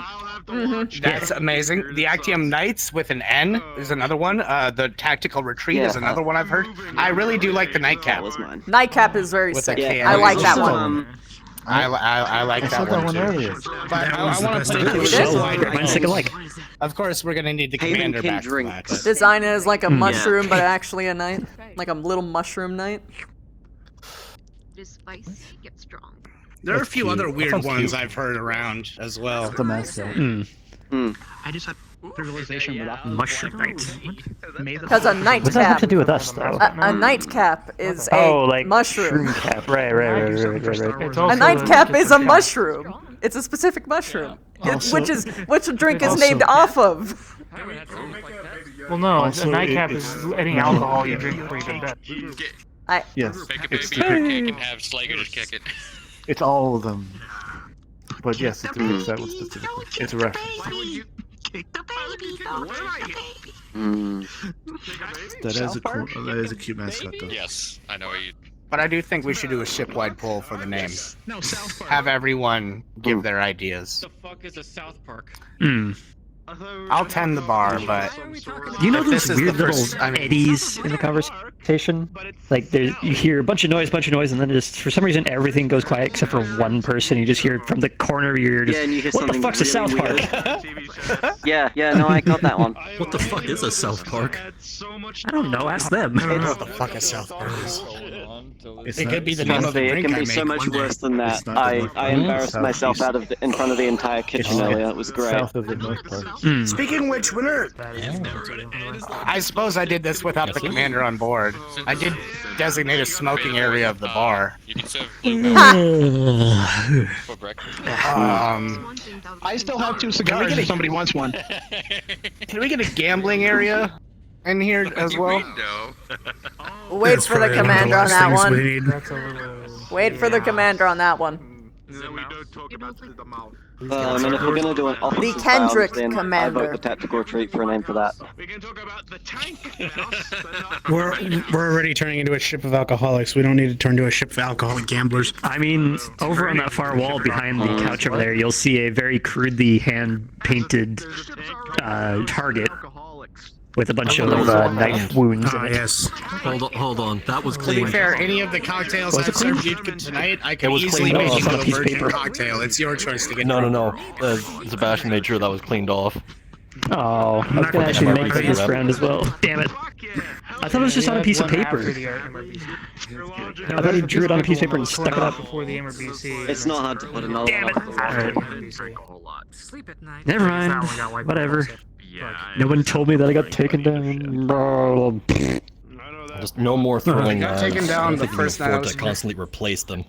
That's amazing. The Actium Knights with an N is another one. The Tactical Retreat is another one I've heard. I really do like the Nightcap. Nightcap is very With a sick. K. I like that one. I like that one too. earlier. But I want to put it You did? Mine's sick alike. Of course, we're gonna need the commander back for that. but- Design it as like a Hmm. mushroom, but actually a knight. Like a little mushroom knight. It is spicy, get strong. There are a few other weird sounds ones cute. I've heard around as well. The mascot. I just had the realization that Mushroom Knight. Because a What's that have nightcap. to do with us, though? A nightcap is a like mushroom. shroom cap. Right. A nightcap is a mushroom. It's a specific mushroom, which drink is named off of. Well, no, Also, a nightcap it- is it's- any alcohol you drink before you go to bed. Yes. Make a It's baby drink cake and have Slager just kick it. It's all of them. But yes, it depicts that one specifically. It's a reference. That is a cute mascot, though. Yes, I know you. But I do think we should do a ship-wide poll for the name. Have everyone give their ideas. the fuck is a South Park? I'll tend the bar, but You know if those this is weird the little first- I mean- eddies in the conversation? Like, you hear a bunch of noise, and then just, for some reason, everything goes quiet except for one person. You just hear it from the corner of your ear, just, Yeah, and you hear what the something fuck's a really South Park? Yeah, no, I got that one. What the fuck is a South Park? I don't know, ask them. I don't know what the fuck a South Park is. It's It not- could be the it's name not- of the It drink can I be so make much one day. worse than that. It's not I the embarrassed south myself east. out of in front of the entire kitchen earlier. It was great. South of the North Park. Speaking of which, winner. I suppose I did this without the commander on board. I did designate a smoking area of the bar. You can serve blue milk for breakfast. I still have 2 cigars if somebody wants one. Can we get a gambling area in here as well? Wait for the commander on that one. Wait for the commander on that one. I mean, if we're gonna do an officer The Kendrick then I commander. vote the Tactical Retreat for a name for that. We're already turning into a ship of alcoholics. We don't need to turn to a ship of alcoholic gamblers. I mean, over on that far wall behind the couch over there, you'll see a very crudely hand-painted target with a bunch of knife wounds in it. Yes. Hold on. That was To be clean. fair, any of the cocktails Was I've it clean? served you tonight, I It could was easily cleaned make off into on a a piece of virgin paper. cocktail. It's your choice to get No. Sebastian made sure that was cleaned off. Oh, I was gonna actually make that this round as well. Damn it. I thought it was just on a piece of paper. I thought he drew it on a piece of paper and stuck it up. Before the MRBC. It's not hard to put another Damn it. one. Alright. Never mind. Whatever. No one told me that I got taken down. Bro. Just no more throwing got knives. taken down I don't the think we can first night I afford was to here. constantly replace them.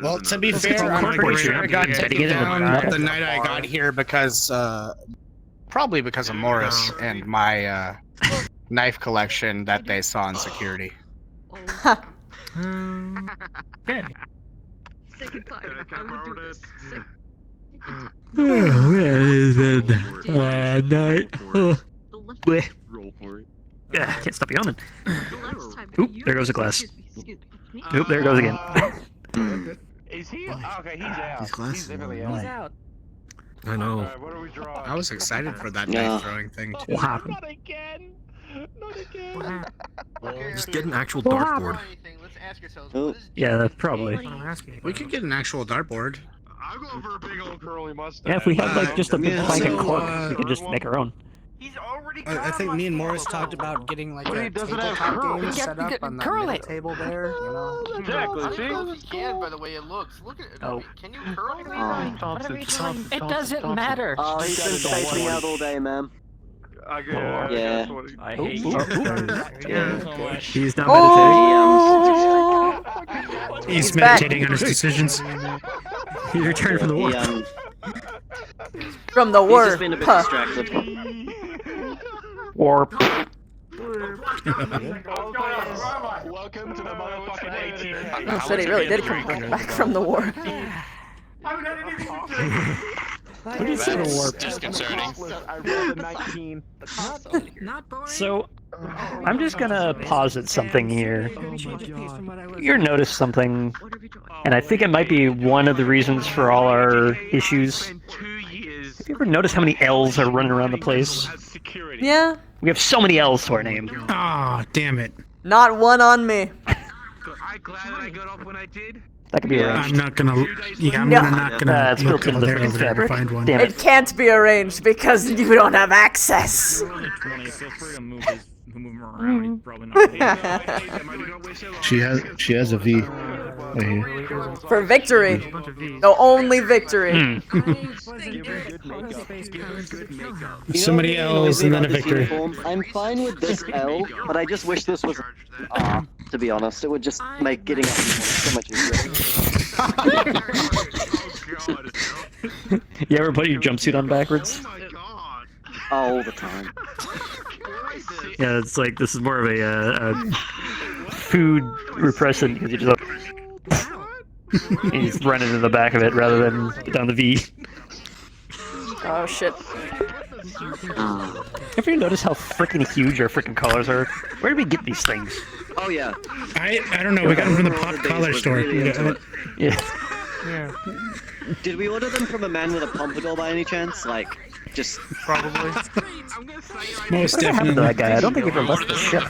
Well, to be Let's get fair, some I'm pretty sure I got corporate taken here. down the night I got here because, probably because of Morris and my, knife collection that they saw in security. Good. Second time, I would do this. Night. Yeah, can't stop yawning. Oop, there goes a glass. Oop, there it goes again. Is he? Okay, he's out. These glasses definitely are out. annoying. I know. What are we drawing? I was excited for that Yeah. knife throwing thing, too. What happened? Not again! Not again! Just get an actual dartboard. Oh. Yeah, probably. We could get an actual dartboard. I'll go for a big old curly mustache. Yeah, if we had like just a big Yeah, plank of so, cork, we could just make our own. He's already I think me and Morris talked about getting like a tabletop game set up on the middle table there, you know? Exactly, see? You can, by the way it looks. Look at it. Oh. Can you curl it? What are we doing? It doesn't matter. Oh, he's been spacing out all day, man. Yeah. Yeah. I hate you. Yeah. He's not Oh! He's meditating back. on his decisions. He returned from the war. From the He's war. just been a bit Huh. distracted. Warp. Welcome to the motherfucking ATK. Oh shit, he really did come back from the war. That's disconcerting. I rolled a 19. So, I'm just gonna posit something here. You noticed something, and I think it might be one of the reasons for all our issues. Have you ever noticed how many L's are running around the place? Yeah. We have so many L's to our name. Ah, damn it. Not one on me. That could be arranged. I'm not gonna. Yeah, I'm No. not gonna it's look built into over the there fabric. to find one. Damn It it. can't be arranged because you don't have access. She has a V right here. For victory. The only victory. Somebody else and then a victory. I'm fine with this L, but I just wish this was R, to be honest. It would just make getting up so much easier. You ever put your jumpsuit on backwards? All the time. Yeah, it's like this is more of a food repression because you just you just run into the back of it rather than down the V. Oh shit. Ever you notice how freaking huge our freaking collars are? Where did we get these things? Oh yeah. I don't know. We got them from the pop collar store. Yeah. Did we order them from a man with a pompadour by any chance? Like, just probably. Most What happened to that guy? I don't think he ever left the ship.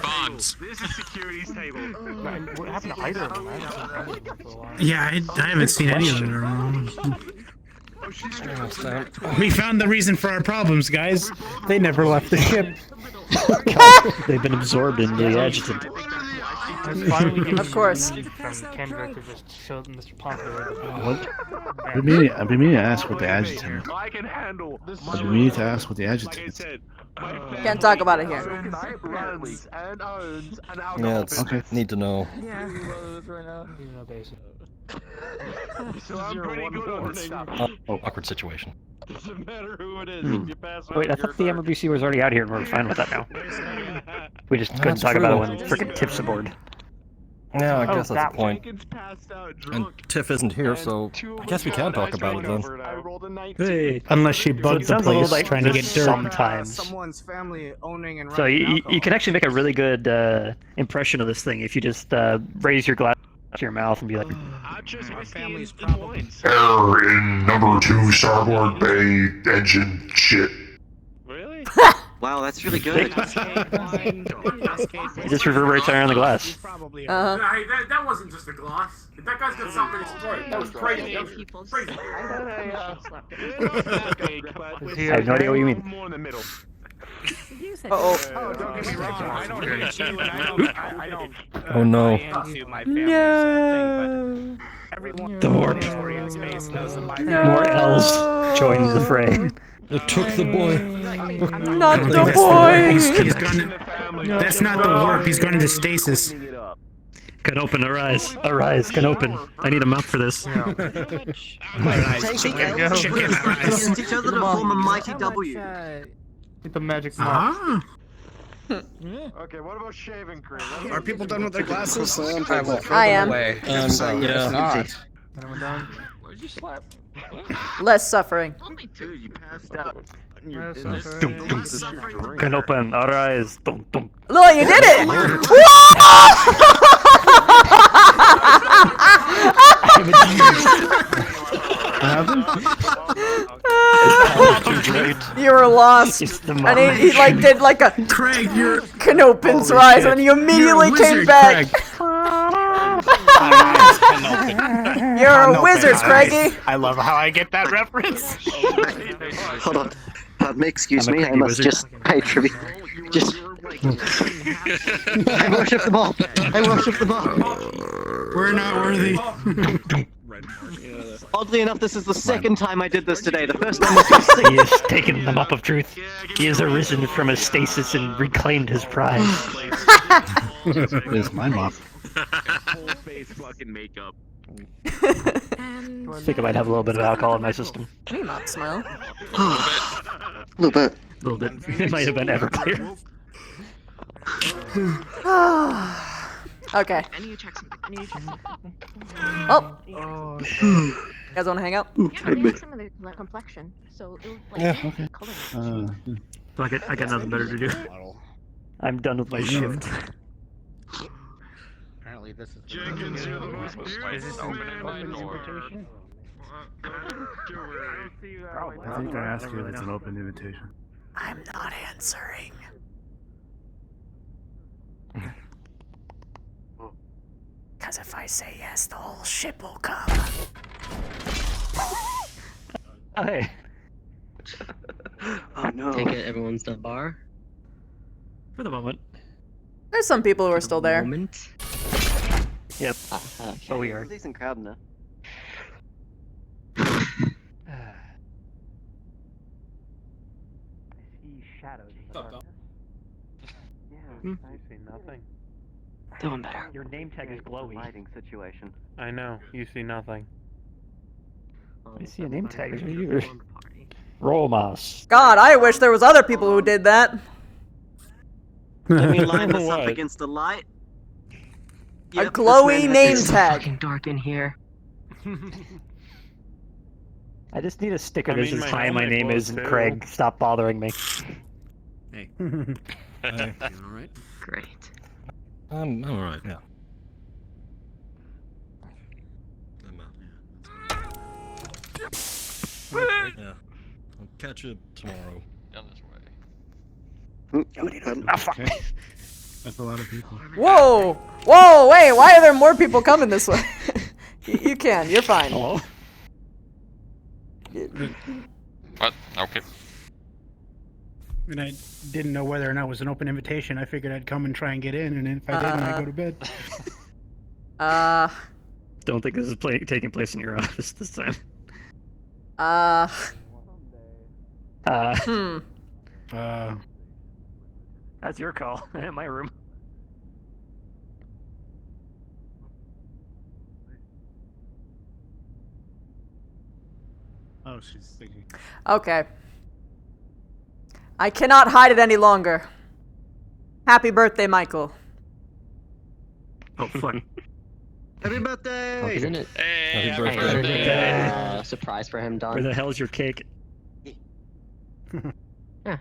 What happened to either of them? Yeah, I haven't seen any of them. We found the reason for our problems, guys. They never left the ship. They've been absorbed into the adjutant. Of course. From Kendrick to just show Mr. Pompadour. What? I've been meaning to ask what the adjutant. I can handle this. I've been meaning to ask what the adjutant is. Can't talk about it here. Yeah, it's need to know. So I'm pretty good on stuff. Awkward situation. Doesn't matter who it is. Hmm. If you pass Wait, I thought the MRBC was already out here and we're fine with that now. We just couldn't That's talk about it true. when frickin' Tiff's aboard. Yeah, I guess that's that the point. And Tiff isn't here, so I guess we can talk about it then. I rolled a 19. Hey. Unless she So it bugged the sounds a little place like trying to get this dirt. sometimes. Someone's family owning and So running you can actually make a really good impression of this thing if you just raise your glass to your mouth and be like, Our family's probably Error in number 2 starboard bay engine shit. Wow, that's really good. it just reverberates around the glass. Uh-huh. Hey, that wasn't just a gloss. That guy's got something to exploit. That was crazy. That was crazy. I have no idea what you mean. More in the middle. Uh-oh. Oh, don't get me wrong. I don't hate you, and I don't. Oh no. Into my family's thing, but everyone The warp. in space knows that my More L's join the fray. It took the boy. Not the boy! He's gone. That's not the warp. He's gone into stasis. Can open, arise. Arise, can open. I need a map for this. Taking L's against each other to form a mighty W. The magic Ah. Okay, what about shaving cream? Are people done with their glasses? I am. Yeah. Anyone done? Where'd you slap? Less suffering. Dude, you passed out. Can open, arise. Dum, dum. Look, you did it! You were lost. And he like did like a Craig, you're Canopin's rise and he immediately came back. You're a wizard, Craigie. I love how I get that reference. Hold on. Excuse I'm a me, I Craigie must wizard. just pay tribute. Just. I worship them all. I worship them all. We're not worthy. Oddly enough, this is the second time I did this today. The first time was just He has taken the mop of truth. He has arisen from his stasis and reclaimed his prize. It's my mop. Full face fucking makeup. I think I might have a little bit of alcohol in my system. Can you not smile? A little bit. A little bit. It might have been Everclear. Okay. I need to check something. I need to check something. Oh. You guys want to hang out? Yeah, I need some of the complexion. So it was like okay. color. So I got nothing better to do. I'm done with my shift. Apparently this is Jenkins, you're the most Is this open invitation? I think I asked you if it's an open invitation. I'm not answering. Because if I say yes, the whole ship will come. Oh, hey. Oh no. Take it everyone's the bar? For the moment. There's some people who are still there. Moment. Yep. But we are. Decent crowd now. Shadows. Yeah, I see nothing. Doing better. Your name tag is glowy. Lighting situation. I know, you see nothing. I see a name tag. Is you? Romas. God, I wish there was other people who did that. Let me line this up against the light. A glowy name It's so tag. fucking dark in here. I just need a sticker that I mean, says, my "Hi, my helmet name glows is too. Craig. Stop bothering me." Hey. Hey. You alright? Great. I'm alright, yeah. Yeah. I'll catch you tomorrow. Down this way. Oh, fuck. That's a lot of people. Whoa! Whoa, wait, why are there more people coming this way? You can, you're fine. Hello? What? Okay. And I didn't know whether or not it was an open invitation. I figured I'd come and try and get in, and if I didn't, I'd go to bed. Don't think this is taking place in your office this time. That's your call. In my room. Oh, she's thinking. Okay. I cannot hide it any longer. Happy birthday, Michael. Oh, fun. Happy birthday! Isn't it? Hey, Happy birthday. Surprise for him, Don. Where the hell's your cake? Yeah.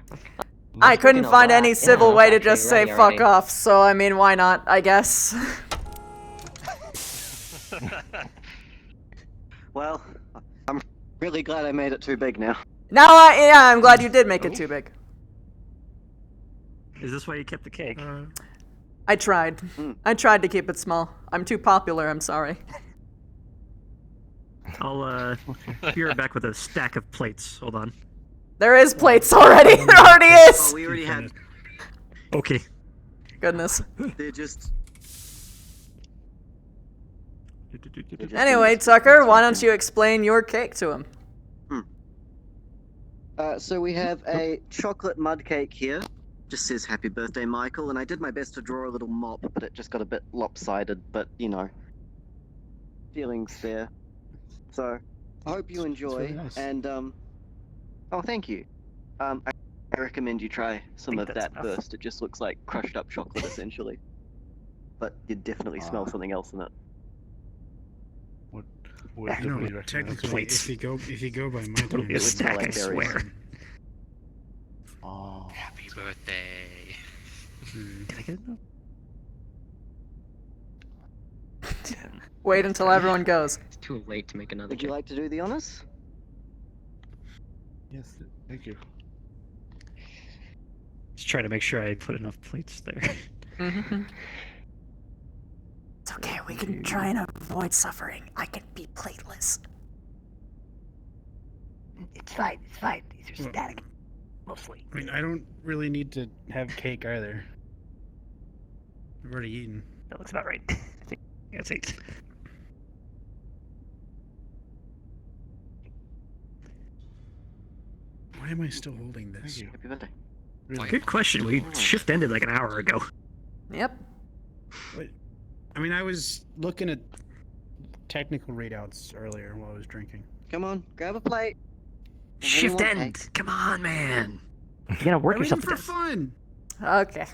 I couldn't find any Yeah, civil way to actually just say ready fuck already. off, so I mean, why not, I guess. Well, I'm really glad I made it too big now. Now, yeah, I'm glad you did make it too big. Is this why you kept the cake? I tried. I tried to keep it small. I'm too popular, I'm sorry. I'll be right back with a stack of plates. Hold on. There is plates already. There already is. Oh, we already had. Okay. Goodness. They're just. Anyway, Tucker, why don't you explain your cake to him? So we have a chocolate mud cake here. Just says happy birthday, Michael, and I did my best to draw a little mop, but it just got a bit lopsided, but you know. Feelings there. So, I hope you enjoy, really nice. and oh, thank you. I recommend you try some of that first. It just looks like crushed up chocolate, essentially. But you definitely smell something else in it. What No, would you recommend? technically, if you go by my It'll be a terms, stack, I berries. swear. Oh. Happy birthday. Can I get it? Wait until everyone goes. It's too late to make another Would you like to do the honors? Yes, thank you. Just trying to make sure I put enough plates there. It's okay, we can try and avoid suffering. I can be plateless. It's fine. It's fine. These are static, mostly. I mean, I don't really need to have cake either. I've already eaten. That looks about right. I think that's 8. Why am I still holding this? Thank you. Happy birthday. Really? Good question. We shift ended like an hour ago. Yep. I mean, I was looking at technical readouts earlier while I was drinking. Come on, grab a plate. Shift end. Come on, man. You gotta work I'm yourself eating to for death. fun. Okay.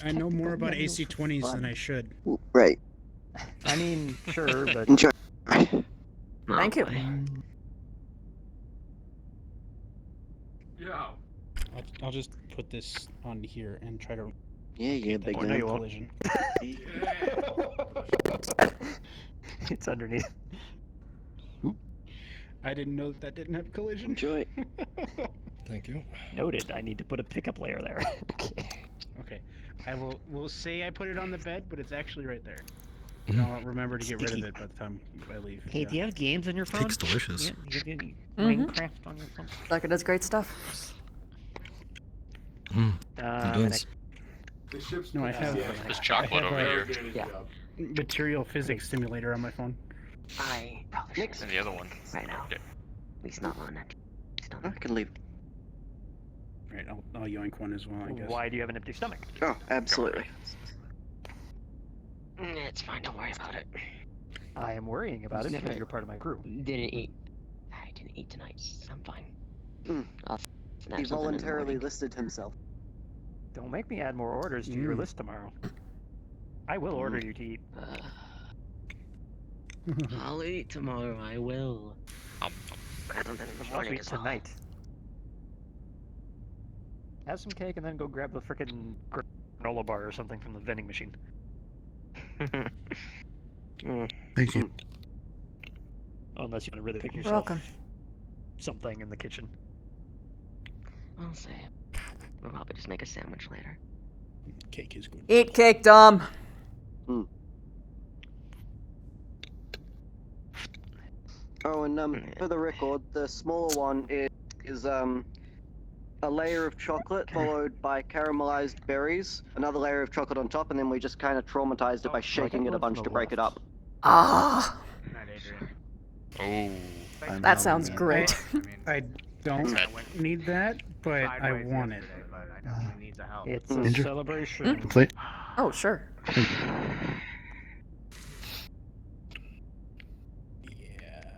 I know more about AC-20s than I should. Right. I mean, sure, but... Enjoy. Thank you. Yeah. I'll just put this on here and try to. Yeah, big no, guy. collision. It's underneath. I didn't know that didn't have collision. Enjoy. Thank you. Noted. I need to put a pickup layer there. Okay. Okay. We'll say I put it on the bed, but it's actually right there. And I'll remember to get rid of it by the time I leave. Hey, do you have games on your phone? Cake's delicious. Yeah, you have any Mhm. Minecraft on your phone? Sucker does great stuff. It does. No, I have. There's chocolate I have over a here. Yeah. Material physics simulator on my phone. I probably should And the other one. right now. Okay. At least not on it. I can leave. Right, I'll yoink one as well, I guess. Why do you have an empty stomach? Oh, absolutely. It's fine. Don't worry about it. I am worrying about it Never- because you're part of my crew. Didn't eat. I didn't eat tonight. I'm fine. I'll snap He something in the voluntarily morning. listed himself. Don't make me add more orders to your list tomorrow. I will order you to eat. I'll eat tomorrow. I will. Grab something in the I'll morning eat as well. tonight. Have some cake and then go grab the frickin' granola bar or something from the vending machine. Thank you. Unless you want to really pick yourself Welcome. something in the kitchen. I'll say it. We'll probably just make a sandwich later. Cake is good. Eat cake, Dom. Oh, and for the record, the smaller one is a layer of chocolate followed by caramelized berries, another layer of chocolate on top, and then we just kind of traumatized it by shaking it a bunch to break it up. Ah, Oh. that sounds great. I don't need that, but I want it. It's a Indra? celebration. Plate? Oh, sure.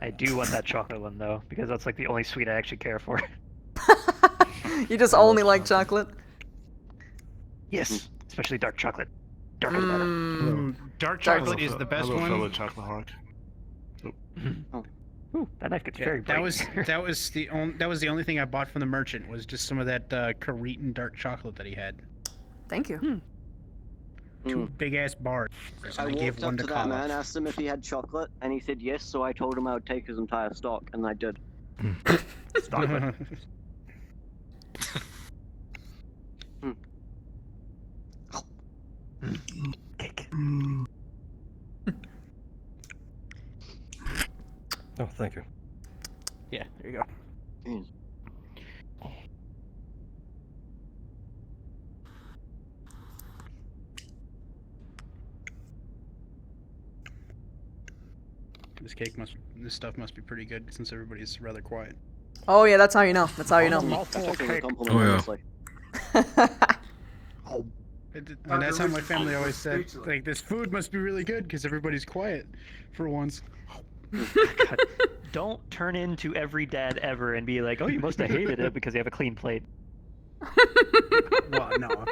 I do want that chocolate one though, because that's like the only sweet I actually care for. You just only like chocolate? Yes, especially dark chocolate. Darker the better. Dark chocolate is the best Hello, one. fellow chocolate hawk. Ooh, that knife gets Yeah, very bright. that was the only thing I bought from the merchant was just some of that Korean dark chocolate that he had. Thank you. 2 big ass bars. I And I gave walked one up to to that Kyle. man, asked him if he had chocolate, and he said yes, so I told him I would take his entire stock, and I did. Stockman. Cake. Oh, thank you. Yeah, there you go. This stuff must be pretty good since everybody's rather quiet. Oh yeah, that's how you know. That's how you know. That's a compliment, Oh, yeah. honestly. And that's how my family always said, like, this food must be really good because everybody's quiet for once. God. Don't turn into every dad ever and be like, oh, you must have hated it because you have a clean plate. Well, no.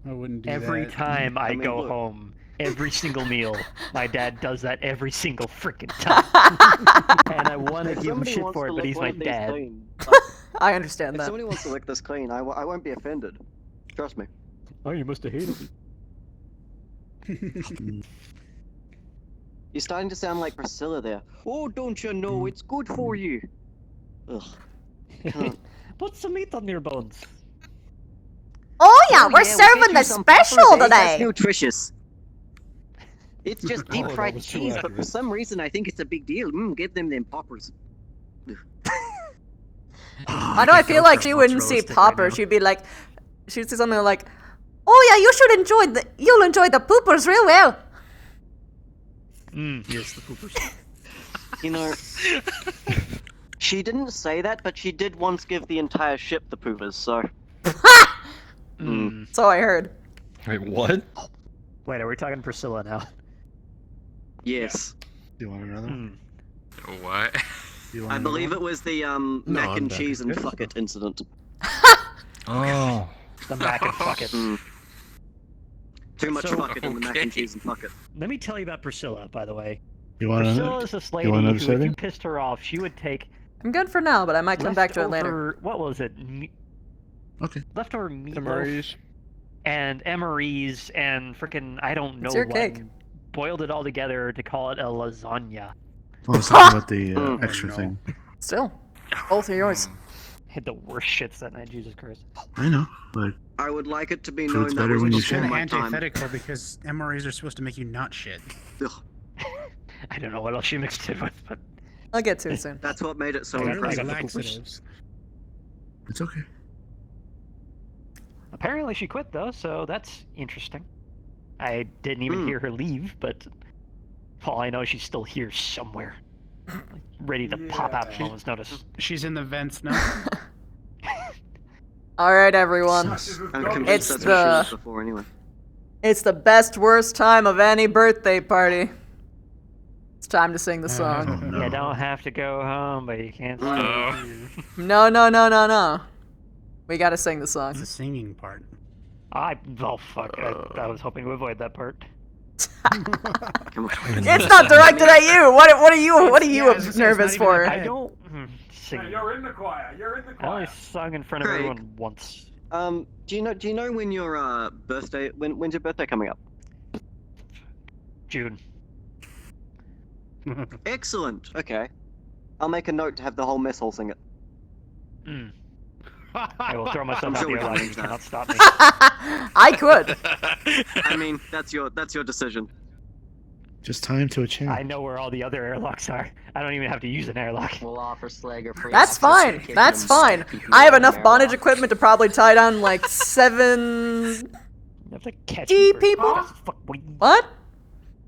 I wouldn't do Every that. time I mean, go look. home, every single meal, my dad does that every single freaking time. And I want to If give him somebody shit wants for to it, but lick he's one my of these dad. clean, I understand if that. somebody wants to lick this clean, I won't be offended. Trust me. Oh, you must have hated it. You're starting to sound like Priscilla there. Oh, don't you know, it's good for you. Ugh. Can't. Put some meat on your bones. Oh yeah, Oh, we're yeah, we'll serving get you the some special peppers, eh? That's today. nutritious. It's just Oh, deep that fried was too cheese, but for accurate. some reason I think it's a big deal. Give them poppers. Why do I feel like she wouldn't see Popper? She'd be like, she'd say something like, "Oh yeah, you'll enjoy the poopers real well." Yes, the poopers. You know, She didn't say that, but she did once give the entire ship the poopers, so... So I heard. Wait, what? Wait, are we talking Priscilla now? Yes. Do you want another? What? I believe it was the mac and cheese and fuck it incident. Oh. The mac and fuck it. Too much So- fuck it in the mac and cheese and fuck it. Let me tell you about Priscilla, by the way. You want Priscilla another? is this You lady want who, another if serving? you pissed her off, she would take I'm good for now, but I might come back to it later. What was it? Okay. Leftover meatloaf MREs. and MREs and frickin' I don't know It's your what. cake. Boiled it all together to call it a lasagna. I was talking about the extra thing. Still, both are yours. Hit the worst shits that night, Jesus Christ. I know, but I would like it to be Food's known that better was when you It's before kind of my time. antithetical because MREs are supposed to make you not shit. I don't know what else she mixed it with, but I'll get to it soon. That's what made it so I got impressive. the poopers. it's okay. Apparently she quit though, so that's interesting. I didn't even hear her leave, but for all I know, she's still here somewhere, like, ready to pop out at a moment's notice. She's in the vents now. All right, everyone. I'm convinced It's that's what she was the before anyway. it's the best worst time of any birthday party. It's time to sing the song. You don't have to go home, but you can't stay. No. We gotta sing the song. It's the singing part. Oh fuck! I was hoping to avoid that part. It's not directed at you. What are you nervous for? I don't sing. You're in the choir. You're in the I only choir. sung in front of Craig. everyone once. Do you know when your birthday? When's your birthday coming up? June. Excellent. Okay. I'll make a note to have the whole mess hall sing it. I will throw myself I'm out sure the we can airlock. arrange You that. cannot stop me. I could. I mean, that's your decision. Just time to a chance. I know where all the other airlocks are. I don't even have to use an airlock. We'll offer Slager free That's fine. That's fine. I have enough bondage equipment to probably tie down like 7 You have to catch E me people. What?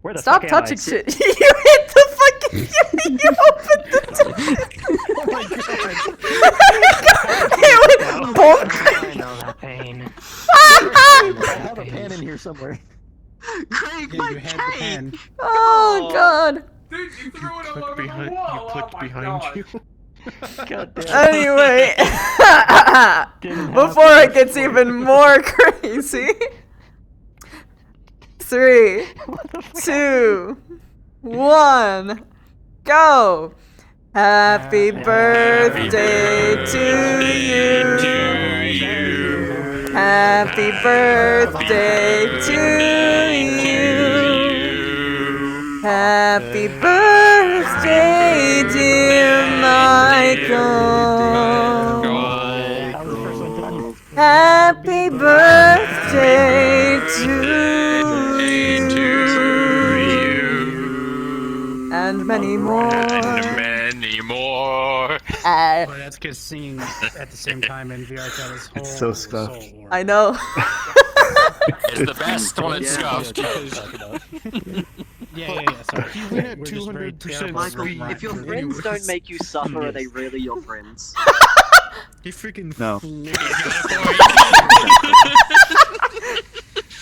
Where the Stop fuck am I? touching shit. You hit the fucking. You opened the door. Oh my god. It went bonk. I know that pain. I have a pan in here somewhere. Craig, Yeah, you had the pen. Oh god. Dude, you threw it all over Behind, the wall. you clicked Oh my behind God. you. God damn. Anyway, Didn't before have it gets even more crazy. 3, 2, 1, go! Happy birthday to you. Happy birthday to you. Happy birthday, dear Michael. Happy birthday to you. And many more. Many more. Well, that's because singing at the same time in VR got his whole so scuffed. soul I know. It's the best when it's scuffed. Yeah. Sorry. You win at We're just very 200% terrible Michael, at if your rap. friends don't make you suffer, are they really your friends? He freaking No.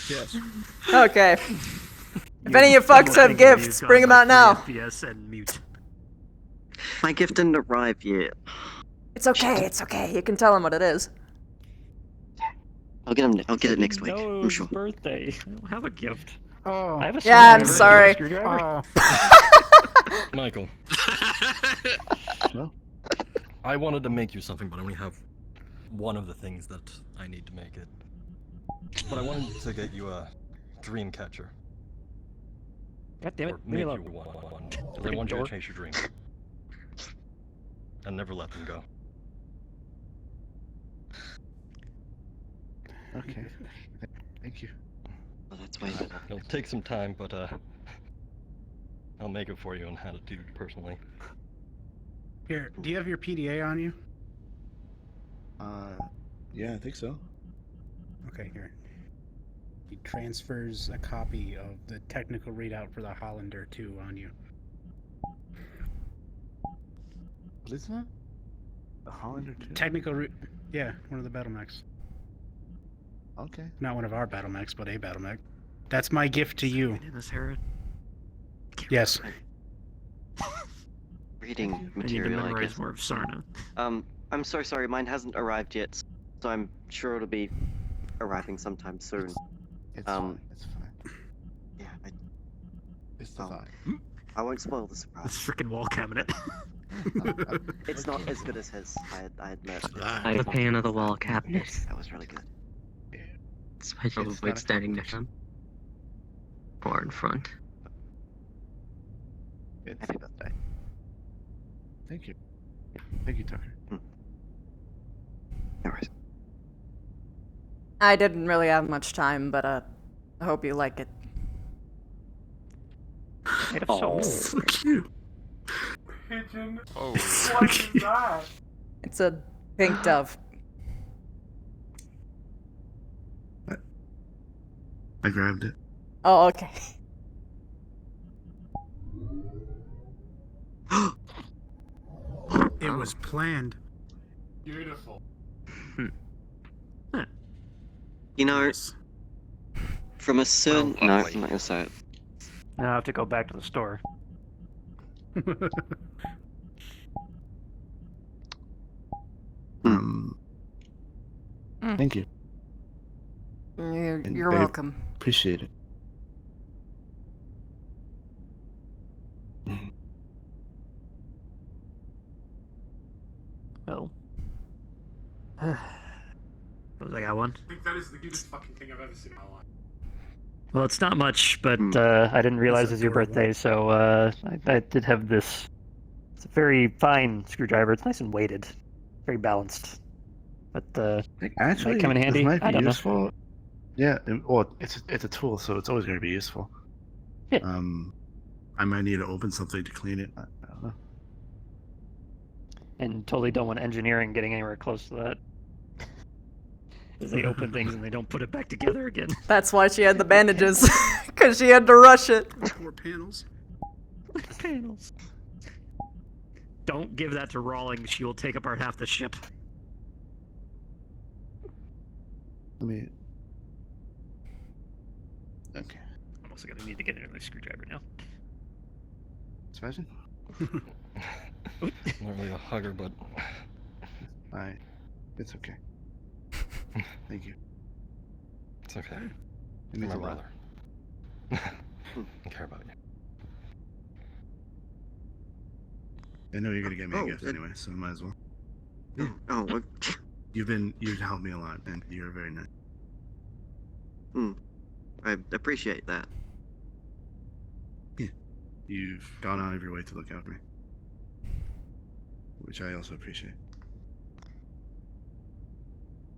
Yes. Okay. If any of you fucks have gifts, bring them out now. FPS and mute. My gift didn't arrive yet. It's okay, it's okay. You can tell them what it is. I'll get it next week. No, I'm sure. birthday. I don't have a gift. Oh. I have a Yeah, I'm screwdriver. sorry. Screwdriver? Michael. No. I wanted to make you something, but I only have one of the things that I need to make it. But I wanted to get you a dream catcher. God damn it. Or Leave me make alone. you one. 'Cause I want you to chase your dreams. And never let them go. Okay. Thank you. Oh, that's way better. It'll take some time, but I'll make it for you and hand it to you personally. Here, do you have your PDA on you? Yeah, I think so. Okay, here. He transfers a copy of the technical readout for the Hollander 2 on you. What is that? The Hollander too? Technical route. Yeah, one of the battle mechs. Okay. Not one of our battle mechs, but a battle mech. That's my gift to you. This Herod. Yes. Reading I need to material, I memorize guess. more of Sarna. I'm so sorry, mine hasn't arrived yet, so I'm sure it'll be arriving sometime soon. It's fine. It's fine. Yeah, It's fine. I won't spoil the surprise. This freaking wall cabinet. It's not as good as his, I admit. I'm a fan of the wall cabinet. That was really good. Despite of avoid standing next to him. Or in front. Happy birthday. Thank you. Thank you, Tucker. No worries. I didn't really have much time, but I hope you like it. Oh, cute. Pigeon. Oh. What is that? It's a pink dove. I grabbed it. Oh, okay. It was planned. Beautiful. you know, from a certain... No, I'm not gonna say it. Now I have to go back to the store. Thank you. You're I welcome. Appreciate it. Well. What was I got one? I think that is the cutest fucking thing I've ever seen in my life. Well, it's not much, but I didn't realize it was your birthday, so I did have this. It's a very fine screwdriver. It's nice and weighted, very balanced. But Actually, might come in handy. This might I be don't useful. know. Yeah, well, it's a tool, so it's always going to be useful. Yeah. I might need to open something to clean it. I don't know. And totally don't want engineering getting anywhere close to that. As they open things and they don't put it back together again. That's why she had the bandages, because she had to rush it. 4 panels. Panels. Don't give that to Rawling. She will take apart half the ship. Let me. Okay. I'm also gonna need to get another screwdriver now. Sebastian? Not really a hugger, but it's okay. Thank you. it's okay. It means My a lot. brother. I care about you. I know you're gonna get me a gift anyway, so might as well. Oh, You've helped me a lot, and you're very nice. I appreciate that. Yeah. You've gone out of your way to look out for me, which I also appreciate.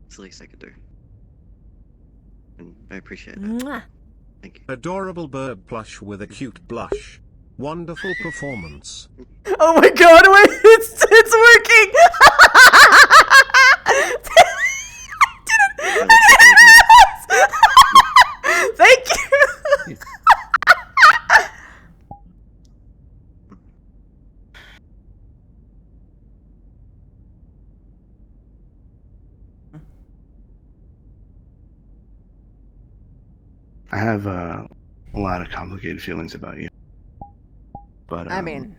It's the least I could do. And I appreciate that. Mwah. Thank you. Adorable bird plush with a cute blush. Wonderful performance. Oh my god, wait, it's working! Thank you! I have a lot of complicated feelings about you, but I mean,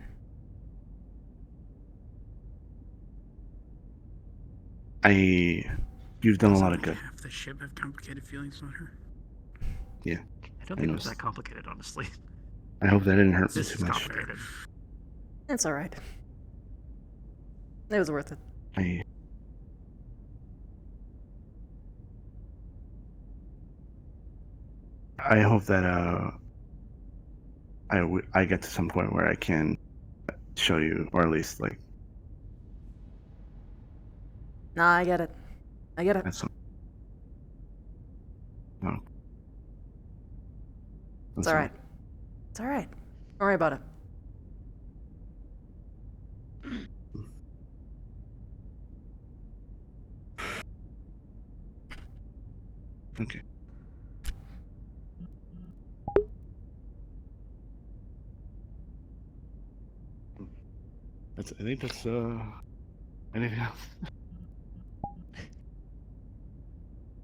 you've done a lot of good. Half the ship have complicated feelings on her. Yeah. I don't think it was that complicated, honestly. I hope that didn't hurt me This too is much. complicated. it's alright. It was worth it. I hope that I get to some point where I can show you, or at least like. Nah, I get it. I get it. That's no. It's alright. It's alright. Don't worry about it. Okay. I think that's Anything else?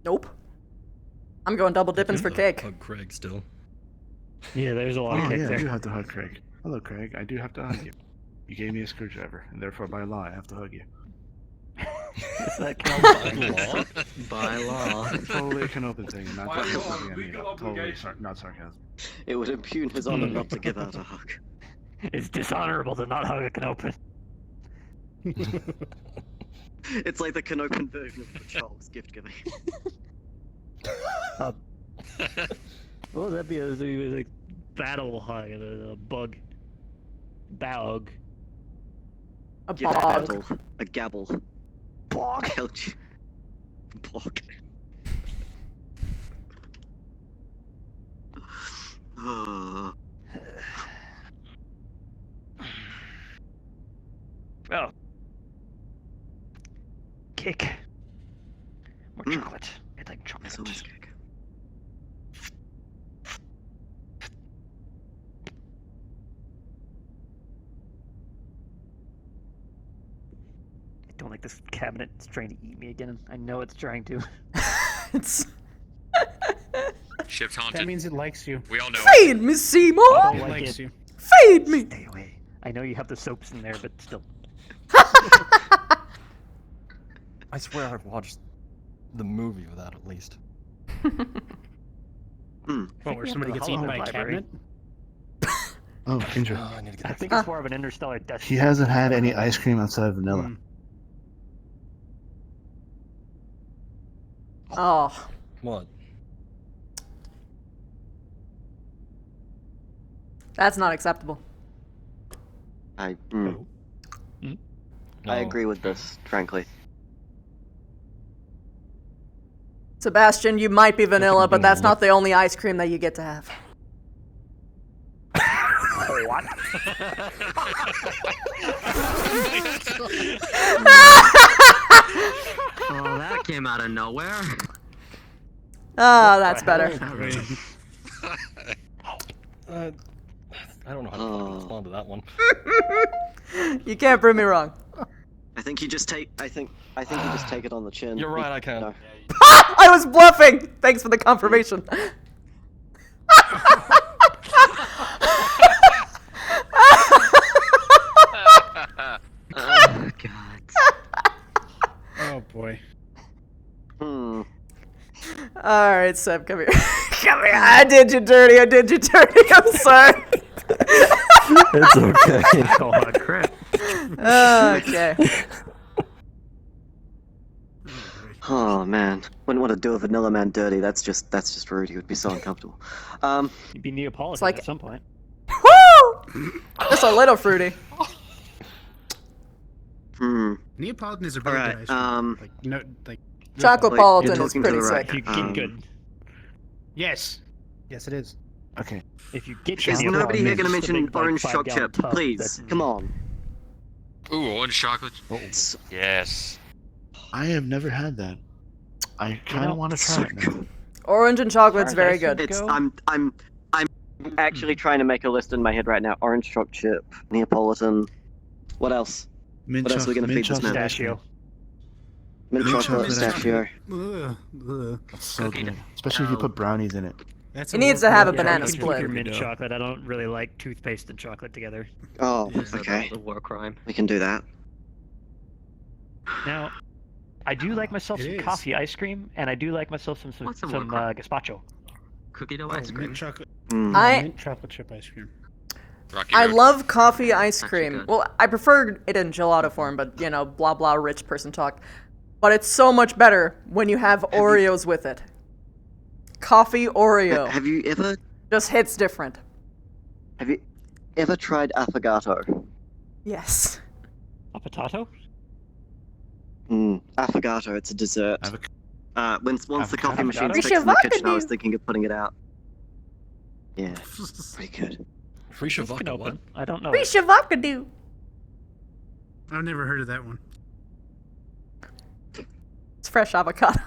Nope. I'm going double dippins for cake. Hug Craig still. Yeah, there's a lot of Oh cake yeah, I there. do have to hug Craig. Hello, Craig. I do have to hug you. You gave me a screwdriver, and therefore, by law, I have to hug you. Is that count by law? By law. Totally an open thing, and not something I mean. Totally not sarcasm. It would impugn his honor not to give out a hug. It's dishonorable to not hug a Canopen. It's like the Canopen version of Patrol's gift giving. What would that be? It was like battle hug, a bug. Bog. A Give a bog. battle, a gabble. Bog. Ouch. Bog. Oh. Cake. More chocolate. I like chocolate. It's always cake. I don't like this cabinet. It's trying to eat me again. I know it's trying to. It's... Ship's haunted. That means it likes you. We all know Feed me, Seymour! I It don't like likes it. you. Feed me! Stay away. I know you have the soaps in there, but still. I swear I've watched the movie with that at least. What, where somebody gets eaten by a cabinet? Oh, Indra. I need to get I think it's more of an interstellar death. He hasn't had any ice cream outside of vanilla. Oh. What? That's not acceptable. I No. agree with this, frankly. Sebastian, you might be vanilla, but that's not the only ice cream that you get to have. What? Oh, that came out of nowhere. Oh, that's better. I don't know how to fucking respond to that one. You can't prove me wrong. I think you just take. I think you just take it on the chin. You're right, I can. No. I was bluffing! Thanks for the confirmation. Oh, God. Oh, boy. Alright, Seb, come here. Come here. I did you dirty. I'm sorry. It's okay. Oh, my crap. Okay. Oh man, wouldn't want to do a vanilla man dirty. That's just rude. He would be so uncomfortable. You'd be Neapolitan It's like- at some point. Woo! Just a little fruity. Neapolitan is a very Alright, good ice cream. Like, no, like, Chocolapolitan you're is talking to pretty the right- sick. Good. yes. Yes, it is. Okay. If you get Is your nobody here Neapolitan, going to it's the mention big, like, orange 5 choc gallon chip? tub Please, that's- come on. Ooh, orange chocolate. Yes. I have never had that. I kind of want to try it now. Orange and chocolate's very good. It's I'm actually trying to make a list in my head right now. Orange choc chip, Neapolitan. What else? What else are we going to feed this man? Pistachio. Mint chocolate, pistachio. That's so good. Especially if you put brownies in it. That's He needs to have a Yeah, banana you can split. keep your mint chocolate. I don't really like toothpaste and chocolate together. Oh, Is that okay. the war crime? We can do that. Now, I do like myself It some is. coffee ice cream, and I do like myself some What's a war crime? gazpacho. Cookie dough Oh, ice cream. mint chocolate. I Mint chocolate chip ice cream. Rocky I Road. love coffee ice Actually cream. good. Well, I prefer it in gelato form, but you know, blah blah rich person talk. But it's so much better when you have Oreos with it. Coffee Oreo Have you ever just hits different. tried Yes. A potato? Affogato, it's a dessert. Once the coffee machine's Avocado? fixed in the kitchen, I was Avocado. thinking of putting it out. Yeah, pretty good. Free Shavaka, what? I don't know. Rishavakadu. I've never heard of that one. It's fresh avocado.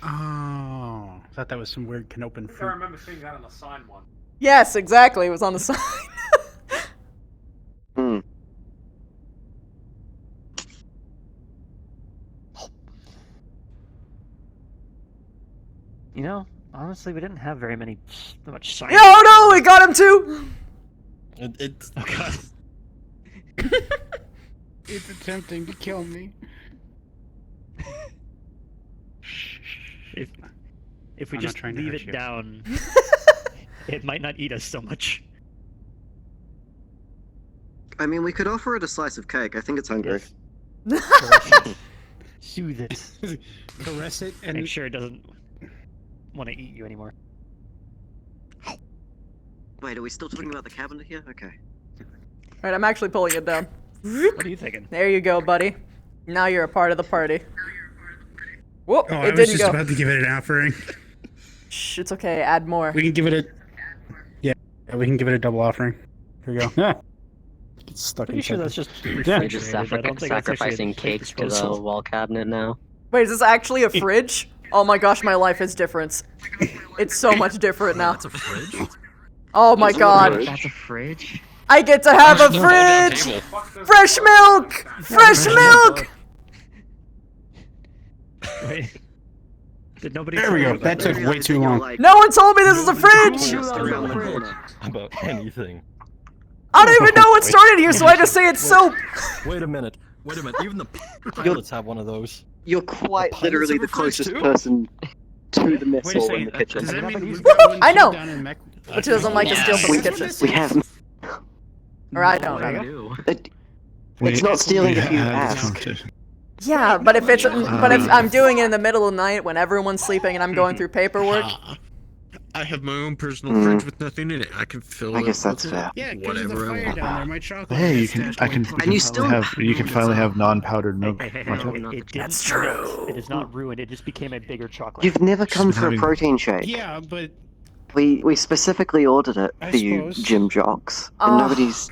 Oh, I thought that was some weird Canopen I fruit. remember seeing that on the sign one. Yes, exactly. It was on the sign. You know, honestly, we didn't have very much science. Oh no, we got him too! It's oh god. It's attempting to kill me. If we I'm not just trying to leave hurt it you. down, it might not eat us so much. I mean, we could offer it a slice of cake. I think it's hungry. Soothe it. Caress it and make sure it doesn't want to eat you anymore. Wait, are we still talking about the cabinet here? Okay. Alright, I'm actually pulling it down. What are you thinking? There you go, buddy. Now you're a part of the party. Whoop, Oh, it I was didn't just go. about to give it an offering. Shh, it's okay, add more. We can give it a... Yeah, we can give it a double offering. Here we go. Yeah. It's stuck Pretty in sure that's something. just You're refrigerated. just I don't think that's actually sacrificing a cakes to the disposal. wall cabinet now. Wait, is this actually a fridge? Oh my gosh, my life is different. It's so much different now. That's a fridge? Oh my god. That's a fridge? I get to have a fridge! Fresh milk! Fresh milk! Wait. Did nobody There we go. That took way too long. No one told me this is a fridge! about anything. I don't even know what started here, so I just say it's soap! Wait a minute. Even the pilots have one of those. You're quite literally the closest person to the missile in the kitchen. Does that mean I know! down in Which doesn't like to steal from the kitchen. We have. Or I don't. It's not stealing if you had this ask. competition. Yeah, but if I'm doing it in the middle of the night when everyone's sleeping and I'm going through paperwork. I have my own personal fridge with nothing in it. I can fill I it guess that's with fair. Yeah, because there's a whatever I fire want. down there. My chocolate. Hey, is stashed I away. can finally have non-powdered milk. That's true. It is not ruined. It just became a bigger chocolate. You've never come for a protein shake. Yeah, but We specifically ordered it I for you, suppose. gym jocks, and nobody's.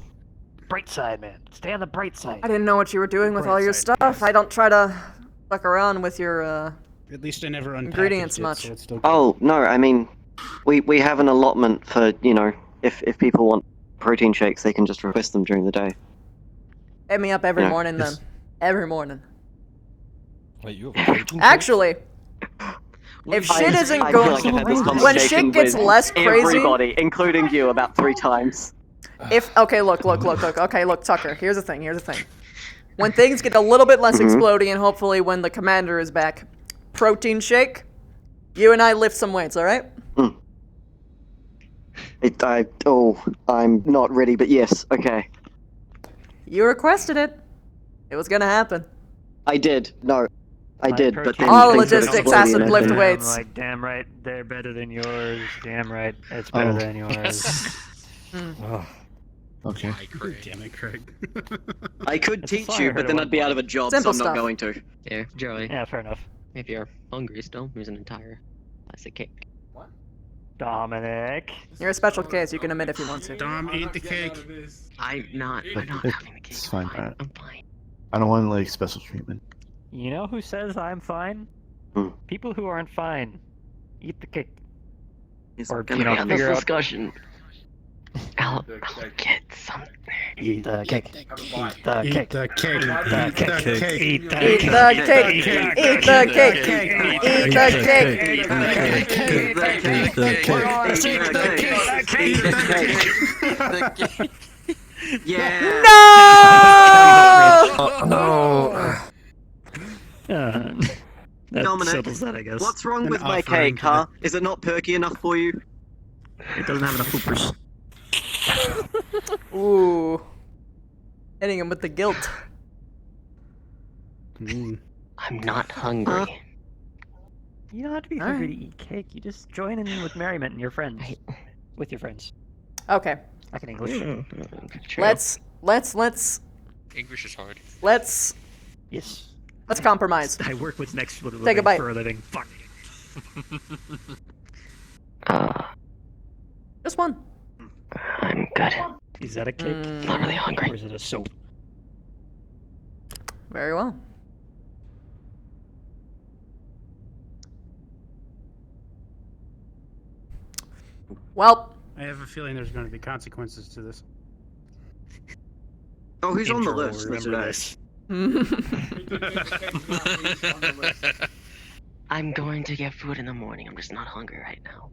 Bright side, man. Stay on the bright side. I didn't know what you were doing with all your stuff. I don't try to fuck around with your at least I never unpackaged ingredients it, much. so it's still Oh no, I mean, we have an allotment for if people want protein shakes, they can just request them during the day. Hit me up every Yeah, morning then. Every morning. Wait, you have a protein Actually, if shit isn't I feel going, like I've had this when conversation shit gets with less crazy. everybody, including you, about 3 times. If okay, look. Okay, look, Tucker. Here's the thing. When things get a little bit less explodey, and hopefully when the commander is back, protein shake. You and I lift some weights, all right? I'm not ready, but yes, okay. You requested it. It was gonna happen. I did. No, I did, but then All things got logistics explodey has to and I lift couldn't. weights. Like, damn right, they're better than yours. Damn right, it's better than yours. Oh. Okay. Damn it, Craig. I could It's a teach fire you, but at then one I'd be out of a job, Simple so I'm not stuff. going to. Here, Joey. Yeah, fair enough. If you're hungry still, here's an entire slice of cake. Dominic. You're a special case. You can admit if you want to. Dom, eat the cake. I'm not having the cake. It's fine. I'm fine. I don't want like special treatment. You know who says I'm fine? People who aren't fine. Eat the cake. Or, Gonna you know, be on this figure out... discussion. I'll get some. Eat the cake. Eat the Eat cake. the cake. Eat the Eat cake. the cake. Eat the cake. Eat the cake. Yeah. No! No. That Dominic, settles that, I guess. what's wrong An with my offering cake, huh? Is it not perky enough for you? It doesn't have enough hoopers. Ooh. Hitting him with the guilt. I'm not hungry. You don't have to be hungry to eat cake. You just join in with merriment and your friends. With your friends. Okay. I can English. Let's English is hard. let's Yes. compromise. I work with next with Take a bite. for a living. Fuck. Just one. I'm good. Is that a cake? Not really hungry. Or is it a soap? Very well. Well, I have a feeling there's going to be consequences to this. Oh, who's on the Indra will list? remember Today? this. I'm going to get food in the morning. I'm just not hungry right now.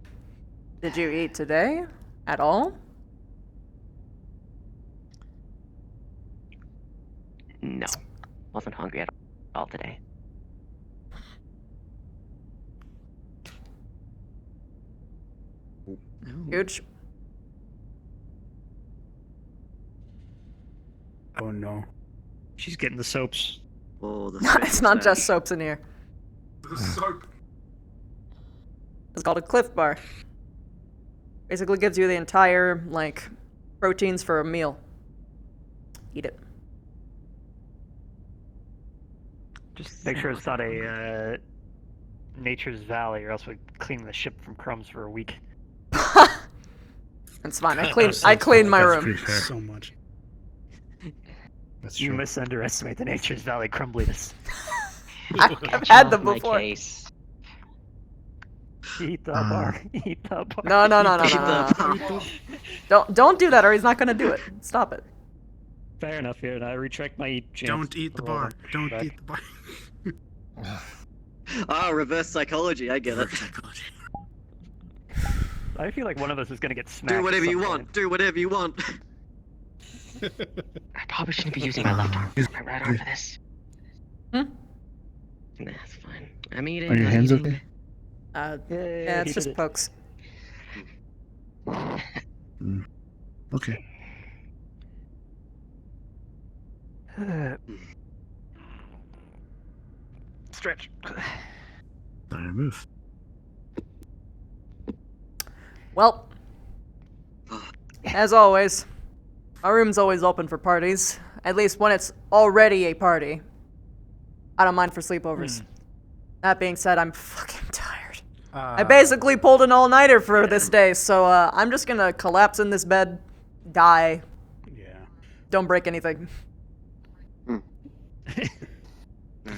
Did you eat today? At all? No. Wasn't hungry at all today. Huge. Oh no. She's getting the soaps. Oh, the It's not just soaps in here. The soap. It's called a Cliff Bar. Basically gives you the entire, like, proteins for a meal. Eat it. Just make sure it's not a Nature's Valley, or else we clean the ship from crumbs for a week. It's fine. I clean my room. So much. You misunderestimate the Nature's Valley crumbliness. I've had them before. Eat the bar. Eat the bar. No. Don't do that, or he's not gonna do it. Stop it. Fair enough here, and I retract my chance. Don't eat the bar. Don't eat the bar. Ah, reverse psychology. I get it. I feel like one of us is gonna get smacked. Do whatever you want. Do whatever you want. I probably shouldn't be using my left arm. My right arm for this. Nah, it's fine. I'm eating. Are your hands okay? Yeah, it's just pokes. Okay. Stretch. Sorry, move. Well, as always, our room's always open for parties. At least when it's already a party. I don't mind for sleepovers. That being said, I'm fucking tired. I basically pulled an all-nighter for this day, so I'm just gonna collapse in this bed, die. Yeah. Don't break anything.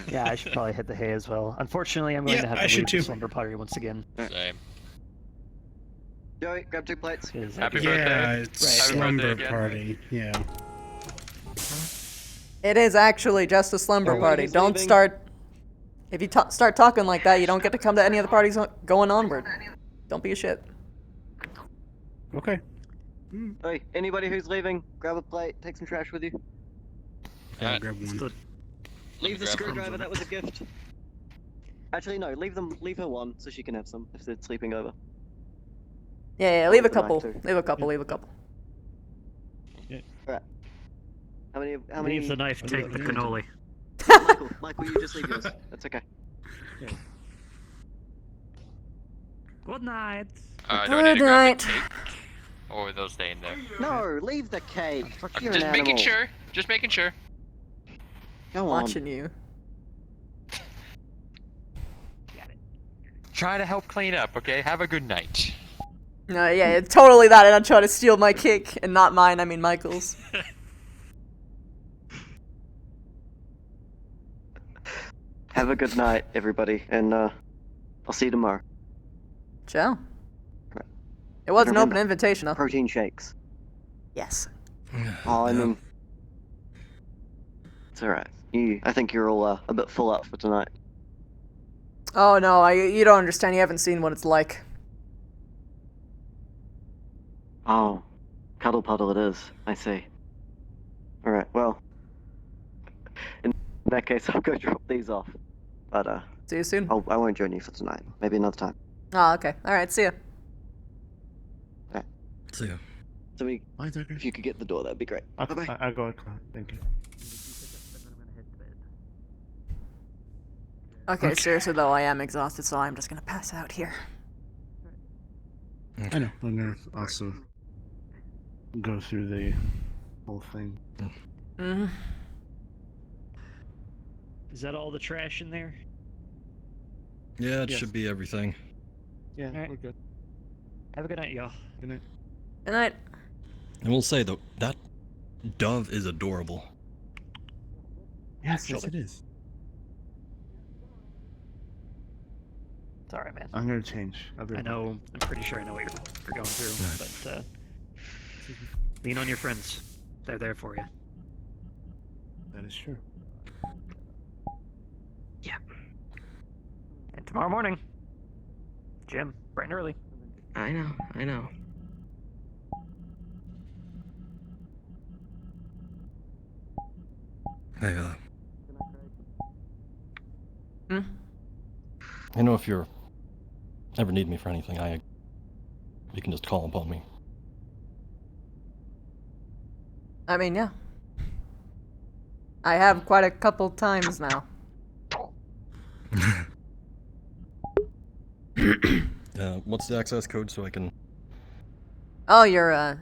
Yeah, I should probably hit the hay as well. Unfortunately, I'm going to have to leave the slumber party once again. Same. Joey, grab 2 plates. Happy Yeah, birthday. it's slumber party. Yeah. It is actually just a slumber party. Don't start... If you start talking like that, you don't get to come to any of the parties going onward. Don't be a shit. Okay. Hey, anybody who's leaving, grab a plate, take some trash with you. I'll grab one. Leave the screwdriver, that was a gift. Actually, no, leave her one so she can have some if they're sleeping over. Yeah, leave a couple. Leave a couple. Alright. How many? Leave the knife, take the cannoli. Michael, you just leave yours. That's okay. Good night. Do I need to grab the cake? Or will those stay in there? No, leave the cake. You're Just an making animal. sure. Just making sure. Go on. Watching you. Try to help clean up, okay? Have a good night. No, yeah, it's totally that, and I'm trying to steal my cake, and not mine, I mean Michael's. Have a good night, everybody, and I'll see you tomorrow. Ciao. It was an open invitation, huh? Protein shakes. Yes. Oh, I mean, it's alright. I think you're all a bit full up for tonight. Oh no, you don't understand. You haven't seen what it's like. Oh, cuddle puddle it is. I see. Alright, well, in that case, I'll go drop these off. But, see you soon. I won't join you for tonight. Maybe another time. Oh, okay. Alright, see ya. Alright. See ya. Somebody, if you could get the door, that'd be great. Bye-bye. I'll go. Thank you. Okay, seriously though, I am exhausted, so I'm just gonna pass out here. I know. I'm gonna also go through the whole thing. Is that all the trash in there? Yeah, it should be everything. Yeah, Alright. we're good. Have a good night, y'all. Good night. Good night. And we'll say though, that dove is adorable. Yes, it is. It's alright, man. I'm gonna change. I know, I'm pretty sure I know what you're going through, but lean on your friends. They're there for you. That is true. Yeah. And Tomorrow morning. Gym, bright and early. I know. Hey, Hmm? I know if you ever need me for anything, you can just call upon me. I mean, yeah. I have quite a couple times now. What's the access code so I can... Oh, you're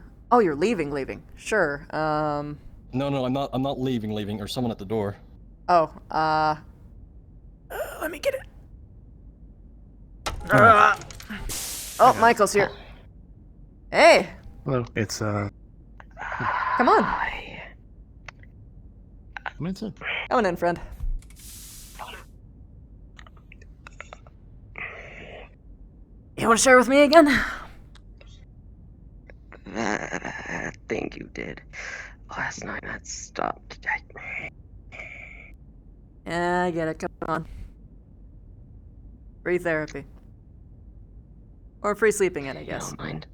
leaving. Sure, No, I'm not leaving. There's someone at the door. Oh, let me get it. Oh, Michael's here. Hey! Hello. It's, Come on. Come inside. Come on in, friend. You want to share with me again? That thing you did last night, that stopped. Yeah, I get it. Come on. Free therapy. Or free sleeping in, I guess. You don't mind?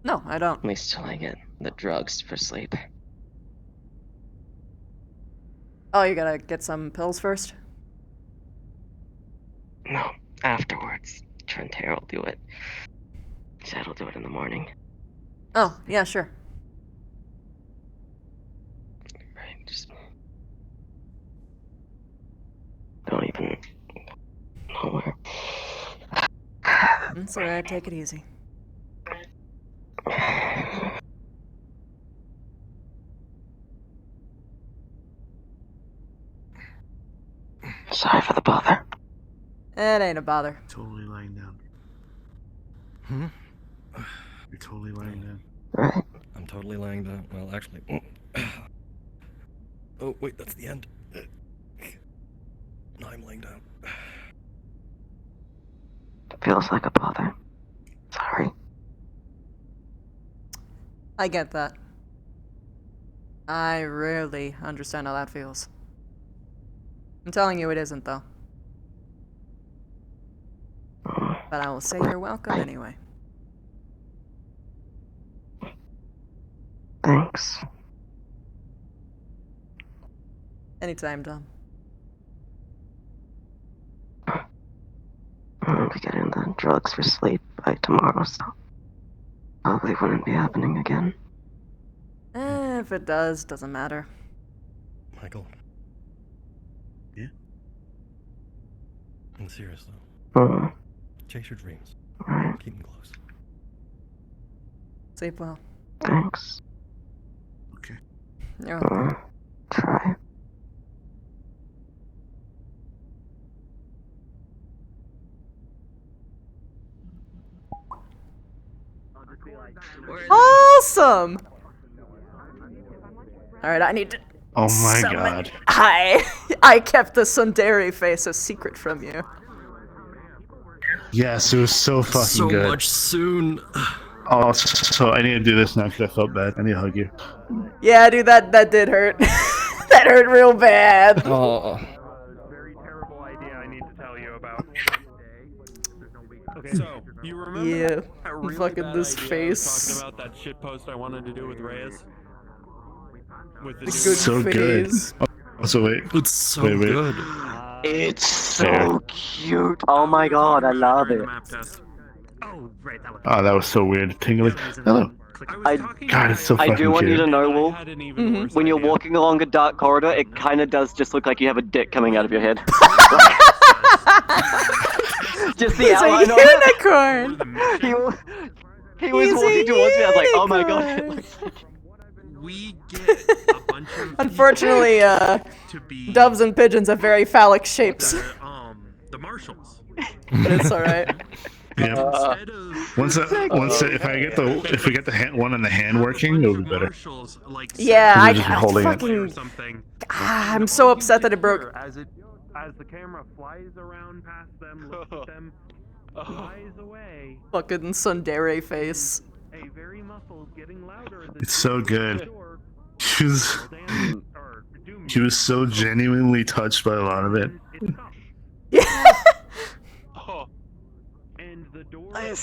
No, I don't. At least till I get the drugs for sleep. Oh, you gotta get some pills first? No, afterwards. Trentair will do it. Said he'll do it in the morning. Oh, yeah, sure. Right, just... don't even know where. It's alright, take it easy. Sorry for the bother. It ain't a bother. Totally lying down. Hmm? You're totally lying down. Right. I'm totally laying down. Well, actually... Oh, wait, that's the end. No, I'm laying down. Feels like a bother. Sorry. I get that. I rarely understand how that feels. I'm telling you it isn't, though. But I will say you're welcome anyway. Thanks. Anytime, Tom. I'll be getting the drugs for sleep by tomorrow, so probably wouldn't be happening again. If it does, doesn't matter. Michael. Yeah? I'm serious, though. Chase your dreams. Right. Keep them close. Sleep well. Thanks. Okay. You're welcome. Try. Awesome! Alright, I need to... Oh my summon- god. I kept the tsundere face a secret from you. Yes, it was so fucking So good. much soon. Oh, so I need to do this now because I felt bad. I need to hug you. Yeah, dude, that did hurt. That hurt real bad. Oh. Very terrible idea I need to tell you about. Okay, so, you remember Yeah, that really fucking bad this idea face. I was talking about that shit post I wanted to do with Reyes? With the It's new- So good. face. Oh, so wait. It's so Wait. good. It's Fair. so cute. Oh my god, I love it. Oh, right, that was... Oh, that was so weird. Tingly. Hello. God, it's so I fucking do want you cute. to know, Wolf, when you're walking along a dark corridor, it kind of does just look like you have a dick coming out of your head. Just the He's outline a of it. unicorn! He was He's walking a towards me, I was like, oh my unicorn. god. We get a bunch of Unfortunately, to be doves and pigeons have very phallic shapes. the marshals. But it's alright. Yeah. If we get the hand, one in the hand working, it'll be better. Yeah, They're I just holding it. fucking... I'm so upset that it broke. As the camera flies around past them, looks at them, flies away. Fucking tsundere face. A very muffled, getting louder. It's so good. She was so genuinely touched by a lot of it.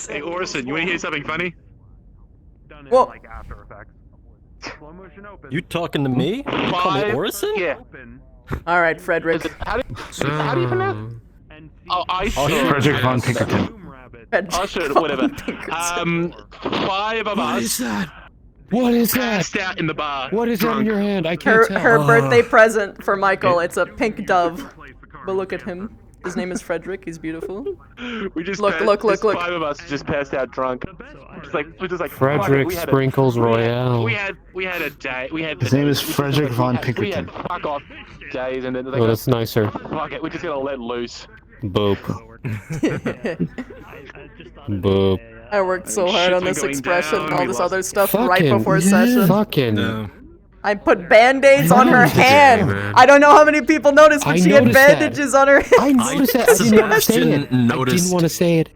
Hey, Orson, you want to hear something funny? Whoa. You talking to me? You call me Orson? Yeah. All right, Frederick. How do you pronounce? Oh, I should. Frederick von Pinkerton. I should, whatever. 5 of us. What is that? What is that? Passed out in the bar. What is that in your hand? I can't tell. Her birthday present for Michael. It's a pink dove. But look at him. His name is Frederick. He's beautiful. We just look. 5 of us just passed out drunk. We're just like Frederick Sprinkles Royale. We had a day. His name is Frederick von We Pinkerton. had fuck off days, and then Oh, that's nicer. fuck it. We're just gonna let loose. Boop. Boop. I worked so hard on this expression and all this other stuff right Fucking, before session. Fucking. I put band-aids on her noticed it, hand. man. I don't know how many people noticed, but I she had noticed that. bandages on her hand. I noticed that. I didn't want to say it. I didn't want to say it.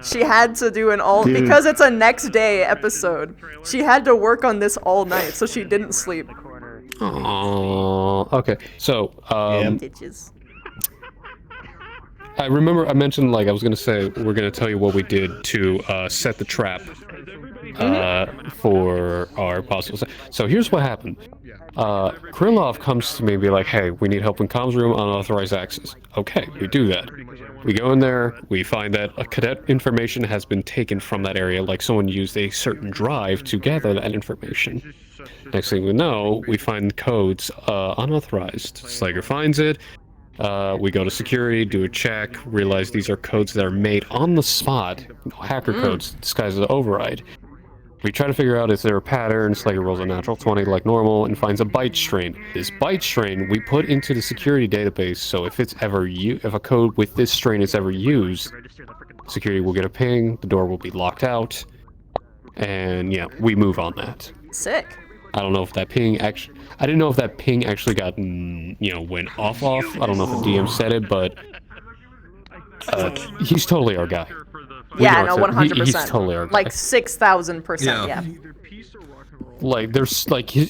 She had to do an all Dude. because it's a next day episode. She had to work on this all night, so she didn't sleep. Oh. Okay. So, Bitches. I remember I mentioned, like, I was gonna say we're gonna tell you what we did to set the trap for our possible. So here's what happened. Krylov comes to me and be like, "Hey, we need help in comms room, unauthorized access." Okay, we do that. We go in there. We find that a cadet information has been taken from that area, like someone used a certain drive to gather that information. Next thing we know, we find codes unauthorized. Slager finds it. We go to security, do a check, realize these are codes that are made on the spot, hacker codes disguised as override. We try to figure out is there a pattern. Slager rolls a natural 20 like normal and finds a byte strain. This byte strain we put into the security database, so if it's ever if a code with this strain is ever used, security will get a ping, the door will be locked out, and yeah, we move on that. Sick. I don't know if that ping actually. I didn't know if that ping actually got, went off. I don't know if the DM said it, but he's totally our guy. Yeah, no, 100%. He's totally our guy. Like 6,000%. Yeah. Like there's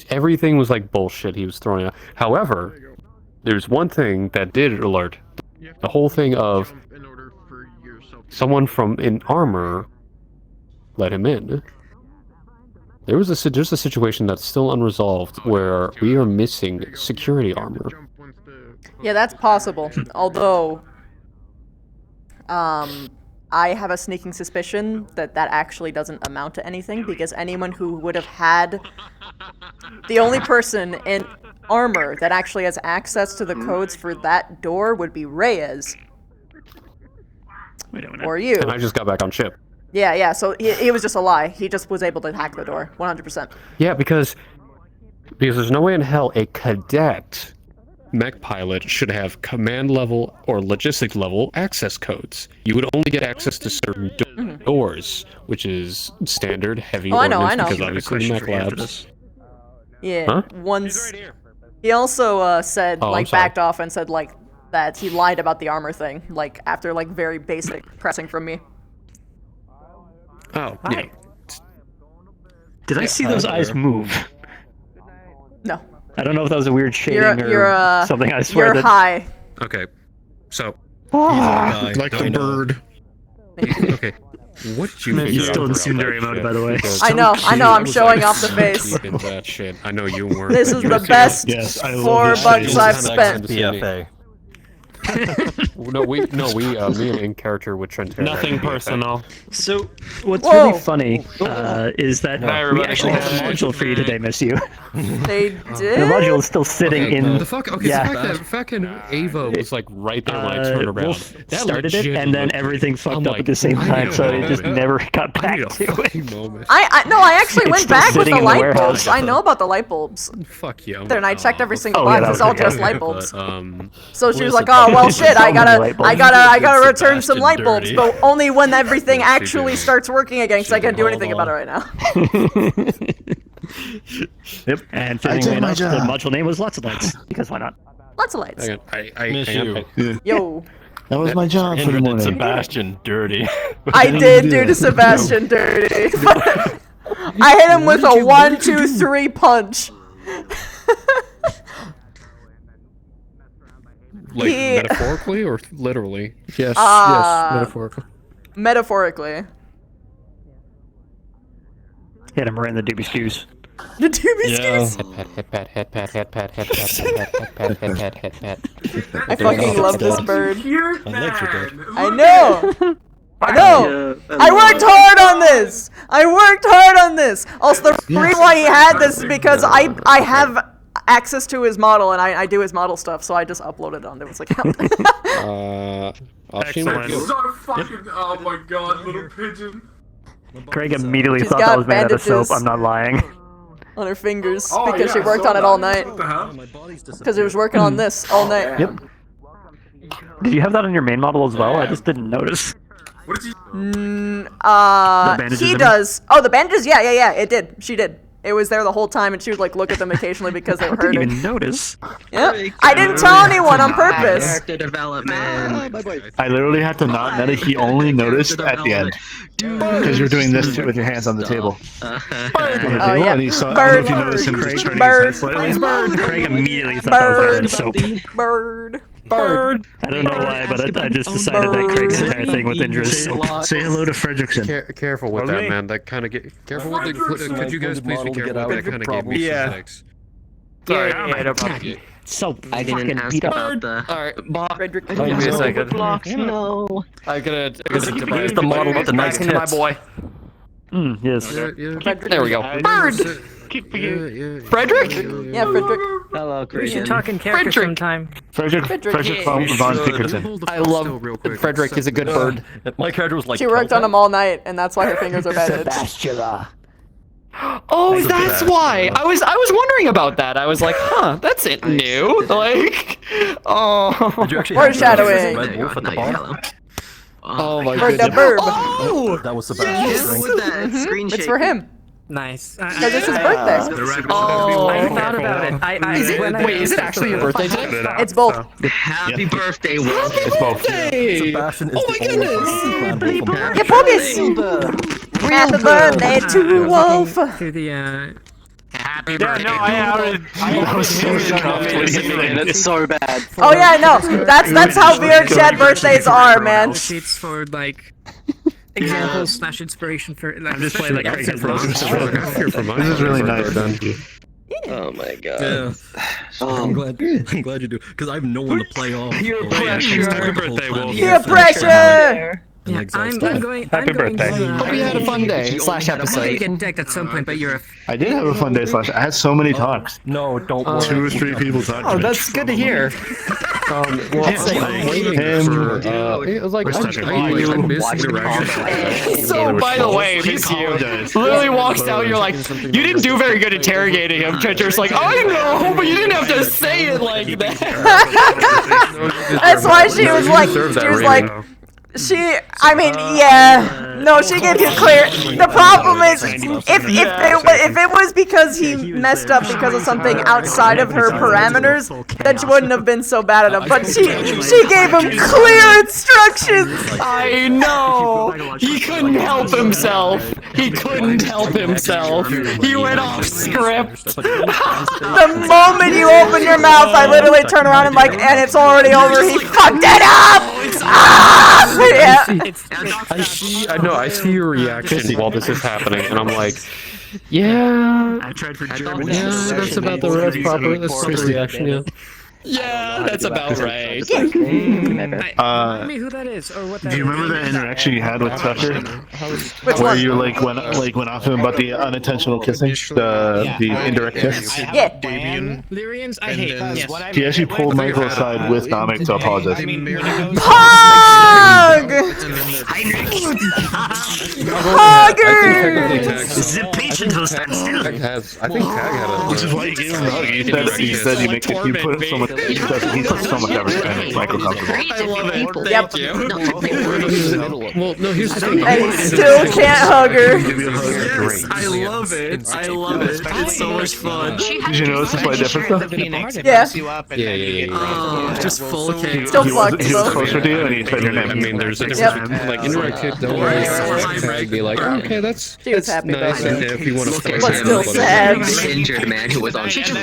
everything was like bullshit he was throwing out. However, there's one thing that did alert. The whole thing of someone in armor let him in. There's a situation that's still unresolved where we are missing security armor. Yeah, that's possible. Although, I have a sneaking suspicion that actually doesn't amount to anything, because anyone who would have had... The only person in armor that actually has access to the codes for that door would be Reyes. Wait a minute. Or you. And I just got back on ship. Yeah, so it was just a lie. He just was able to hack the door, 100%. Yeah, because there's no way in hell a cadet mech pilot should have command level or logistic level access codes. You would only get access to certain doors, which is standard heavy ordnance, I know. because obviously the mech labs. Yeah, Huh? once... He also said, I'm sorry. backed off and said, that he lied about the armor thing, after, very basic pressing from me. Oh, yeah. Did I see those eyes move? No. I don't know if that was a weird shading or something. I swear you're that... high. Okay, so... Like a bird. Okay, what did you He's still in tsundere mode, by the way. I know, I'm showing off the face. That shit. I know you weren't. This is the best $4 I've spent. BFA. me and in character with Trent. Nothing personal. So, what's really funny is that we actually have a module for you today, Miss You. They did? The module is still sitting in... The fact that fucking Ava was right there when I turned around. Wolf started it, and then everything fucked up at the same time, so it just never got back to it. I actually went back with the in the light warehouse. bulbs. I know about the light bulbs. Fuck yeah. Then I checked every single Oh, box. yeah, It's all okay. just light bulbs. But, So she was listen, like, "Oh well, shit! I light bulbs. gotta return some light bulbs, dirty. but only when everything actually starts working again, because I can't do anything about it right now." Yep. And fittingly enough, the module name was Lots of Lights, because why not? Lots of lights. I Miss you. Yo, That was my job for the Indra did morning. Sebastian dirty. I did do to Sebastian dirty. I hit him with a 1, 2, 3 punch. metaphorically or literally? Yes, metaphorical. Metaphorically. Hit him right in the doobie skews. The doobie skews? I fucking love this bird. I know! I know! I worked hard on this! I worked hard on this! Also, the reason why he had this is because I have access to his model and I do his model stuff, so I just uploaded it onto his account. Excellent. So fucking, oh my god, little pigeon. Craig immediately She's thought got that was made out of soap. bandages. I'm not lying. On her fingers, Oh, because yeah, she I worked saw on it that. all night. What the hell? Because he was working on this all night. Yep. Did you have that on your main model as well? I just didn't notice. What did you... bandages He in it? does. Oh, the bandages? Yeah, it did. She did. It was there the whole time, and she would like look at them occasionally because they were I didn't hurting. even notice. Yep. I didn't tell anyone on purpose. Character development. I literally had to nod that he only noticed at the end. Because you're doing this with your hands on the table. On the table, yeah. and he saw, I don't know if you noticed him just turning his head slightly. Craig immediately thought that was made out of soap. Bird. I don't know why, but I just decided that Craig's entire thing with Indra is soap. Say hello to Fredrickson. Careful with that, man. That kind of get. Careful with the. Could you guys please be careful? That kind of gave me some headaches. Sorry, Yeah. soap. I didn't fucking ask beat up. about the... Alright, Bob. Frederick. Give me a second. Blocks, no. I gotta Here's the model with the nice back into my tits. boy. Yes. There we go. Bird! Frederick? Yeah, Frederick. Hello, We Craig. should talk in character sometime. Frederick von Pickerton. I love Frederick is a good bird. My character was like... She worked on him all night, and that's why her fingers are bandaged. Oh, that's why. I was wondering about that. I was like, huh, that's it new. Like, oh. Did you actually Foreshadowing. Red Wolf at the bar? Oh my For the goodness. bird. Oh! That was the best. Yes! With that screen It's for him. Nice. Because it's his birthday. Oh, I thought about it. wait, is it actually your birthday today? It's both. Happy birthday, Will. It's both. Sebastian is the only Get focus! Happy birthday to Wolf! To the, Happy Yeah, birthday. no, I outed. It's so bad. Oh yeah, no, that's how weird Chad birthdays are, man. sheets for, like, examples / inspiration for, like, Just play like Craig has This is really nice, then. Oh my god. Yeah. I'm glad you do, because I have no one to play off. Peer pressure. Happy birthday, Wolf. Peer pressure! Yeah, I'm going Happy to... birthday. Hope you had a fun day / I'm gonna episode. get decked at some point, but you're a... I did have a fun day / I had so many talks. No, don't worry. 2 or 3 people talked to Oh, me. that's good to hear. Well, I'm waiting for. It was like, Where's I Tucker? miss interaction. So, by the way, this you literally walks out, you're like, you didn't do very good interrogating him. Churcher's like, I know, but you didn't have to say it like that. That's why she was like, I mean, yeah. No, she gave you clear. The problem is, if it was because he messed up because of something outside of her parameters, then she wouldn't have been so bad at him. But she gave him clear instructions. I know. He couldn't help himself. He couldn't help himself. He went off script. The moment you open your mouth, I literally turn around and like, and it's already over. He fucked it up. Ah! Yeah. I see your reaction while this is happening, and I'm like, yeah. I tried for German. Yeah, that's about the proper reaction, yeah. Yeah, that's about right. Remind me who that is, or what that Do you remember the interaction you had with Tucker? Where you like went off him about the unintentional kissing, the indirect kiss? Yeah. Lyrians, I hate. Yes. He actually pulled Michael aside with Dominic to apologize. Pog! Poggers! The patient will stand still. I think Tag had a. Which is why you gave him the hug. You said you put so much. He puts so much effort in it. Michael comfortable. I love it. Yep. Thank you. Well, no, here's the thing. And he still can't hug her. Yes, I love it. I love it. It's so much fun. Did you notice the slight difference though? Yeah. Oh, just full cake. Still He fucked was though. closer to you and he said your name. I mean, there's a Yep. difference between like interactive. I'd be like, oh, okay, that's She was happy nice about it. if you want to play. But still sad. The injured man who was on No, it's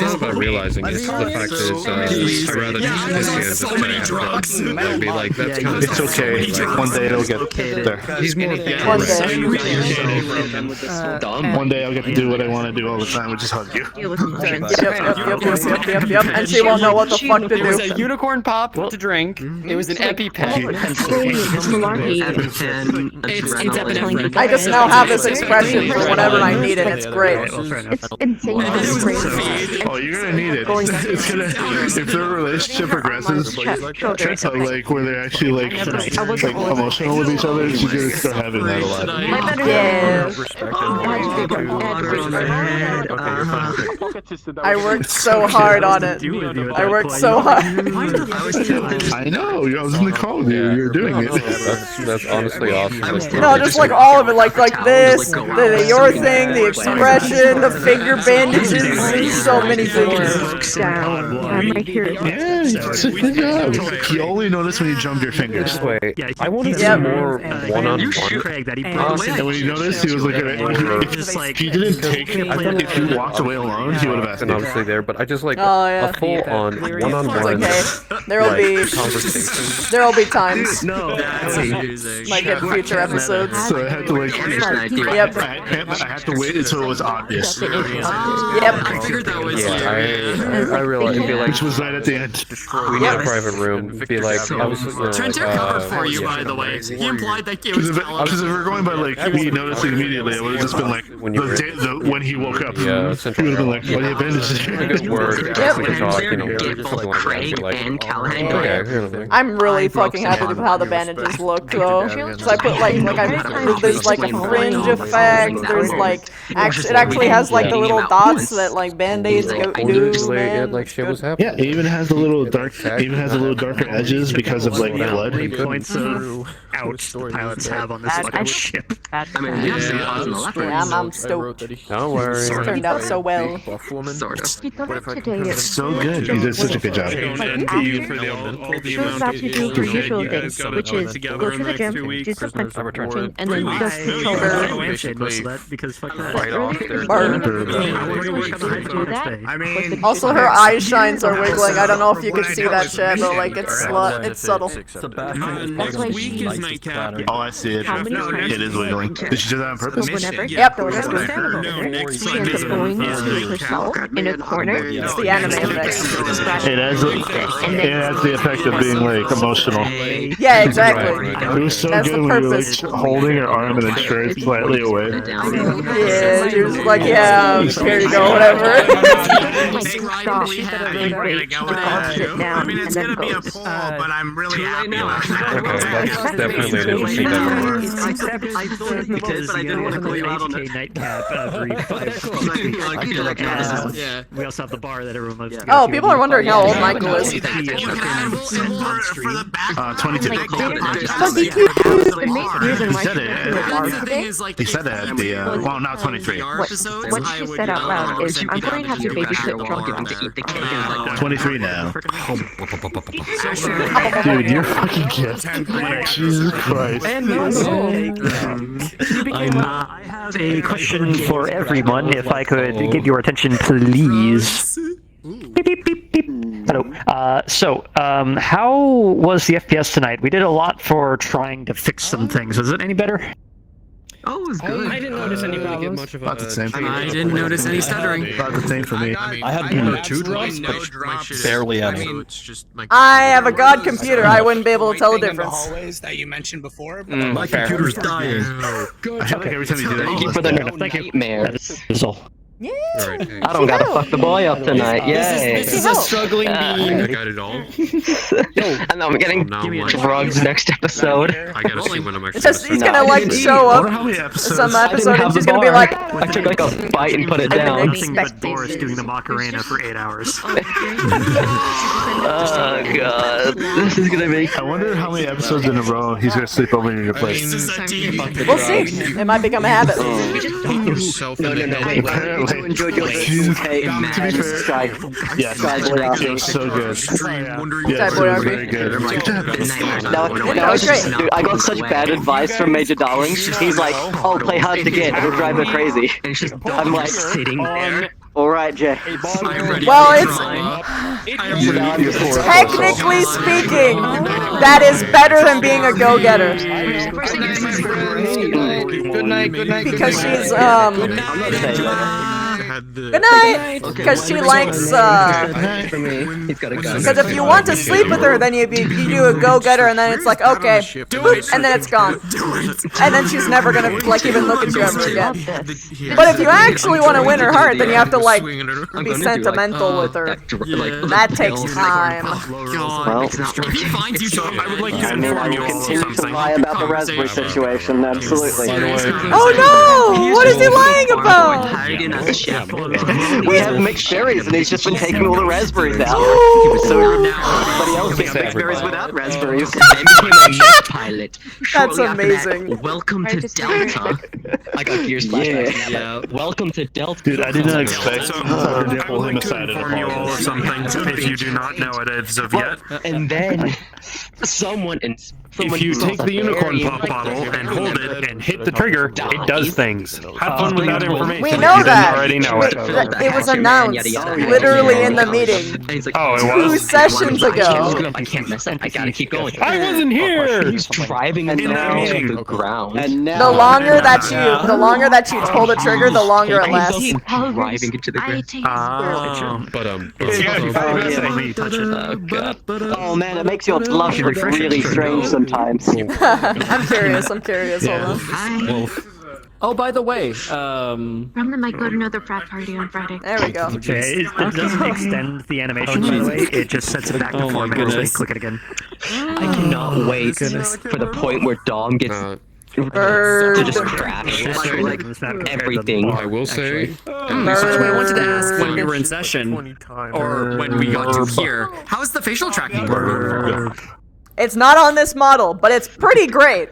not about realizing it. The fact is, I'd rather just piss you and just say I'd be like, that's kind of... It's okay. One day it'll get there. He's more... One day. One day I'll get to do what I want to do all the time, which is hug you. Yep. And she won't know what the fuck to It was a do. unicorn pop to drink. It was an EpiPen. I just now have this expression for whenever I need it. It's great. It's insane. Oh, you're gonna need it. It's gonna, if their relationship progresses, like where they're actually like emotional with each other, she's gonna start having that a lot. I worked so hard on it. I worked so hard. I know. I was in the call with you. You're doing it. That's honestly awesome. No, just like all of it, like this, your thing, the expression, the finger bandages, so many things. I'm right here. Yeah, good job. You only notice when you jump your fingers. Wait, I wanted some more one-on-one. And when you noticed, he was like, if he didn't take, if you walked away alone, he would have asked And you. obviously there, but I just like Oh, a full-on one-on-one There'll be conversation. there'll be times Like in future episodes. So I had to like, Yep. I had to wait until it was obvious. Yep. I figured that was. Yeah, I realized it'd be like, which was right at the end. we need a private room. It'd be like, I was, covered for you, by the way. He implied that it was Because if we were going by like me noticing immediately, it would have just been like when he woke up. Yeah, he would have been like, "What do you bandages?" A good word. We can talk, you know, I'm really fucking happy with how the bandages look though. So I put there's like a fringe effect. There's like it actually has like the little dots that like band-aids do. Like shit was happening. Yeah, it even has a little darker edges because of like blood. Points of ouch the pilots have on this fucking ship. I'm stoked. Don't worry. Turned out so well. It's so good. He did such a good job. She was about to do her usual thing, which is go to the gym, do some punching, and then just tell her because fuck that. Also, her eye shines are wiggling. I don't know if you can see that, chat, but like it's subtle. That's why she's Oh, I see it. It is wiggling. Did she do that on purpose? Yep. she ends up going to herself in a corner. It's the anime effect. It has the effect of being like emotional. Yeah, exactly. It was so That's good the when you were purpose. like holding her arm and then turning slightly away. Yeah, she was like, yeah, here you go, whatever. It's gonna be a poll, but I'm really happy about Okay, that's definitely an interesting dynamic. Because I didn't want to call you out on it. Nightcap brief. We also have the bar that everyone loves to go Oh, to. people are wondering how old Michael is. 22. He said it at the, well, now 23. What she said out loud is, I'm going to have to babysit drunk to eat the cake. 23 now. Dude, you're fucking kidding. Jesus Christ. I have a question for everyone, if I could get your attention, please. Beep, beep, beep, beep. Hello. How was the FPS tonight? We did a lot for trying to fix some things. Was it any better? Oh, it was good. I didn't notice any problems. About the same. I didn't notice any stuttering. About the same for me. I had 1 or 2 drops, but barely any. I have a god computer. I wouldn't be able to tell the difference. hallways that you mentioned before. My computer's dying. I feel like every time you do that, Thank you for the nightmare. Yeah. I don't gotta fuck the boy up tonight. Yay. This is a struggling bean. I got it all. And I'm getting drugs next episode. I gotta see when I'm actually. It's just he's gonna like show up some episode and she's gonna be like, I took like a bite and put it down. Nothing but Boris doing the Macarena for 8 hours. Oh god, this is gonna be. I wonder how many episodes in a row he's gonna sleep over in your place. we'll see. It might become a habit. yourself No, in the wait. head. You enjoyed your okay, man. Sky They're so good. Yeah, They're very good. That was great. Dude, I got such bad advice from Major Darling. He's like, oh, play hard to get. It'll drive her crazy. I'm like, sitting there. Alright, Jay. Well, it's technically speaking, that is better than being a go-getter. Good night. Because she's good night. Because she likes because if you want to sleep with her, then you do a go-getter, and then it's like okay, boop, and then it's gone, and then she's never gonna like even look at you ever again. But if you actually want to win her heart, then you have to like be sentimental with her. That takes time. Well, If he finds you, I would like you to inform you all of continue to something. lie about the raspberry situation, absolutely. Oh no! What is he lying about? We have mixed berries, and he's just been taking all the raspberries out. So everybody else gets mixed berries without raspberries. Pilot. That's amazing. Welcome to Delta. I got gears flashbacks. Yeah. Welcome to Delta. Dude, I did not expect I would like to inform you all of something if you do not know it as of yet. And then someone If you take the unicorn pop bottle and hold it and hit the trigger, it does things. Have fun with that information. We know You that. already know it. It was announced literally in the meeting. Oh, it 2 was? sessions ago. I can't mess up. I gotta keep going. I wasn't here! He's driving into the ground. The longer that you pull the trigger, the longer it lasts. Driving into the ground. Oh man, it makes your blush look really strange sometimes. I'm curious. Hold on. Oh, by the way, Brumman might go to another frat party on Friday. There we go. Okay, it doesn't extend the animation by the way, it just sets it back to 4 minutes and click it again. I cannot wait for the point where Dom gets to just crash like everything. I will say. so I wanted to ask when we were in session, or when we got to here, how is the facial tracking work? It's not on this model, but it's pretty great.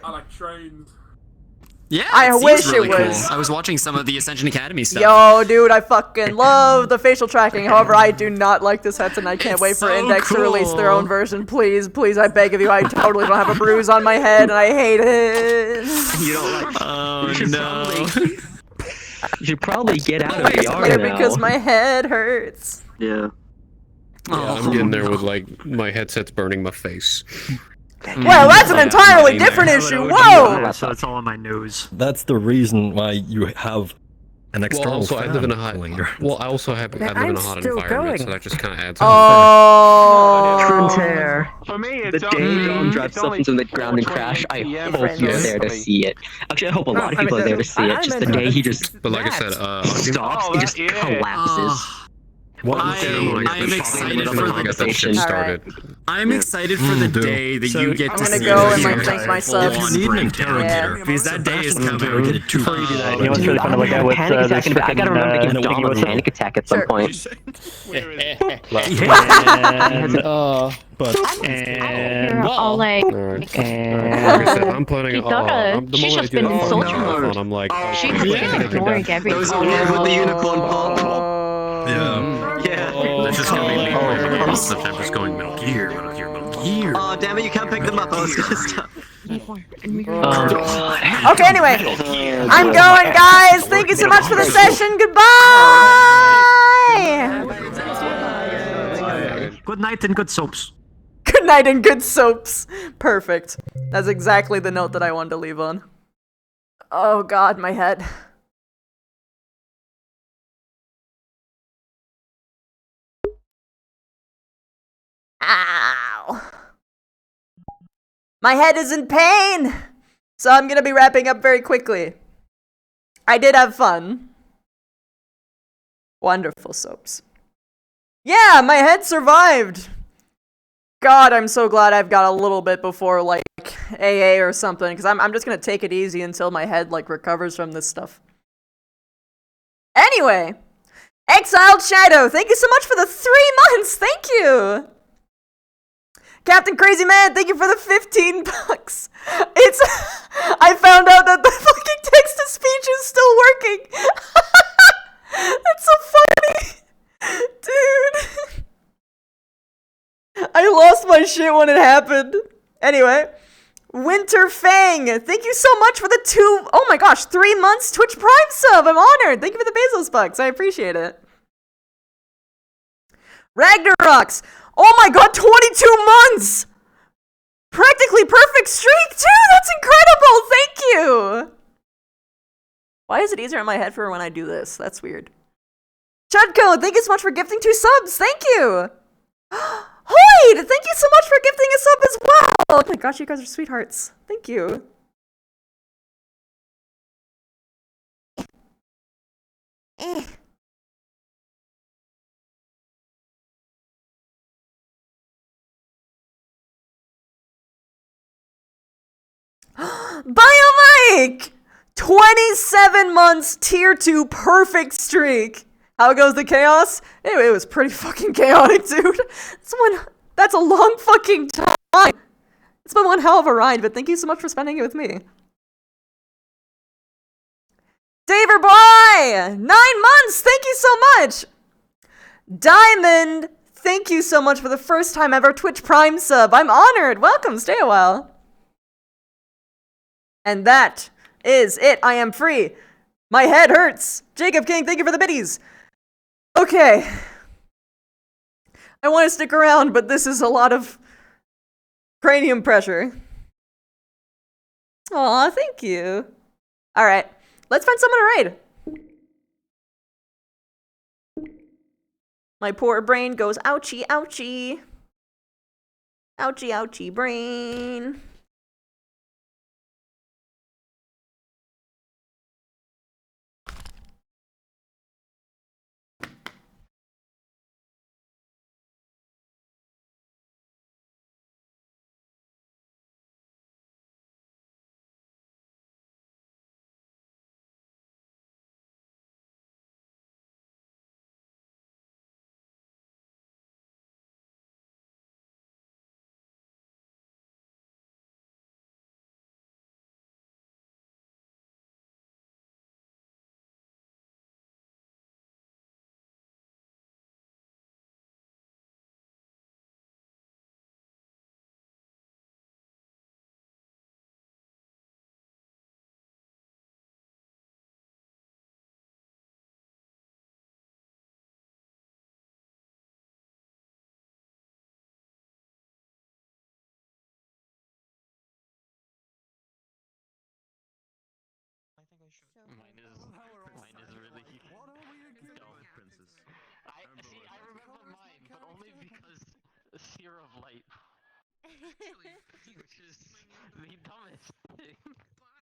Yeah, I wish really it was. Cool. I was watching some of the Ascension Academy stuff. Yo, dude, I fucking love the facial tracking. However, I do not like this headset, and I can't wait for Index to release their own version. Please, I beg of you. I totally don't have a bruise on my head, and I hate it. You don't like. Oh no. You should probably get out of VR Yeah, now. because my head hurts. Yeah. I'm getting there with like my headset's burning my face. Well, that's an entirely different issue. Whoa! So it's all on my nose. That's the reason why you have an external Well, also, I live in a hot. Well, I also have. I live in a hot environment, so that just kind of adds. Oh. Frontier. For me, The day Dom drives stuff into the ground and crash, I hope you're there to see it. Actually, I hope a lot of people are there to see it. Just the day he just But like I said, stops, he just collapses. I'm excited for I got that shit started. I'm excited for the day that you get to I'm gonna see go the and like full thank myself. If you need an interrogator, because that day is coming. You know what's really fun to look at with Panic this attack in the back. I gotta remember to give Dom a panic attack at some point. All like, Like I said, I'm planning. The moment I she's just do been the in soldier phone, mode. I'm like, She's been ignoring everything. Those are with the unicorn pop. yeah. This is gonna be me. I'm just going Metal Gear. Oh damn it! You can't pick them up. I was gonna stop. Okay, anyway, I'm going, guys. Thank you so much for the session. Goodbye. Good night and good soaps. Good night and good soaps. Perfect. That's exactly the note that I wanted to leave on. Oh God, my head. Ow. My head is in pain. So I'm gonna be wrapping up very quickly. I did have fun. Wonderful soaps. Yeah, my head survived. God, I'm so glad I've got a little bit before, like, AA or something, because I'm just gonna take it easy until my head, like, recovers from this stuff. Anyway, Exiled Shadow, thank you so much for the 3 months, thank you! Captain Crazy Man, thank you for the $15. I found out that the fucking Text-to-speech is still working! That's so funny! Dude! I lost my shit when it happened. Anyway. Winter Fang, thank you so much for the 3 months Twitch Prime sub. I'm honored. Thank you for the Bezos bucks. I appreciate it. Ragnaroks, oh my god, 22 months. Practically perfect streak too. That's incredible. Thank you. Why is it easier in my head for when I do this? That's weird. Chudko, thank you so much for gifting 2 subs. Thank you. Hoid, thank you so much for gifting a sub as well. Oh my gosh, you guys are sweethearts. Thank you. Biomike! 27 months tier 2 perfect streak. How goes the chaos? It was pretty fucking chaotic, dude. That's a long fucking time. It's been one hell of a ride, but thank you so much for spending it with me. Daver Boy! 9 months! Thank you so much! Diamond! Thank you so much for the first time ever Twitch Prime sub. I'm honored. Welcome. Stay a while. And that is it. I am free. My head hurts. Jacob King, thank you for the biddies. Okay. I want to stick around, but this is a lot of cranium pressure. Aw, thank you. Alright, let's find someone to raid. My poor brain goes ouchie, ouchie. Ouchie, ouchie brain. Mine is really princess. I remember mine, but only because Sphere of Light, which is the dumbest thing.